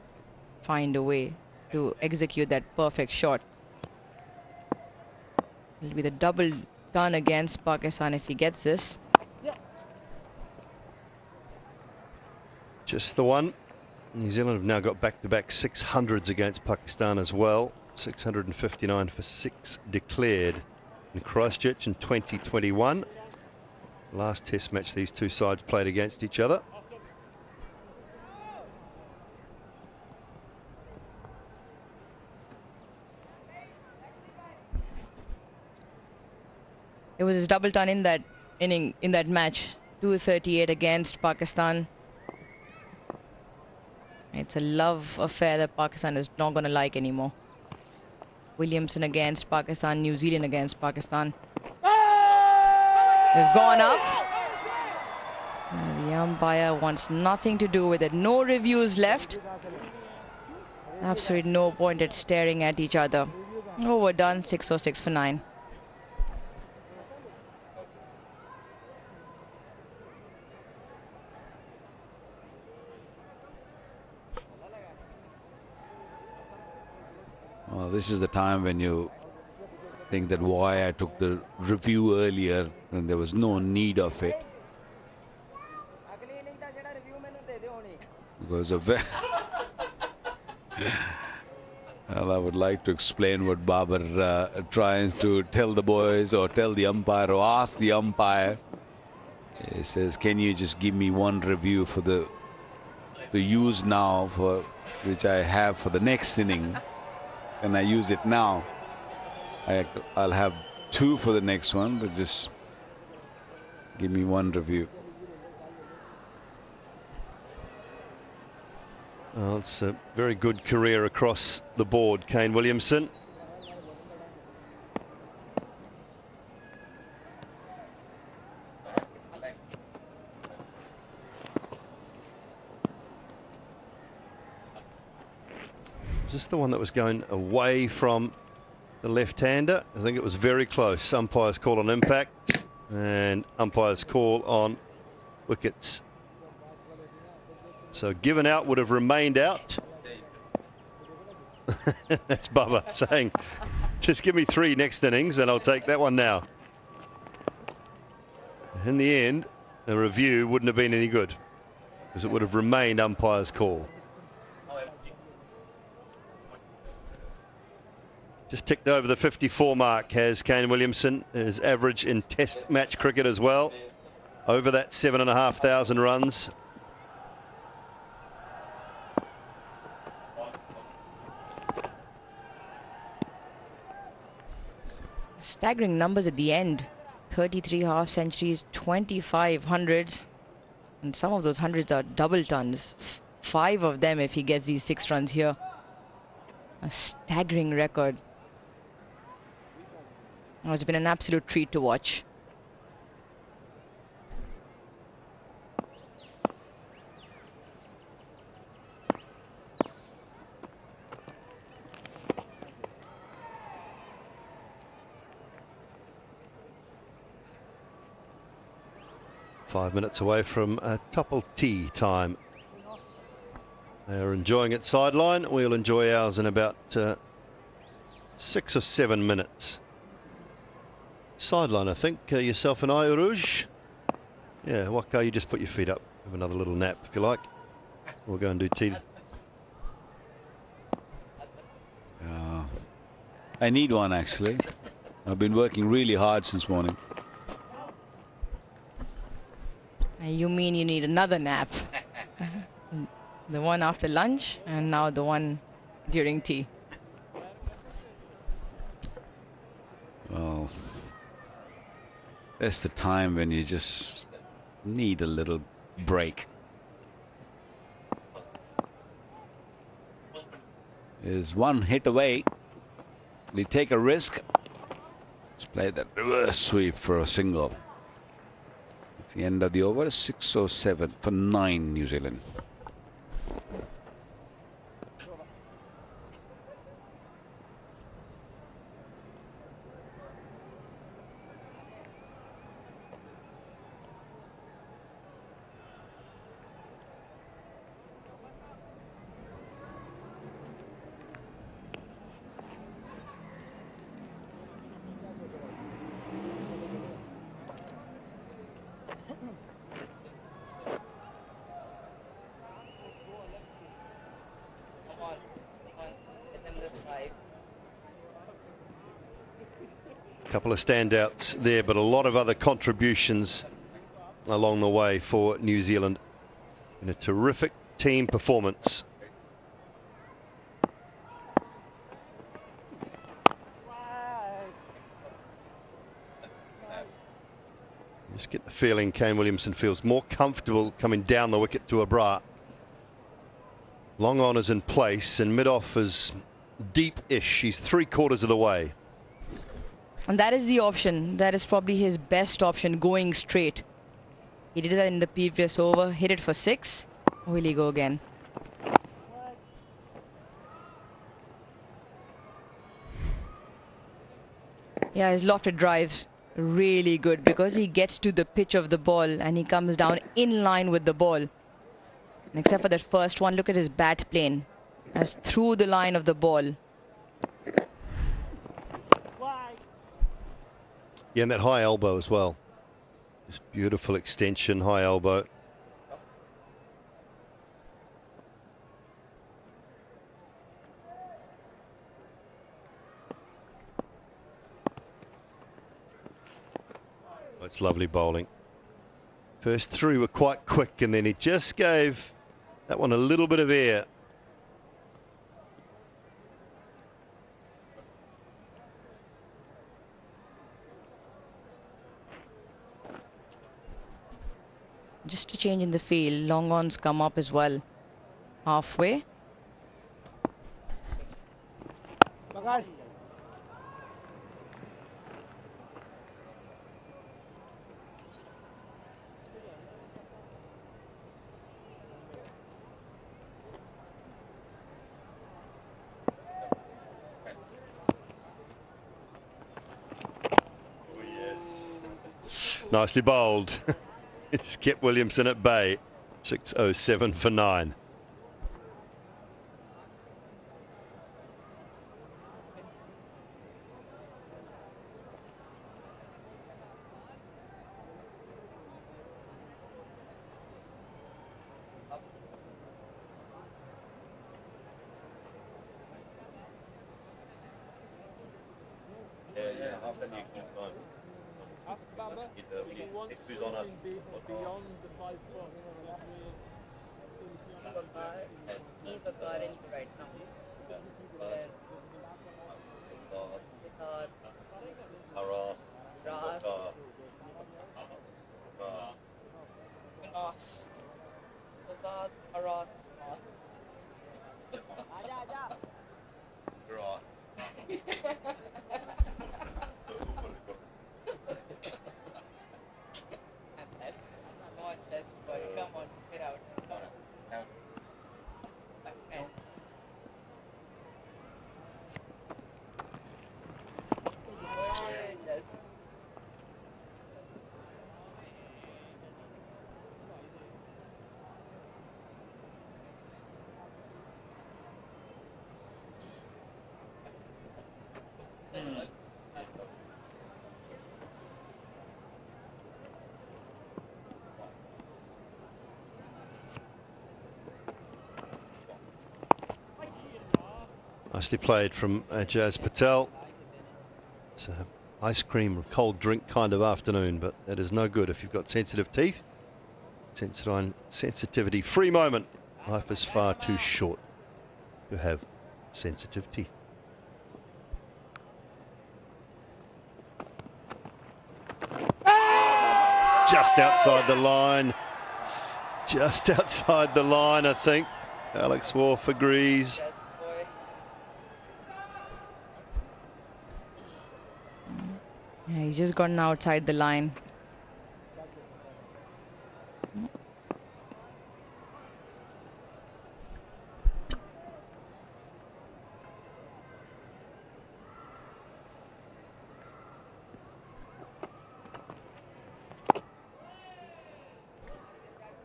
a way to execute that perfect shot. It'll be the double done against Pakistan if he gets this. Just the one. New Zealand have now got back-to-back 600s against Pakistan as well. 659 for 6 declared in Christchurch in 2021. Last test match these two sides played against each other. It was his double ton in that inning, in that match. 238 against Pakistan. It's a love affair that Pakistan is not going to like anymore. Williamson against Pakistan, New Zealand against Pakistan. They've gone up. The umpire wants nothing to do with it. No reviews left. Absolutely no point at staring at each other. Overdone, 606 for 9. Well, this is the time when you think that why I took the review earlier and there was no need of it. Because of well, I would like to explain what Babar tries to tell the boys or tell the umpire or ask the umpire. He says, can you just give me one review for the use now for which I have for the next inning? And I use it now. I'll have 2 for the next one, but just give me one review. Well, it's a very good career across the board, Kane Williamson. Is this the one that was going away from the left-hander? I think it was very close. Umpire's call on impact and umpire's call on wickets. So given out would have remained out. That's Bubba saying, just give me 3 next innings and I'll take that one now. In the end, the review wouldn't have been any good because it would have remained umpire's call. Just ticked over the 54 mark has Kane Williamson, his average in test match cricket as well. Over that 7,500 runs. Staggering numbers at the end. 33 half centuries, 25 hundreds. And some of those hundreds are double tons. 5 of them if he gets these 6 runs here. A staggering record. It's been an absolute treat to watch. Five minutes away from a tuple tea time. They're enjoying it sideline. We'll enjoy ours in about 6 or 7 minutes. Sideline, I think. Yourself and I, Uruj. Yeah, Waka, you just put your feet up. Have another little nap if you like. We'll go and do tea. I need one actually. I've been working really hard since morning. You mean you need another nap? The one after lunch and now the one during tea. Well, that's the time when you just need a little break. Is one hit away. Will he take a risk? Let's play that reverse sweep for a single. It's the end of the over. 607 for 9 New Zealand. Couple of standouts there, but a lot of other contributions along the way for New Zealand in a terrific team performance. Just get the feeling Kane Williamson feels more comfortable coming down the wicket to Abra. Long on is in place and mid-off is deep-ish. She's 3/4 of the way. And that is the option. That is probably his best option, going straight. He did that in the previous over, hit it for 6. Will he go again? Yeah, his lofted drives really good because he gets to the pitch of the ball and he comes down in line with the ball. And except for that first one, look at his bat plane. As through the line of the ball. Yeah, and that high elbow as well. Just beautiful extension, high elbow. Oh, it's lovely bowling. First 3 were quite quick, and then he just gave that one a little bit of air. Just a change in the field. Long ons come up as well. Halfway. Nicely bowled. Just kept Williamson at bay. 6:07 for 9. Ask Baba if he wants something beyond the 5 foot. Either garden right now. Come on, get out. Nicely played from Jazz Patel. It's an ice cream or cold drink kind of afternoon, but that is no good if you've got sensitive teeth. Sensitivity free moment. Life is far too short to have sensitive teeth. Just outside the line. Just outside the line, I think. Alex Wolf agrees. Yeah, he's just gotten outside the line.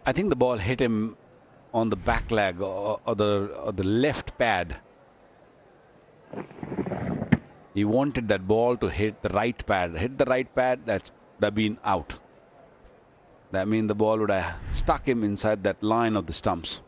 I think the ball hit him on the back leg or the left pad. He wanted that ball to hit the right pad. Hit the right pad, that would have been out. That means the ball would have stuck him inside that line of the stumps.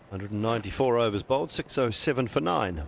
194 overs bowled, 607 for 9.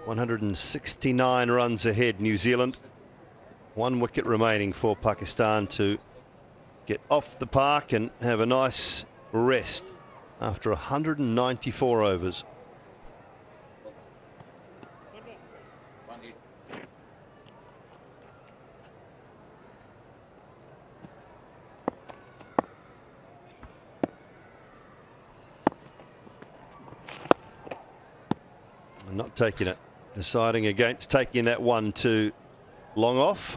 $169 runs ahead, New Zealand. 1 wicket remaining for Pakistan to get off the park and have a nice rest after 194 overs. I'm not taking it. Deciding against taking that one too long off.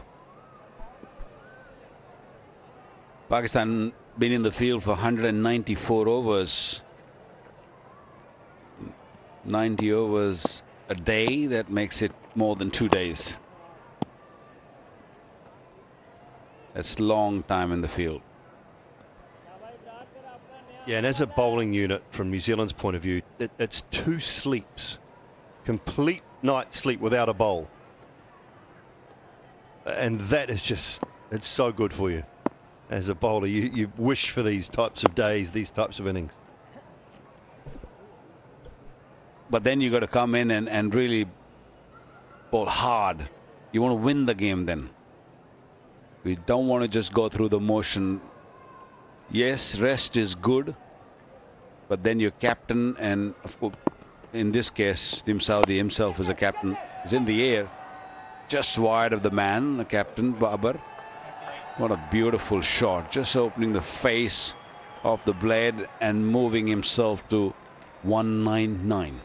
Pakistan been in the field for 194 overs. 90 overs a day, that makes it more than 2 days. That's a long time in the field. Yeah, and as a bowling unit from New Zealand's point of view, it's 2 sleeps. Complete night's sleep without a bowl. And that is just, it's so good for you. As a bowler, you wish for these types of days, these types of innings. But then you got to come in and really bowl hard. You want to win the game then. We don't want to just go through the motion. Yes, rest is good, but then your captain, and of course, in this case, Tim Southee himself as a captain, is in the air, just wide of the man, the captain, Babar. What a beautiful shot, just opening the face of the blade and moving himself to 199.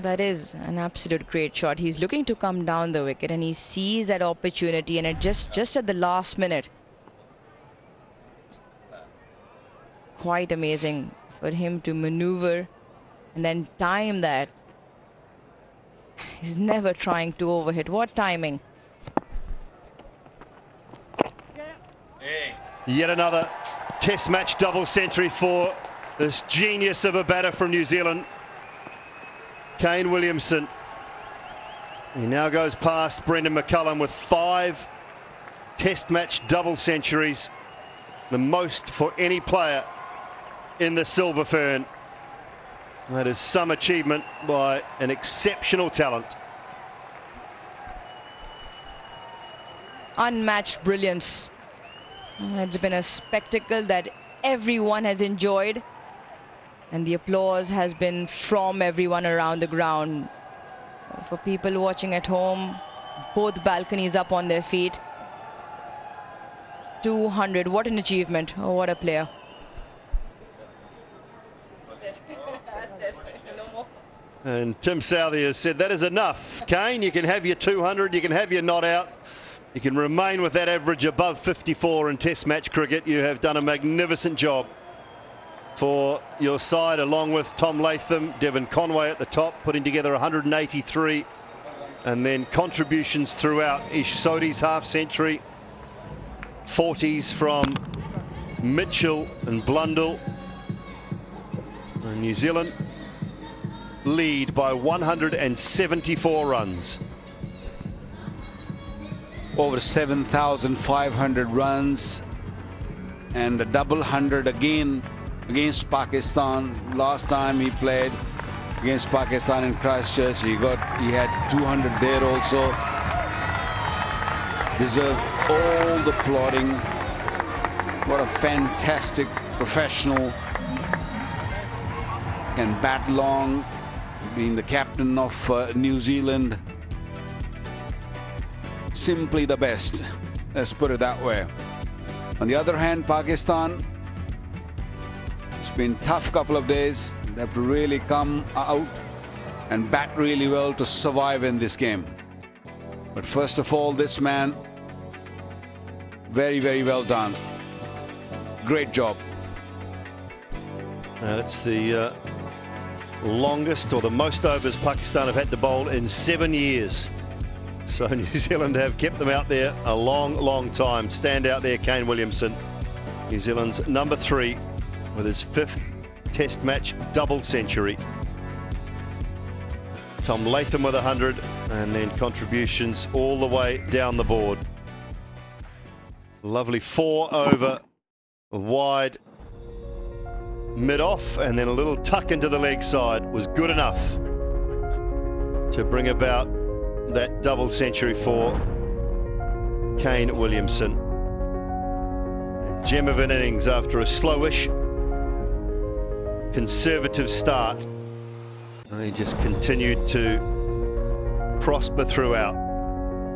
That is an absolute great shot. He's looking to come down the wicket and he sees that opportunity, and it just at the last minute. Quite amazing for him to maneuver and then time that. He's never trying to overhit. What timing. Yet another test match double century for this genius of a batter from New Zealand, Kane Williamson. He now goes past Brendan McCullum with 5 test match double centuries, the most for any player in the Silver Fern. That is some achievement by an exceptional talent. Unmatched brilliance. It's been a spectacle that everyone has enjoyed, and the applause has been from everyone around the ground. For people watching at home, both balconies up on their feet. 200, what an achievement. Oh, what a player. And Tim Southee has said that is enough. Kane, you can have your 200, you can have your not out. You can remain with that average above 54 in test match cricket. You have done a magnificent job for your side, along with Tom Latham, Devon Conway at the top, putting together 183. And then contributions throughout. Ish Sodhi's half century. 40s from Mitchell and Blundell. And New Zealand lead by 174 runs. Over 7,500 runs and a double 100 again against Pakistan. Last time he played against Pakistan in Christchurch, he had 200 there also. Deserve all the applauding. What a fantastic professional. Can bat long, being the captain of New Zealand. Simply the best, let's put it that way. On the other hand, Pakistan, it's been a tough couple of days. They have to really come out and bat really well to survive in this game. But first of all, this man, very, very well done. Great job. It's the longest or the most overs Pakistan have had to bowl in 7 years. So New Zealand have kept them out there a long, long time. Stand out there, Kane Williamson. New Zealand's number 3 with his 5th Test match double century. Tom Latham with 100, and then contributions all the way down the board. Lovely 4 over wide mid-off, and then a little tuck into the leg side was good enough to bring about that double century for Kane Williamson. A gem of an innings after a slowish, conservative start. And he just continued to prosper throughout.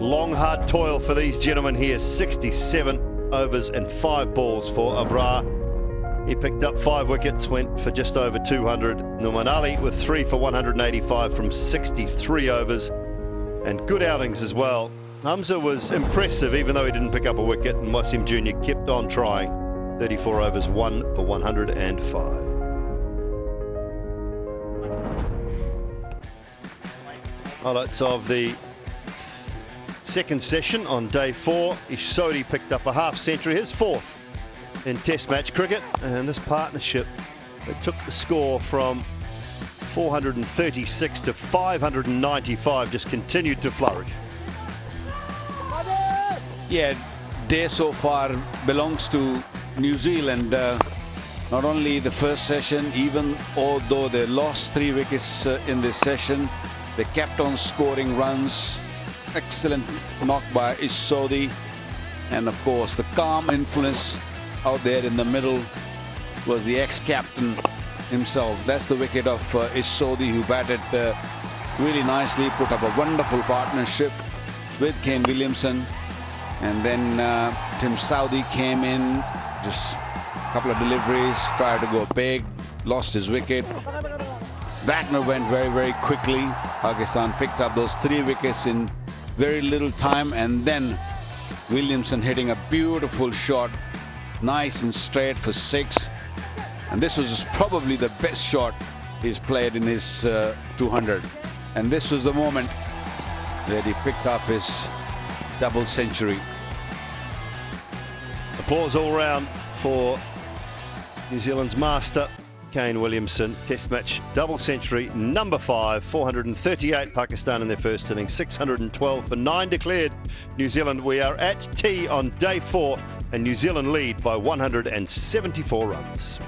Long, hard toil for these gentlemen here. 67 overs and 5 balls for Abrar. He picked up 5 wickets, went for just over 200. Numan Ali with 3 for 185 from 63 overs. And good outings as well. Hamza was impressive, even though he didn't pick up a wicket, and Wasim Jr. kept on trying. 34 overs, 1 for 105. Highlights of the second session on day 4. Ish Sodhi picked up a half century, his 4th in Test match cricket, and this partnership that took the score from 436 to 595 just continued to flourish. Yeah, day so far belongs to New Zealand. Not only the first session, even although they lost 3 wickets in this session, they kept on scoring runs. Excellent knock by Ish Sodhi. And of course, the calm influence out there in the middle was the ex-captain himself. That's the wicket of Ish Sodhi, who batted really nicely, put up a wonderful partnership with Kane Williamson. And then Tim Southee came in, just a couple of deliveries, tried to go big, lost his wicket. Wagner went very, very quickly. Pakistan picked up those 3 wickets in very little time, and then Williamson hitting a beautiful shot, nice and straight for 6. And this was probably the best shot he's played in his 200. And this was the moment that he picked up his double century. Applause all round for New Zealand's master, Kane Williamson. Test match double century, number 5, 438 Pakistan in their first innings, 612 for 9 declared. New Zealand, we are at tea on day 4, and New Zealand lead by 174 runs.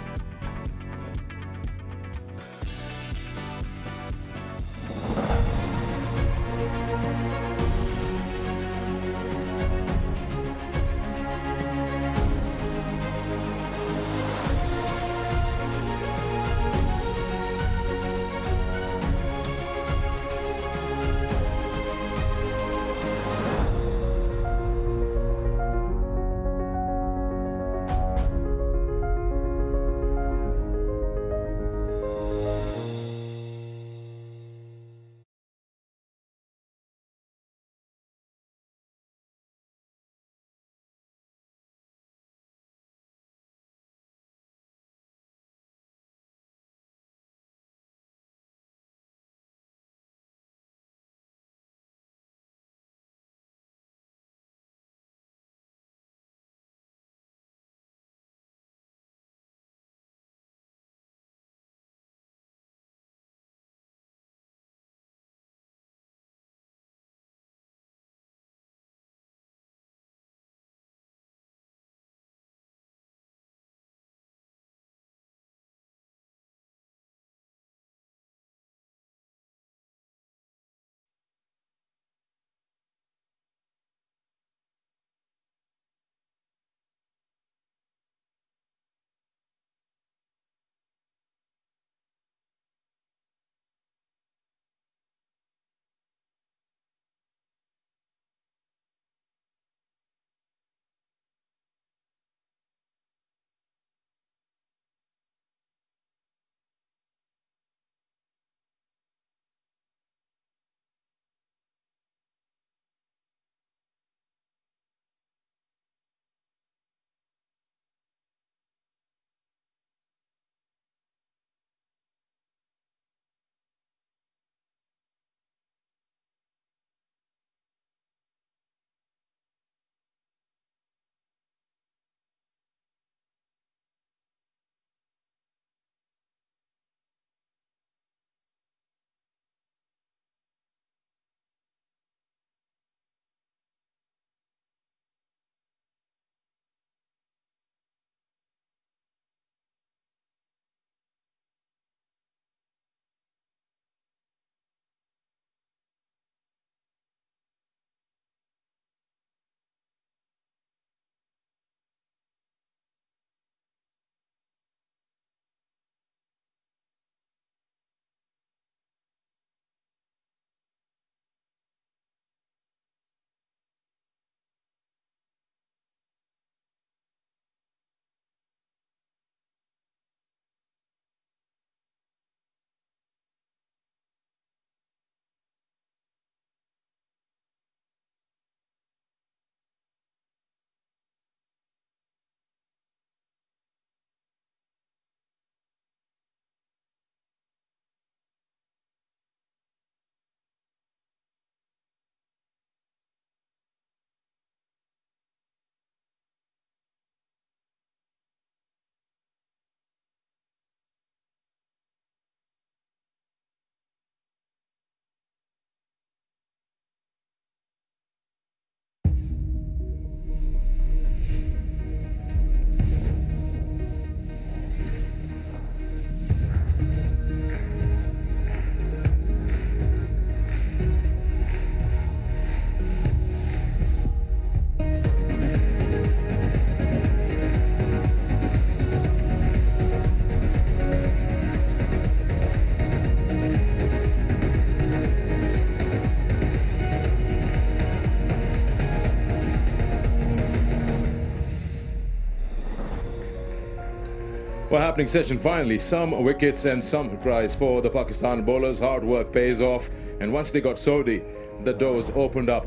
Well, happening session finally. Some wickets and some prize for the Pakistan bowlers. Hard work pays off. And once they got Saudi, the doors opened up.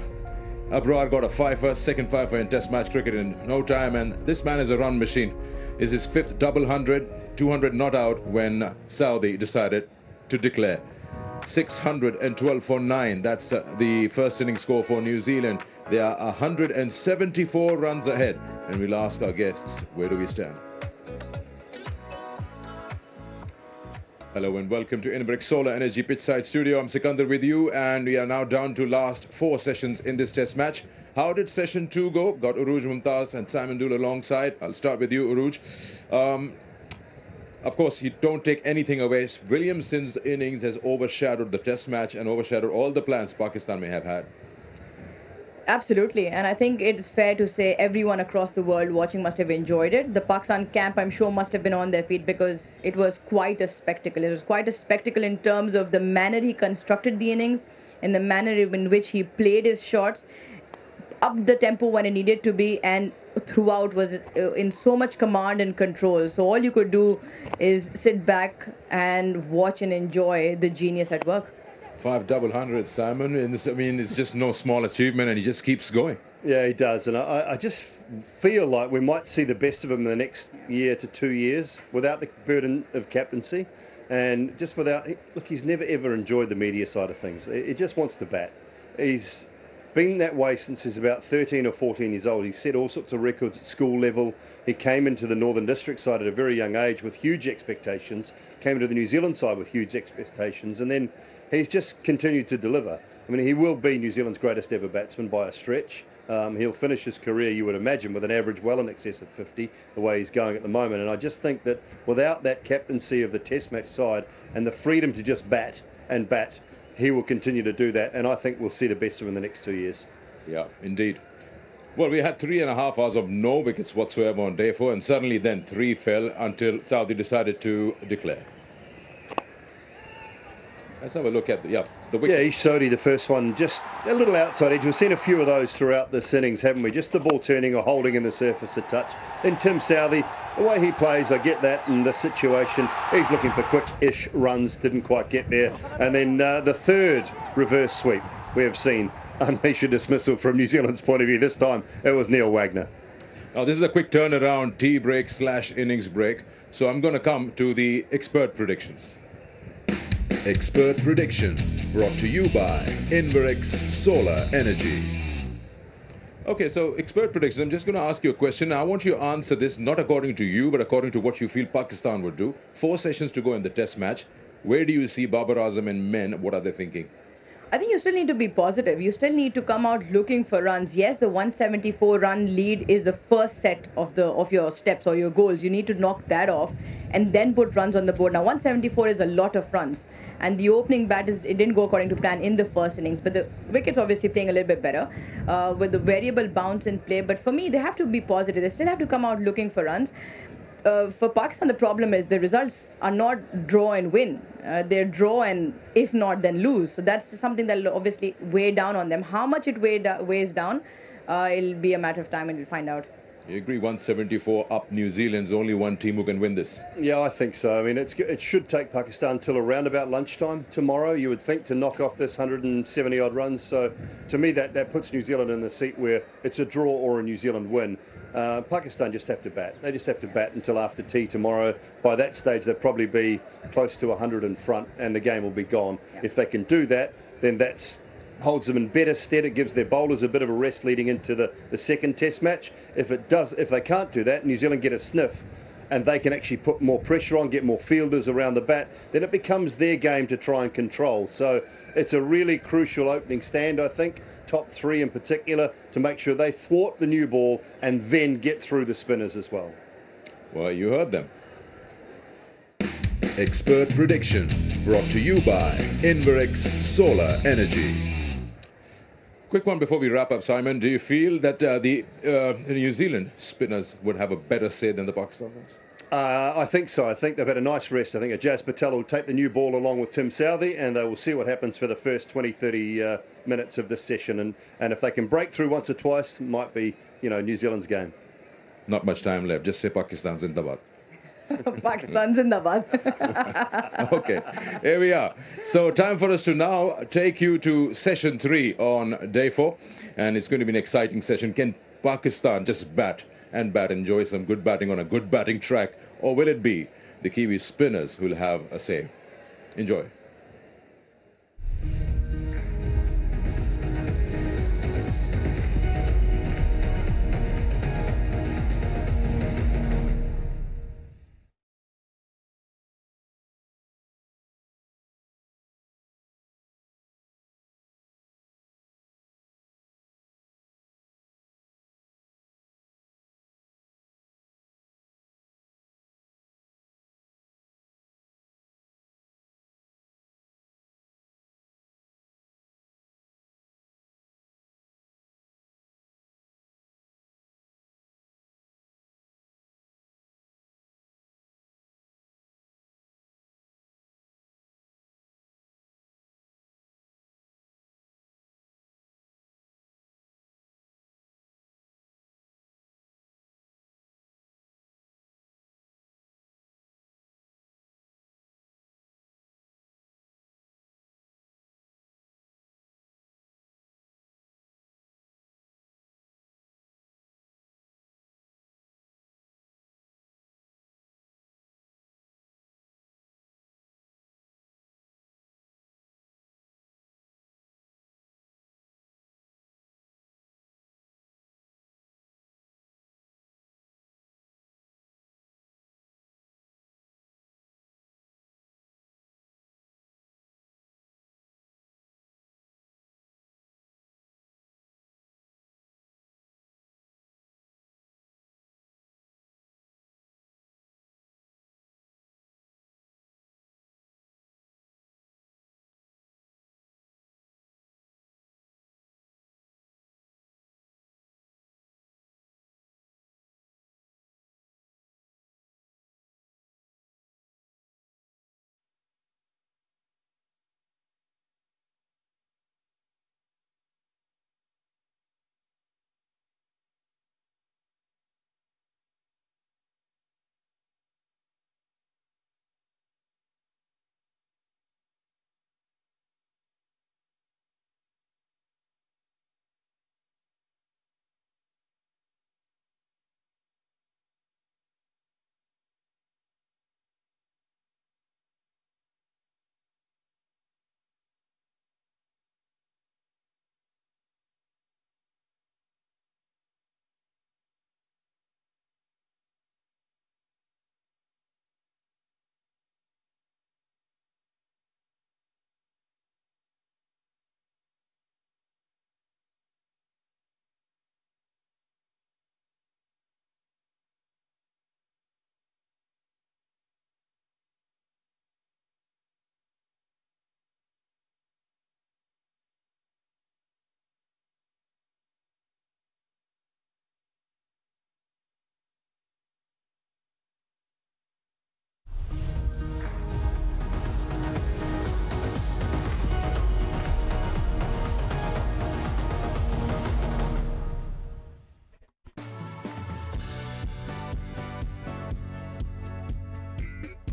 Abrar got a fifer, second fifer in Test match cricket in no time. And this man is a run machine. Is his fifth double 100, 200 not out when Saudi decided to declare. 612 for 9. That's the first inning score for New Zealand. They are 174 runs ahead. And we'll ask our guests, where do we stand? Hello and welcome to Inverix Solar Energy Pitchside Studio. I'm Sikandar with you, and we are now down to last 4 sessions in this test match. How did session 2 go? Got Uruj Mumtaz and Simon Dool alongside. I'll start with you, Uruj. Of course, you don't take anything away. Williamson's innings has overshadowed the test match and overshadowed all the plans Pakistan may have had. Absolutely, and I think it's fair to say everyone across the world watching must have enjoyed it. The Pakistan camp, I'm sure, must have been on their feet because it was quite a spectacle. It was quite a spectacle in terms of the manner he constructed the innings and the manner in which he played his shots, up the tempo when it needed to be, and throughout was in so much command and control. So all you could do is sit back and watch and enjoy the genius at work. 5 double hundreds, Simon. And this, I mean, it's just no small achievement, and he just keeps going. Yeah, he does. And I just feel like we might see the best of him in the next year to 2 years without the burden of captaincy. And just without, look, he's never ever enjoyed the media side of things. He just wants to bat. He's been that way since he's about 13 or 14 years old. He set all sorts of records at school level. He came into the Northern District side at a very young age with huge expectations, came into the New Zealand side with huge expectations, and then he's just continued to deliver. I mean, he will be New Zealand's greatest ever batsman by a stretch. He'll finish his career, you would imagine, with an average well in excess of 50, the way he's going at the moment. And I just think that without that captaincy of the Test match side and the freedom to just bat and bat, he will continue to do that. And I think we'll see the best of him in the next 2 years. Yeah, indeed. Well, we had 3.5 hours of no wickets whatsoever on day 4, and suddenly then 3 fell until Saudi decided to declare. Let's have a look at the wicket. Yeah, Ish Sodhi, the first one, just a little outside edge. We've seen a few of those throughout this innings, haven't we? Just the ball turning or holding in the surface a touch. Then Tim Southee, the way he plays, I get that in this situation. He's looking for quick-ish runs, didn't quite get there. And then the third reverse sweep we have seen unleash a dismissal from New Zealand's point of view. This time it was Neil Wagner. Now, this is a quick turnaround tea break / innings break. So I'm going to come to the expert predictions. Expert prediction brought to you by Inverix Solar Energy. Okay, so expert predictions. I'm just going to ask you a question. I want you to answer this not according to you, but according to what you feel Pakistan would do. 4 sessions to go in the test match. Where do you see Babar Azam and men? What are they thinking? I think you still need to be positive. You still need to come out looking for runs. Yes, the 174 run lead is the first set of your steps or your goals. You need to knock that off and then put runs on the board. Now 174 is a lot of runs, and the opening bat it didn't go according to plan in the first innings, but the wicket's obviously playing a little bit better with the variable bounce in play. But for me, they have to be positive. They still have to come out looking for runs. For Pakistan, the problem is the results are not draw and win. They're draw and if not, then lose. So that's something that will obviously weigh down on them. How much it weighs down, it'll be a matter of time and we'll find out. You agree 174 up New Zealand's only one team who can win this? Yeah, I think so. I mean, it should take Pakistan till around about lunchtime tomorrow, you would think, to knock off this 170-odd runs. So to me, that puts New Zealand in the seat where it's a draw or a New Zealand win. Pakistan just have to bat. They just have to bat until after tea tomorrow. By that stage, they'll probably be close to 100 in front and the game will be gone. If they can do that, then that's holds them in better stead. It gives their bowlers a bit of a rest leading into the second test match. If they can't do that, New Zealand get a sniff and they can actually put more pressure on, get more fielders around the bat, then it becomes their game to try and control. So it's a really crucial opening stand, I think, top 3 in particular, to make sure they thwart the new ball and then get through the spinners as well. Well, you heard them. Expert prediction brought to you by Inverix Solar Energy. Quick one before we wrap up, Simon. Do you feel that the New Zealand spinners would have a better say than the Pakistan ones? I think so. I think they've had a nice rest. I think Ajaz Patel will take the new ball along with Tim Southee, and they will see what happens for the first 20, 30 minutes of this session. And if they can break through once or twice, it might be, New Zealand's game. Not much time left. Just say Pakistan's Zindabad. Pakistan Zindabad. Okay, here we are. So time for us to now take you to session 3 on day 4. And it's going to be an exciting session. Can Pakistan just bat and enjoy some good batting on a good batting track? Or will it be the Kiwi spinners who'll have a say? Enjoy.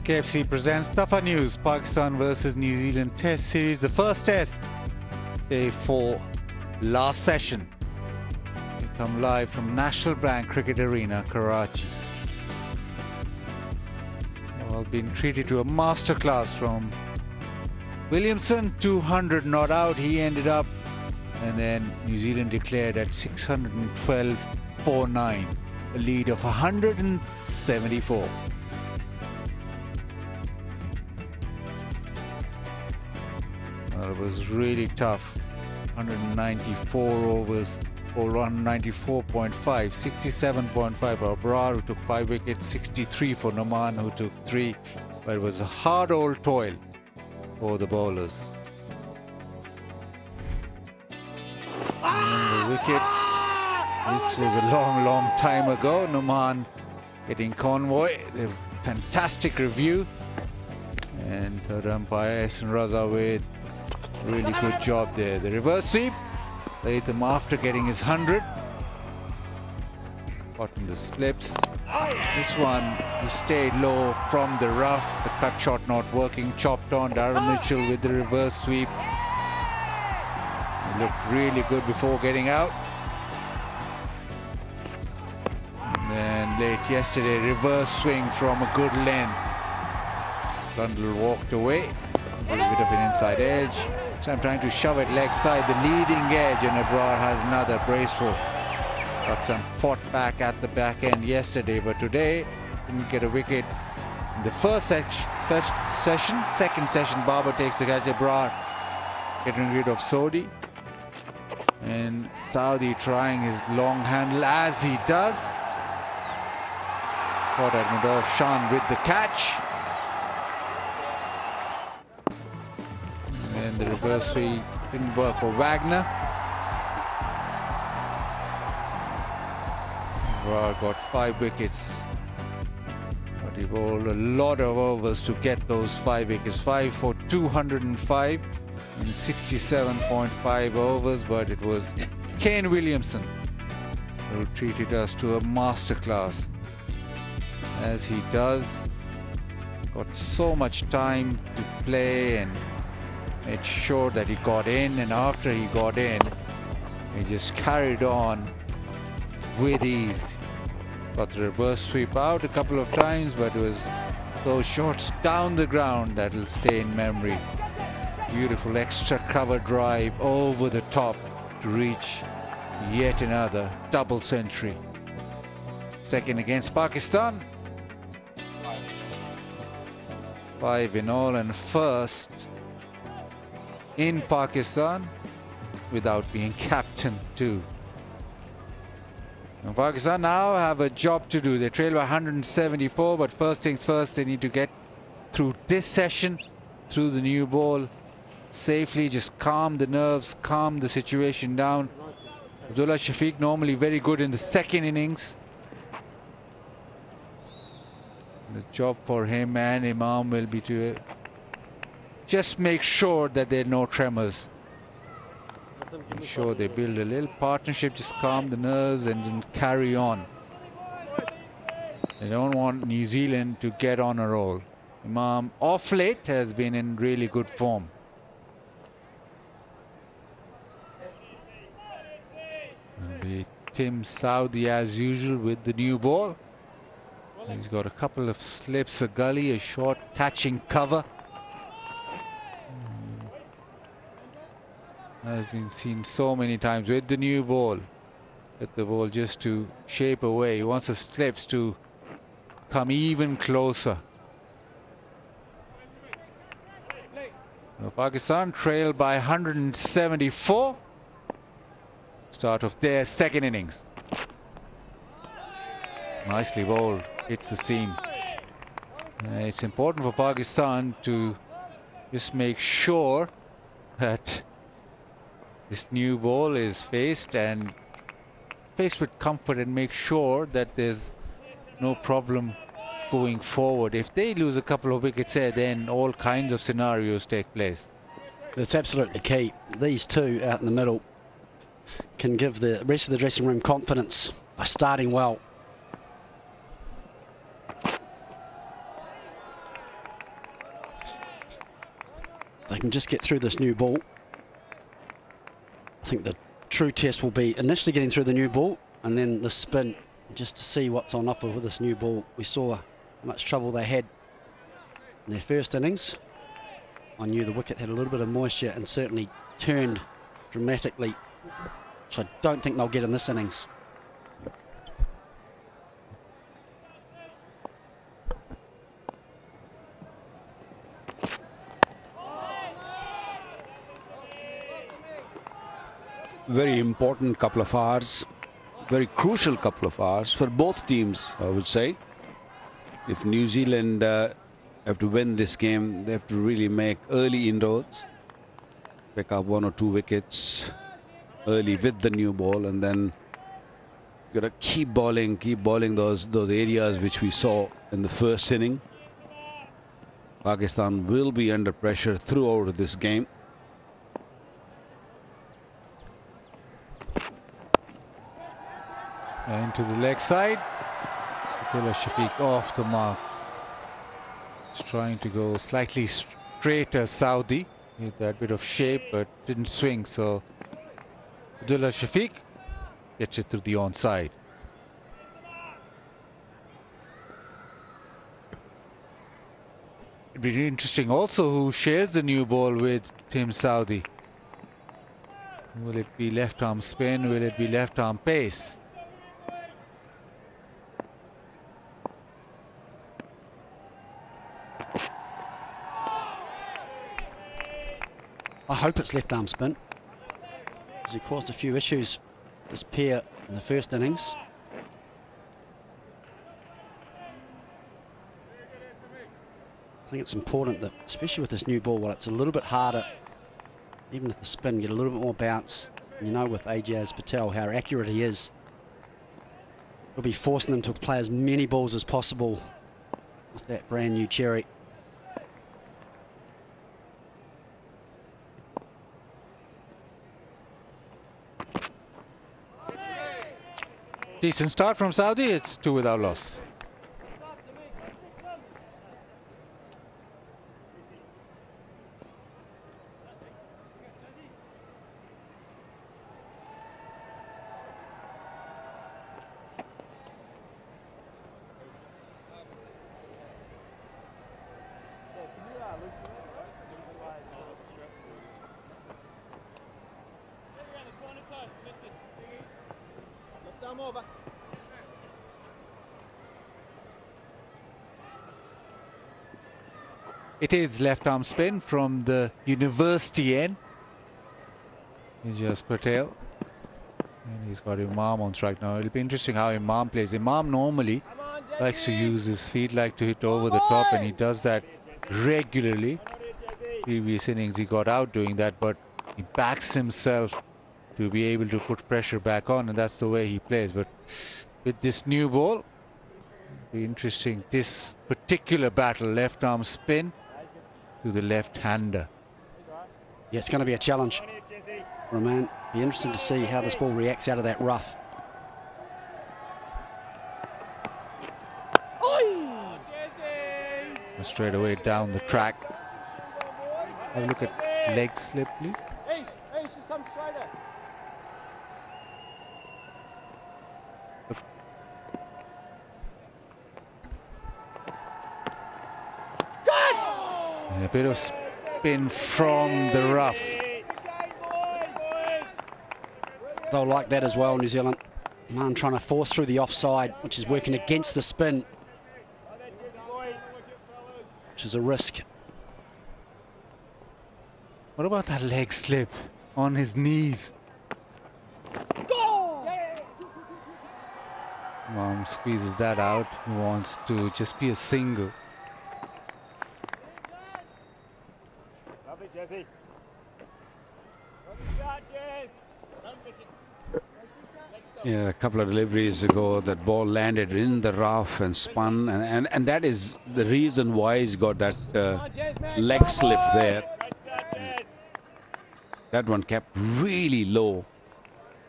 KFC presents Tougher News, Pakistan versus New Zealand Test Series, the first test, day 4, last session. We come live from National Bank Cricket Arena, Karachi. All been treated to a masterclass from Williamson, 200 not out, he ended up, and then New Zealand declared at 612 for 9, a lead of 174. It was really tough. 194 overs, or 194.5, 67.5 for Abrar, who took 5 wickets, 63 for Noman, who took 3. But it was a hard old toil for the bowlers. And the wickets, this was a long, long time ago. Noman getting convoy, a fantastic review. And third umpire, S. Raza with really good job there. The reverse sweep, Latham after getting his 100. Caught in the slips. This one, he stayed low from the rough. The cut shot not working. Chopped on. Darren Mitchell with the reverse sweep. He looked really good before getting out. And then late yesterday, reverse swing from a good length. Blundell walked away. A little bit of an inside edge. So I'm trying to shove it leg side, the leading edge, and Abrar had another braceful. Got some fought back at the back end yesterday, but today didn't get a wicket in the first session. Second session, Babar takes the catch. Abrar getting rid of Sodhi. And Saudi trying his long handle as he does. Caught at Madhav Shan with the catch. And the reverse sweep didn't work for Wagner. Abrar got 5 wickets. But he bowled a lot of overs to get those 5 wickets. 5 for 205 in 67.5 overs. But it was Kane Williamson who treated us to a masterclass. As he does. Got so much time to play and made sure that he got in, and after he got in, he just carried on with ease. Got the reverse sweep out a couple of times, but it was those shots down the ground that will stay in memory. Beautiful extra cover drive over the top to reach yet another double century. Second against Pakistan. 5 in all, and first in Pakistan without being captain too. Now Pakistan now have a job to do. They trail by 174, but first things first, they need to get through this session, through the new ball safely, just calm the nerves, calm the situation down. Abdullah Shafiq normally very good in the second innings. The job for him and Imam will be to just make sure that there are no tremors. Make sure they build a little partnership, just calm the nerves and then carry on. They don't want New Zealand to get on a roll. Imam off late has been in really good form. It'll be Tim Saudi as usual with the new ball. He's got a couple of slips, a gully, a short catching cover. Has been seen so many times with the new ball. Get the ball just to shape away. He wants the slips to come even closer. Now Pakistan trail by 174. Start of their second innings. Nicely bowled. Hits the seam. It's important for Pakistan to just make sure that this new ball is faced with comfort, and make sure that there's no problem going forward. If they lose a couple of wickets here, then all kinds of scenarios take place. It's absolutely key. These two out in the middle can give the rest of the dressing room confidence by starting well. They can just get through this new ball. I think the true test will be initially getting through the new ball and then the spin, just to see what's on offer with this new ball. We saw how much trouble they had in their first innings. I knew the wicket had a little bit of moisture and certainly turned dramatically, which I don't think they'll get in this innings. Very important couple of hours, very crucial couple of hours for both teams, I would say. If New Zealand have to win this game, they have to really make early inroads, pick up 1 or 2 wickets early with the new ball, and then gotta keep bowling those areas which we saw in the first inning. Pakistan will be under pressure throughout this game. Into the leg side. Abdullah Shafiq off the mark. He's trying to go slightly straighter Saudi with that bit of shape, but didn't swing. So Abdullah Shafiq gets it through the onside. It'd be interesting also who shares the new ball with Tim Saudi. Will it be left arm spin? Will it be left arm pace? I hope it's left arm spin, because he caused a few issues, this pair, in the first innings. I think it's important that, especially with this new ball, while it's a little bit harder, even with the spin, get a little bit more bounce. And you know with Ajaz Patel how accurate he is. He'll be forcing them to play as many balls as possible with that brand new cherry. Decent start from Saudi. It's 2 without loss. It is left arm spin from the university end. Ajaz Patel. And he's got Imam on strike now. It'll be interesting how Imam plays. Imam normally likes to use his feet, like to hit over the top, and he does that regularly. Previous innings he got out doing that, but he backs himself to be able to put pressure back on, and that's the way he plays. But with this new ball, it'll be interesting. This particular battle, left arm spin to the left-hander. Yeah, it's going to be a challenge, Roman. Be interesting to see how this ball reacts out of that rough. Straight away down the track. Have a look at leg slip, please. Ace, just come straighter. A bit of spin from the rough. They'll like that as well, New Zealand. Man trying to force through the offside, which is working against the spin, which is a risk. What about that leg slip on his knees? Mom squeezes that out. He wants to just be a single. Lovely, Jesse. Lovely start, Jess. Yeah, a couple of deliveries ago, that ball landed in the rough and spun, and that is the reason why he's got that leg slip there. That one kept really low.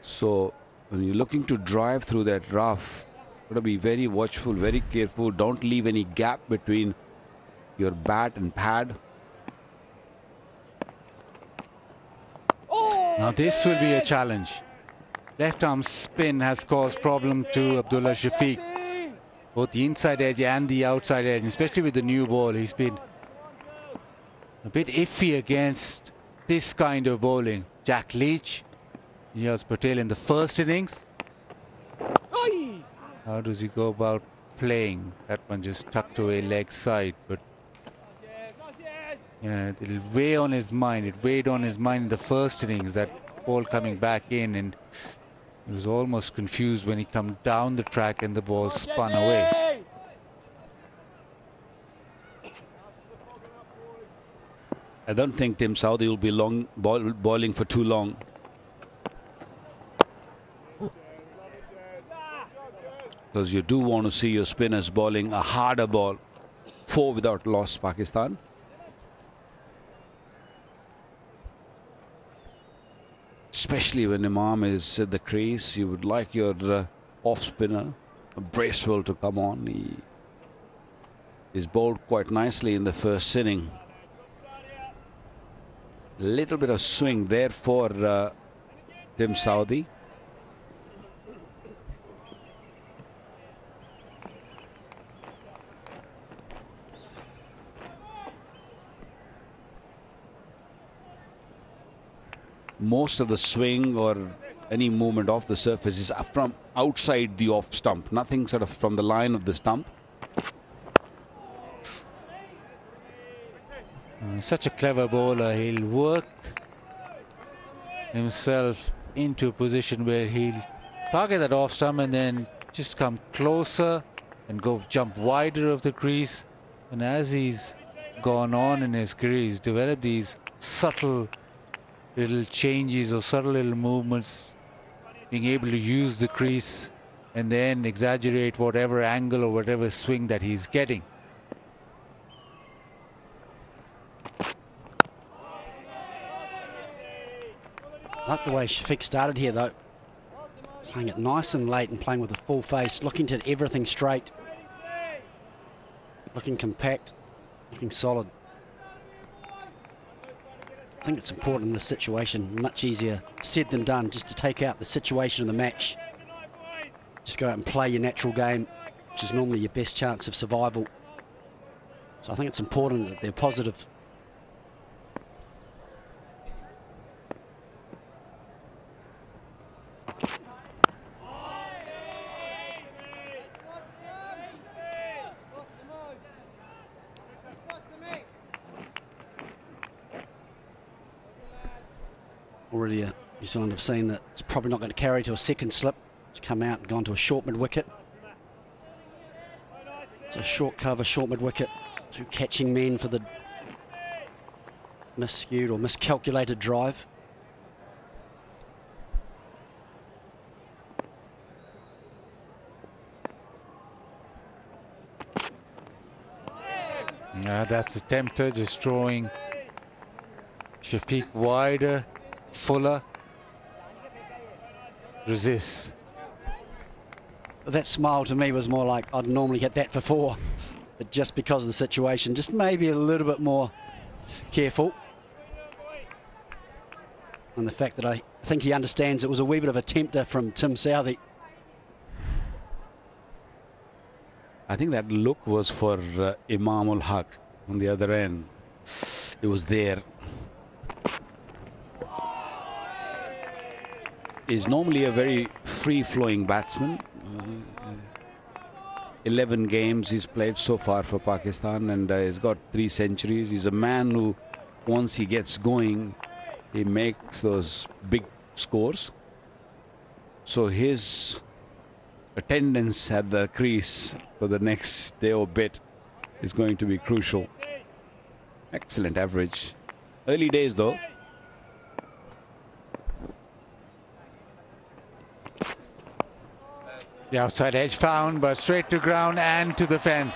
So when you're looking to drive through that rough, got to be very watchful, very careful. Don't leave any gap between your bat and pad. Now this will be a challenge. Left arm spin has caused problem to Abdullah Shafiq. Both the inside edge and the outside edge, especially with the new ball. He's been a bit iffy against this kind of bowling. Jack Leach, Ajaz Patel in the first innings. How does he go about playing? That one just tucked away leg side, but yeah, it'll weigh on his mind. It weighed on his mind in the first innings, that ball coming back in, and he was almost confused when he come down the track and the ball spun away. I don't think Tim Saudi will be bowling for too long. Because you do want to see your spinners bowling a harder ball. 4 without loss, Pakistan. Especially when Imam is at the crease, you would like your off spinner Bracewell to come on. He is bowled quite nicely in the first inning. A little bit of swing there for Tim Southee. Most of the swing or any movement off the surface is from outside the off stump, nothing sort of from the line of the stump. Such a clever bowler. He'll work himself into a position where he'll target that off stump and then just come closer and go jump wider of the crease. And as he's gone on in his career, he's developed these subtle little changes or subtle little movements, being able to use the crease and then exaggerate whatever angle or whatever swing that he's getting. Like the way Shafiq started here though, playing it nice and late and playing with a full face, looking to everything straight, looking compact, looking solid. I think it's important in this situation, much easier said than done, just to take out the situation of the match. Just go out and play your natural game, which is normally your best chance of survival. So I think it's important that they're positive. Already New Zealand have seen that it's probably not going to carry to a second slip. It's come out and gone to a short mid-wicket. It's a short cover, short mid-wicket. Two catching men for the miscued or miscalculated drive. That's the tempter, just throwing Shafiq wider. Fuller resists. That smile to me was more like I'd normally hit that for 4, but just because of the situation, just maybe a little bit more careful. And the fact that I think he understands it was a wee bit of a tempter from Tim Southee. I think that look was for Imam ul Haq on the other end. It was there. Is normally a very free-flowing batsman. 11 games he's played so far for Pakistan, and he's got 3 centuries. He's a man who, once he gets going, he makes those big scores. So his attendance at the crease for the next day or bit is going to be crucial. Excellent average. Early days though. The outside edge found, but straight to ground and to the fence.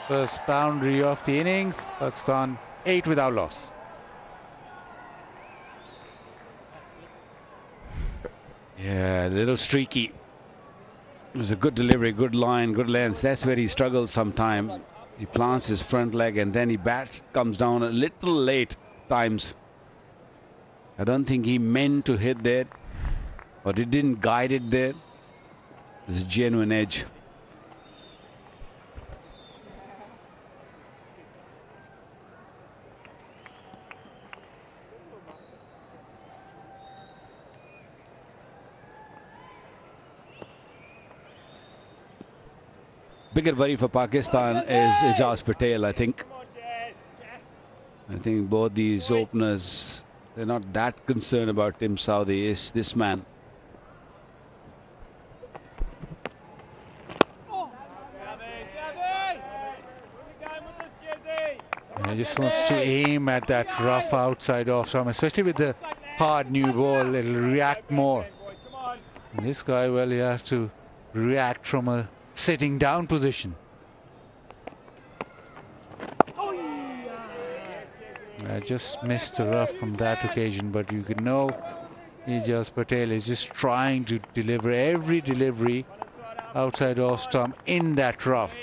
First boundary of the innings. Pakistan 8 without loss. Yeah, a little streaky. It was a good delivery, good line, good length. That's where he struggles sometimes. He plants his front leg and then he comes down a little late times. I don't think he meant to hit there, or he didn't guide it there. There's a genuine edge. Bigger worry for Pakistan is Ijaz Patel, I think. I think both these openers, they're not that concerned about Tim Southee. It's this man. He just wants to aim at that rough outside off stump, especially with the hard new ball. It'll react more. And this guy, well, he has to react from a sitting down position. I just missed the rough from that occasion, but you can know Ijaz Patel is just trying to deliver every delivery outside off stump in that rough.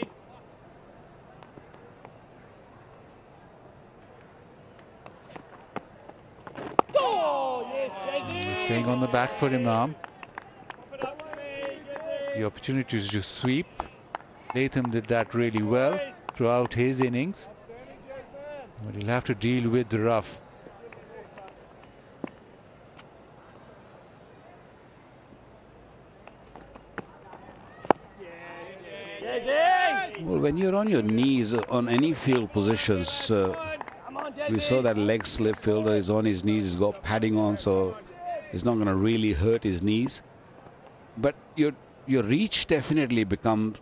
Staying on the back foot, Imam. The opportunity is to sweep. Latham did that really well throughout his innings, but he'll have to deal with the rough. Well, when you're on your knees on any field positions, we saw that leg slip fielder is on his knees, he's got padding on, so it's not going to really hurt his knees. But your reach definitely becomes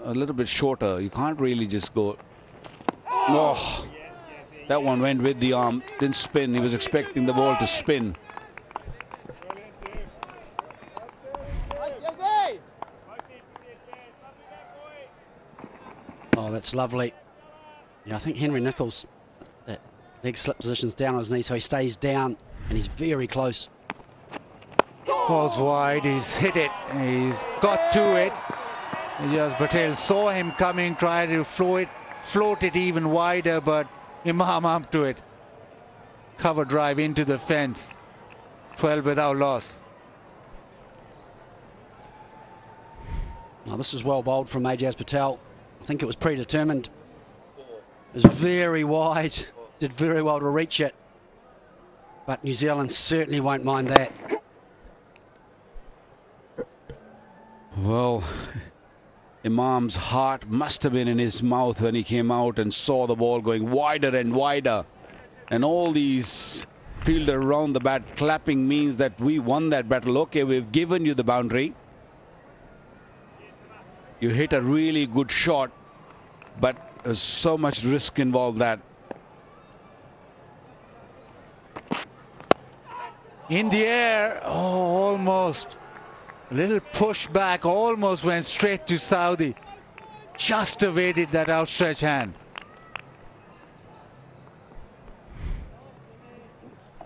a little bit shorter. You can't really just go. Oh, that one went with the arm, didn't spin. He was expecting the ball to spin. Oh, that's lovely. Yeah, I think Henry Nicholls, that leg slip position's down on his knee, so he stays down and he's very close. Falls wide, he's hit it, he's got to it. Ijaz Patel saw him coming, tried to float it even wider, but Imam up to it. Cover drive into the fence. 12 without loss. Now this is well bowled from Ijaz Patel. I think it was predetermined. It was very wide, did very well to reach it. But New Zealand certainly won't mind that. Well, Imam's heart must have been in his mouth when he came out and saw the ball going wider and wider. And all these fielders around the bat clapping means that we won that battle. Okay, we've given you the boundary. You hit a really good shot, but there's so much risk involved that. In the air, oh, almost. A little push back, almost went straight to Saudi. Just evaded that outstretched hand.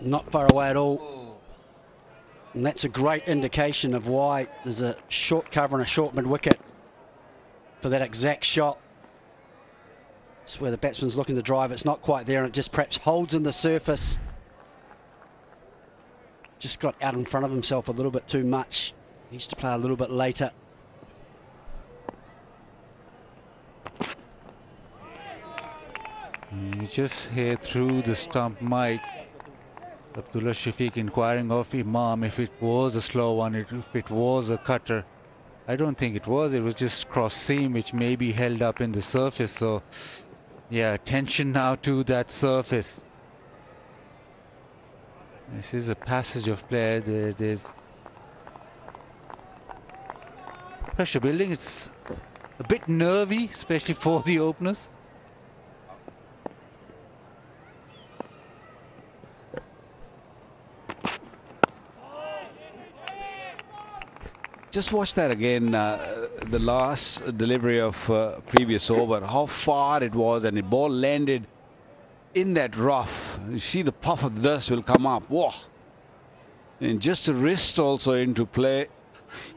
Not far away at all. And that's a great indication of why there's a short cover and a short mid-wicket for that exact shot. It's where the batsman's looking to drive. It's not quite there, and it just perhaps holds in the surface. Just got out in front of himself a little bit too much. Needs to play a little bit later. You just hear through the stump mic Abdullah Shafiq inquiring of Imam if it was a slow one, if it was a cutter. I don't think it was. It was just cross seam, which may be held up in the surface. So, yeah, attention now to that surface. This is a passage of play. There's pressure building. It's a bit nervy, especially for the openers. Just watch that again, the last delivery of previous over, how far it was, and the ball landed in that rough. You see the puff of the dust will come up. Whoa! And just a wrist also into play.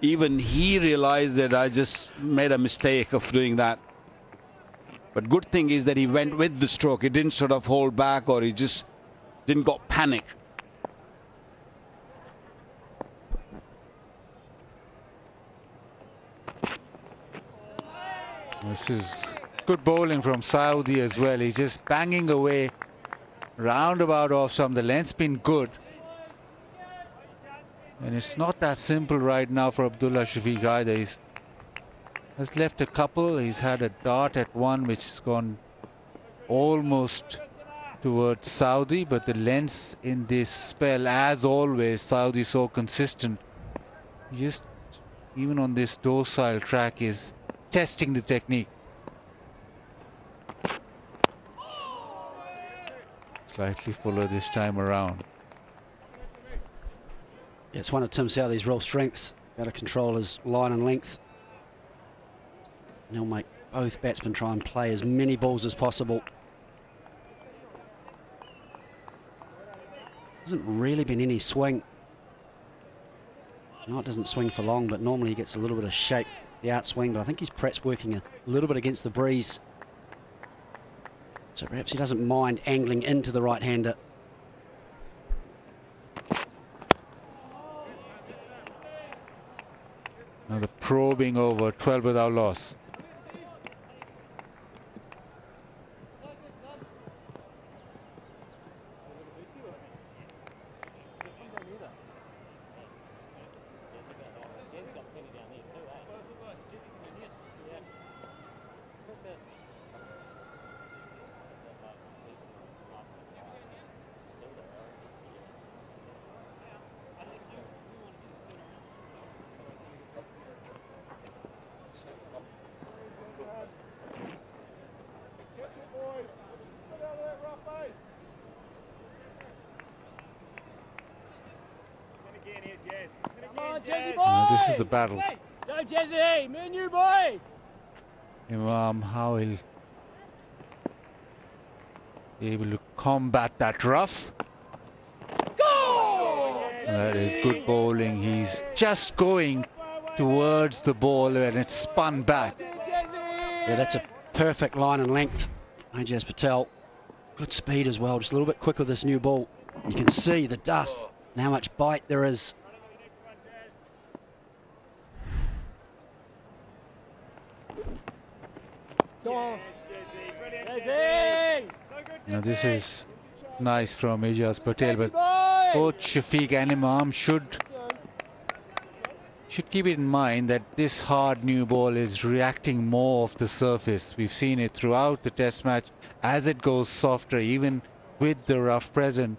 Even he realized that I just made a mistake of doing that. But good thing is that he went with the stroke. He didn't sort of hold back, or he just didn't got panic. This is good bowling from Saudi as well. He's just banging away roundabout off some. The length's been good. And it's not that simple right now for Abdullah Shafiq either. He's has left a couple. He's had a dart at one which has gone almost towards Saudi, but the lengths in this spell, as always, Saudi so consistent. Just even on this docile track is testing the technique. Slightly fuller this time around. Yeah, it's one of Tim Southee's real strengths, how to control his line and length. And he'll make both batsmen try and play as many balls as possible. Hasn't really been any swing. No, it doesn't swing for long, but normally he gets a little bit of shape the outswing, but I think he's perhaps working a little bit against the breeze. So perhaps he doesn't mind angling into the right-hander. Now the probing over, 12 without loss. Now this is the battle. Go Jesse, me and you, boy. How he'll be able to combat that rough. That is good bowling. He's just going towards the ball and it's spun back. Yeah, that's a perfect line and length. Ajaz Patel, good speed as well, just a little bit quicker with this new ball. You can see the dust and how much bite there is. Now this is nice from Ajaz Patel, but both Shafiq and Imam should keep it in mind that this hard new ball is reacting more off the surface. We've seen it throughout the test match. As it goes softer, even with the rough present,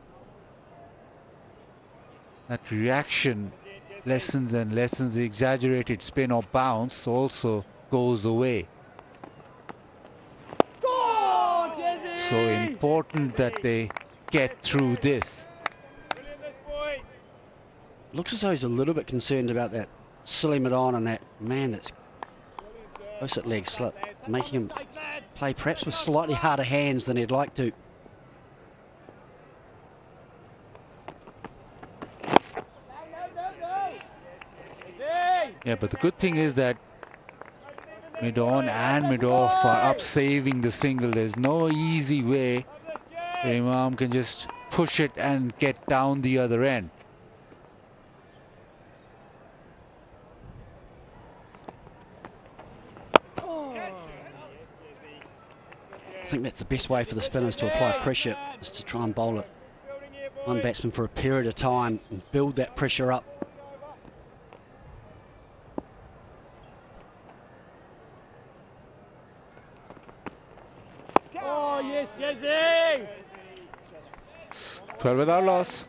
that reaction lessens and lessens. The exaggerated spin or bounce also goes away. So important that they get through this. Looks as though he's a little bit concerned about that silly mid-on and that man that's close at leg slip, making him play perhaps with slightly harder hands than he'd like to. Yeah, but the good thing is that mid-on and mid-off are up saving the single. There's no easy way where Imam can just push it and get down the other end. I think that's the best way for the spinners to apply pressure, is to try and bowl it one batsman for a period of time and build that pressure up. Oh, yes, Jesse! 12 without loss.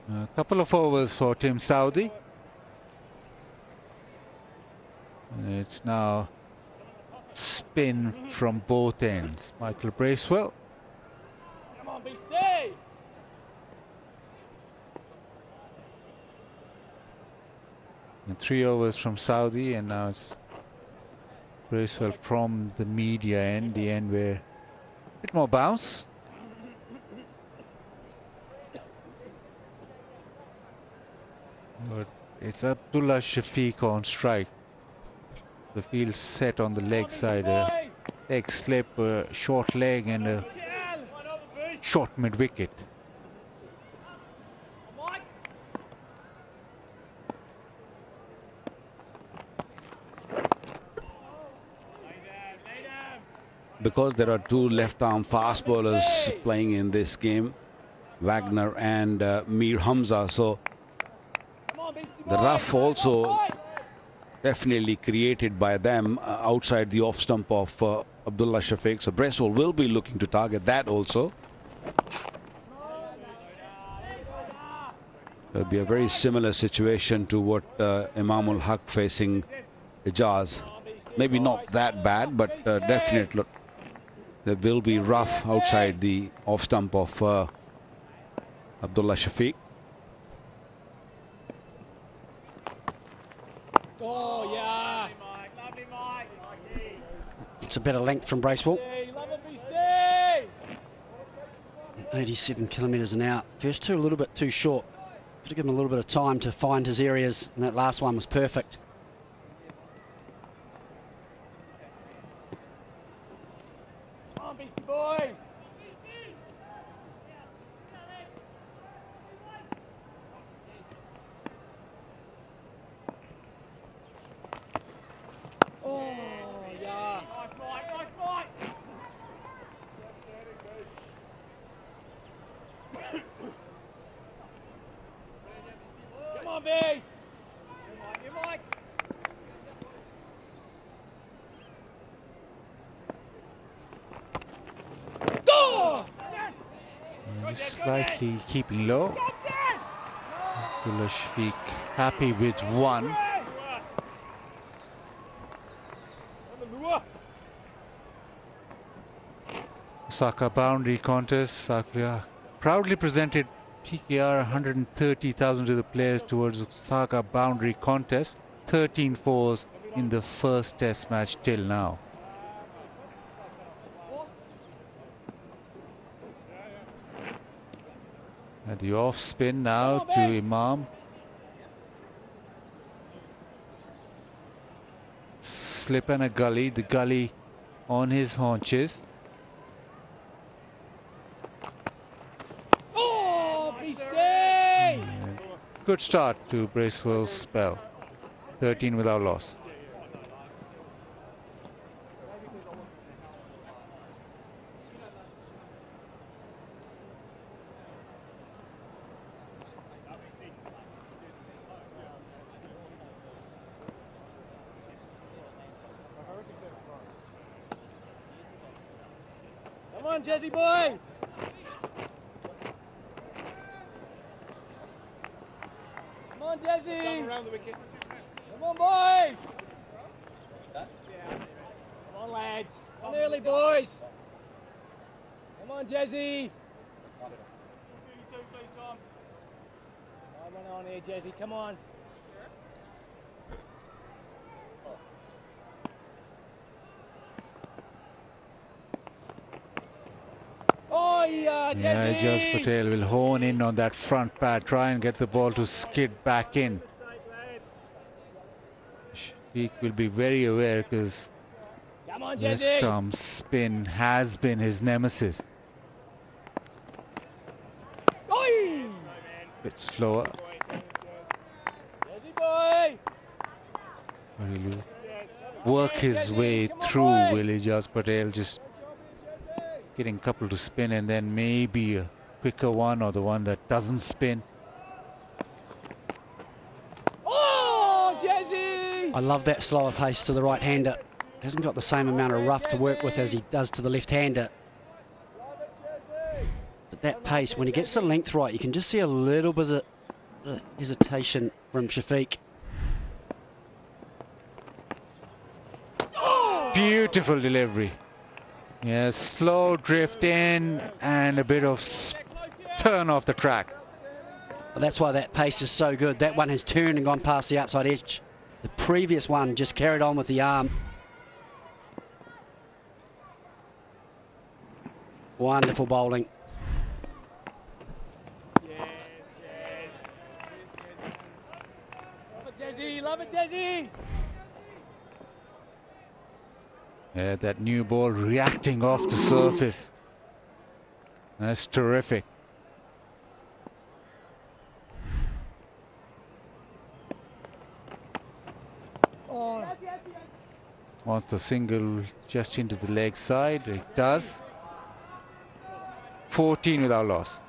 A couple of overs for Tim Saudi. And it's now spin from both ends. Michael Bracewell. Come on, Beastie! And 3 overs from Saudi, and now it's Bracewell from the media end, the end where a bit more bounce. But it's Abdullah Shafiq on strike. The field set on the leg side. A leg slip, a short leg and a short mid-wicket. Because there are 2 left-arm fast bowlers playing in this game, Wagner and Mir Hamza, so the rough also definitely created by them outside the off stump of Abdullah Shafiq. So Bracewell will be looking to target that also. It'll be a very similar situation to what Imamul Haq facing Ijaz. Maybe not that bad, but definitely there will be rough outside the off stump of Abdullah Shafiq. Oh, yeah. Lovely, Mike. It's a better length from Bracewell. Love it, Beastie. 87 kilometres an hour. First two a little bit too short. Could have given him a little bit of time to find his areas, and that last one was perfect. Come on, Beastie boy. Oh, yeah. Nice, Mike. Nice, Mike. Come on, Beast. You, Mike. Go! Just slightly keeping low. Abdullah Shafiq happy with one. Osaka boundary contest. Osaka proudly presented PKR 130,000 to the players towards Osaka boundary contest. 13 fours in the first test match till now. And the off spin now to Imam. Slip and a gully. The gully on his haunches. Oh, Beastie! Good start to Bracewell's spell. 13 without loss. Come on, Jesse boy! Come on, Jesse! Around the wicket. Come on, boys! Come on, lads! Come on early, boys! Come on, Jesse! Slide one on here, Jesse. Come on. Oh, yeah, Yeah, Jesse! Ijaz Patel will hone in on that front pad, try and get the ball to skid back in. Shafiq will be very aware because Come on, left Jesse! arm spin has been his nemesis. Oi! Bit slower. Jesse boy! But he'll work his way through, will Ijaz Patel, just getting a couple to spin and then maybe a quicker one or the one that doesn't spin. Oh, Jesse! I love that slower pace to the right-hander. Hasn't got the same amount of rough to work with as he does to the left-hander. But that pace, when he gets the length right, you can just see a little bit of hesitation from Shafiq. Beautiful delivery. Yeah, slow drift in and a bit of turn off the track. Well, that's why that pace is so good. That one has turned and gone past the outside edge. The previous one just carried on with the arm. Wonderful bowling. Love it, Jesse! Love it, Jesse! Yeah, that new ball reacting off the surface. That's terrific. Oh. Wants the single just into the leg side. It does. 14 without loss.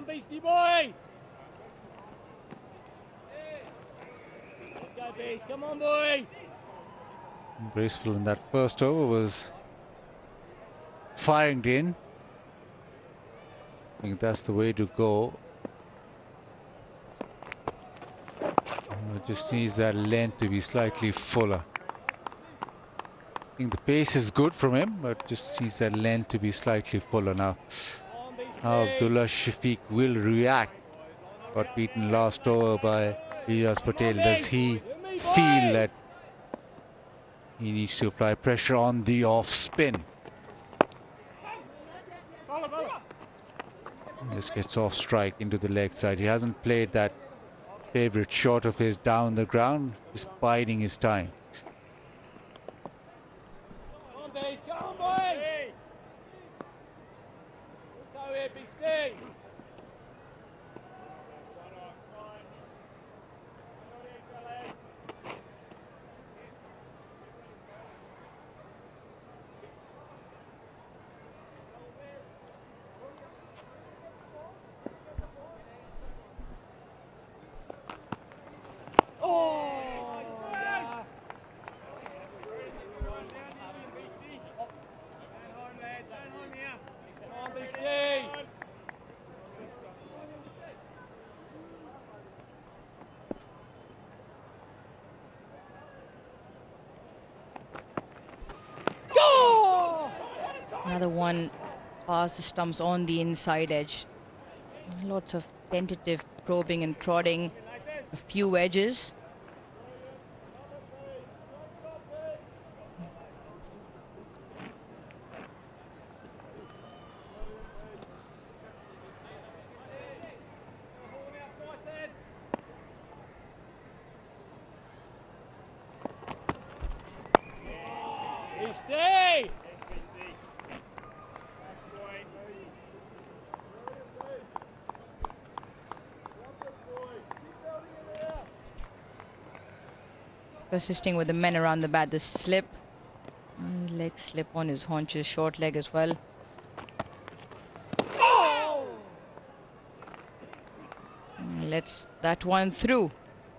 on, Beastie boy! Let's go, Beast. Come on, boy! Graceful in that first over was firing it in. I think that's the way to go. Just needs that length to be slightly fuller. I think the pace is good from him, but just needs that length to be slightly fuller now. How Abdullah Shafiq will react. Got beaten last over by Ijaz Patel. Does he feel that he needs to apply pressure on the off spin? Just gets off strike into the leg side. He hasn't played that favorite shot of his down the ground, just biding his time. Come on, Beast. Come on, boy! Toe here, Beastie. Another one past the stumps on the inside edge. Lots of tentative probing and prodding. A few edges. Stay! Persisting with the men around the bat, the slip. Leg slip on his haunches, short leg as well. Lets that one through.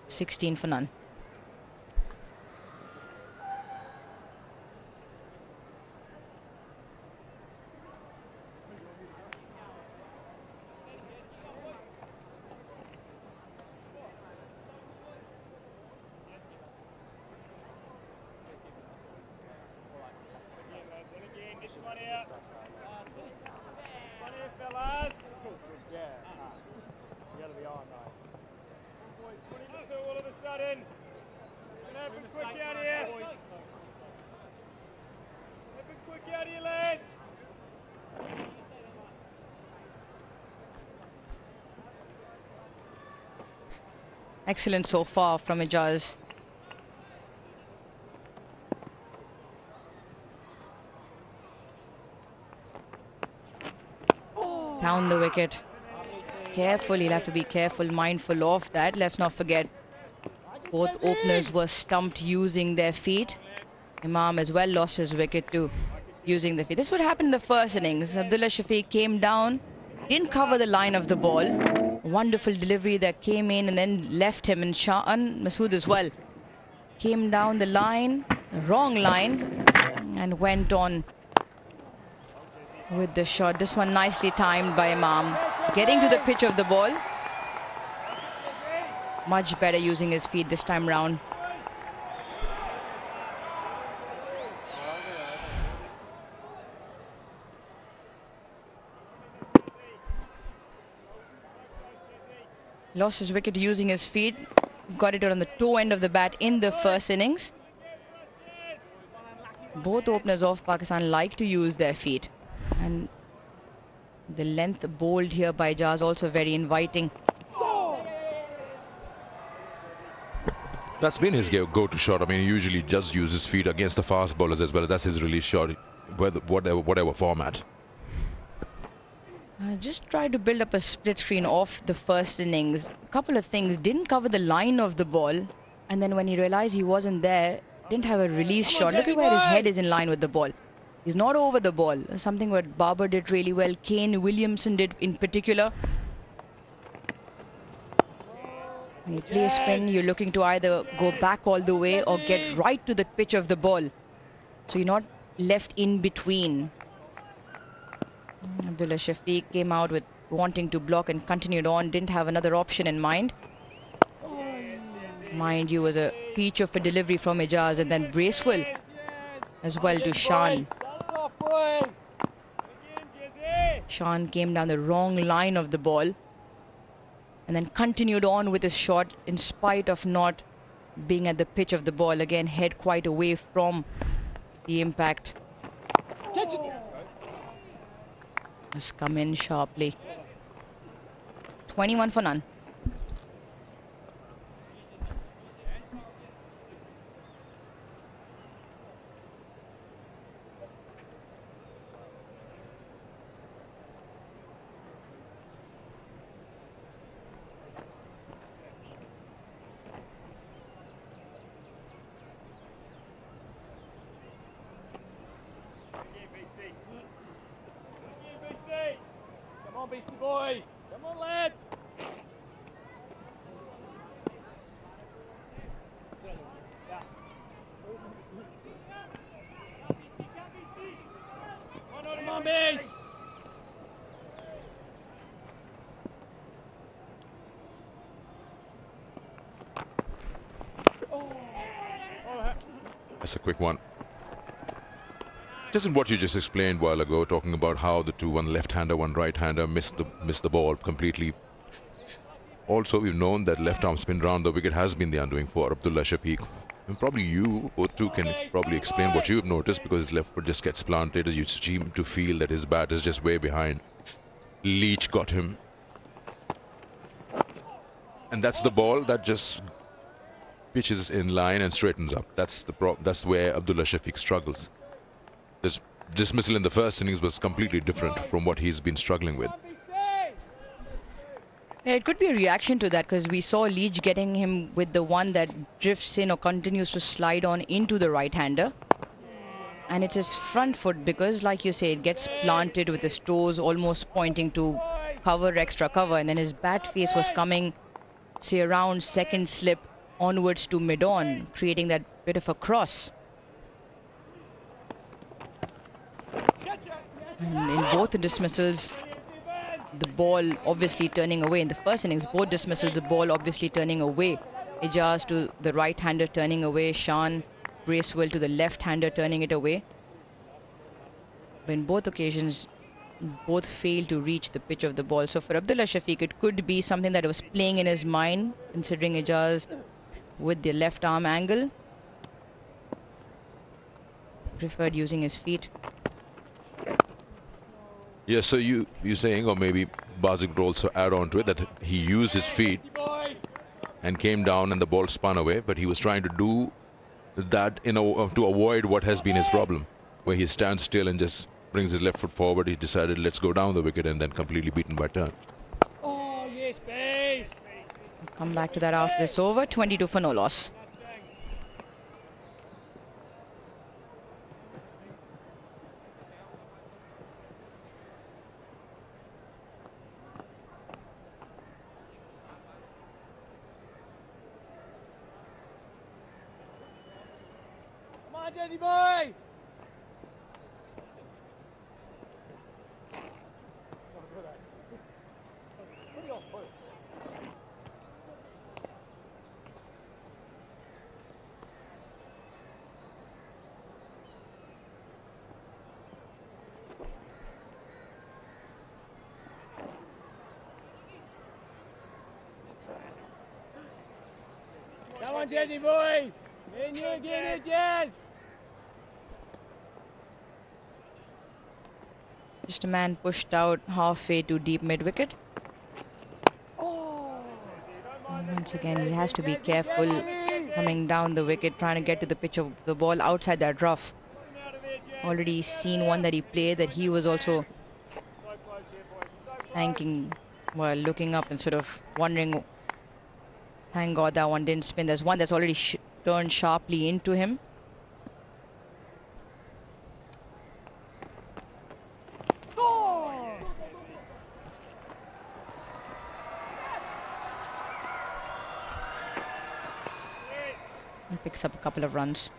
16 for none. Excellent so far from Ijaz. Down the wicket. Careful, he'll have to be careful, mindful of that. Let's not forget, both openers were stumped using their feet. Imam as well lost his wicket too, using the feet. This would happen in the first innings. Abdullah Shafiq came down, didn't cover the line of the ball. Wonderful delivery that came in and then left him, and Sha'an Masood as well. Came down the line, wrong line, and went on with the shot. This one nicely timed by Imam. Getting to the pitch of the ball. Much better using his feet this time round. Lost his wicket using his feet. Got it on the toe end of the bat in the first innings. Both openers of Pakistan like to use their feet. And the length bowled here by Ijaz also very inviting. That's been his go-to shot. I mean, he usually just uses feet against the fast bowlers as well. That's his release shot, whatever format. Just tried to build up a split screen off the first innings. A couple of things. Didn't cover the line of the ball. And then when he realized he wasn't there, didn't have a release shot. Look at where his head is in line with the ball. He's not over the ball. Something what Babar did really well. Kane Williamson did in particular. When you play spin, you're looking to either go back all the way or get right to the pitch of the ball. So you're not left in between. Abdullah Shafiq came out with wanting to block and continued on, didn't have another option in mind. Mind you, was a peach of a delivery from Ijaz, and then Bracewell as well to Shan. Shan came down the wrong line of the ball and then continued on with his shot in spite of not being at the pitch of the ball. Again, head quite away from the impact. Has come in sharply. 21 for none. Come on, Beastie Boy. Come on, lad. Come on, Beast. That's a quick one. Just in what you just explained a while ago, talking about how the two, one left-hander, one right-hander, missed the ball completely. Also, we've known that left-arm spin round the wicket has been the undoing for Abdullah Shafiq. And probably you, both two, can probably explain what you've noticed, because his left foot just gets planted. You seem to feel that his bat is just way behind. Leach got him. And that's the ball that just pitches in line and straightens up. That's where Abdullah Shafiq struggles. This dismissal in the first innings was completely different from what he's been struggling with. Yeah, it could be a reaction to that, because we saw Leach getting him with the one that drifts in or continues to slide on into the right-hander. And it's his front foot, because like you say, it gets planted with his toes almost pointing to cover, extra cover. And then his bat face was coming, say, around second slip onwards to mid-on, creating that bit of a cross. And in both the dismissals, the ball obviously turning away. In the first innings, both dismissals, the ball obviously turning away. Ijaz to the right-hander turning away. Shan, Bracewell to the left-hander turning it away. But in both occasions, both failed to reach the pitch of the ball. So for Abdullah Shafiq, it could be something that was playing in his mind, considering Ijaz with the left arm angle. Preferred using his feet. Yeah, so you're saying, or maybe Bazik would also add on to it, that he used his feet and came down and the ball spun away, but he was trying to do that to avoid what has been his problem, where he stands still and just brings his left foot forward. He decided, let's go down the wicket, and then completely beaten by turn. Oh, yes, base. Come back to that after this over. 22 for no loss. Come on, Jazzy boy. Come on, Jazzy boy. In you again, Jazz. Just a man pushed out halfway to deep mid-wicket. Once again, he has to be careful coming down the wicket, trying to get to the pitch of the ball outside that rough. Already seen one that he played, that he was also thanking while looking up and sort of wondering, thank God that one didn't spin. There's one that's already turned sharply into him. picks up a couple of runs.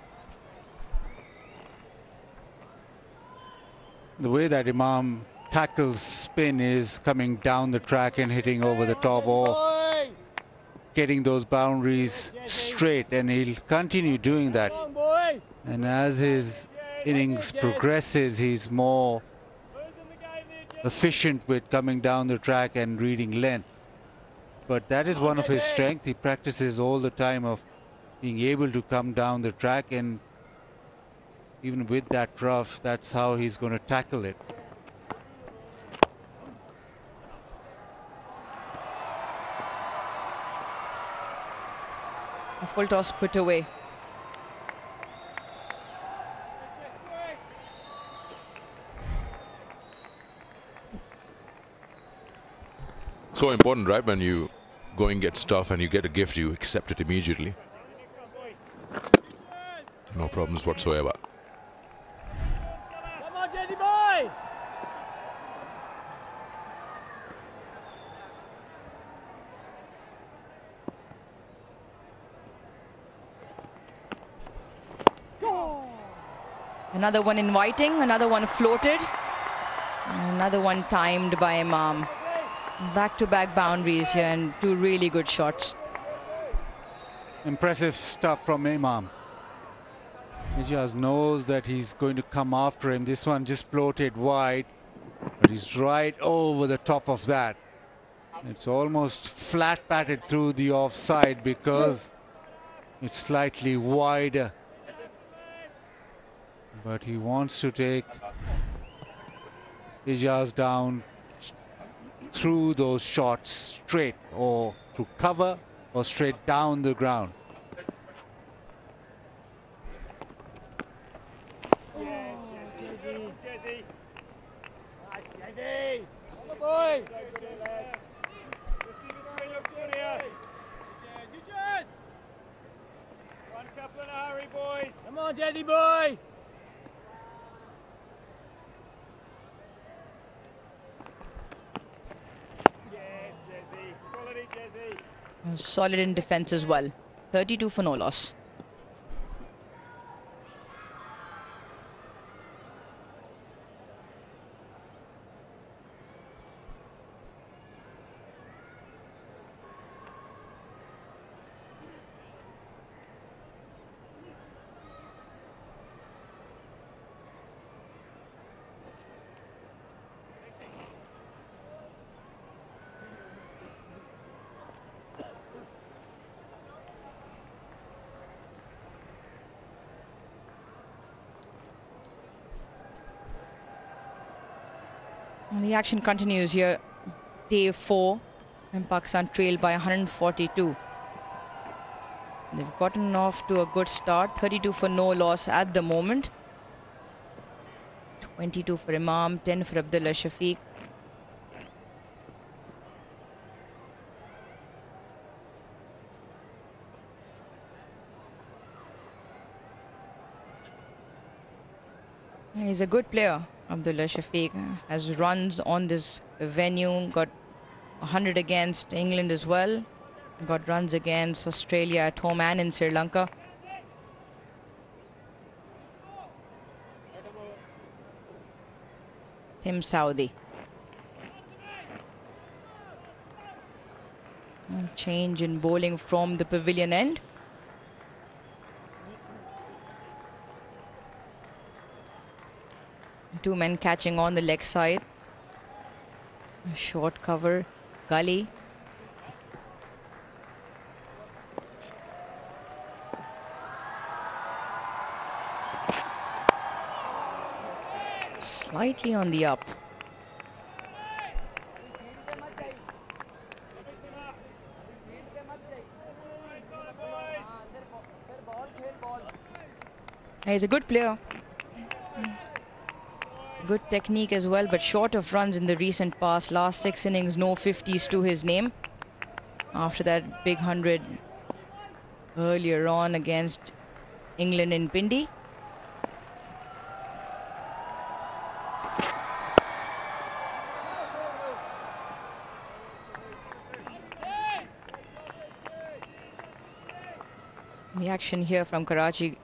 The way that Imam tackles spin is coming down the track and hitting over the top, or getting those boundaries straight, and he'll continue doing that. And as his innings progresses, he's more efficient with coming down the track and reading length. But that is one of his strengths. He practices all the time of being able to come down the track, and even with that rough, that's how he's going to tackle it. A full toss put away. So important, right? When you go and get stuff and you get a gift, you accept it immediately. No problems whatsoever. Come on, Jesse boy! Another one inviting, another one floated, another one timed by Imam. Back-to-back boundaries here and two really good shots. Impressive stuff from Imam. He just knows that he's going to come after him. This one just floated wide, but he's right over the top of that. It's almost flat batted through the offside because it's slightly wider. But he wants to take Ijaz down through those shots straight, or through cover, or straight down the ground. Jesse. Nice, Jesse. On the boy. One couple in a hurry, boys. Come on, Jesse boy. Yes, Jesse. Quality, Jesse. Solid in defense as well. 32 for no loss. And the action continues here. Day 4, and Pakistan trailed by 142. They've gotten off to a good start. 32 for no loss at the moment. 22 for Imam, 10 for Abdullah Shafiq. He's a good player. Abdullah Shafiq has runs on this venue, got 100 against England as well, got runs against Australia at home and in Sri Lanka. Tim Saudi. Change in bowling from the pavilion end. Two men catching on the leg side. A short cover, gully. Slightly on the up. He's a good player. Good technique as well, but short of runs in the recent past. Last 6 innings, no 50s to his name. After that big 100 earlier on against England in Pindi. The action here from Karachi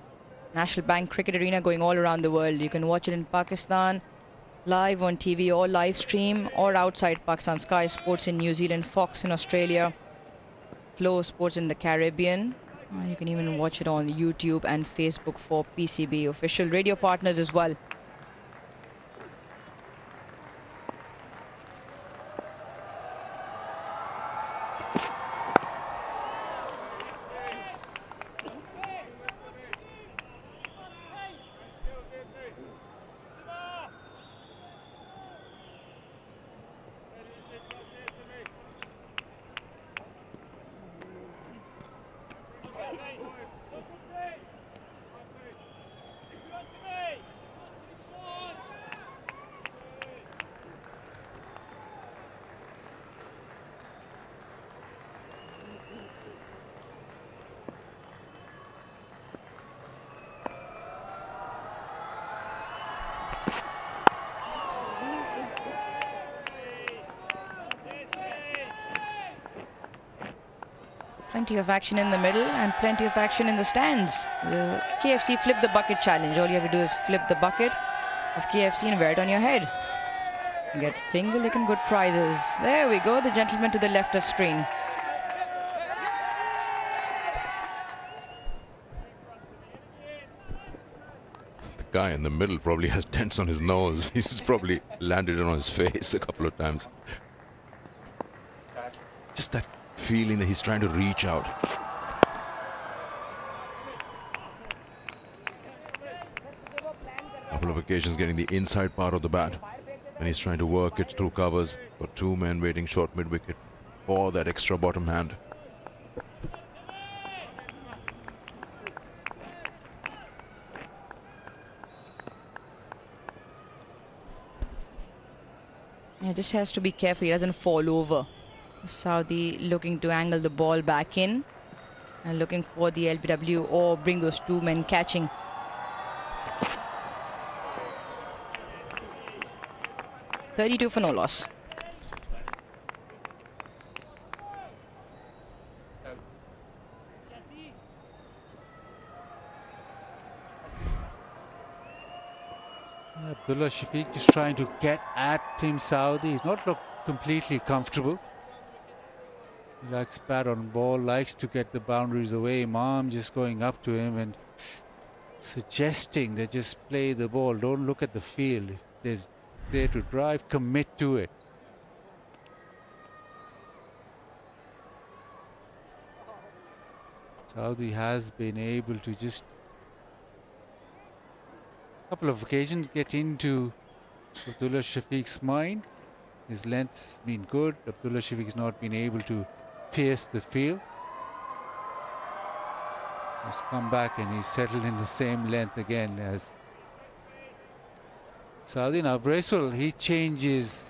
National Bank Cricket Arena going all around the world. You can watch it in Pakistan, live on TV or live stream, or outside Pakistan, Sky Sports in New Zealand, Fox in Australia, Flow Sports in the Caribbean. You can even watch it on YouTube and Facebook for PCB, official radio partners as well. Plenty of action in the middle and plenty of action in the stands. The KFC flip the bucket challenge. All you have to do is flip the bucket of KFC and wear it on your head. Get finger-licking good prizes. There we go, the gentleman to the left of screen. The guy in the middle probably has dents on his nose. He's probably landed it on his face a couple of times. Just that feeling that he's trying to reach out. Couple of occasions getting the inside part of the bat, and he's trying to work it through covers. Got two men waiting short mid-wicket for that extra bottom hand. Yeah, just has to be careful he doesn't fall over. Saudi looking to angle the ball back in and looking for the LBW or bring those two men catching. .32 for no loss. Abdullah Shafiq just trying to get at Tim Saudi. He's not looked completely comfortable. He likes bat on ball, likes to get the boundaries away. Imam just going up to him and suggesting that just play the ball. Don't look at the field. If there's there to drive, commit to it. Saudi has been able to just couple of occasions get into Abdullah Shafiq's mind. His length's been good. Abdullah Shafiq's not been able to pierce the field. He's come back and he's settled in the same length again as Saudi. Now Bracewell, he changes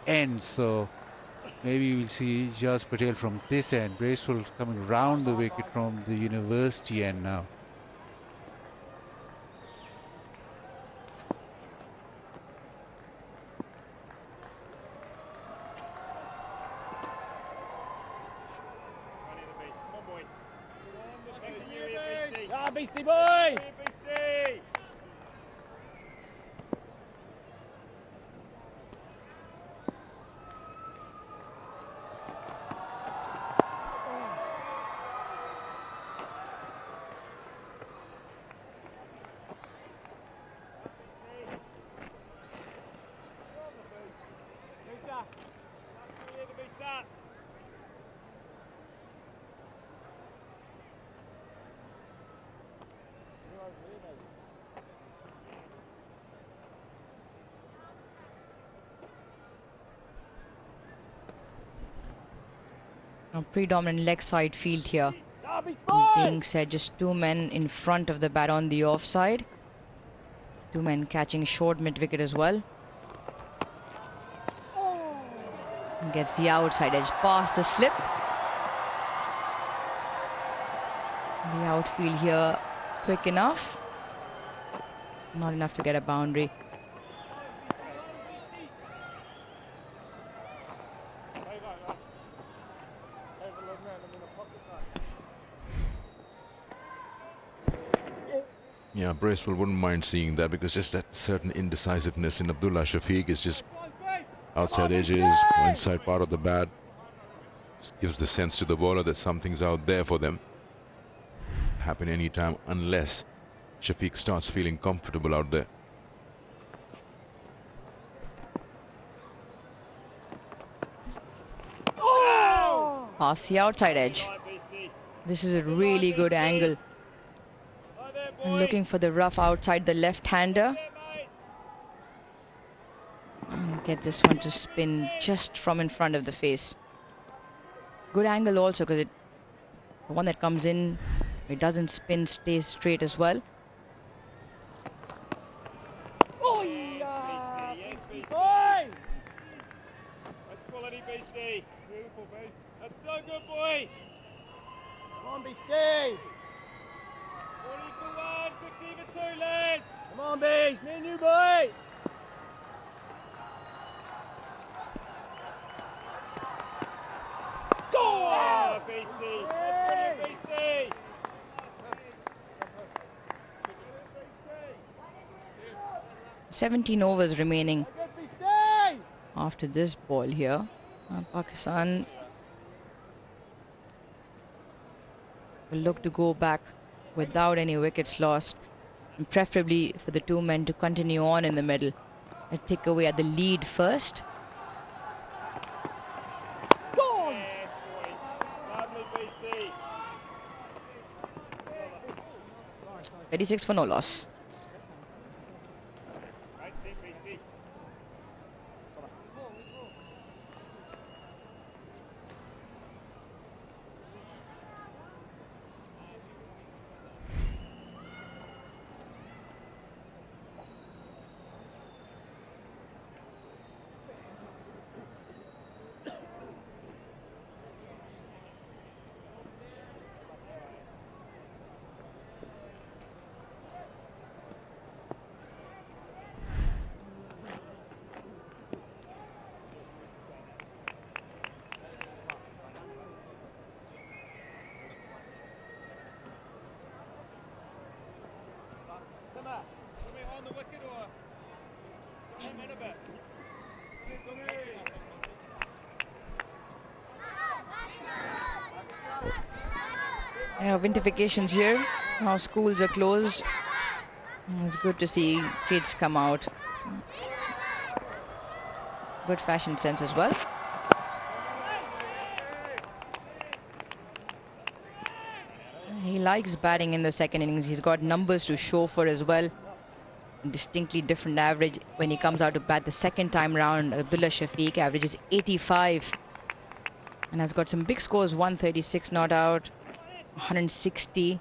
ends, so maybe we'll see Jaz Patel from this end. Bracewell coming round the wicket from the university end now. Beastie boy! Beastie! A predominant leg side field here. Being said, just two men in front of the bat on the offside. Two men catching short mid-wicket as well. Gets the outside edge past the slip. The outfield here quick enough. Not enough to get a boundary. Yeah, Bracewell wouldn't mind seeing that, because just that certain indecisiveness in Abdullah Shafiq is just outside edges, inside part of the bat. Just gives the sense to the bowler that something's out there for them. Happen anytime unless Shafiq starts feeling comfortable out there. Past the outside edge. This is a really good angle. Looking for the rough outside the left-hander. Get this one to spin just from in front of the face. Good angle also, because the one that comes in, it doesn't spin, stays straight as well. Oh, yeah! Boy! That's quality, Beastie. Beautiful, Beast. That's so good, boy. Come on, Beastie. 40 for 1, 50 for 2, lads. Come on, Beast. Me and you, boy. Go! Oh, Beastie. That's brilliant, Beastie. 17 overs remaining after this ball here. Pakistan will look to go back without any wickets lost, and preferably for the two men to continue on in the middle and take away at the lead first. Go! Yes, boy. Lovely, Beastie. 36 for no loss. Yeah, winter vacations here. Now schools are closed. It's good to see kids come out. Good fashion sense as well. He likes batting in the second innings. He's got numbers to show for as well. Distinctly different average when he comes out to bat the second time round. Abdullah Shafiq averages 85 and has got some big scores. 136 not out, 160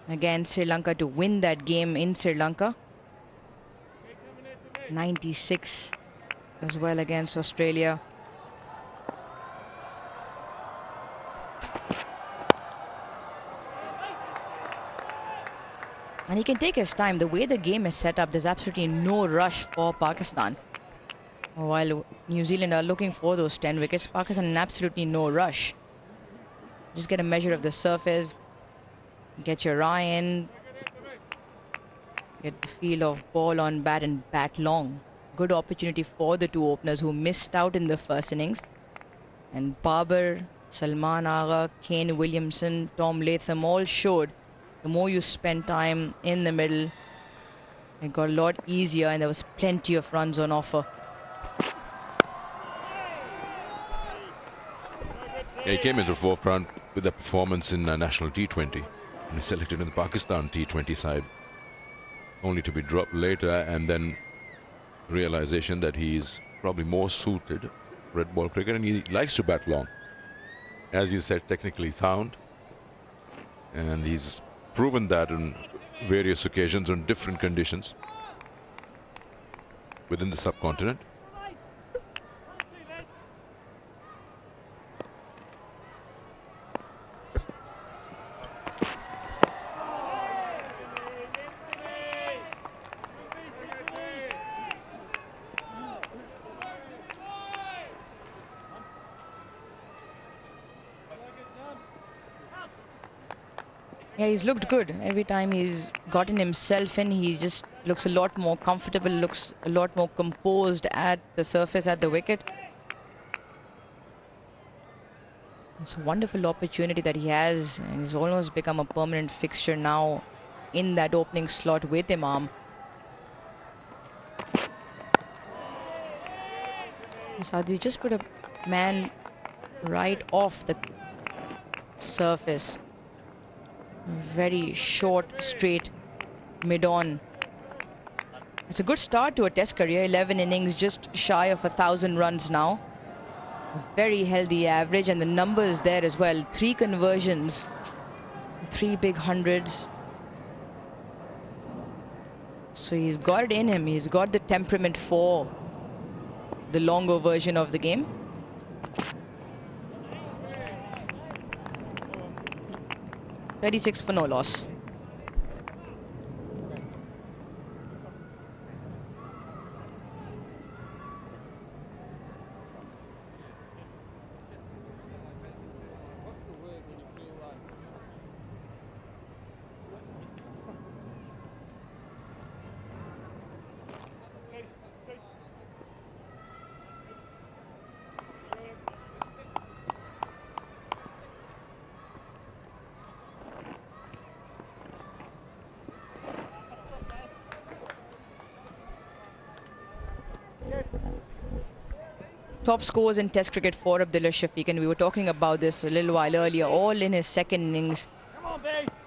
against Sri Lanka to win that game in Sri Lanka. 96 as well against Australia. And he can take his time. The way the game is set up, there's absolutely no rush for Pakistan. While New Zealand are looking for those 10 wickets, Pakistan in absolutely no rush. Just get a measure of the surface, get your eye in, get the feel of ball on bat and bat long. Good opportunity for the two openers who missed out in the first innings. And Babar, Salman Agha, Kane Williamson, Tom Latham all showed the more you spend time in the middle, it got a lot easier and there was plenty of runs on offer. Yeah, he came into the forefront with a performance in National T20. And he selected in the Pakistan T20 side, only to be dropped later, and then realization that he's probably more suited for red ball cricket and he likes to bat long. As you said, technically sound, and he's proven that on various occasions on different conditions within the subcontinent. Yeah, he's looked good. Every time he's gotten himself in, he just looks a lot more comfortable, looks a lot more composed at the surface, at the wicket. It's a wonderful opportunity that he has, and he's almost become a permanent fixture now in that opening slot with Imam. Saudi just put a man right off the surface. Very short, straight, mid-on. It's a good start to a test career. 11 innings, just shy of 1,000 runs now. A very healthy average, and the numbers there as well. 3 conversions, 3 big hundreds. So he's got it in him. He's got the temperament for the longer version of the game. .36 for no loss. Top scores in Test cricket for Abdullah Shafiq, and we were talking about this a little while earlier, all in his second innings.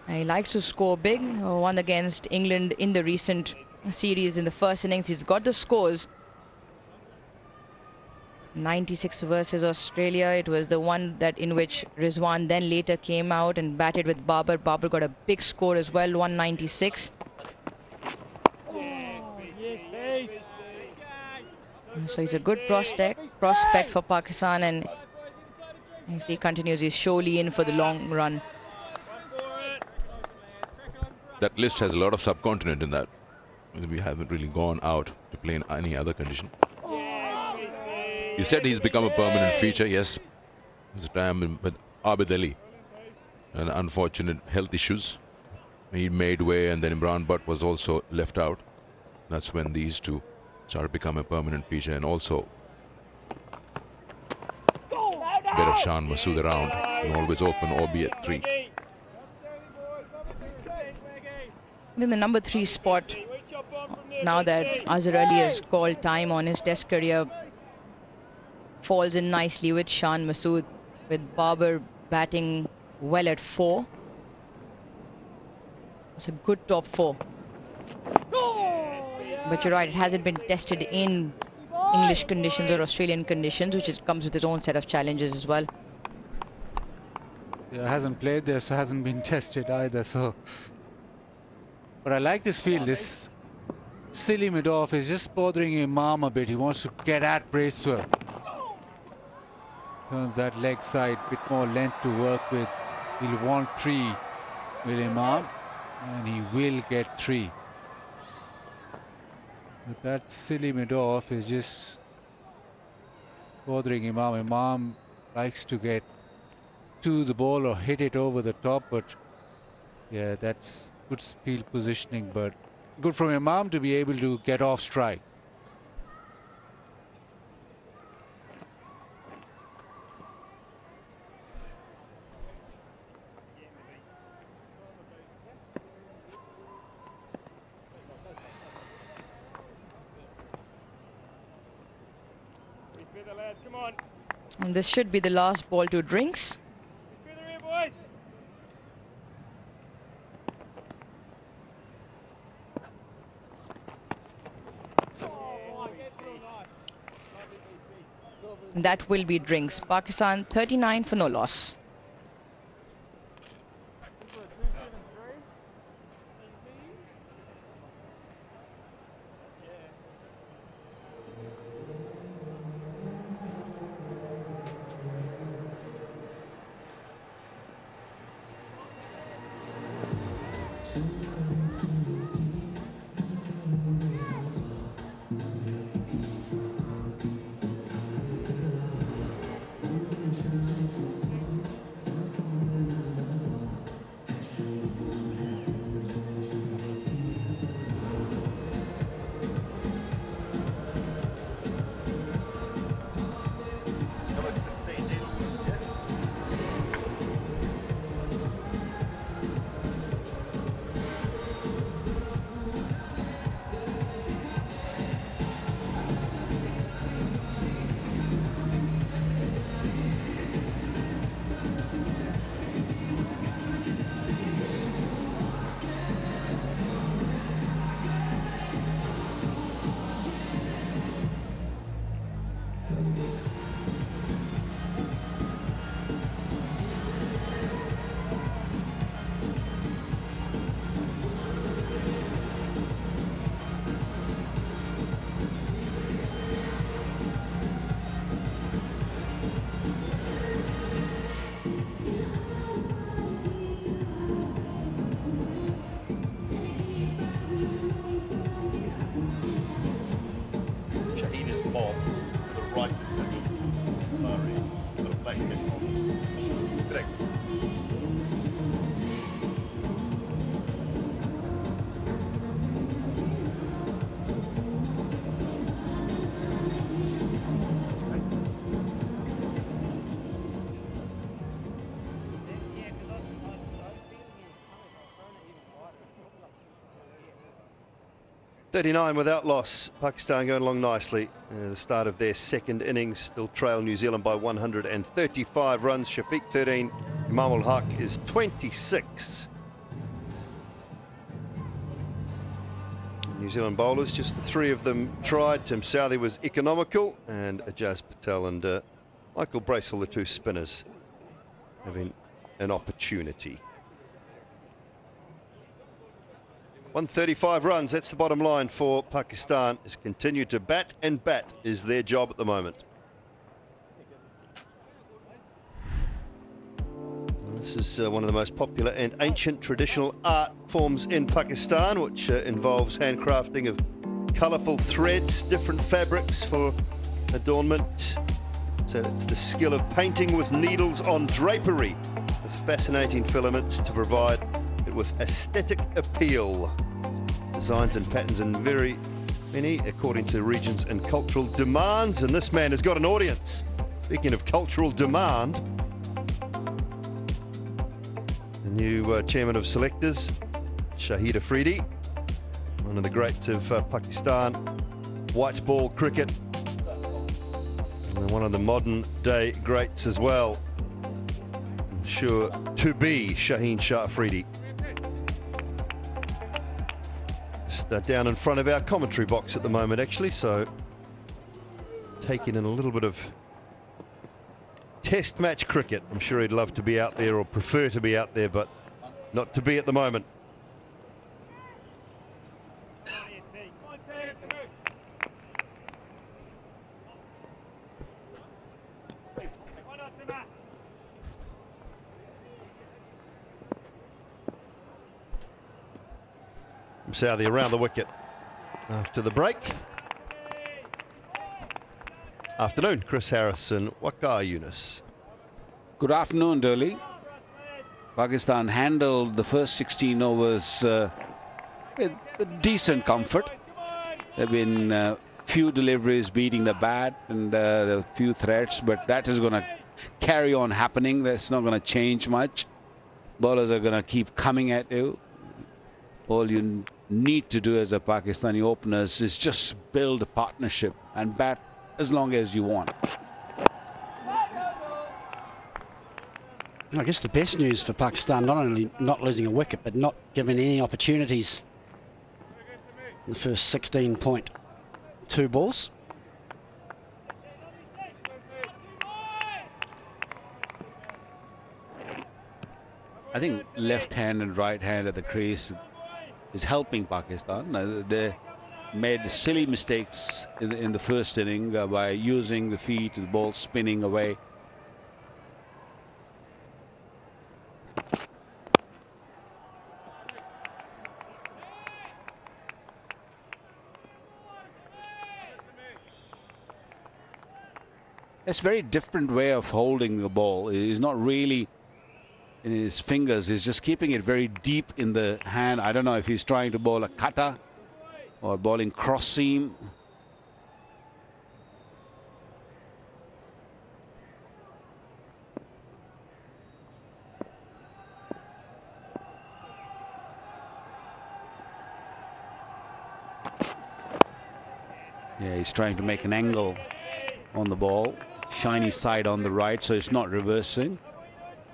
And he likes to score big. One against England in the recent series in the first innings. He's got the scores. 96 versus Australia. It was the one that in which Rizwan then later came out and batted with Babar. Babar got a big score as well, 196. So he's a good prospect for Pakistan, and if he continues, he's surely in for the long run. That list has a lot of subcontinent in that. We haven't really gone out to play in any other condition. You said he's become a permanent feature. Yes, there's a time with Abid Ali and unfortunate health issues. He made way, and then Imran Butt was also left out. That's when these two started to become a permanent feature, and also a bit of Shan Masood around, and always open, albeit 3. Then the number 3 spot, now that Azhar Ali has called time on his test career, falls in nicely with Shan Masood, with Babar batting well at 4. It's a good top 4. But you're right, it hasn't been tested in English conditions or Australian conditions, which comes with its own set of challenges as well. Yeah, hasn't played there, so hasn't been tested either. So, but I like this field. This silly mid-off is just bothering Imam a bit. He wants to get at Bracewell. Turns that leg side, bit more length to work with. He'll want 3 with Imam, and he will get 3. But that silly mid-off is just bothering Imam. Imam likes to get to the ball or hit it over the top, but yeah, that's good field positioning, but good from Imam to be able to get off strike. And this should be the last ball to Drinks. That will be Drinks. Pakistan 39 for no loss. 39 without loss. Pakistan going along nicely. The start of their second innings, still trail New Zealand by 135 runs. Shafiq 13, Imam ul Haq is 26. New Zealand bowlers, just the three of them tried. Tim Southee was economical, and Ajaz Patel and Michael Bracewell, the two spinners, having an opportunity. 135 runs, that's the bottom line for Pakistan. Has continued to bat, and bat is their job at the moment. This is one of the most popular and ancient traditional art forms in Pakistan, which involves handcrafting of colourful threads, different fabrics for adornment. So it's the skill of painting with needles on drapery with fascinating filaments to provide it with aesthetic appeal. Designs and patterns in very many according to regions and cultural demands, and this man has got an audience. Speaking of cultural demand, the new chairman of selectors, Shahid Afridi, one of the greats of Pakistan white ball cricket, and one of the modern day greats as well. I'm sure to be Shaheen Shah Afridi. Just down in front of our commentary box at the moment, actually, so taking in a little bit of test match cricket. I'm sure he'd love to be out there, or prefer to be out there, but not to be at the moment. Southee around the wicket after the break. Afternoon, Chris Harris and Waqar Yunus. Good afternoon, Durley. Pakistan handled the first 16 overs with decent comfort. There have been few deliveries beating the bat and a few threats, but that is going to carry on happening. That's not going to change much. Bowlers are going to keep coming at you. All you need to do as a Pakistani openers is just build a partnership and bat as long as you want. I guess the best news for Pakistan, not only not losing a wicket, but not giving any opportunities in the first 16.2 balls. I think left hand and right hand at the crease is helping Pakistan. They made silly mistakes in the first inning by using the feet, the ball spinning away. It's a very different way of holding the ball. He's not really in his fingers. He's just keeping it very deep in the hand. I don't know if he's trying to bowl a cutter or bowling cross seam. Yeah, he's trying to make an angle on the ball. Shiny side on the right, so it's not reversing.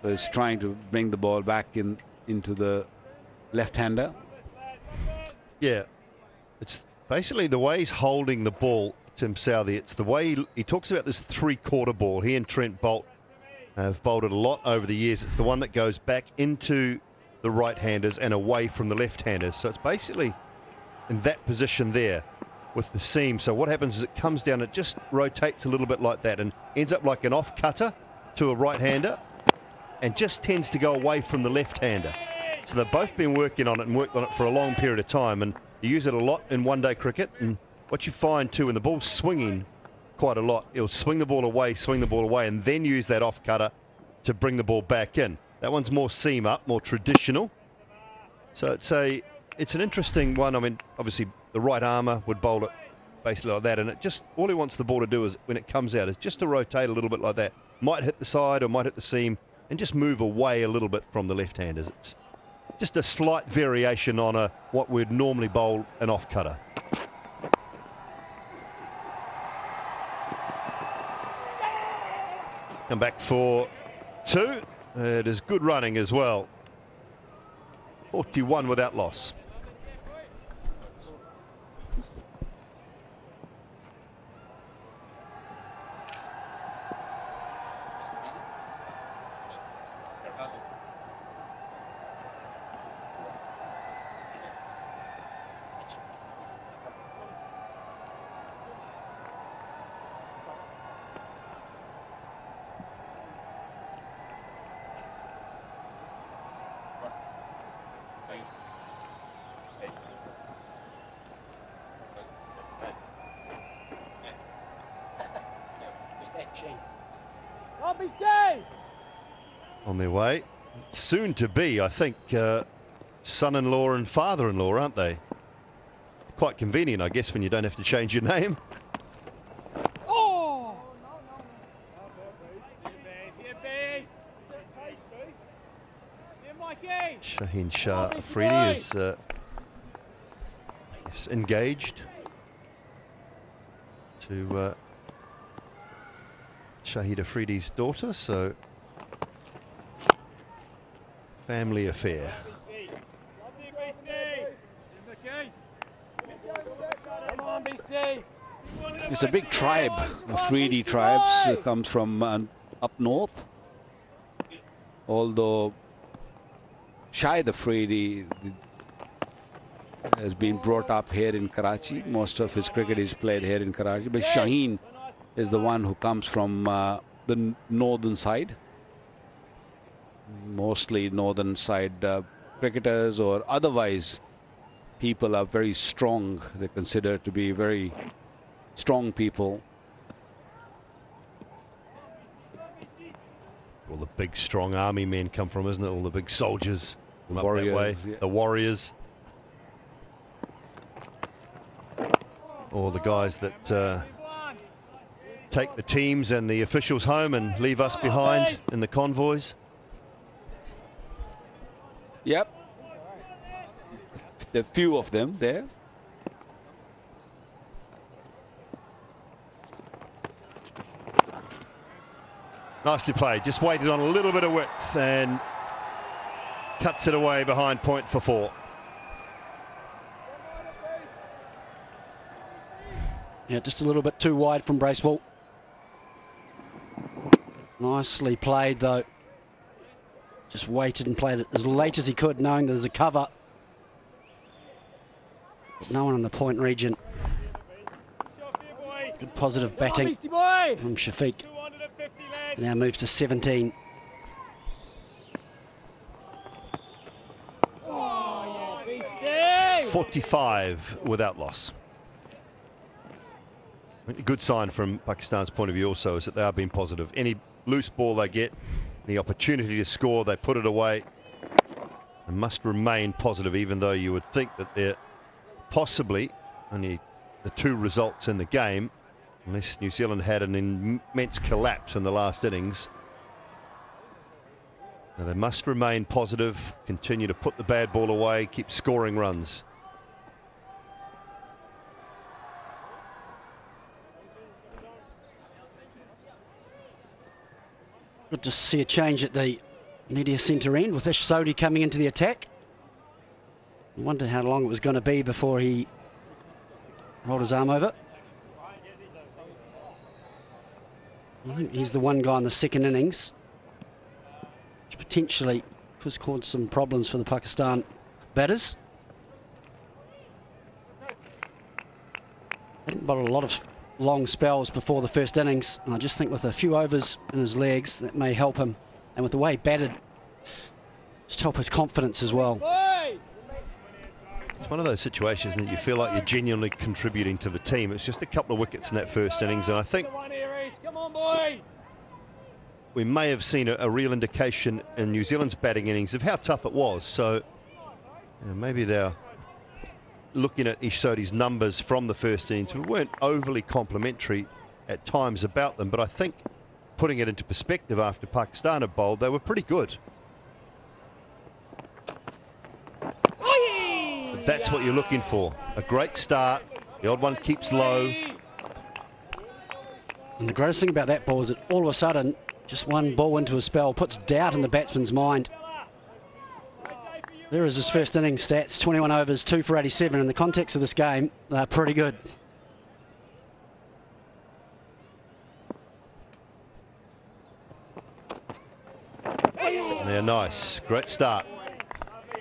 So it's trying to bring the ball back into the left-hander. Yeah, it's basically the way he's holding the ball, Tim Southee. It's the way he talks about this three-quarter ball. He and Trent Bolt have bowled it a lot over the years. It's the one that goes back into the right-handers and away from the left-handers. So it's basically in that position there with the seam. So what happens is it comes down, it just rotates a little bit like that and ends up like an off-cutter to a right-hander and just tends to go away from the left-hander. So they've both been working on it and worked on it for a long period of time, and you use it a lot in one-day cricket. And what you find too, when the ball's swinging quite a lot, it'll swing the ball away, and then use that off-cutter to bring the ball back in. That one's more seam up, more traditional. So it's an interesting one. I mean, obviously the right armour would bowl it basically like that, and it just, all he wants the ball to do is, when it comes out, is just to rotate a little bit like that. Might hit the side or might hit the seam and just move away a little bit from the left-handers. It's just a slight variation on what we'd normally bowl an off-cutter. Come back for 2. It is good running as well. 41 without loss. On their way, soon to be, I think, son-in-law and father-in-law, aren't they? Quite convenient, I guess, when you don't have to change your name. Oh! Shaheen Shah Afridi is engaged to Shahid Afridi's daughter, so family affair. It's a big tribe. Afridi tribes comes from up north. Although Shahid Afridi has been brought up here in Karachi. Most of his cricket is played here in Karachi. But Shaheen is the one who comes from the northern side. Mostly northern side cricketers or otherwise people are very strong. They're considered to be very strong people. All the big strong army men come from, isn't it? All the big soldiers come up that way. Warriors, yeah. The warriors. Or the guys that take the teams and the officials home and leave us behind in the convoys. Yep. There are few of them there. Nicely played. Just waited on a little bit of width and cuts it away behind point for 4. Yeah, just a little bit too wide from Bracewell. Nicely played, though. Just waited and played it as late as he could, knowing there's a cover. No one in the point region. Good positive batting from Shafiq. Now moves to 17. Oh, yeah, 45 without loss. A good sign from Pakistan's point of view also is that they are being positive. Any loose ball they get, the opportunity to score, they put it away. They must remain positive, even though you would think that they're possibly only the 2 results in the game, unless New Zealand had an immense collapse in the last innings. Now they must remain positive, continue to put the bad ball away, keep scoring runs. Good to see a change at the media centre end with Ish Sodhi coming into the attack. I wondered how long it was going to be before he rolled his arm over. I think he's the one guy in the second innings which potentially has caused some problems for the Pakistan batters. They didn't bowl a lot of long spells before the first innings, and I just think with a few overs in his legs that may help him, and with the way he batted, just help his confidence as well. It's one of those situations that you feel like you're genuinely contributing to the team. It's just a couple of wickets in that first innings, and I think we may have seen a real indication in New Zealand's batting innings of how tough it was. So maybe they're looking at Ish Sodhi's numbers from the first innings. We weren't overly complimentary at times about them, but I think putting it into perspective after Pakistan had bowled, they were pretty good. But that's what you're looking for. A great start. The odd one keeps low. And the greatest thing about that ball is that all of a sudden Just one ball into a spell puts doubt in the batsman's mind. There is his first innings stats, 21 overs, 2 for 87. In the context of this game, they're pretty good. Yeah, nice. Great start.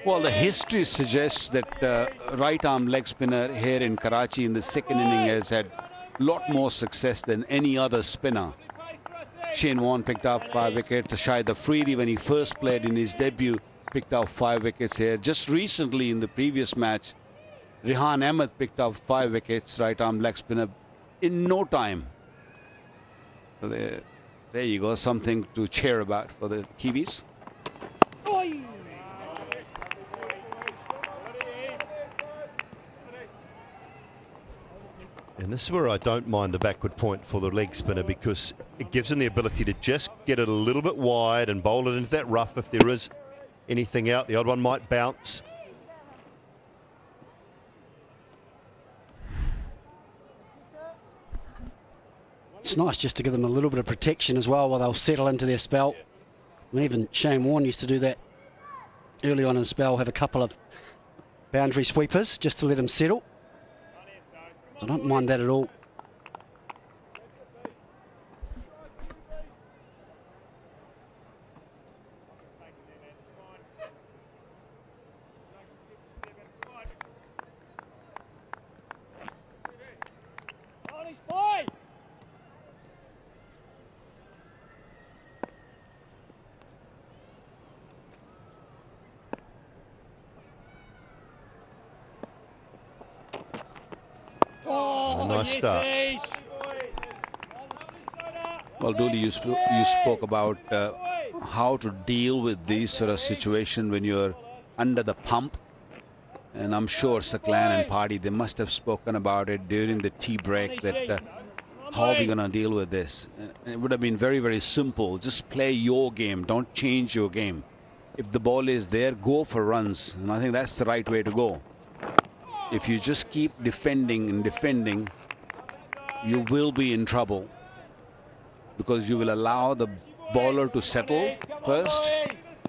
Well, the history suggests that right arm leg spinner here in Karachi in the second inning has had a lot more success than any other spinner. Shane Warne picked up 5 wickets. Shahid Afridi, when he first played in his debut, picked up 5 wickets here. Just recently in the previous match, Rehan Ahmed picked up 5 wickets, right arm leg spinner, in no time. So there you go, something to cheer about for the Kiwis. And this is where I don't mind the backward point for the leg spinner, because it gives him the ability to just get it a little bit wide and bowl it into that rough if there is anything out. The odd one might bounce. It's nice just to give them a little bit of protection as well while they'll settle into their spell. And even Shane Warne used to do that early on in his spell, have a couple of boundary sweepers just to let him settle. I don't mind that at all. Nice start. Well, Dooley, you spoke about how to deal with these sort of situation when you're under the pump. And I'm sure Saklan and Party, they must have spoken about it during the tea break, that how are we going to deal with this? And it would have been very, very simple. Just play your game. Don't change your game. If the ball is there, go for runs. And I think that's the right way to go. If you just keep defending and defending, you will be in trouble, because you will allow the bowler to settle first,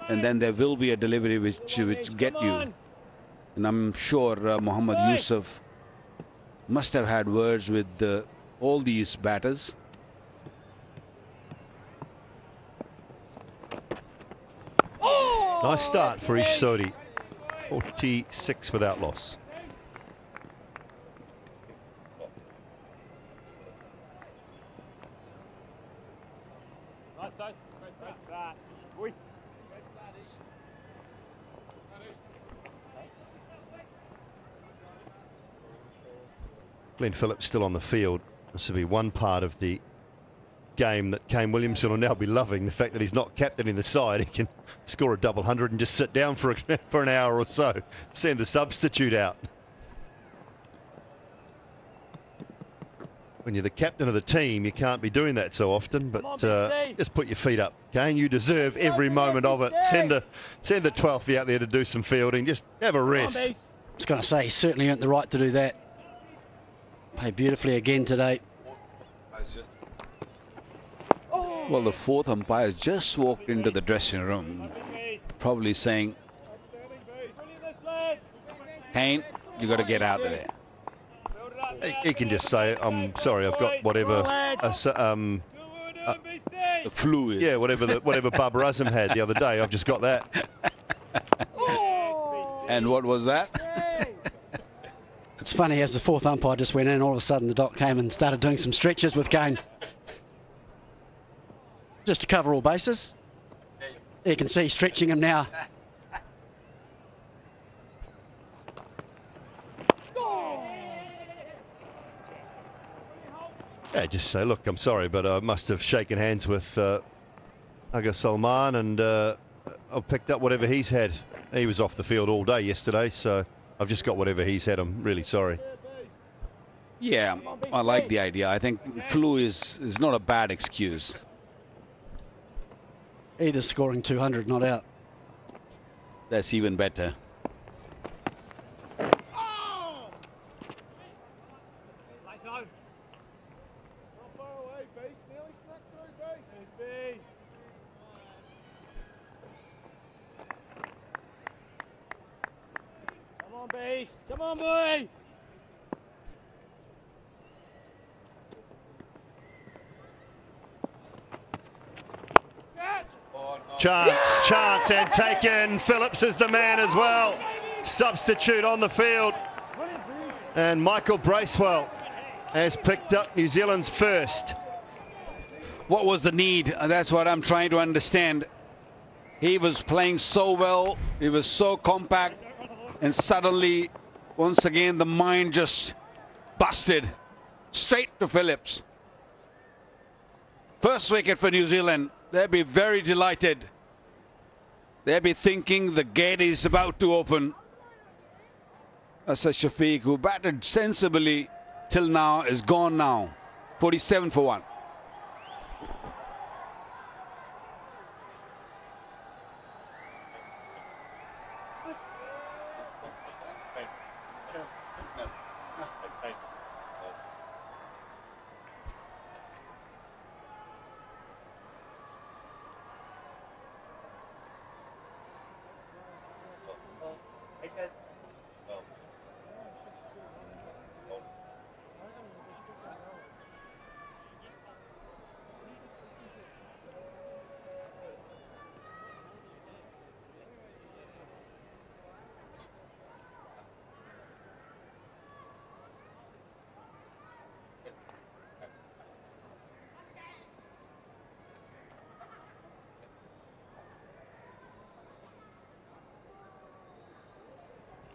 and then there will be a delivery which get you. And I'm sure Mohammad Yusuf must have had words with all these batters. Nice start for Ish Sodhi. 46 without loss. Glenn Phillips still on the field. This will be one part of the game that Kane Williamson will now be loving, the fact that he's not captain in the side. He can score a double hundred and just sit down for an hour or so, send the substitute out. When you're the captain of the team, you can't be doing that so often, but just put your feet up, Kane. You deserve every moment of it. Send the 12th out there to do some fielding. Just have a rest. I was going to say, he certainly earned the right to do that. Played beautifully again today. Well, the fourth umpire just walked into the dressing room, probably saying, Kane, you got to get out of there. He can just say, I'm sorry, I've got whatever the flu is. Yeah, whatever Barbara Azam had the other day. I've just got that. And what was that? It's funny, as the fourth umpire just went in, all of a sudden the doc came and started doing some stretches with Kane. Just to cover all bases. You can see stretching him now. Yeah, just say, look, I'm sorry, but I must have shaken hands with Aga Salman, and I've picked up whatever he's had. He was off the field all day yesterday, so I've just got whatever he's had. I'm really sorry. Yeah, I like the idea. I think flu is not a bad excuse. Either scoring 200, not out. That's even better. on, base. Come on, boy. Chance, and taken. Phillips is the man as well. Substitute on the field. And Michael Bracewell has picked up New Zealand's first. What was the need? That's what I'm trying to understand. He was playing so well. He was so compact. And suddenly, once again, the mind just busted. Straight to Phillips. First wicket for New Zealand. They'll be very delighted. They'll be thinking the gate is about to open. Asad Shafiq, who batted sensibly till now, is gone now. 47 for 1.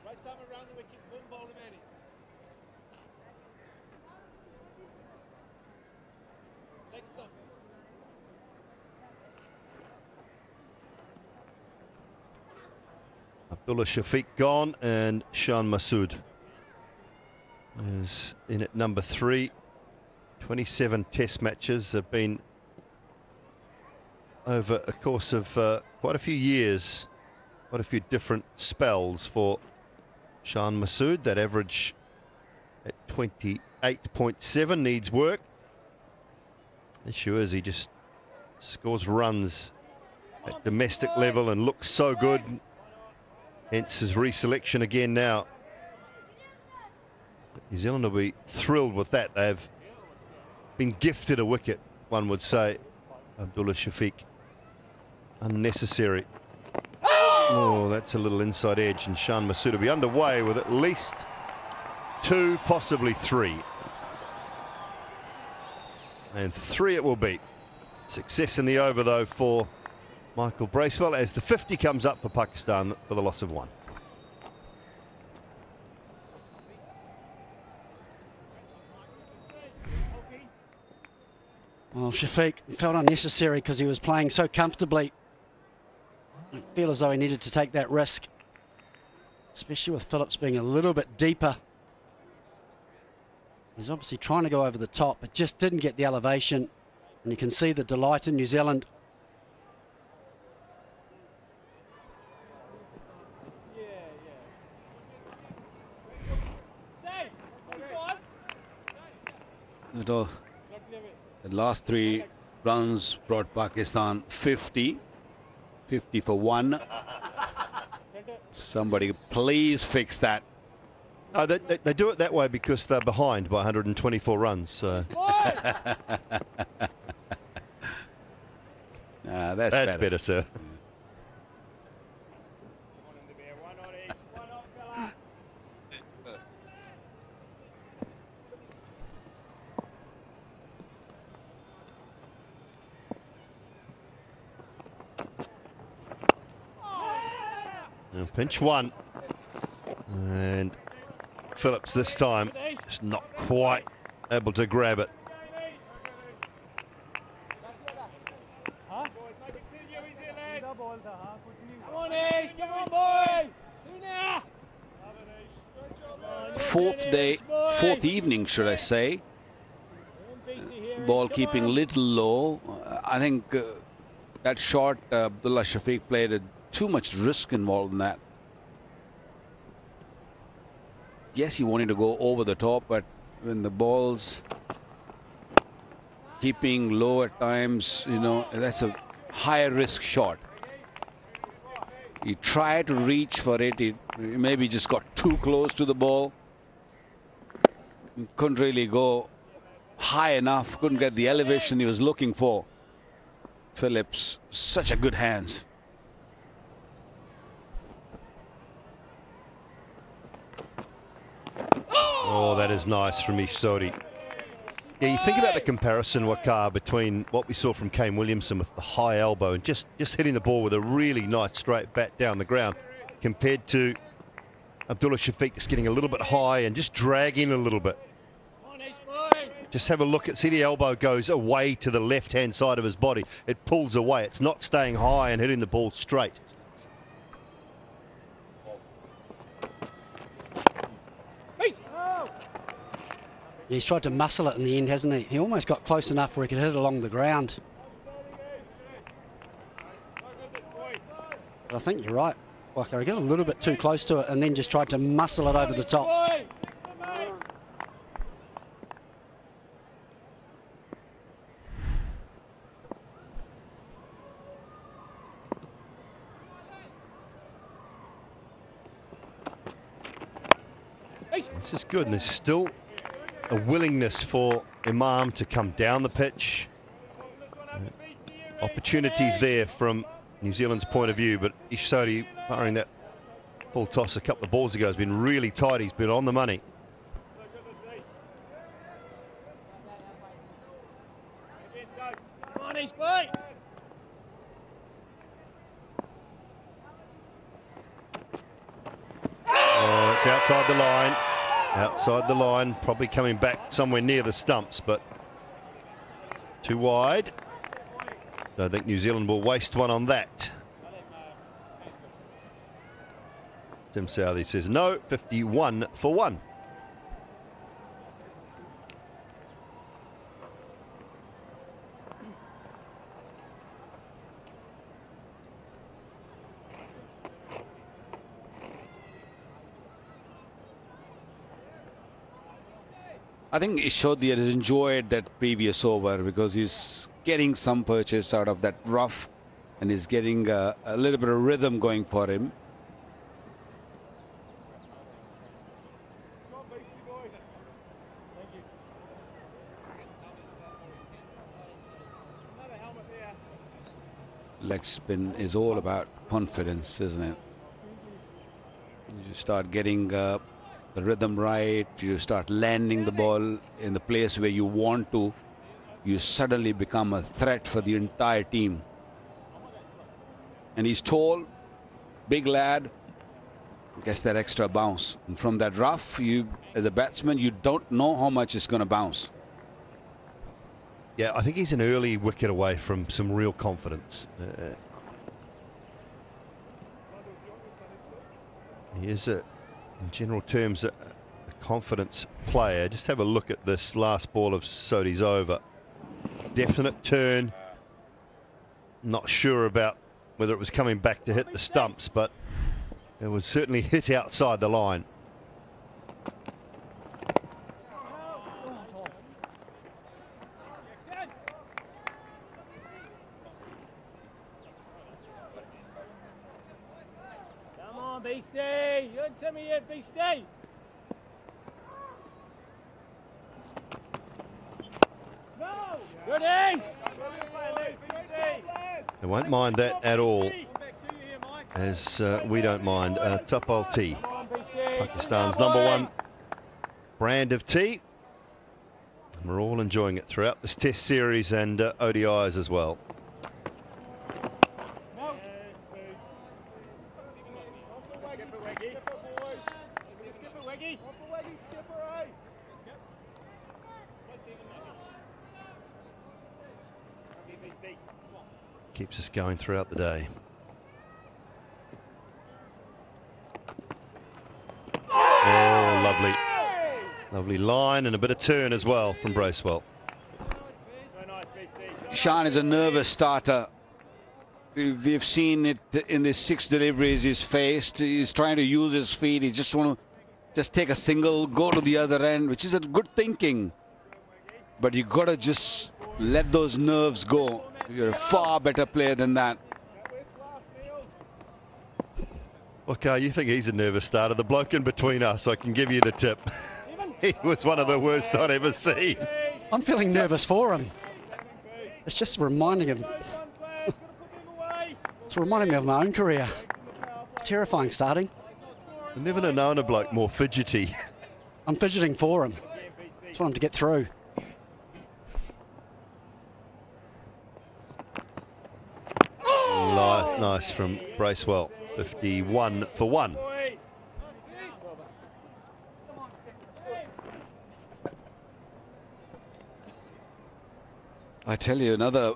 Right time around the wicket, one ball remaining. Leg stump. Abdullah Shafiq gone, and Shan Masood is in at number 3. 27 test matches have been over a course of quite a few years, quite a few different spells for Shan Masood. That average at 28.7 needs work. The issue is he just scores runs at domestic level and looks so good. Hence his reselection again now. New Zealand will be thrilled with that. They've been gifted a wicket, one would say. Abdullah Shafiq. Unnecessary. Oh, that's a little inside edge, and Shan Masood will be underway with at least 2, possibly 3. And 3 it will be. Success in the over, though, for Michael Bracewell as the 50 comes up for Pakistan for the loss of 1. Well, Shafiq felt unnecessary because he was playing so comfortably. I feel as though he needed to take that risk, especially with Phillips being a little bit deeper. He's obviously trying to go over the top, but just didn't get the elevation. And you can see the delight in New Zealand. The last 3 runs brought Pakistan 50. 50 for 1. Somebody please fix that. Oh, they do it that way because they're behind by 124 runs. So. That's better, sir. Now pinch 1, and Phillips this time just not quite able to grab it. Fourth evening, should I say. Ball keeping a little low. I think that shot Abdullah Shafiq played too much risk involved in that. Yes, he wanted to go over the top, but when the ball's keeping low at times, you know, that's a higher risk shot. He tried to reach for it. He Maybe just got too close to the ball. Couldn't really go high enough. Couldn't get the elevation he was looking for. Phillips, such a good hands. Oh, that is nice from Ishori. Yeah, you think about the comparison, Wakar, between what we saw from Kane Williamson with the high elbow and just hitting the ball with a really nice straight bat down the ground, compared to Abdullah Shafiq just getting a little bit high and just dragging a little bit. Just have a look at, see the elbow goes away to the left-hand side of his body. It pulls away. It's not staying high and hitting the ball straight. He's tried to muscle it in the end, hasn't he? He almost got close enough where he could hit it along the ground. But I think you're right, Walker. He got a little bit too close to it and then just tried to muscle it over the top. This is good, and there's still a willingness for Imam to come down the pitch. Opportunities there from New Zealand's point of view, but Ishori, firing that full toss a couple of balls ago, has been really tight. He's been on the money. Oh, it's outside the line. Outside the line, probably coming back somewhere near the stumps, but too wide. I think New Zealand will waste one on that. Tim Southey says no, 51 for 1. I think Ishodi has enjoyed that previous over because he's getting some purchase out of that rough and he's getting a little bit of rhythm going for him. Leg spin is all about confidence, isn't it? You start getting the rhythm right, you start landing the ball in the place where you want to, you suddenly become a threat for the entire team. And he's tall, big lad, gets that extra bounce. And from that rough, you, as a batsman, you don't know how much it's going to bounce. Yeah, I think he's an early wicket away from some real confidence. He is, in general terms, a confidence player. Just have a look at this last ball of Sodi's over. Definite turn. Not sure about whether it was coming back to hit the stumps, but it was certainly hit outside the line. Beastie, you and Timmy here, Beastie. No! Good ace! They won't mind that at all, as we don't mind. Tapal tea, Pakistan's #1 brand of tea. And we're all enjoying it throughout this Test series and ODIs as well. Keeps us going throughout the day. Oh, lovely. Lovely line and a bit of turn as well from Bracewell. Shan is a nervous starter. We've seen it in the 6 deliveries he's faced. He's trying to use his feet. He just want to just take a single, go to the other end, which is a good thinking. But you got to just let those nerves go. You're a far better player than that. Okay, you think he's a nervous starter? The bloke in between us, I can give you the tip. He was one of the worst I'd ever seen. I'm feeling nervous for him. It's just reminding him. It's reminding me of my own career. It's terrifying starting. I've never known a bloke more fidgety. I'm fidgeting for him. Just want him to get through. Nice from Bracewell. 51 for 1. I tell you, another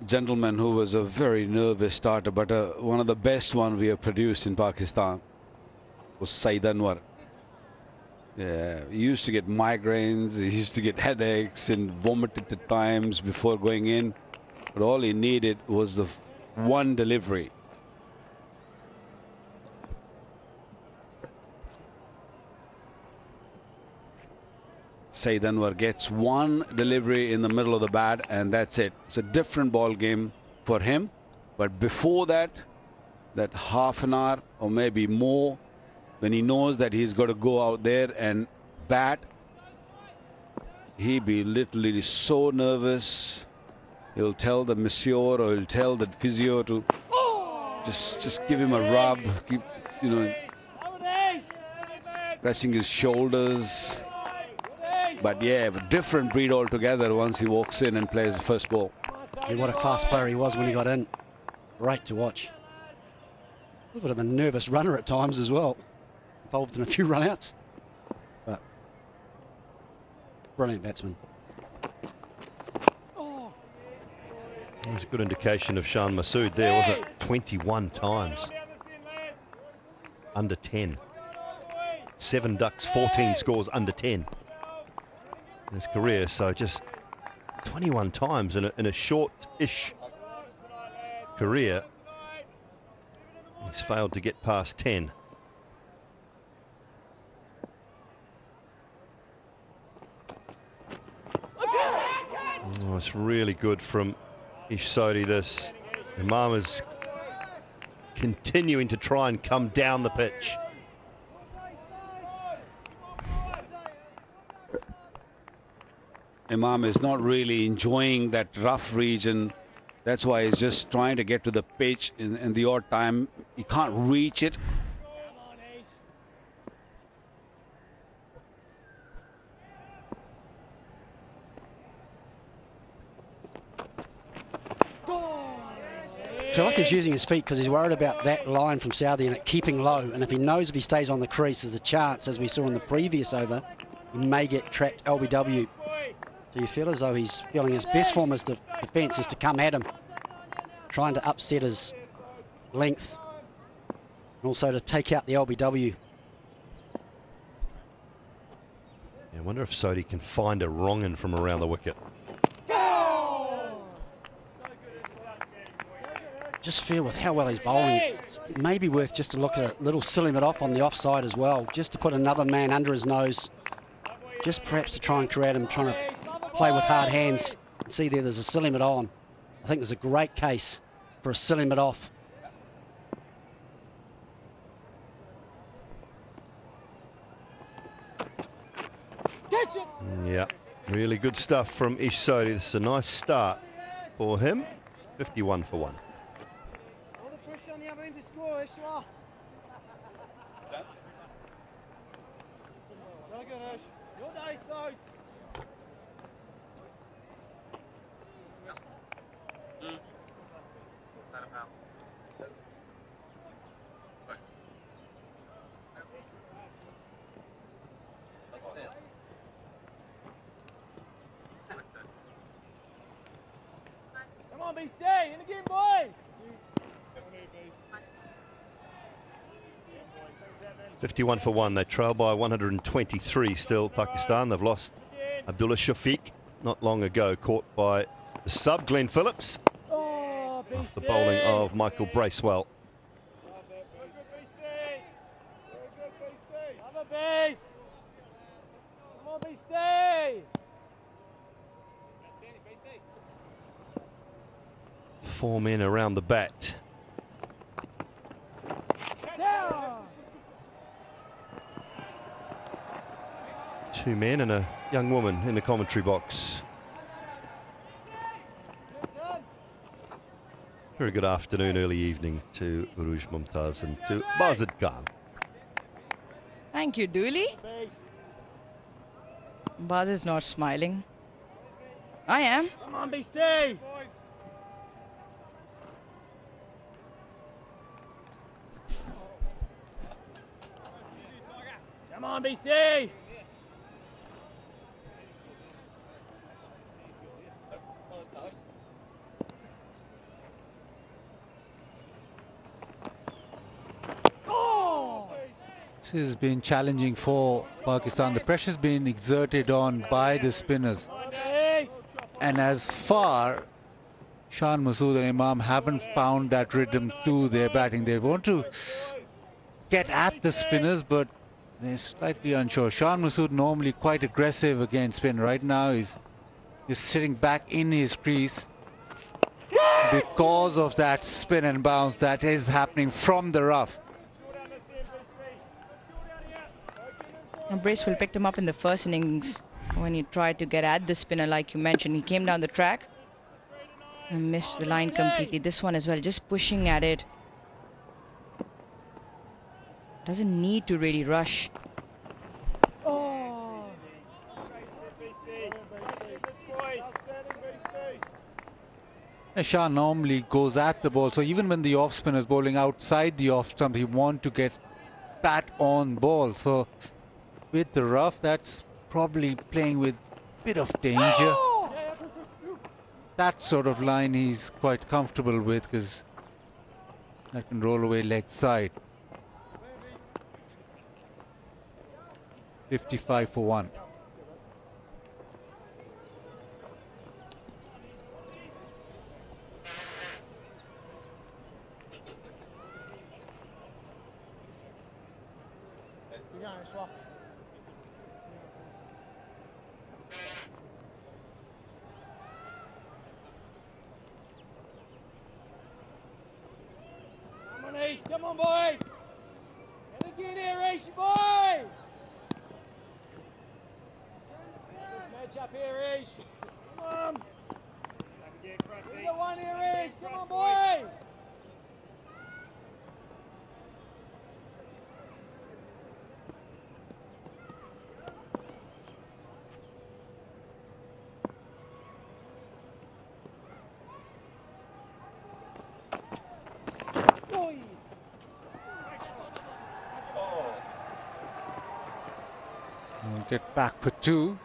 gentleman who was a very nervous starter, but one of the best one we have produced in Pakistan was Saeed Anwar. Yeah, he used to get migraines, he used to get headaches and vomited at times before going in. But all he needed was the one delivery. Saeed Anwar gets one delivery in the middle of the bat and that's it. It's a different ball game for him. But before that, that half an hour or maybe more, when he knows that he's got to go out there and bat, he'd be literally so nervous. He'll tell the masseur or he'll tell the physio to just give him a rub, keep, you know, pressing his shoulders. But yeah, a different breed altogether once he walks in and plays the first ball. Yeah, what a class player he was when he got in. Great to watch. A little bit of a nervous runner at times as well. Involved in a few runouts. But brilliant batsman. There's a good indication of Shan Masood there, wasn't it? 21 times. Under 10. 7 ducks, 14 scores under 10 in his career. So just 21 times in a short-ish career. He's failed to get past 10. Oh, it's really good from Ish Sodhi. This Imam is continuing to try and come down the pitch. Imam is not really enjoying that rough region. That's why he's just trying to get to the pitch in the odd time. He can't reach it. I feel like he's using his feet because he's worried about that line from Southey and it keeping low. And if he knows if he stays on the crease, there's a chance, as we saw in the previous over, he may get trapped LBW. So you feel as though he's feeling his best form as defence is to come at him, trying to upset his length, and also to take out the LBW. I wonder if Sodhi can find a wrong-in from around the wicket. Just feel with how well he's bowling, it may be worth just to look at a little silly limit off on the offside as well, just to put another man under his nose, just perhaps to try and create him trying to play with hard hands. See there's a silly limit on. I think there's a great case for a silly limit off. Yeah, really good stuff from Ish Sodhi. This is a nice start for him. 51 for 1. Come on, B, stay in the game, boy. 51 for 1. They trail by 123 still, Pakistan. They've lost Abdullah Shafiq not long ago, caught by the sub Glenn Phillips. Off the bowling of Michael Bracewell. Come on, B, stay. 4 men around the bat. Down. 2 men and a young woman in the commentary box. Very good afternoon, early evening to Uruj Mumtaz and to Bazid Khan. Thank you, Dooley. Baz is not smiling. I am. Come on, Beastie. Come on, Beastie. This has been challenging for Pakistan. The pressure's been exerted on by the spinners. And as far, Shan Masood and Imam haven't found that rhythm to their batting. They want to get at the spinners, but they're slightly unsure. Shan Masood normally quite aggressive against spin. Right now he's sitting back in his crease because of that spin and bounce that is happening from the rough. Bracewell picked him up in the first innings when he tried to get at the spinner, like you mentioned. He came down the track and missed the line completely. This one as well, just pushing at it. Doesn't need to really rush. Shah normally goes at the ball, so even when the off spinner is bowling outside the off stump, he wants to get bat on ball. So with the rough, that's probably playing with a bit of danger. That sort of line he's quite comfortable with because that can roll away leg side. 55 for 1. Come on, boy! And again here, Ish, boy! This match up here, Ish. Come on! Give the one here, Ish. Come on, boy! We'll get back for 2.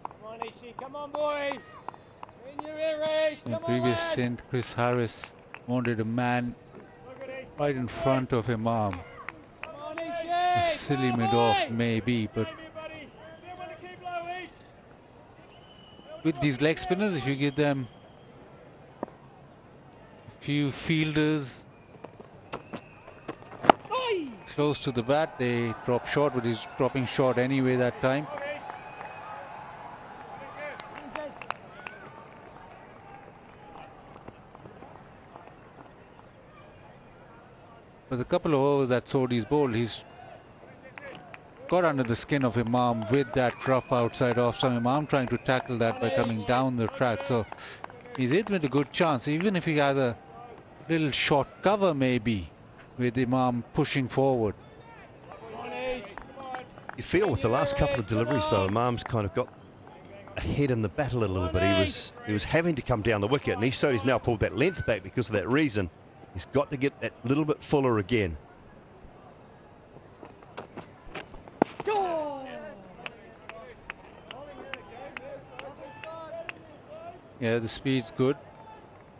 Come on, Ishi, come on, boy! In your ear, Ish. In Come the on, previous lad. stint, Chris Harris wanted a man right in front of Imam. Come on, Ishi! A silly mid-off maybe, but with these leg spinners, if you give them a few fielders close to the bat, they drop short, but he's dropping short anyway that time. With a couple of overs that Sodi's bowled, he's got under the skin of Imam with that rough outside off stump. Imam trying to tackle that by coming down the track. So he's hit with a good chance, even if he has a little short cover maybe, with Imam pushing forward. You feel with the last couple of deliveries though, Imam's kind of got ahead in the battle a little bit. He was having to come down the wicket, and he's now pulled that length back because of that reason. He's got to get that little bit fuller again. Yeah, the speed's good.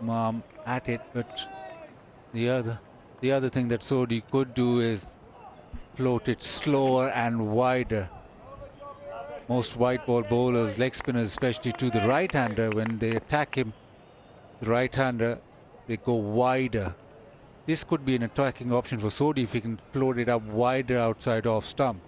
Imam at it, but the other thing that Sodi could do is float it slower and wider. Most white ball bowlers, leg spinners especially, to the right-hander, when they attack him, the right-hander, they go wider. This could be an attacking option for Sodi if he can float it up wider outside off stump.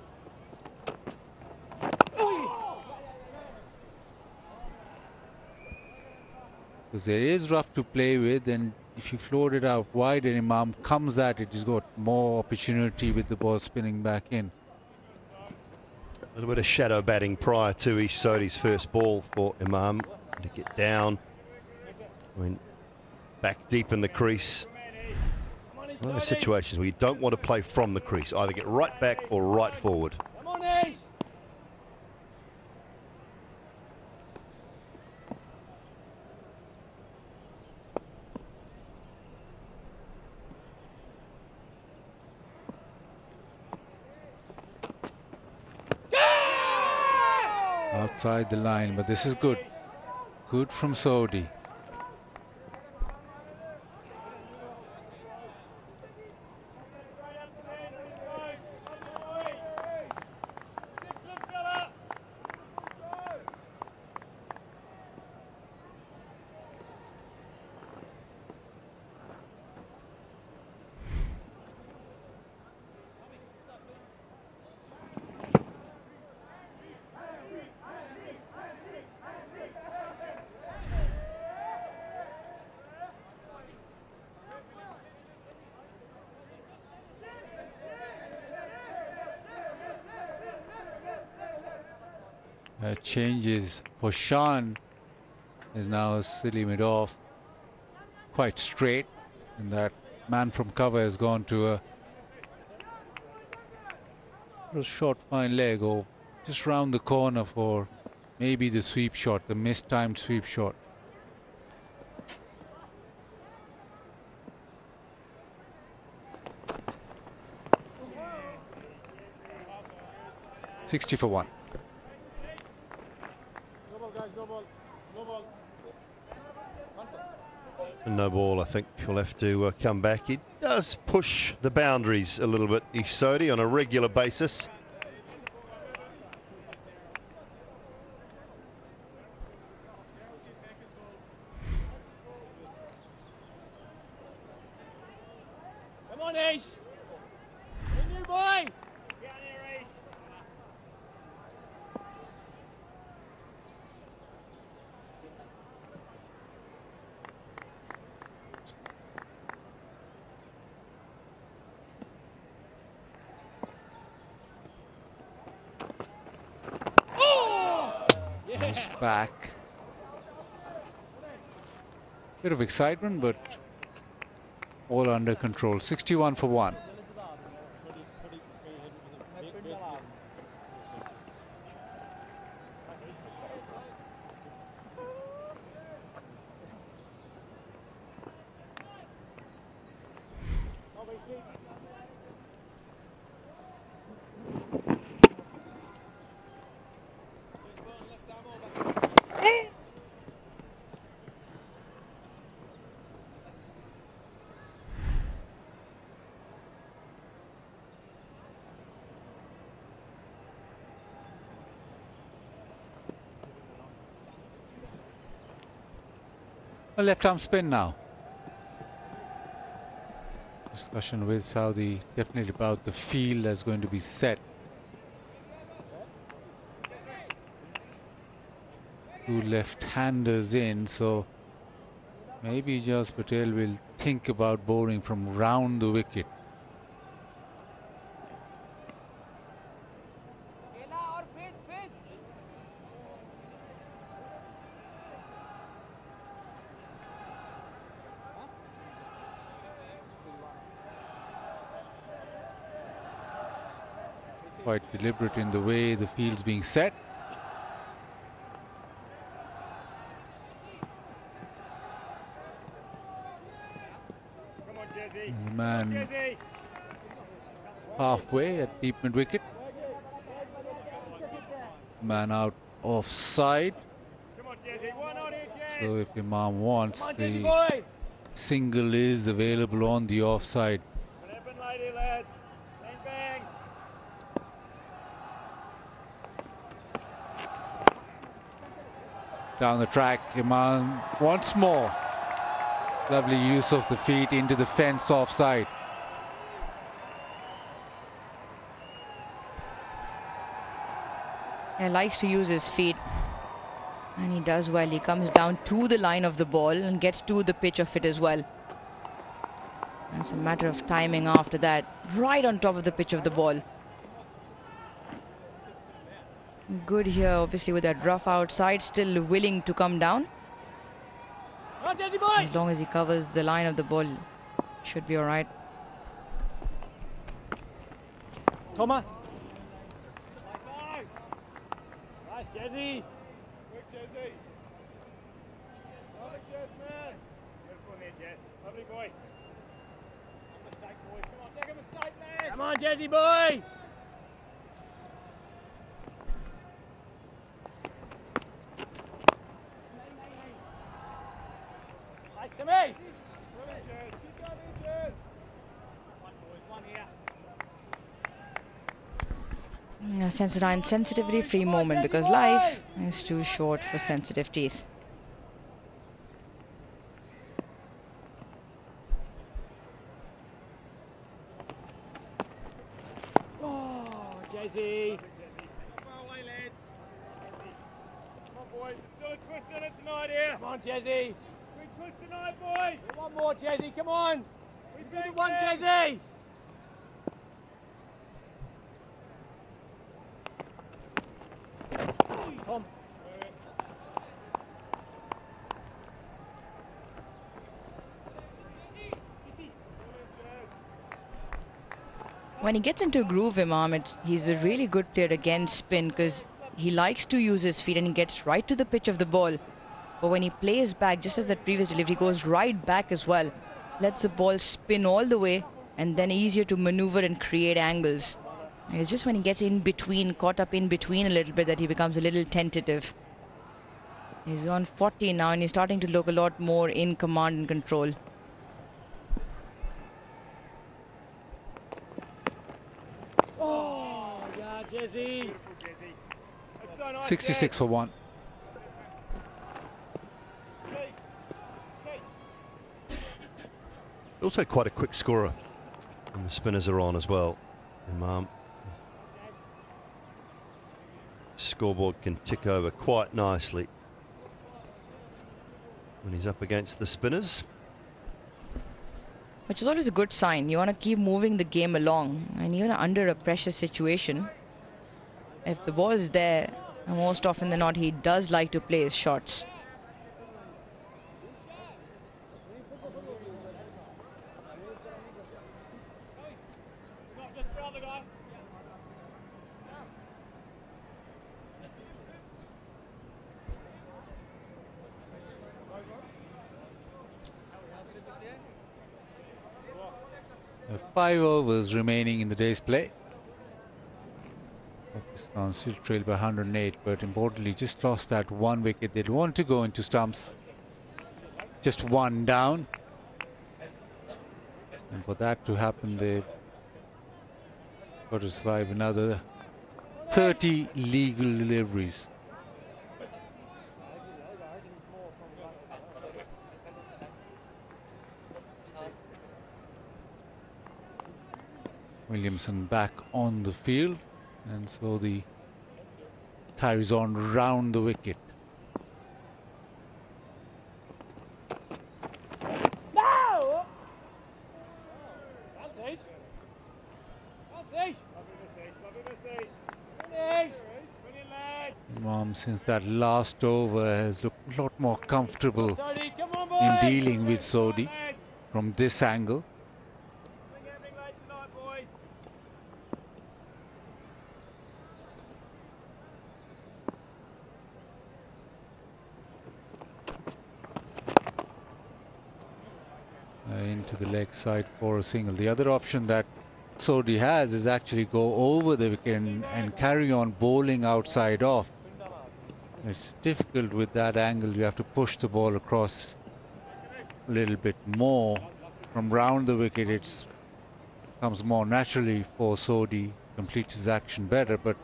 Because there is rough to play with, and if you float it out wide and Imam comes at it, he's got more opportunity with the ball spinning back in. A little bit of shadow batting prior to Ish Sodhi's first ball for Imam to get down. Went back deep in the crease. One of those situations where you don't want to play from the crease. Either get right back or right forward. Come on, Ace. Outside the line, but this is good. Good from Sodhi. Changes. Poshan is now silly mid off, quite straight, and that man from cover has gone to a short fine leg, or just round the corner for maybe the sweep shot, the mistimed sweep shot. $60 for 1. No ball, I think he'll have to come back. He does push the boundaries a little bit, Ish Sodhi, on a regular basis. Come on, Ace. Hey, new boy. Get on here, Ace. Goes back. Bit of excitement, but all under control. 61 for 1. A left arm spin now. Discussion with Saudi definitely about the field that's going to be set. Two left-handers in, so maybe Jas Patel will think about bowling from round the wicket. Quite deliberate in the way the field's being set. Man halfway at deep mid wicket. Man out offside. So if Imam wants, the single is available on the offside. Down the track, Imam once more. Lovely use of the feet into the fence offside. He likes to use his feet. And he does well. He comes down to the line of the ball and gets to the pitch of it as well. And it's a matter of timing after that. Right on top of the pitch of the ball. Good here, obviously, with that rough outside. Still willing to come down. As long as he covers the line of the ball, should be all right. Thomas. Nice, Jazzy. Quick, Jazzy. Lovely, Jazz, man. Good for there, Jazz. Lovely boy. Mistake, boys. Come on, take a mistake, lads. Come on, Jazzy boy. Nice to me. Lovely, Jazz. Keep going in, Jazz. One, boys. One here. Sensodyne sensitivity free moment, because life is too short for sensitive teeth. Oh, Jazzy. Come on, away, lads. Come on, boys. There's still a twist in it tonight here. Come on, Jazzy. Big twist tonight, boys. One more, Jazzy. Come on. We beat it one, Jazzy. Tom. When he gets into a groove, Imam, he's a really good player against spin, because he likes to use his feet and he gets right to the pitch of the ball. But when he plays back, just as that previous delivery, goes right back as well. Lets the ball spin all the way, and then easier to maneuver and create angles. It's just when he gets in between, caught up in between a little bit, that he becomes a little tentative. He's on 40 now, and he's starting to look a lot more in command and control. Oh, yeah, Jazzy. That's so nice, 66 for 1. Also quite a quick scorer. And the spinners are on as well. And, scoreboard can tick over quite nicely when he's up against the spinners. Which is always a good sign. You want to keep moving the game along. And even under a pressure situation, if the ball is there, most often than not, he does like to play his shots. There are 5 overs remaining in the day's play. Pakistan still trailed by 108, but importantly just lost that 1 wicket. They'd want to go into stumps. Just 1 down. And for that to happen, they've got to survive another 30 legal deliveries. Williamson back on the field, and so the carries on round the wicket. No! That's it. That's it. Finish. Brilliant, lads. Since that last over has looked a lot more comfortable Sodi, come on, in boys. dealing with Sodi from this angle. Into the leg side for a single. The other option that Sodi has is actually go over the wicket and carry on bowling outside off. It's difficult with that angle. You have to push the ball across a little bit more from round the wicket. It comes more naturally for Sodi, completes his action better, but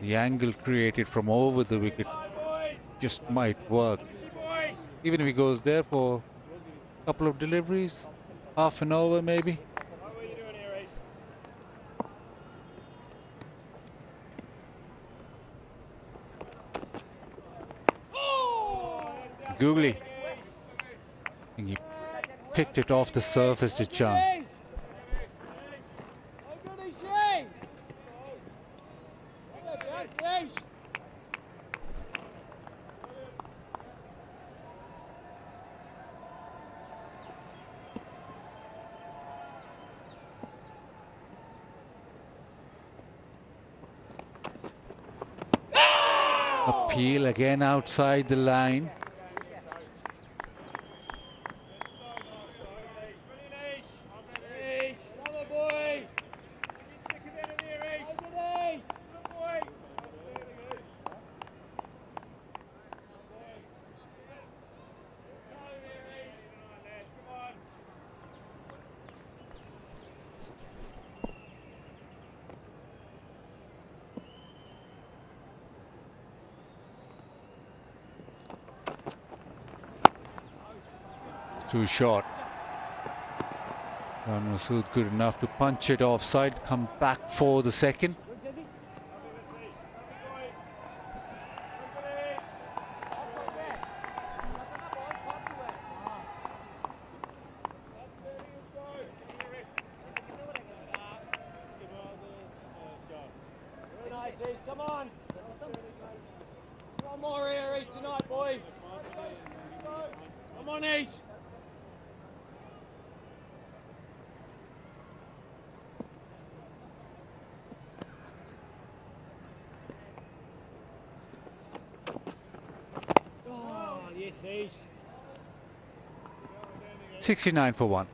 the angle created from over the wicket just might work. Even if he goes there for a couple of deliveries, half an over maybe. googly. I think he picked it off the surface to Chang. Appeal again outside the line. Too short. Masood good enough to punch it offside, come back for the second. Come on. One more here, East, tonight, boy. Come on, East. Oh, yes, East. 69 for 1.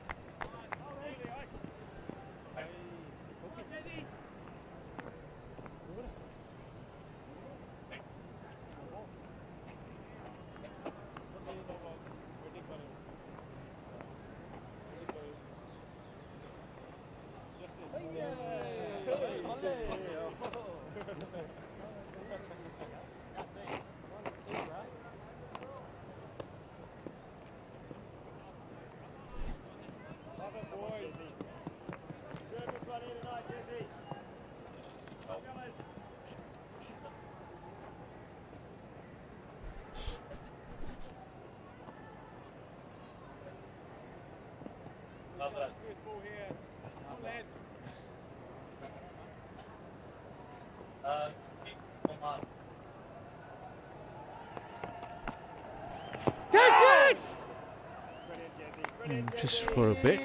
Just for a bit.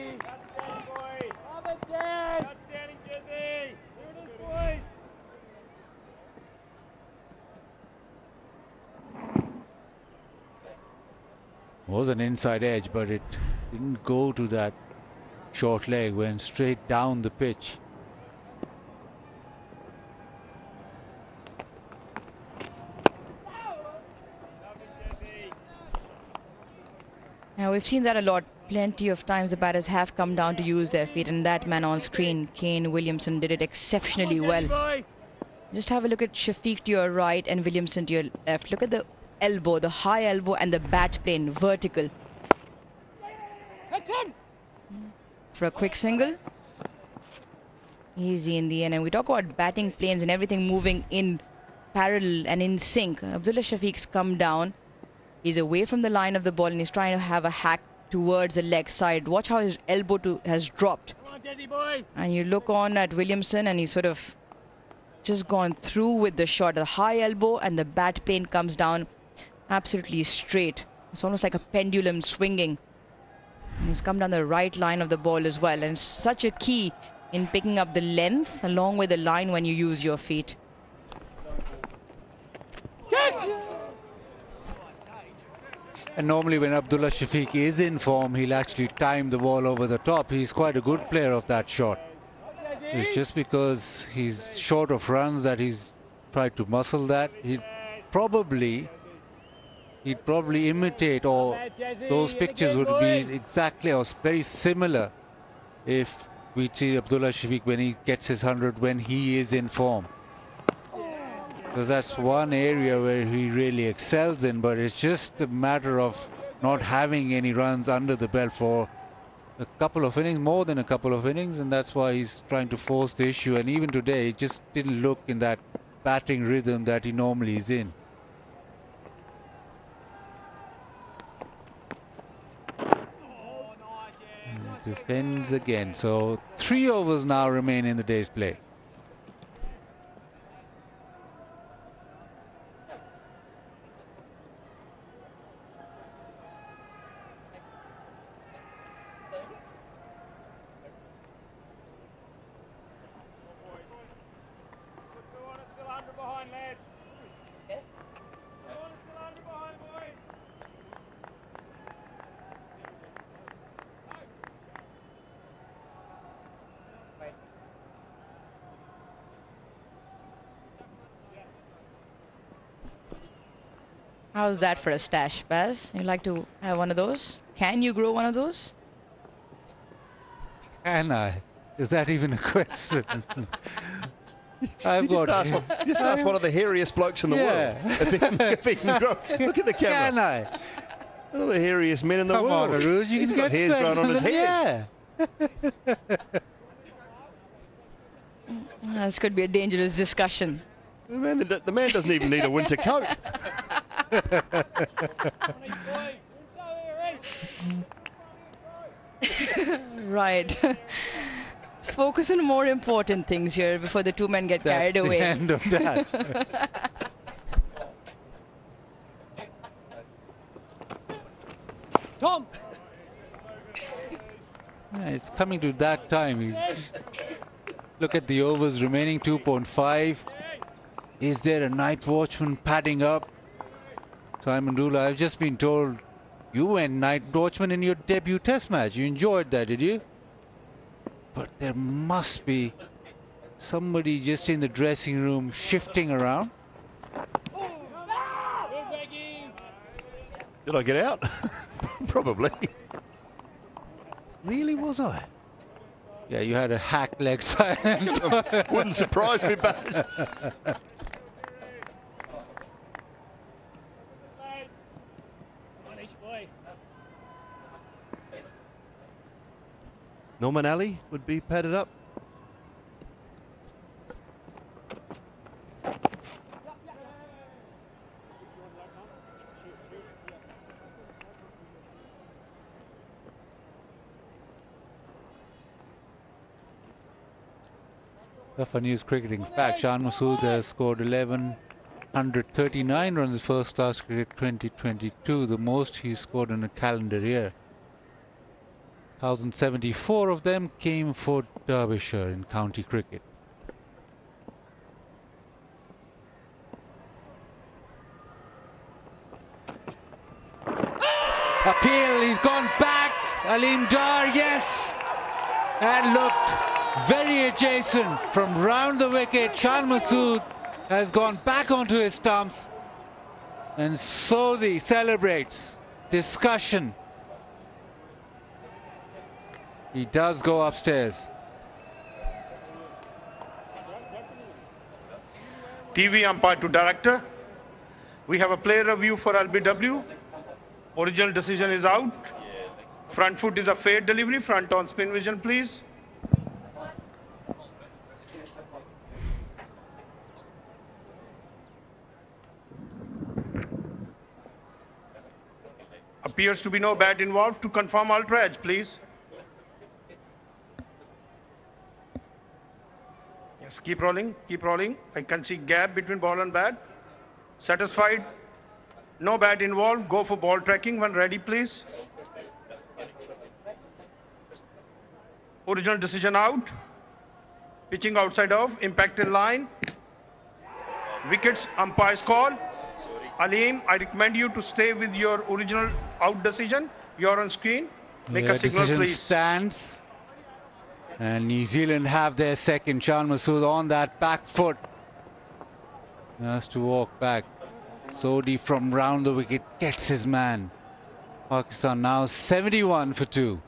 Was an inside edge, but it didn't go to that short leg, went straight down the pitch. Now we've seen that a lot. Plenty of times the batters have come down to use their feet, and that man on screen, Kane Williamson, did it exceptionally well. Just have a look at Shafiq to your right and Williamson to your left. Look at the elbow, the high elbow and the bat plane, vertical. For a quick single. Easy in the end. And we talk about batting planes and everything moving in parallel and in sync. Abdullah Shafiq's come down. He's away from the line of the ball and he's trying to have a hack towards the leg side. Watch how his elbow has dropped. Come on, Jesse boy. And you look on at Williamson and he's sort of just gone through with the shot. The high elbow and the bat plane comes down absolutely straight. It's almost like a pendulum swinging. And he's come down the right line of the ball as well. And such a key in picking up the length along with the line when you use your feet. Catch! And normally when Abdullah Shafiq is in form, he'll actually time the ball over the top. He's quite a good player of that shot. It's just because he's short of runs that he's tried to muscle that. He'd probably imitate, or those pictures would be exactly or very similar if we see Abdullah Shafiq when he gets his 100 when he is in form. Because that's one area where he really excels in, but it's just a matter of not having any runs under the belt for a couple of innings, more than a couple of innings, and that's why he's trying to force the issue. And even today, it just didn't look in that batting rhythm that he normally is in. defends again. So 3 overs now remain in the day's play. How's that for a stash, Baz? You like to have one of those? Can you grow one of those? Can I? Is that even a question? You just ask one of the hairiest blokes in the world if he can grow. Look at the camera. Can I? One of the hairiest men in the Come world. on, Aruj, you He's can got get hairs growing on his head. Yeah. This could be a dangerous discussion. The man doesn't even need a winter coat. Right. Let's focus on more important things here before the two men get carried away. That's the end of that. Tom! Yeah, it's coming to that time. Look at the overs remaining, 2.5. Is there a night watchman padding up? Simon Dula, I've just been told you went night watchman in your debut test match. You enjoyed that, did you? But there must be somebody just in the dressing room shifting around. Did I get out? Probably. Really, was I? Yeah, you had a hack leg side. Wouldn't surprise me, Baz. Norman Ali would be padded up. For news cricketing fact, Shan Masood has scored 1,139 runs in first class cricket 2022, the most he's scored in a calendar year. 1,074 of them came for Derbyshire in county cricket. Appeal, he's gone back. Aleem Dar, yes, and looked very adjacent from round the wicket. Shan Masood has gone back onto his stumps, and Sodhi celebrates. Discussion. He does go upstairs. TV umpire to director. We have a player review for LBW. Original decision is out. Front foot is a fair delivery. Front on spin vision, please. Appears to be no bat involved. To confirm ultra edge, please. Yes, keep rolling, keep rolling. I can see gap between ball and bat. Satisfied? No bat involved. Go for ball tracking when ready, please. Original decision out. Pitching outside of, impact in line. Wickets, umpire's call. Aleem, I recommend you to stay with your original out decision. You're on screen. Make a signal, decision please. Stands. And New Zealand have their second. Shan Masood on that back foot. He has to walk back. Sodhi from round the wicket gets his man. Pakistan now 71 for 2.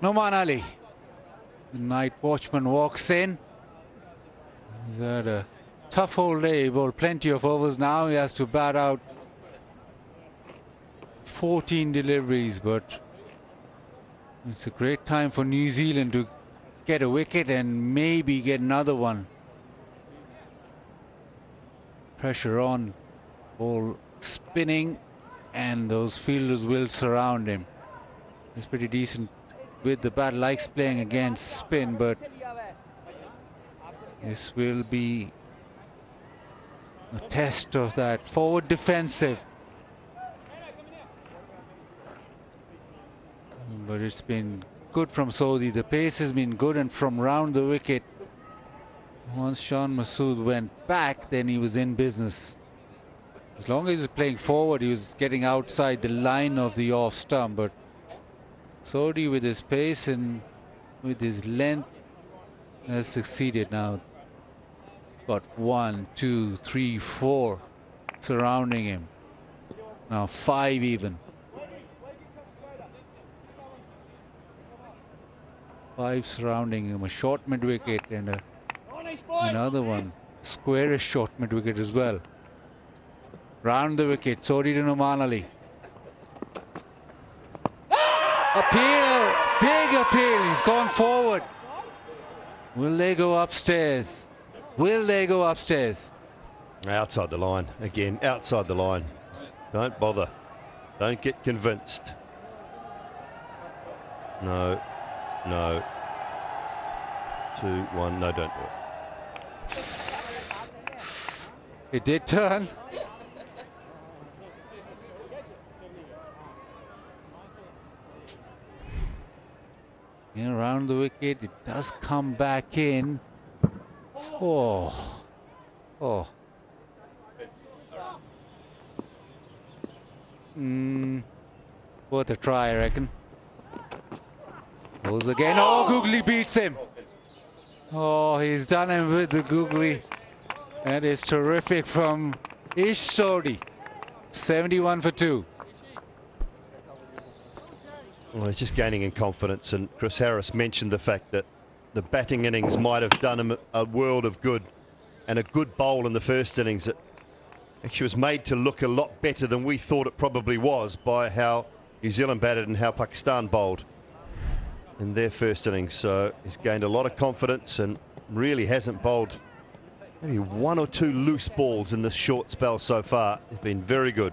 Noman Ali, the night watchman, walks in. He's had a tough whole day. He bowled plenty of overs now. He has to bat out 14 deliveries, but it's a great time for New Zealand to get a wicket and maybe get another one. Pressure on, ball spinning, and those fielders will surround him. It's pretty decent with the bat, likes playing against spin, but this will be a test of that forward defensive. But it's been good from Sodhi. The pace has been good, and from round the wicket, once Shan Masood went back, then he was in business. As long as he was playing forward, he was getting outside the line of the off stump. But Sodhi, with his pace and with his length, has succeeded now. Got 1, 2, 3, 4 surrounding him. Now 5 even. 5 surrounding him. A short mid wicket and another one. Squarish short mid wicket as well. Round the wicket. Sodhi to Noman Ali. Appeal! Big appeal. He's gone forward. Will they go upstairs? Will they go upstairs? Outside the line. Again, outside the line. Don't bother. Don't get convinced. No. No. 2, 1. No, don't do it. It did turn. Around the wicket, it does come back in. Oh. Oh. Worth a try, I reckon. Goes again. Oh, Googly beats him. Oh, he's done him with the Googly. That is terrific from Ish Sodhi. 71 for 2. Well, he's just gaining in confidence, and Chris Harris mentioned the fact that the batting innings might have done him a world of good, and a good bowl in the first innings that actually was made to look a lot better than we thought it probably was by how New Zealand batted and how Pakistan bowled in their first innings. So he's gained a lot of confidence and really hasn't bowled maybe 1 or 2 loose balls in this short spell so far. He's been very good.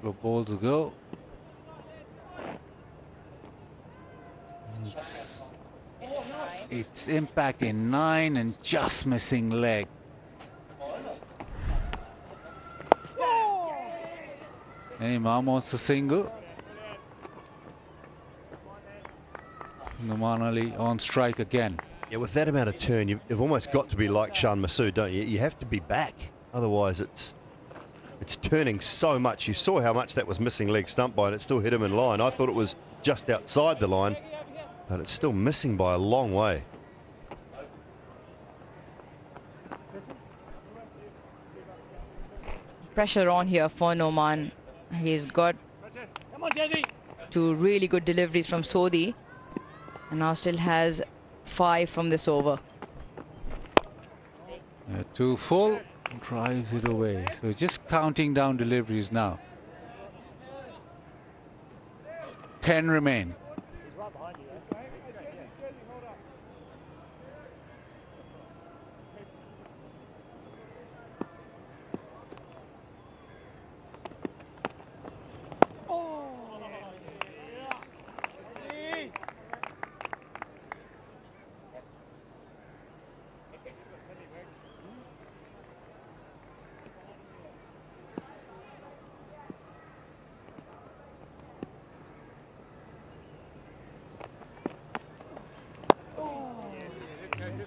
Couple of balls ago. It's impact in 9 and just missing leg. Imam wants a single. Noman Ali on strike again. Yeah, with that amount of turn, you've almost got to be like Shan Masood, don't you? You have to be back. Otherwise, it's turning so much. You saw how much that was missing leg stump by, and it still hit him in line. I thought it was just outside the line, but it's still missing by a long way. Pressure on here for Noman. He's got 2 really good deliveries from Sodhi, and now still has 5 from this over. 2 full, drives it away. So just counting down deliveries now. 10 remain.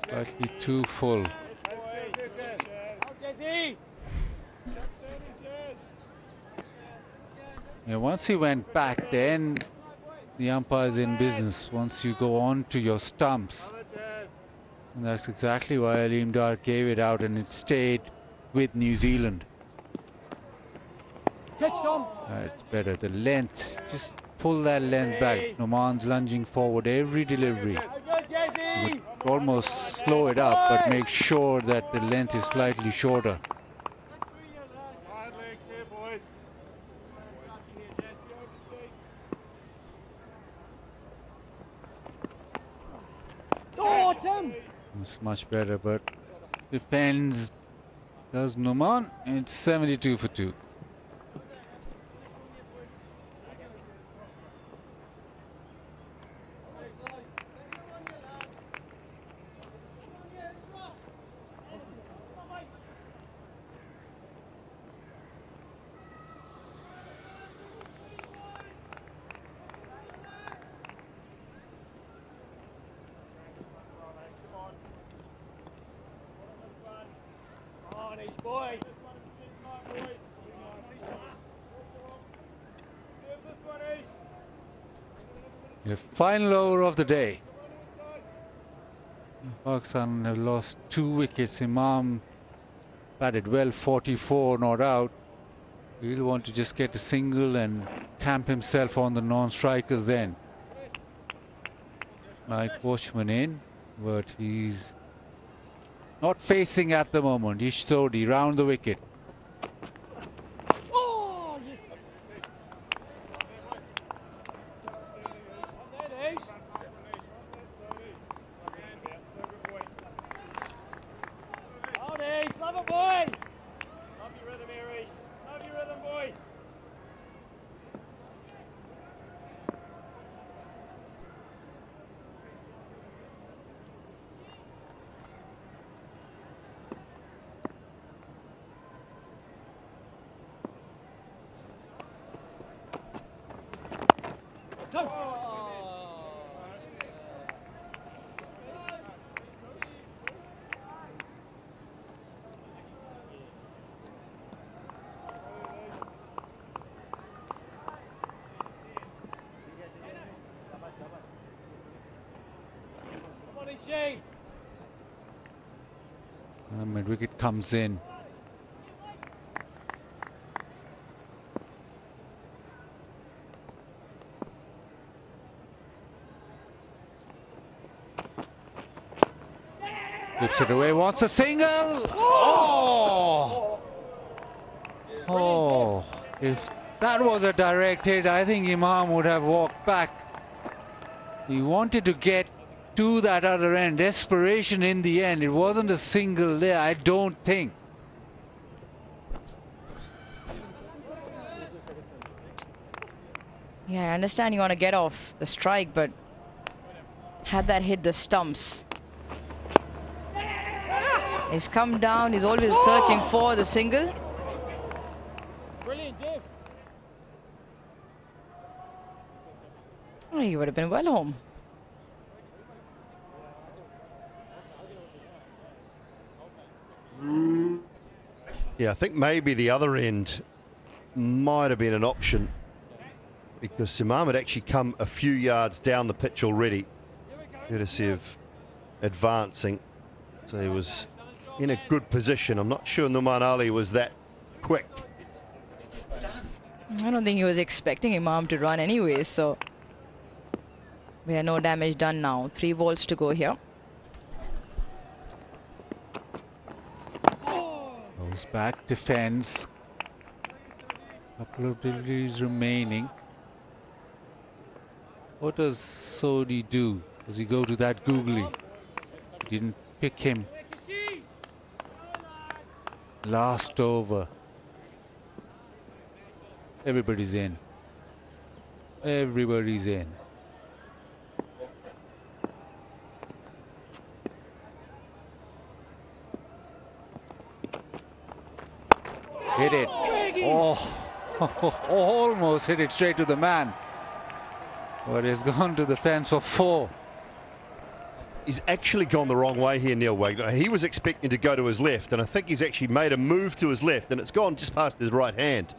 Slightly too full. Yeah, once he went back, then the umpire's in business. Once you go on to your stumps, And that's exactly why Aleem Dar gave it out, and it stayed with New Zealand. Catch, Tom. It's better. The length, just pull that length back. Noman's lunging forward every delivery. Good, Jesse. Almost slow it up, but make sure that the length is slightly shorter. Wide legs here, boys. Oh, Tim. It's much better, but depends. Does Noman? It's 72 for 2. On each boy. The final over of the day. Pakistan have lost 2 wickets. Imam batted well, 44 not out. He'll want to just get a single and camp himself on the non-strikers then. Like Watchman in, but he's not facing at the moment. Ish Sodhi round the wicket. Oh, yes. On Ace, love it, boy. Love your rhythm, Irish. Love your rhythm, boy. Mid wicket comes in. Whips it away, wants a single. Oh! Oh! If that was a direct hit, I think Imam would have walked back. He wanted to get to that other end. Desperation in the end. It wasn't a single there, I don't think. Yeah, I understand you want to get off the strike, but had that hit the stumps. He's come down, he's always searching for the single. Brilliant, Dave. Oh, he would have been well home. Yeah, I think maybe the other end might have been an option because Simam had actually come a few yards down the pitch already, courtesy of advancing. So he was in a good position. I'm not sure Numan Ali was that quick. I don't think he was expecting Imam to run anyway, so we have no damage done now. 3 balls to go here. Goes back, defends. Couple of deliveries remaining. What does Sodhi do? Does he go to that googly? He didn't pick him. Last over. Everybody's in. Everybody's in. Hit it. Oh, almost hit it straight to the man. But it's gone to the fence for 4. He's actually gone the wrong way here, Neil Wagner. He was expecting to go to his left, and I think he's actually made a move to his left, and it's gone just past his right hand.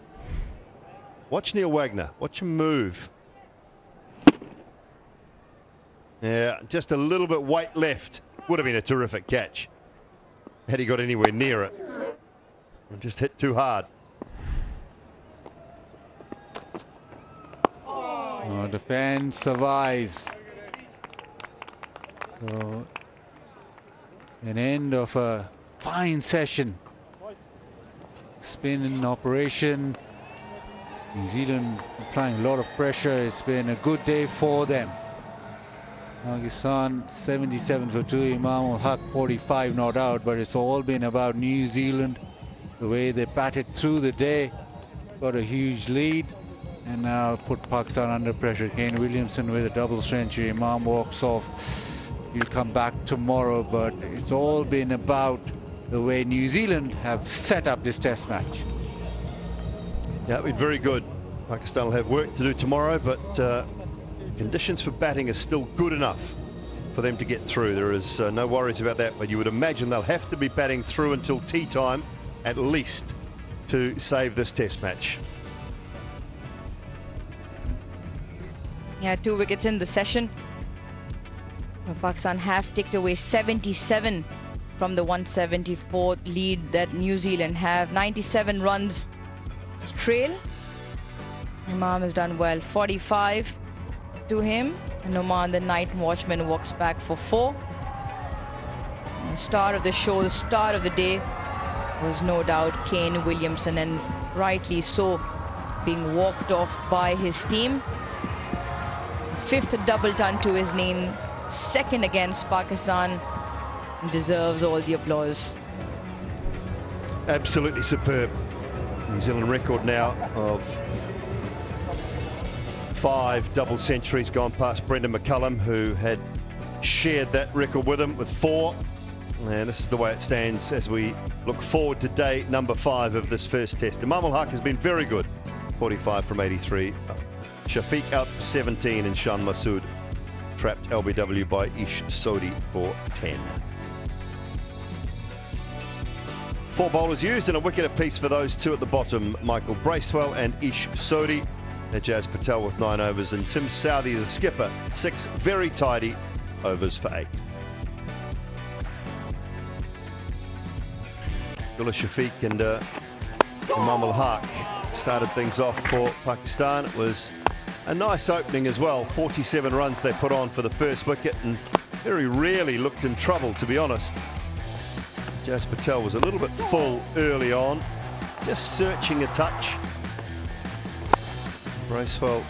Watch Neil Wagner. Watch him move. Yeah, just a little bit weight left. Would have been a terrific catch had he got anywhere near it. And just hit too hard. Oh, defense survives. So, an end of a fine session. Spin in operation. New Zealand applying a lot of pressure. It's been a good day for them. Pakistan 77 for 2, Imam ul Haq 45 not out, but it's all been about New Zealand, the way they batted through the day, got a huge lead, and now put Pakistan under pressure. Kane Williamson with a double century. Imam walks off. He'll come back tomorrow, but it's all been about the way New Zealand have set up this test match. Yeah, been very good. Pakistan will have work to do tomorrow, but conditions for batting are still good enough for them to get through. There is no worries about that, but you would imagine they'll have to be batting through until tea time at least to save this test match. Yeah, 2 wickets in the session. Pakistan have ticked away 77 from the 174 lead that New Zealand have. 97 runs trail. Imam has done well, 45 to him, and Oman, the night watchman, walks back for 4. The star of the show, the star of the day, was no doubt Kane Williamson, and rightly so, being walked off by his team. 5th double ton to his name, 2nd against Pakistan, deserves all the applause. Absolutely superb. New Zealand record now of 5 double centuries, gone past Brendan McCullum, who had shared that record with him with 4. And this is the way it stands as we look forward to day number 5 of this first test. Imam ul Haq has been very good, 45 from 83. Shafiq out for 17, and Shan Masood trapped LBW by Ish Sodhi for 10. 4 bowlers used and a wicket apiece for those 2 at the bottom, Michael Bracewell and Ish Sodhi. Jazz Patel with 9 overs, and Tim Southee, the skipper, 6 very tidy overs for 8. Abdullah Shafiq and Imam ul Haq started things off for Pakistan. It was a nice opening as well. 47 runs they put on for the first wicket, and very rarely looked in trouble, to be honest. Jazz Patel was a little bit full early on, just searching a touch. Bracewell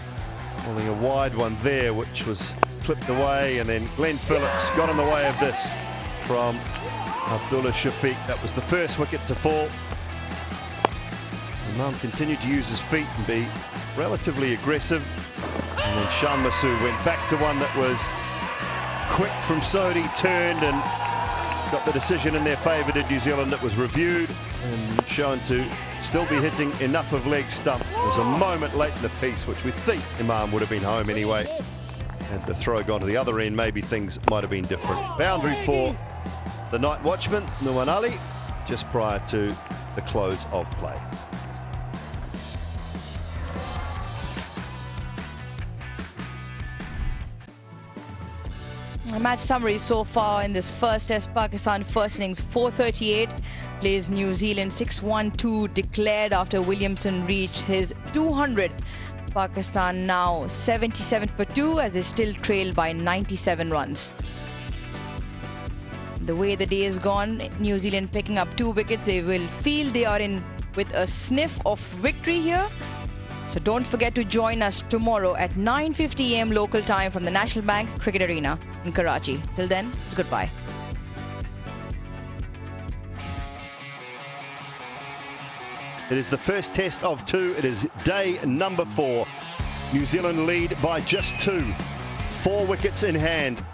holding a wide one there, which was clipped away, and then Glenn Phillips got in the way of this from Abdullah Shafiq. That was the first wicket to fall. Imam continued to use his feet and be relatively aggressive, and then Shan Masood went back to one that was quick from Sodhi, turned and got the decision in their favour to New Zealand. It was reviewed and shown to still be hitting enough of leg stump. There was a moment late in the piece which we think Imam would have been home anyway. Had the throw gone to the other end, maybe things might have been different. Boundary for the night watchman, Nuwan Ali, just prior to the close of play. A match summary so far in this first test. Pakistan first innings 438, plays New Zealand 6-1-2, declared after Williamson reached his 200. Pakistan now 77 for 2 as they still trail by 97 runs. The way the day has gone, New Zealand picking up 2 wickets. They will feel they are in with a sniff of victory here. So don't forget to join us tomorrow at 9:50 AM local time from the National Bank Cricket Arena in Karachi. Till then, it's goodbye. It is the first test of 2. It is day number 4. New Zealand lead by just 2. 4 wickets in hand.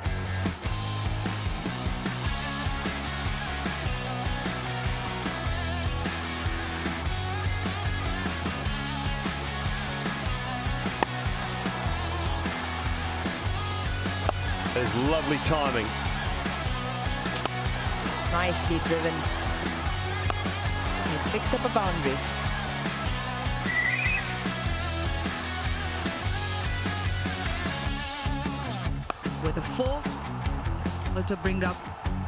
There's lovely timing. Nicely driven. He picks up a boundary. With a 4, also bring up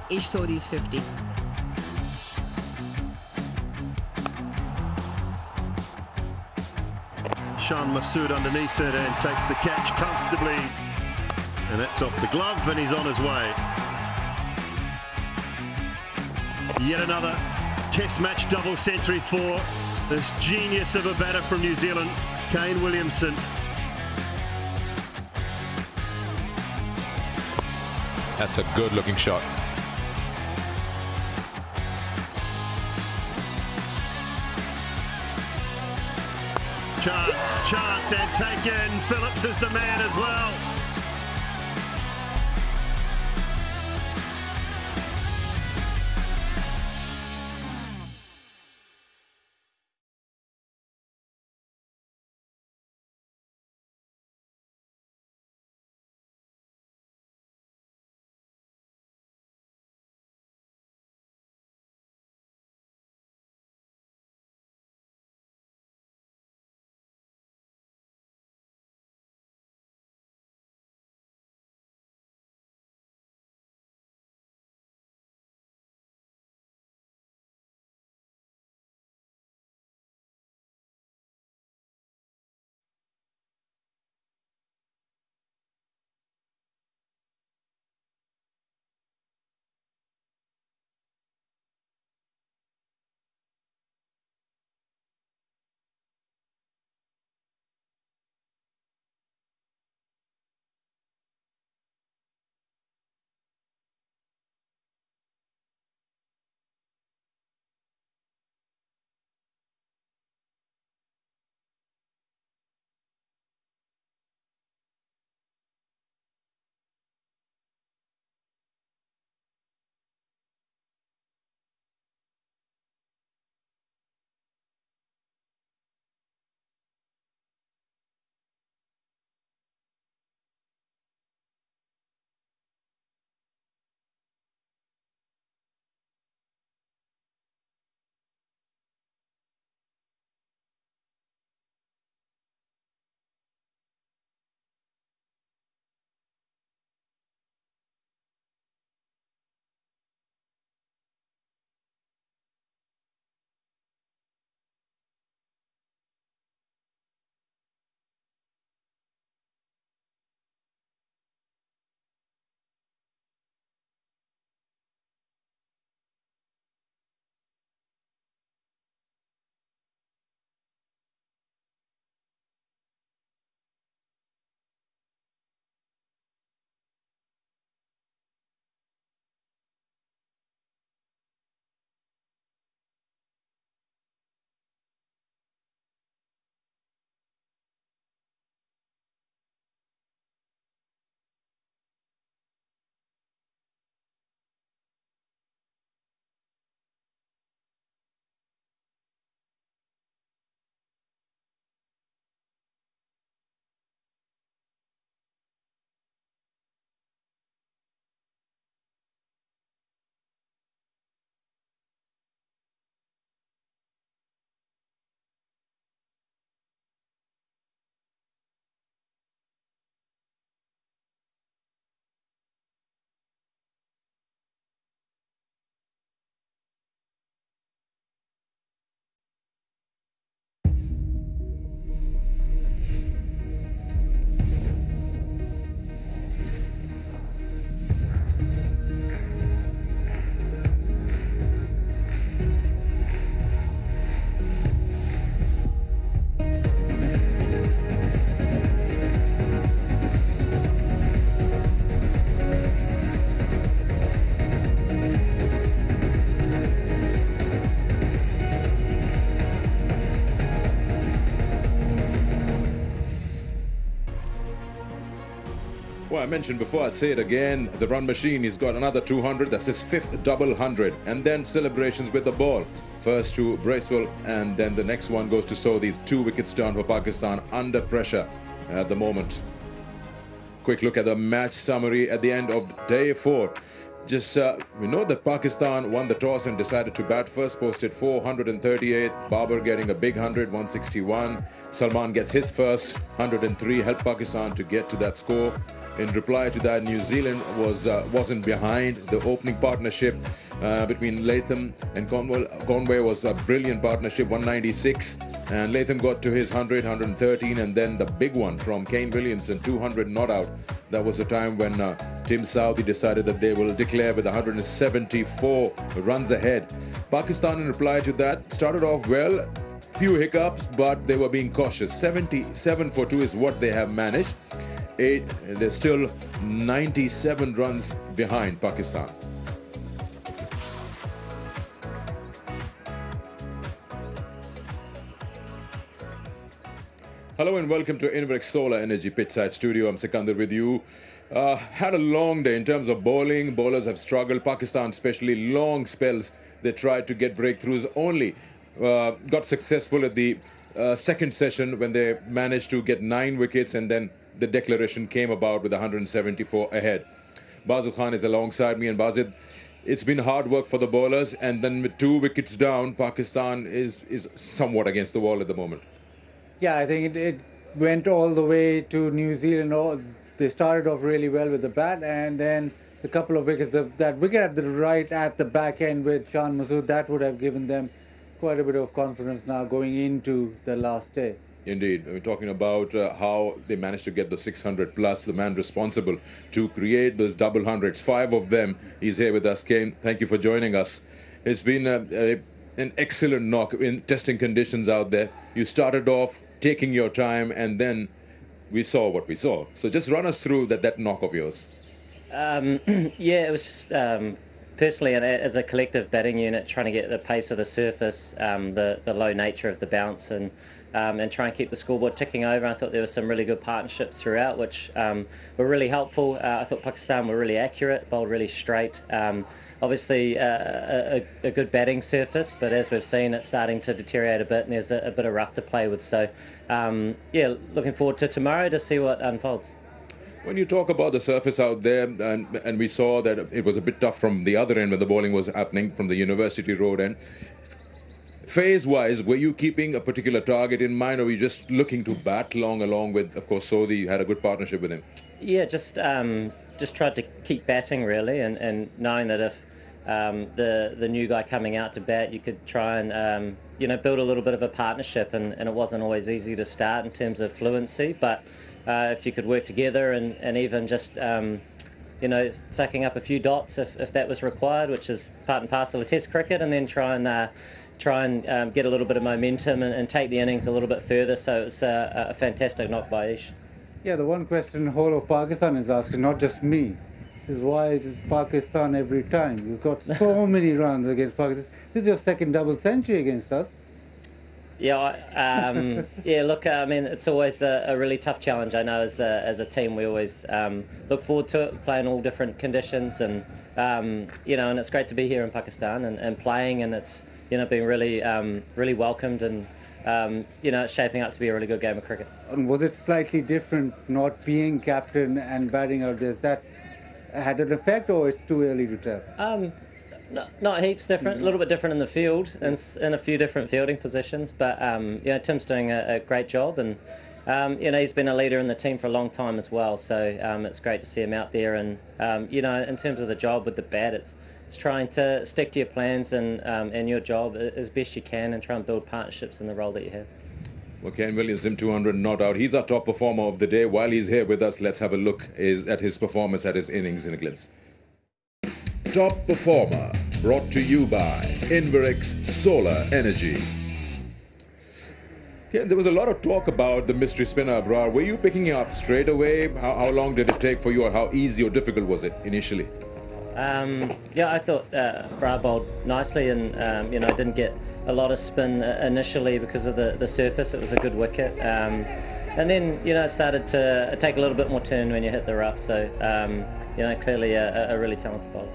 Ish Sodhi's 50. Shan Masood underneath it and takes the catch comfortably. And that's off the glove and he's on his way. Yet another test match double century for this genius of a batter from New Zealand, Kane Williamson. That's a good looking shot. Chance and taken. Phillips is the man as well. Well, I mentioned before, I'll say it again, the run machine, he's got another 200, that's his fifth double 100. And then celebrations with the ball. First to Bracewell, and then the next one goes to Sodhi. 2 wickets down for Pakistan, under pressure at the moment. Quick look at the match summary at the end of day 4. Just, we know that Pakistan won the toss and decided to bat first, posted 438. Babar getting a big 100, 161. Salman gets his first, 103, helped Pakistan to get to that score. In reply to that, New Zealand wasn't behind. The opening partnership between Latham and Conway was a brilliant partnership, 196. And Latham got to his 100, 113, and then the big one from Kane Williamson, 200 not out. That was the time when Tim Southee decided that they will declare with 174 runs ahead. Pakistan, in reply to that, started off well. Few hiccups, but they were being cautious. 77 for 2 is what they have managed. They're still 97 runs behind Pakistan. Hello and welcome to Inverex Solar Energy Pitchside Studio. I'm Sikandar with you. Had a long day in terms of bowling. Bowlers have struggled. Pakistan, especially long spells. They tried to get breakthroughs. Only got successful at the second session when they managed to get 9 wickets, and then the declaration came about with 174 ahead. Bazid Khan is alongside me, and Bazid, it's been hard work for the bowlers, and then with 2 wickets down, Pakistan is somewhat against the wall at the moment. Yeah, I think it went all the way to New Zealand. They started off really well with the bat, and then a couple of wickets. That wicket at the back end with Shan Masood, that would have given them quite a bit of confidence now going into the last day. Indeed. We're talking about how they managed to get the 600 plus, the man responsible to create those double hundreds. 5 of them. He's here with us. Kane, thank you for joining us. It's been an excellent knock in testing conditions out there. You started off taking your time, and then we saw what we saw. So just run us through that knock of yours. Yeah, it was just personally, as a collective batting unit, trying to get the pace of the surface, the low nature of the bounce, and try and keep the scoreboard ticking over. I thought there were some really good partnerships throughout, which were really helpful. I thought Pakistan were really accurate, bowled really straight. Obviously, a good batting surface, but as we've seen, it's starting to deteriorate a bit, and there's a bit of rough to play with. So, yeah, looking forward to tomorrow to see what unfolds. When you talk about the surface out there, and we saw that it was a bit tough from the other end when the bowling was happening from the University Road end, phase-wise, were you keeping a particular target in mind, or were you just looking to bat along with, of course, Southee? You had a good partnership with him. Yeah, just tried to keep batting, really, and knowing that if the new guy coming out to bat, you could try and build a little bit of a partnership, and it wasn't always easy to start in terms of fluency, but if you could work together and even just sucking up a few dots if that was required, which is part and parcel of Test cricket, and then try and get a little bit of momentum and take the innings a little bit further. So it's a fantastic knock by Ish. Yeah, the one question the whole of Pakistan is asking, not just me, is why it is Pakistan every time? You've got so many runs against Pakistan. This is your second double century against us. Yeah, yeah. Look, I mean, it's always a really tough challenge. I know as a team, we always look forward to it, playing all different conditions, and and it's great to be here in Pakistan and playing, and it's being really welcomed, and it's shaping up to be a really good game of cricket. And was it slightly different not being captain and batting out there? Has that had an effect, or it's too early to tell? Not heaps different, a little bit different in the field, in a few different fielding positions, but Tim's doing a great job, and he's been a leader in the team for a long time as well, so it's great to see him out there, and in terms of the job with the bat, it's trying to stick to your plans and your job as best you can, and try and build partnerships in the role that you have. Well, Kane Williamson, 200 not out. He's our top performer of the day. While he's here with us, let's have a look at his performance, at his innings in a glimpse. Top performer, brought to you by Inverex Solar Energy. Ken, there was a lot of talk about the mystery spinner Abrar. Were you picking him up straight away? How long did it take for you, or how easy or difficult was it initially? Yeah, I thought Abrar bowled nicely, and didn't get a lot of spin initially because of the surface. It was a good wicket, and then it started to take a little bit more turn when you hit the rough. So clearly a really talented bowler.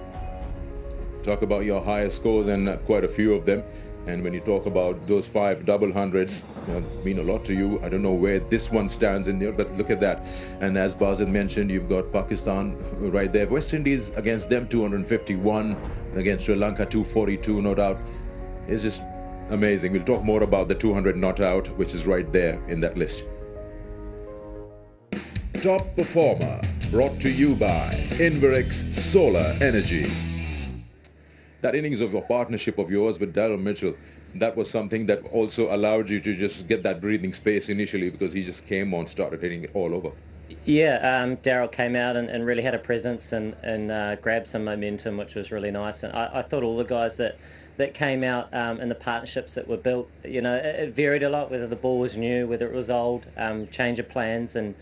Talk about your highest scores, and quite a few of them. And when you talk about those 5 double hundreds, mean a lot to you. I don't know where this one stands in there, but look at that. And as Bazid mentioned, you've got Pakistan right there. West Indies against them, 251. Against Sri Lanka, 242, no doubt. It's just amazing. We'll talk more about the 200 not out, which is right there in that list. Top performer, brought to you by Inverix Solar Energy. That innings of a partnership of yours with Daryl Mitchell, that was something that also allowed you to just get that breathing space initially, because he just came on, started hitting it all over. Yeah, Daryl came out and really had a presence and grabbed some momentum, which was really nice. And I thought all the guys that came out in the partnerships that were built, you know, it varied a lot, whether the ball was new, whether it was old, change of plans, and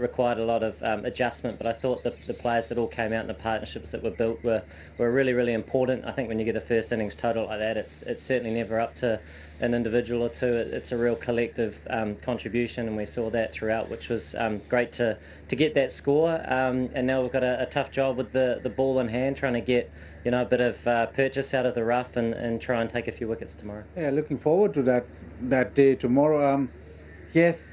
required a lot of adjustment. But I thought the players that all came out in the partnerships that were built were really, really important. I think when you get a first innings total like that, it's certainly never up to an individual or two. It's a real collective contribution, and we saw that throughout, which was great to get that score. And now we've got a tough job with the ball in hand, trying to get, you know, a bit of purchase out of the rough and try and take a few wickets tomorrow. Yeah, looking forward to that day tomorrow. Yes,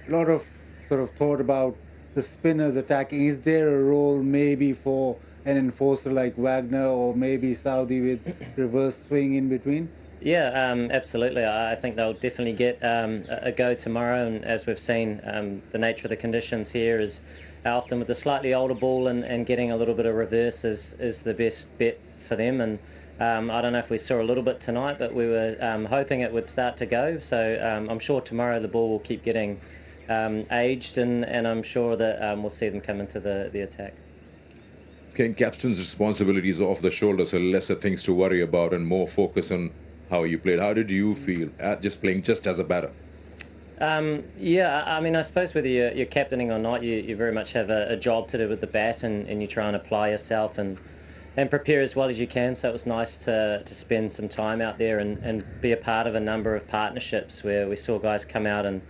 a lot of sort of thought about the spinners attacking. Is there a role maybe for an enforcer like Wagner, or maybe Saudi with reverse swing in between? Yeah, absolutely. I think they'll definitely get a go tomorrow. And as we've seen, the nature of the conditions here is often with the slightly older ball and getting a little bit of reverse is the best bet for them. And I don't know if we saw a little bit tonight, but we were hoping it would start to go. So I'm sure tomorrow the ball will keep getting aged, and I'm sure that we'll see them come into the attack. Ken, captain's responsibilities off the shoulders are lesser things to worry about and more focus on how you played. How did you feel at just playing just as a batter? Yeah, I mean, I suppose whether you're captaining or not, you very much have a job to do with the bat, and you try and apply yourself and prepare as well as you can. So it was nice to spend some time out there and be a part of a number of partnerships where we saw guys come out and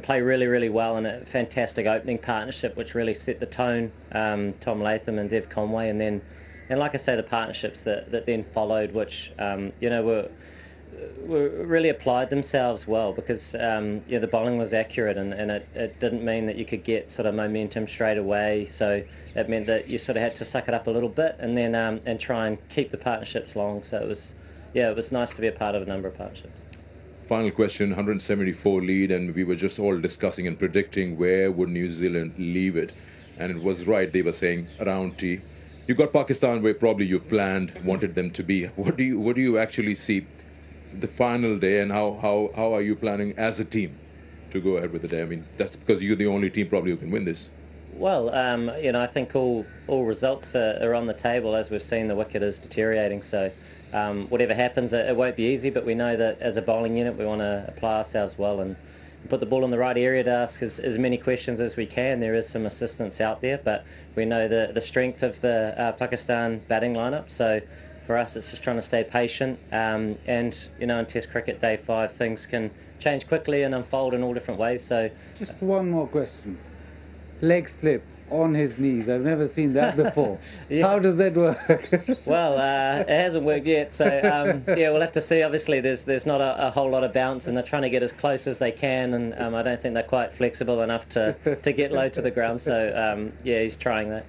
play really, really well in a fantastic opening partnership, which really set the tone. Tom Latham and Dev Conway, and like I say, the partnerships that then followed, which you know were really applied themselves well, because yeah, the bowling was accurate, and it didn't mean that you could get sort of momentum straight away. So it meant that you sort of had to suck it up a little bit and then and try and keep the partnerships long. So it was nice to be a part of a number of partnerships. Final question, 174 lead, and we were just all discussing and predicting where would New Zealand leave it. And it was right, they were saying around T. You got Pakistan where probably you've planned, wanted them to be. What do you actually see the final day, and how are you planning as a team to go ahead with the day? I mean, that's because you're the only team probably who can win this. Well, you know, I think all results are on the table. As we've seen, the wicket is deteriorating, so whatever happens, it won't be easy, but we know that as a bowling unit we want to apply ourselves well and put the ball in the right area to ask as many questions as we can. There is some assistance out there, but we know the strength of the Pakistan batting lineup, so for us it's just trying to stay patient, and you know, in Test cricket day 5 things can change quickly and unfold in all different ways. So just one more question. Leg slip on his knees. I've never seen that before. Yeah. How does that work? Well, it hasn't worked yet, so yeah, we'll have to see. Obviously, there's not a whole lot of bounce, and they're trying to get as close as they can, and I don't think they're quite flexible enough to get low to the ground. So yeah, he's trying that.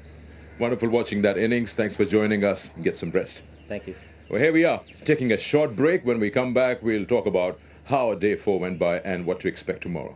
Wonderful watching that innings. Thanks for joining us. Get some rest. Thank you. Well, here we are, taking a short break. When we come back, we'll talk about how day 4 went by and what to expect tomorrow.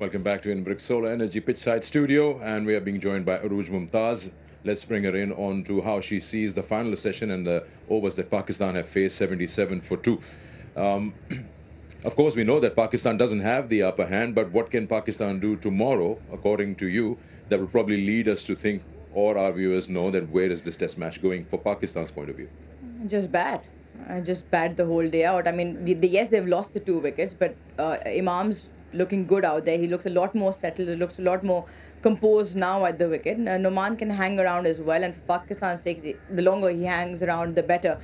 Welcome back to Inbrick Solar Energy Pitchside Studio, and we are being joined by Aruj Mumtaz. Let's bring her in on to how she sees the final session and the overs that Pakistan have faced, 77 for 2. Of course, we know that Pakistan doesn't have the upper hand, but what can Pakistan do tomorrow, according to you, that will probably lead us to think, or our viewers know, that where is this test match going for Pakistan's point of view? Just bad. Just bad the whole day out. I mean, yes, they've lost the 2 wickets, but Imam's looking good out there. He looks a lot more settled. He looks a lot more composed now at the wicket. Noman can hang around as well, and for Pakistan's sake, the longer he hangs around, the better.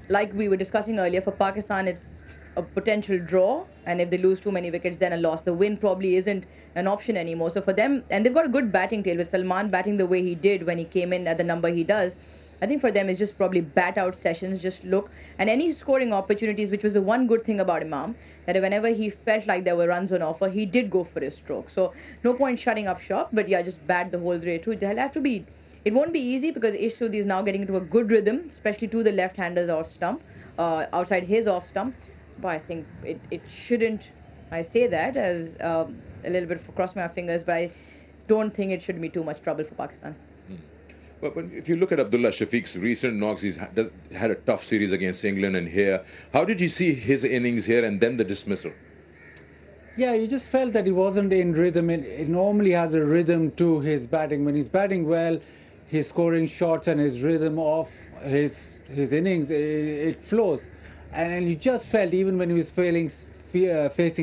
Like we were discussing earlier, for Pakistan, it's a potential draw, and if they lose too many wickets, then a loss. The win probably isn't an option anymore. So for them, and they've got a good batting tail with Salman batting the way he did when he came in at the number he does. I think for them it's just probably bat out sessions, just look, and any scoring opportunities, which was the one good thing about Imam, that whenever he felt like there were runs on offer, he did go for his stroke. So no point shutting up shop, but yeah, just bat the whole way through. They'll have to be, it won't be easy because Ish Sodhi is now getting into a good rhythm, especially to the left-handers off stump, outside his off stump. But I think it shouldn't, I say that as a little bit cross my fingers, but I don't think it should be too much trouble for Pakistan. But if you look at Abdullah Shafiq's recent knocks, he's had a tough series against England and here. How did you see his innings here and then the dismissal? Yeah, you just felt that he wasn't in rhythm. It normally has a rhythm to his batting. When he's batting well, he's scoring shots and his rhythm of his innings, it flows. And you just felt, even when he was facing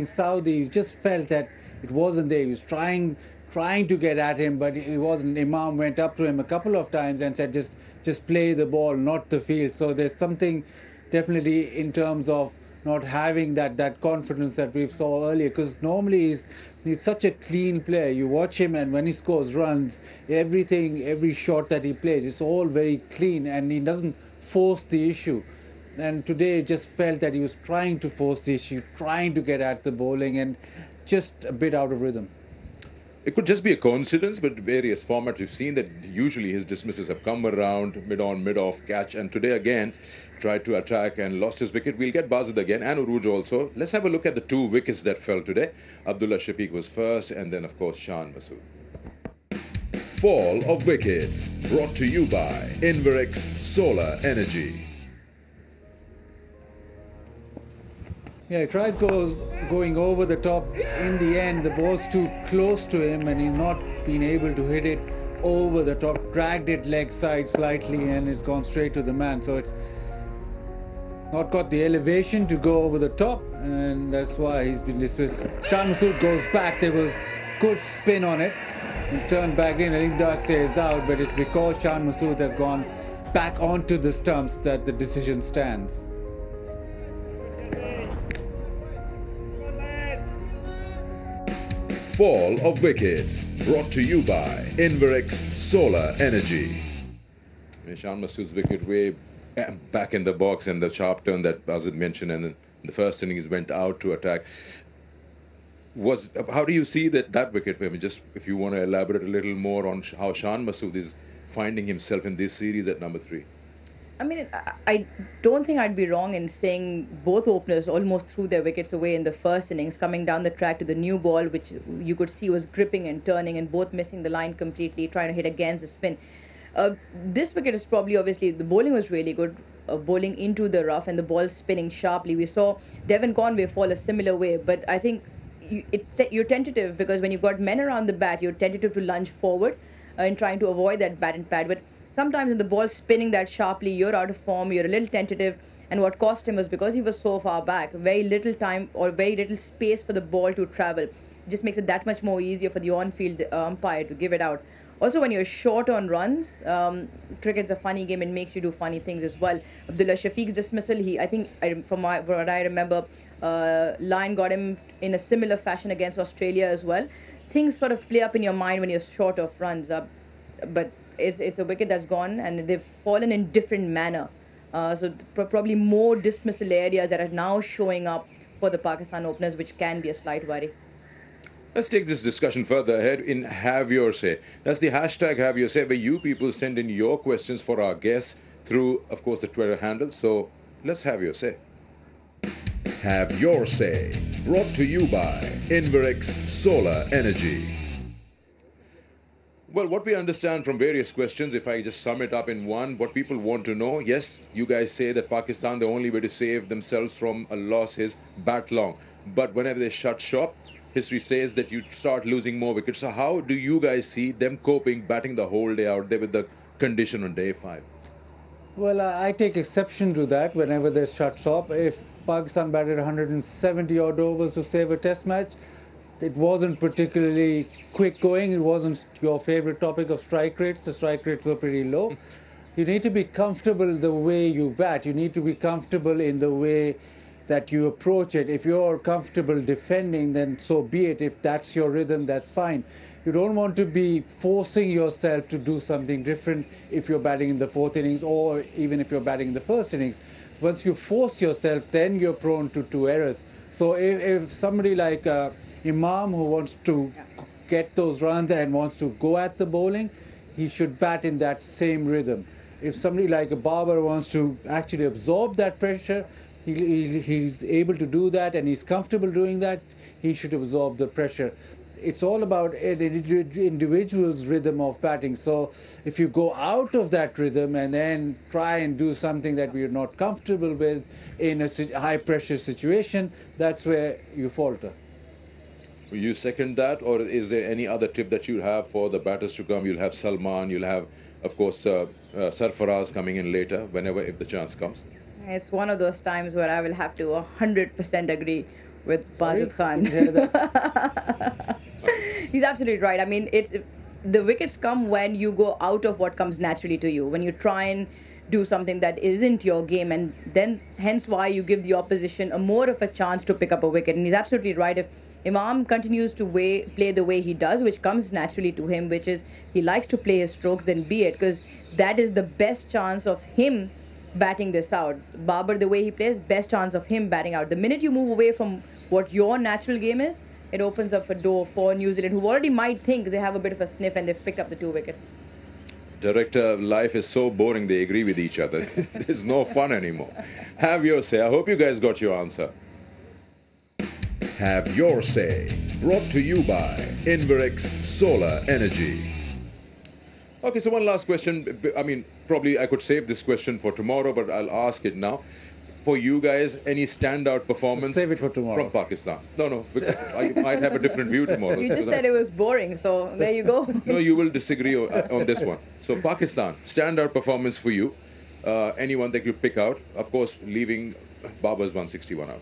Saudi, you just felt that it wasn't there. He was trying to get at him, but it wasn't. Imam went up to him a couple of times and said, just play the ball, not the field. So there's something definitely in terms of not having that confidence that we saw earlier, because normally he's such a clean player. You watch him, and when he scores runs, every shot that he plays, it's all very clean, and he doesn't force the issue. And today it just felt that he was trying to force the issue, trying to get at the bowling, and just a bit out of rhythm. It could just be a coincidence, but various formats we've seen that usually his dismisses have come around mid-on, mid-off, catch, and today again tried to attack and lost his wicket. We'll get Bazid again and Uruj also. Let's have a look at the 2 wickets that fell today. Abdullah Shafiq was first, and then of course Shan Masood. Fall of wickets, brought to you by Inverex Solar Energy. Yeah, he tries going over the top. In the end, the ball's too close to him, and he's not been able to hit it over the top. Dragged it leg side slightly, and it's gone straight to the man. So it's not got the elevation to go over the top, and that's why he's been dismissed. Shan Masood goes back. There was good spin on it. He turned back in. Alimdar stays out, but it's because Shan Masood has gone back onto the stumps that the decision stands. Fall of wickets, brought to you by Inverex Solar Energy. Shan Masood's wicket way back in the box, and the sharp turn that Bazid mentioned, and in the first innings went out to attack. How do you see that wicket? I mean, just if you want to elaborate a little more on how Shan Masood is finding himself in this series at number 3. I mean, I don't think I'd be wrong in saying both openers almost threw their wickets away in the first innings, coming down the track to the new ball, which you could see was gripping and turning, and both missing the line completely, trying to hit against the spin. This wicket is probably, obviously, the bowling was really good, bowling into the rough and the ball spinning sharply. We saw Devon Conway fall a similar way, but I think you're tentative, because when you've got men around the bat, you're tentative to lunge forward in trying to avoid that bat and pad. But sometimes in the ball spinning that sharply, you're out of form, you're a little tentative, and what cost him was because he was so far back, very little time or very little space for the ball to travel. It just makes it that much more easier for the on-field umpire to give it out. Also, when you're short on runs, cricket's a funny game and makes you do funny things as well. Abdullah Shafiq's dismissal, from what I remember, Lyon got him in a similar fashion against Australia as well. Things sort of play up in your mind when you're short of runs, but it's a wicket that's gone, and they've fallen in different manner. So probably more dismissal areas that are now showing up for the Pakistan openers, which can be a slight worry. Let's take this discussion further ahead in Have Your Say. That's the hashtag Have Your Say, where you people send in your questions for our guests through, of course, the Twitter handle. So let's have your say. Have your say. Brought to you by Inverix Solar Energy. Well, what we understand from various questions, if I just sum it up in one, what people want to know, yes, you guys say that Pakistan, the only way to save themselves from a loss is bat long. But whenever they shut shop, history says that you start losing more wickets. So how do you guys see them coping, batting the whole day out there with the condition on day 5? Well, I take exception to that whenever there's shut shop. If Pakistan batted 170 odd overs to save a test match, it wasn't particularly quick going. It wasn't your favorite topic of strike rates. The strike rates were pretty low. You need to be comfortable the way you bat. You need to be comfortable in the way that you approach it. If you're comfortable defending, then so be it. If that's your rhythm, that's fine. You don't want to be forcing yourself to do something different if you're batting in the 4th innings or even if you're batting in the 1st innings. Once you force yourself, then you're prone to errors. So if somebody like Imam, who wants to get those runs and wants to go at the bowling, he should bat in that same rhythm. If somebody like a Babar wants to actually absorb that pressure, he's able to do that and he's comfortable doing that, he should absorb the pressure. It's all about an individual's rhythm of batting. So if you go out of that rhythm and then try and do something that we're not comfortable with in a high pressure situation, that's where you falter. Will you second that, or is there any other tip that you have for the batters to come? You'll have Salman, you'll have, of course, Sarfaraz coming in later, whenever, if the chance comes. It's one of those times where I will have to 100% agree with Basit Khan. He's absolutely right. I mean, the wickets come when you go out of what comes naturally to you, when you try and do something that isn't your game, and then hence why you give the opposition more of a chance to pick up a wicket. And he's absolutely right. If Imam continues to play the way he does, which comes naturally to him, which is he likes to play his strokes, then be it, because that is the best chance of him batting this out. Babar, the way he plays, best chance of him batting out. The minute you move away from what your natural game is, it opens up a door for New Zealand, who already might think they have a bit of a sniff and they've picked up the 2 wickets. Director, life is so boring they agree with each other. There's no fun anymore. Have your say. I hope you guys got your answer. Have your say. Brought to you by Inverix Solar Energy. Okay, so one last question. I mean, probably I could save this question for tomorrow, but I'll ask it now. For you guys, any standout performance Save it for tomorrow. from Pakistan? No, because I might have a different view tomorrow. You just said it was boring, so there you go. No, you will disagree on this one. So Pakistan, standout performance for you. Anyone that you pick out, of course, leaving Babar's 161 out.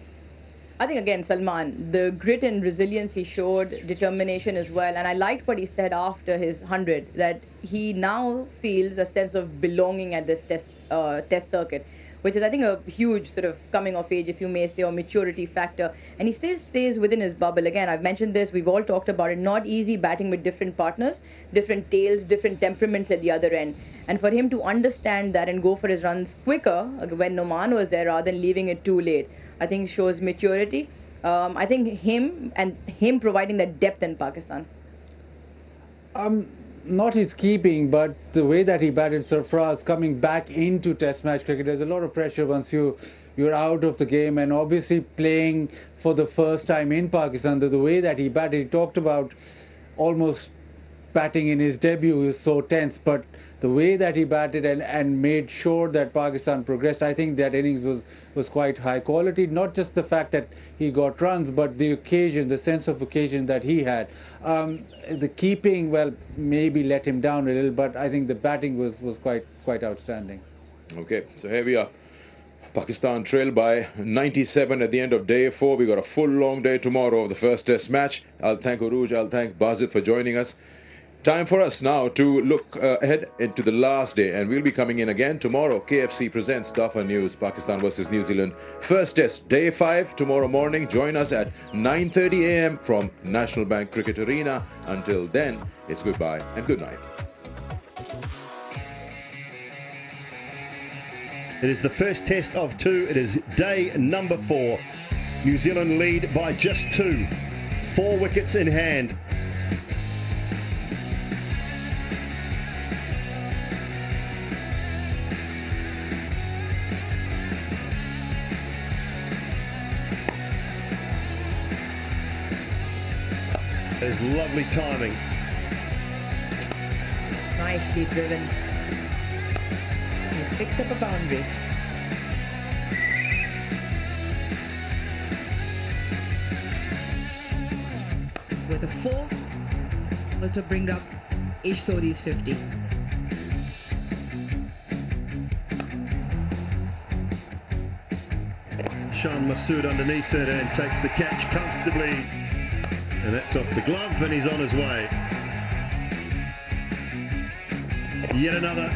I think, again, Salman, the grit and resilience he showed, determination as well. And I liked what he said after his 100, that he now feels a sense of belonging at this test circuit, which is, I think, a huge sort of coming of age, if you may say, or maturity factor. And he still stays within his bubble. Again, I've mentioned this, we've all talked about it, not easy batting with different partners, different tails, different temperaments at the other end. And for him to understand that and go for his runs quicker when Noman was there rather than leaving it too late, I think shows maturity. I think him providing that depth in Pakistan. Not his keeping, but the way that he batted Sarfaraz coming back into Test match cricket. There's a lot of pressure once you're out of the game, and obviously playing for the first time in Pakistan. The way that he batted, he talked about almost batting in his debut is so tense, but the way that he batted and made sure that Pakistan progressed, I think that innings was quite high quality. Not just the fact that he got runs, but the occasion, the sense of occasion that he had. The keeping, well, maybe let him down a little, but I think the batting was quite outstanding. Okay, so here we are. Pakistan trailed by 97 at the end of day 4. We got a full long day tomorrow of the first test match. I'll thank Uruj, I'll thank Basit for joining us. Time for us now to look ahead into the last day, and we'll be coming in again tomorrow. KFC presents Dafa News, Pakistan versus New Zealand. First test, day 5, tomorrow morning. Join us at 9:30 a.m. from National Bank Cricket Arena. Until then, it's goodbye and good night. It is the first test of 2. It is day number 4. New Zealand lead by just 2. 4 wickets in hand. There's lovely timing. Nicely driven. He picks up a boundary. With a 4, also bring up Ish Sodhi's 50. Shan Masood underneath it and takes the catch comfortably. And that's off the glove and he's on his way. Yet another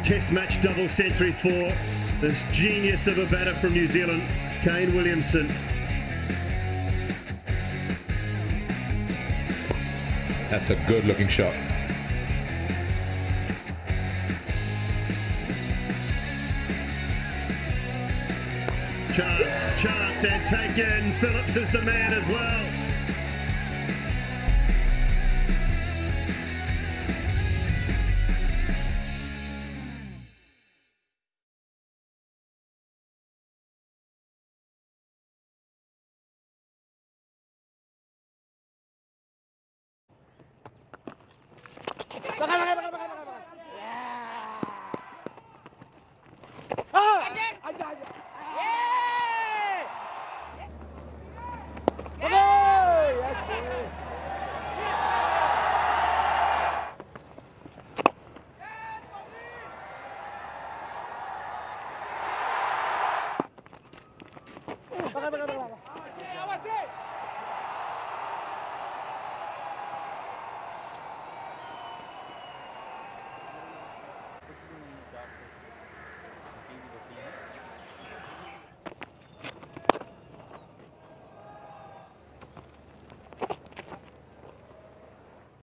test match double century for this genius of a batter from New Zealand, Kane Williamson. That's a good looking shot. Chance and taken. Phillips is the man as well.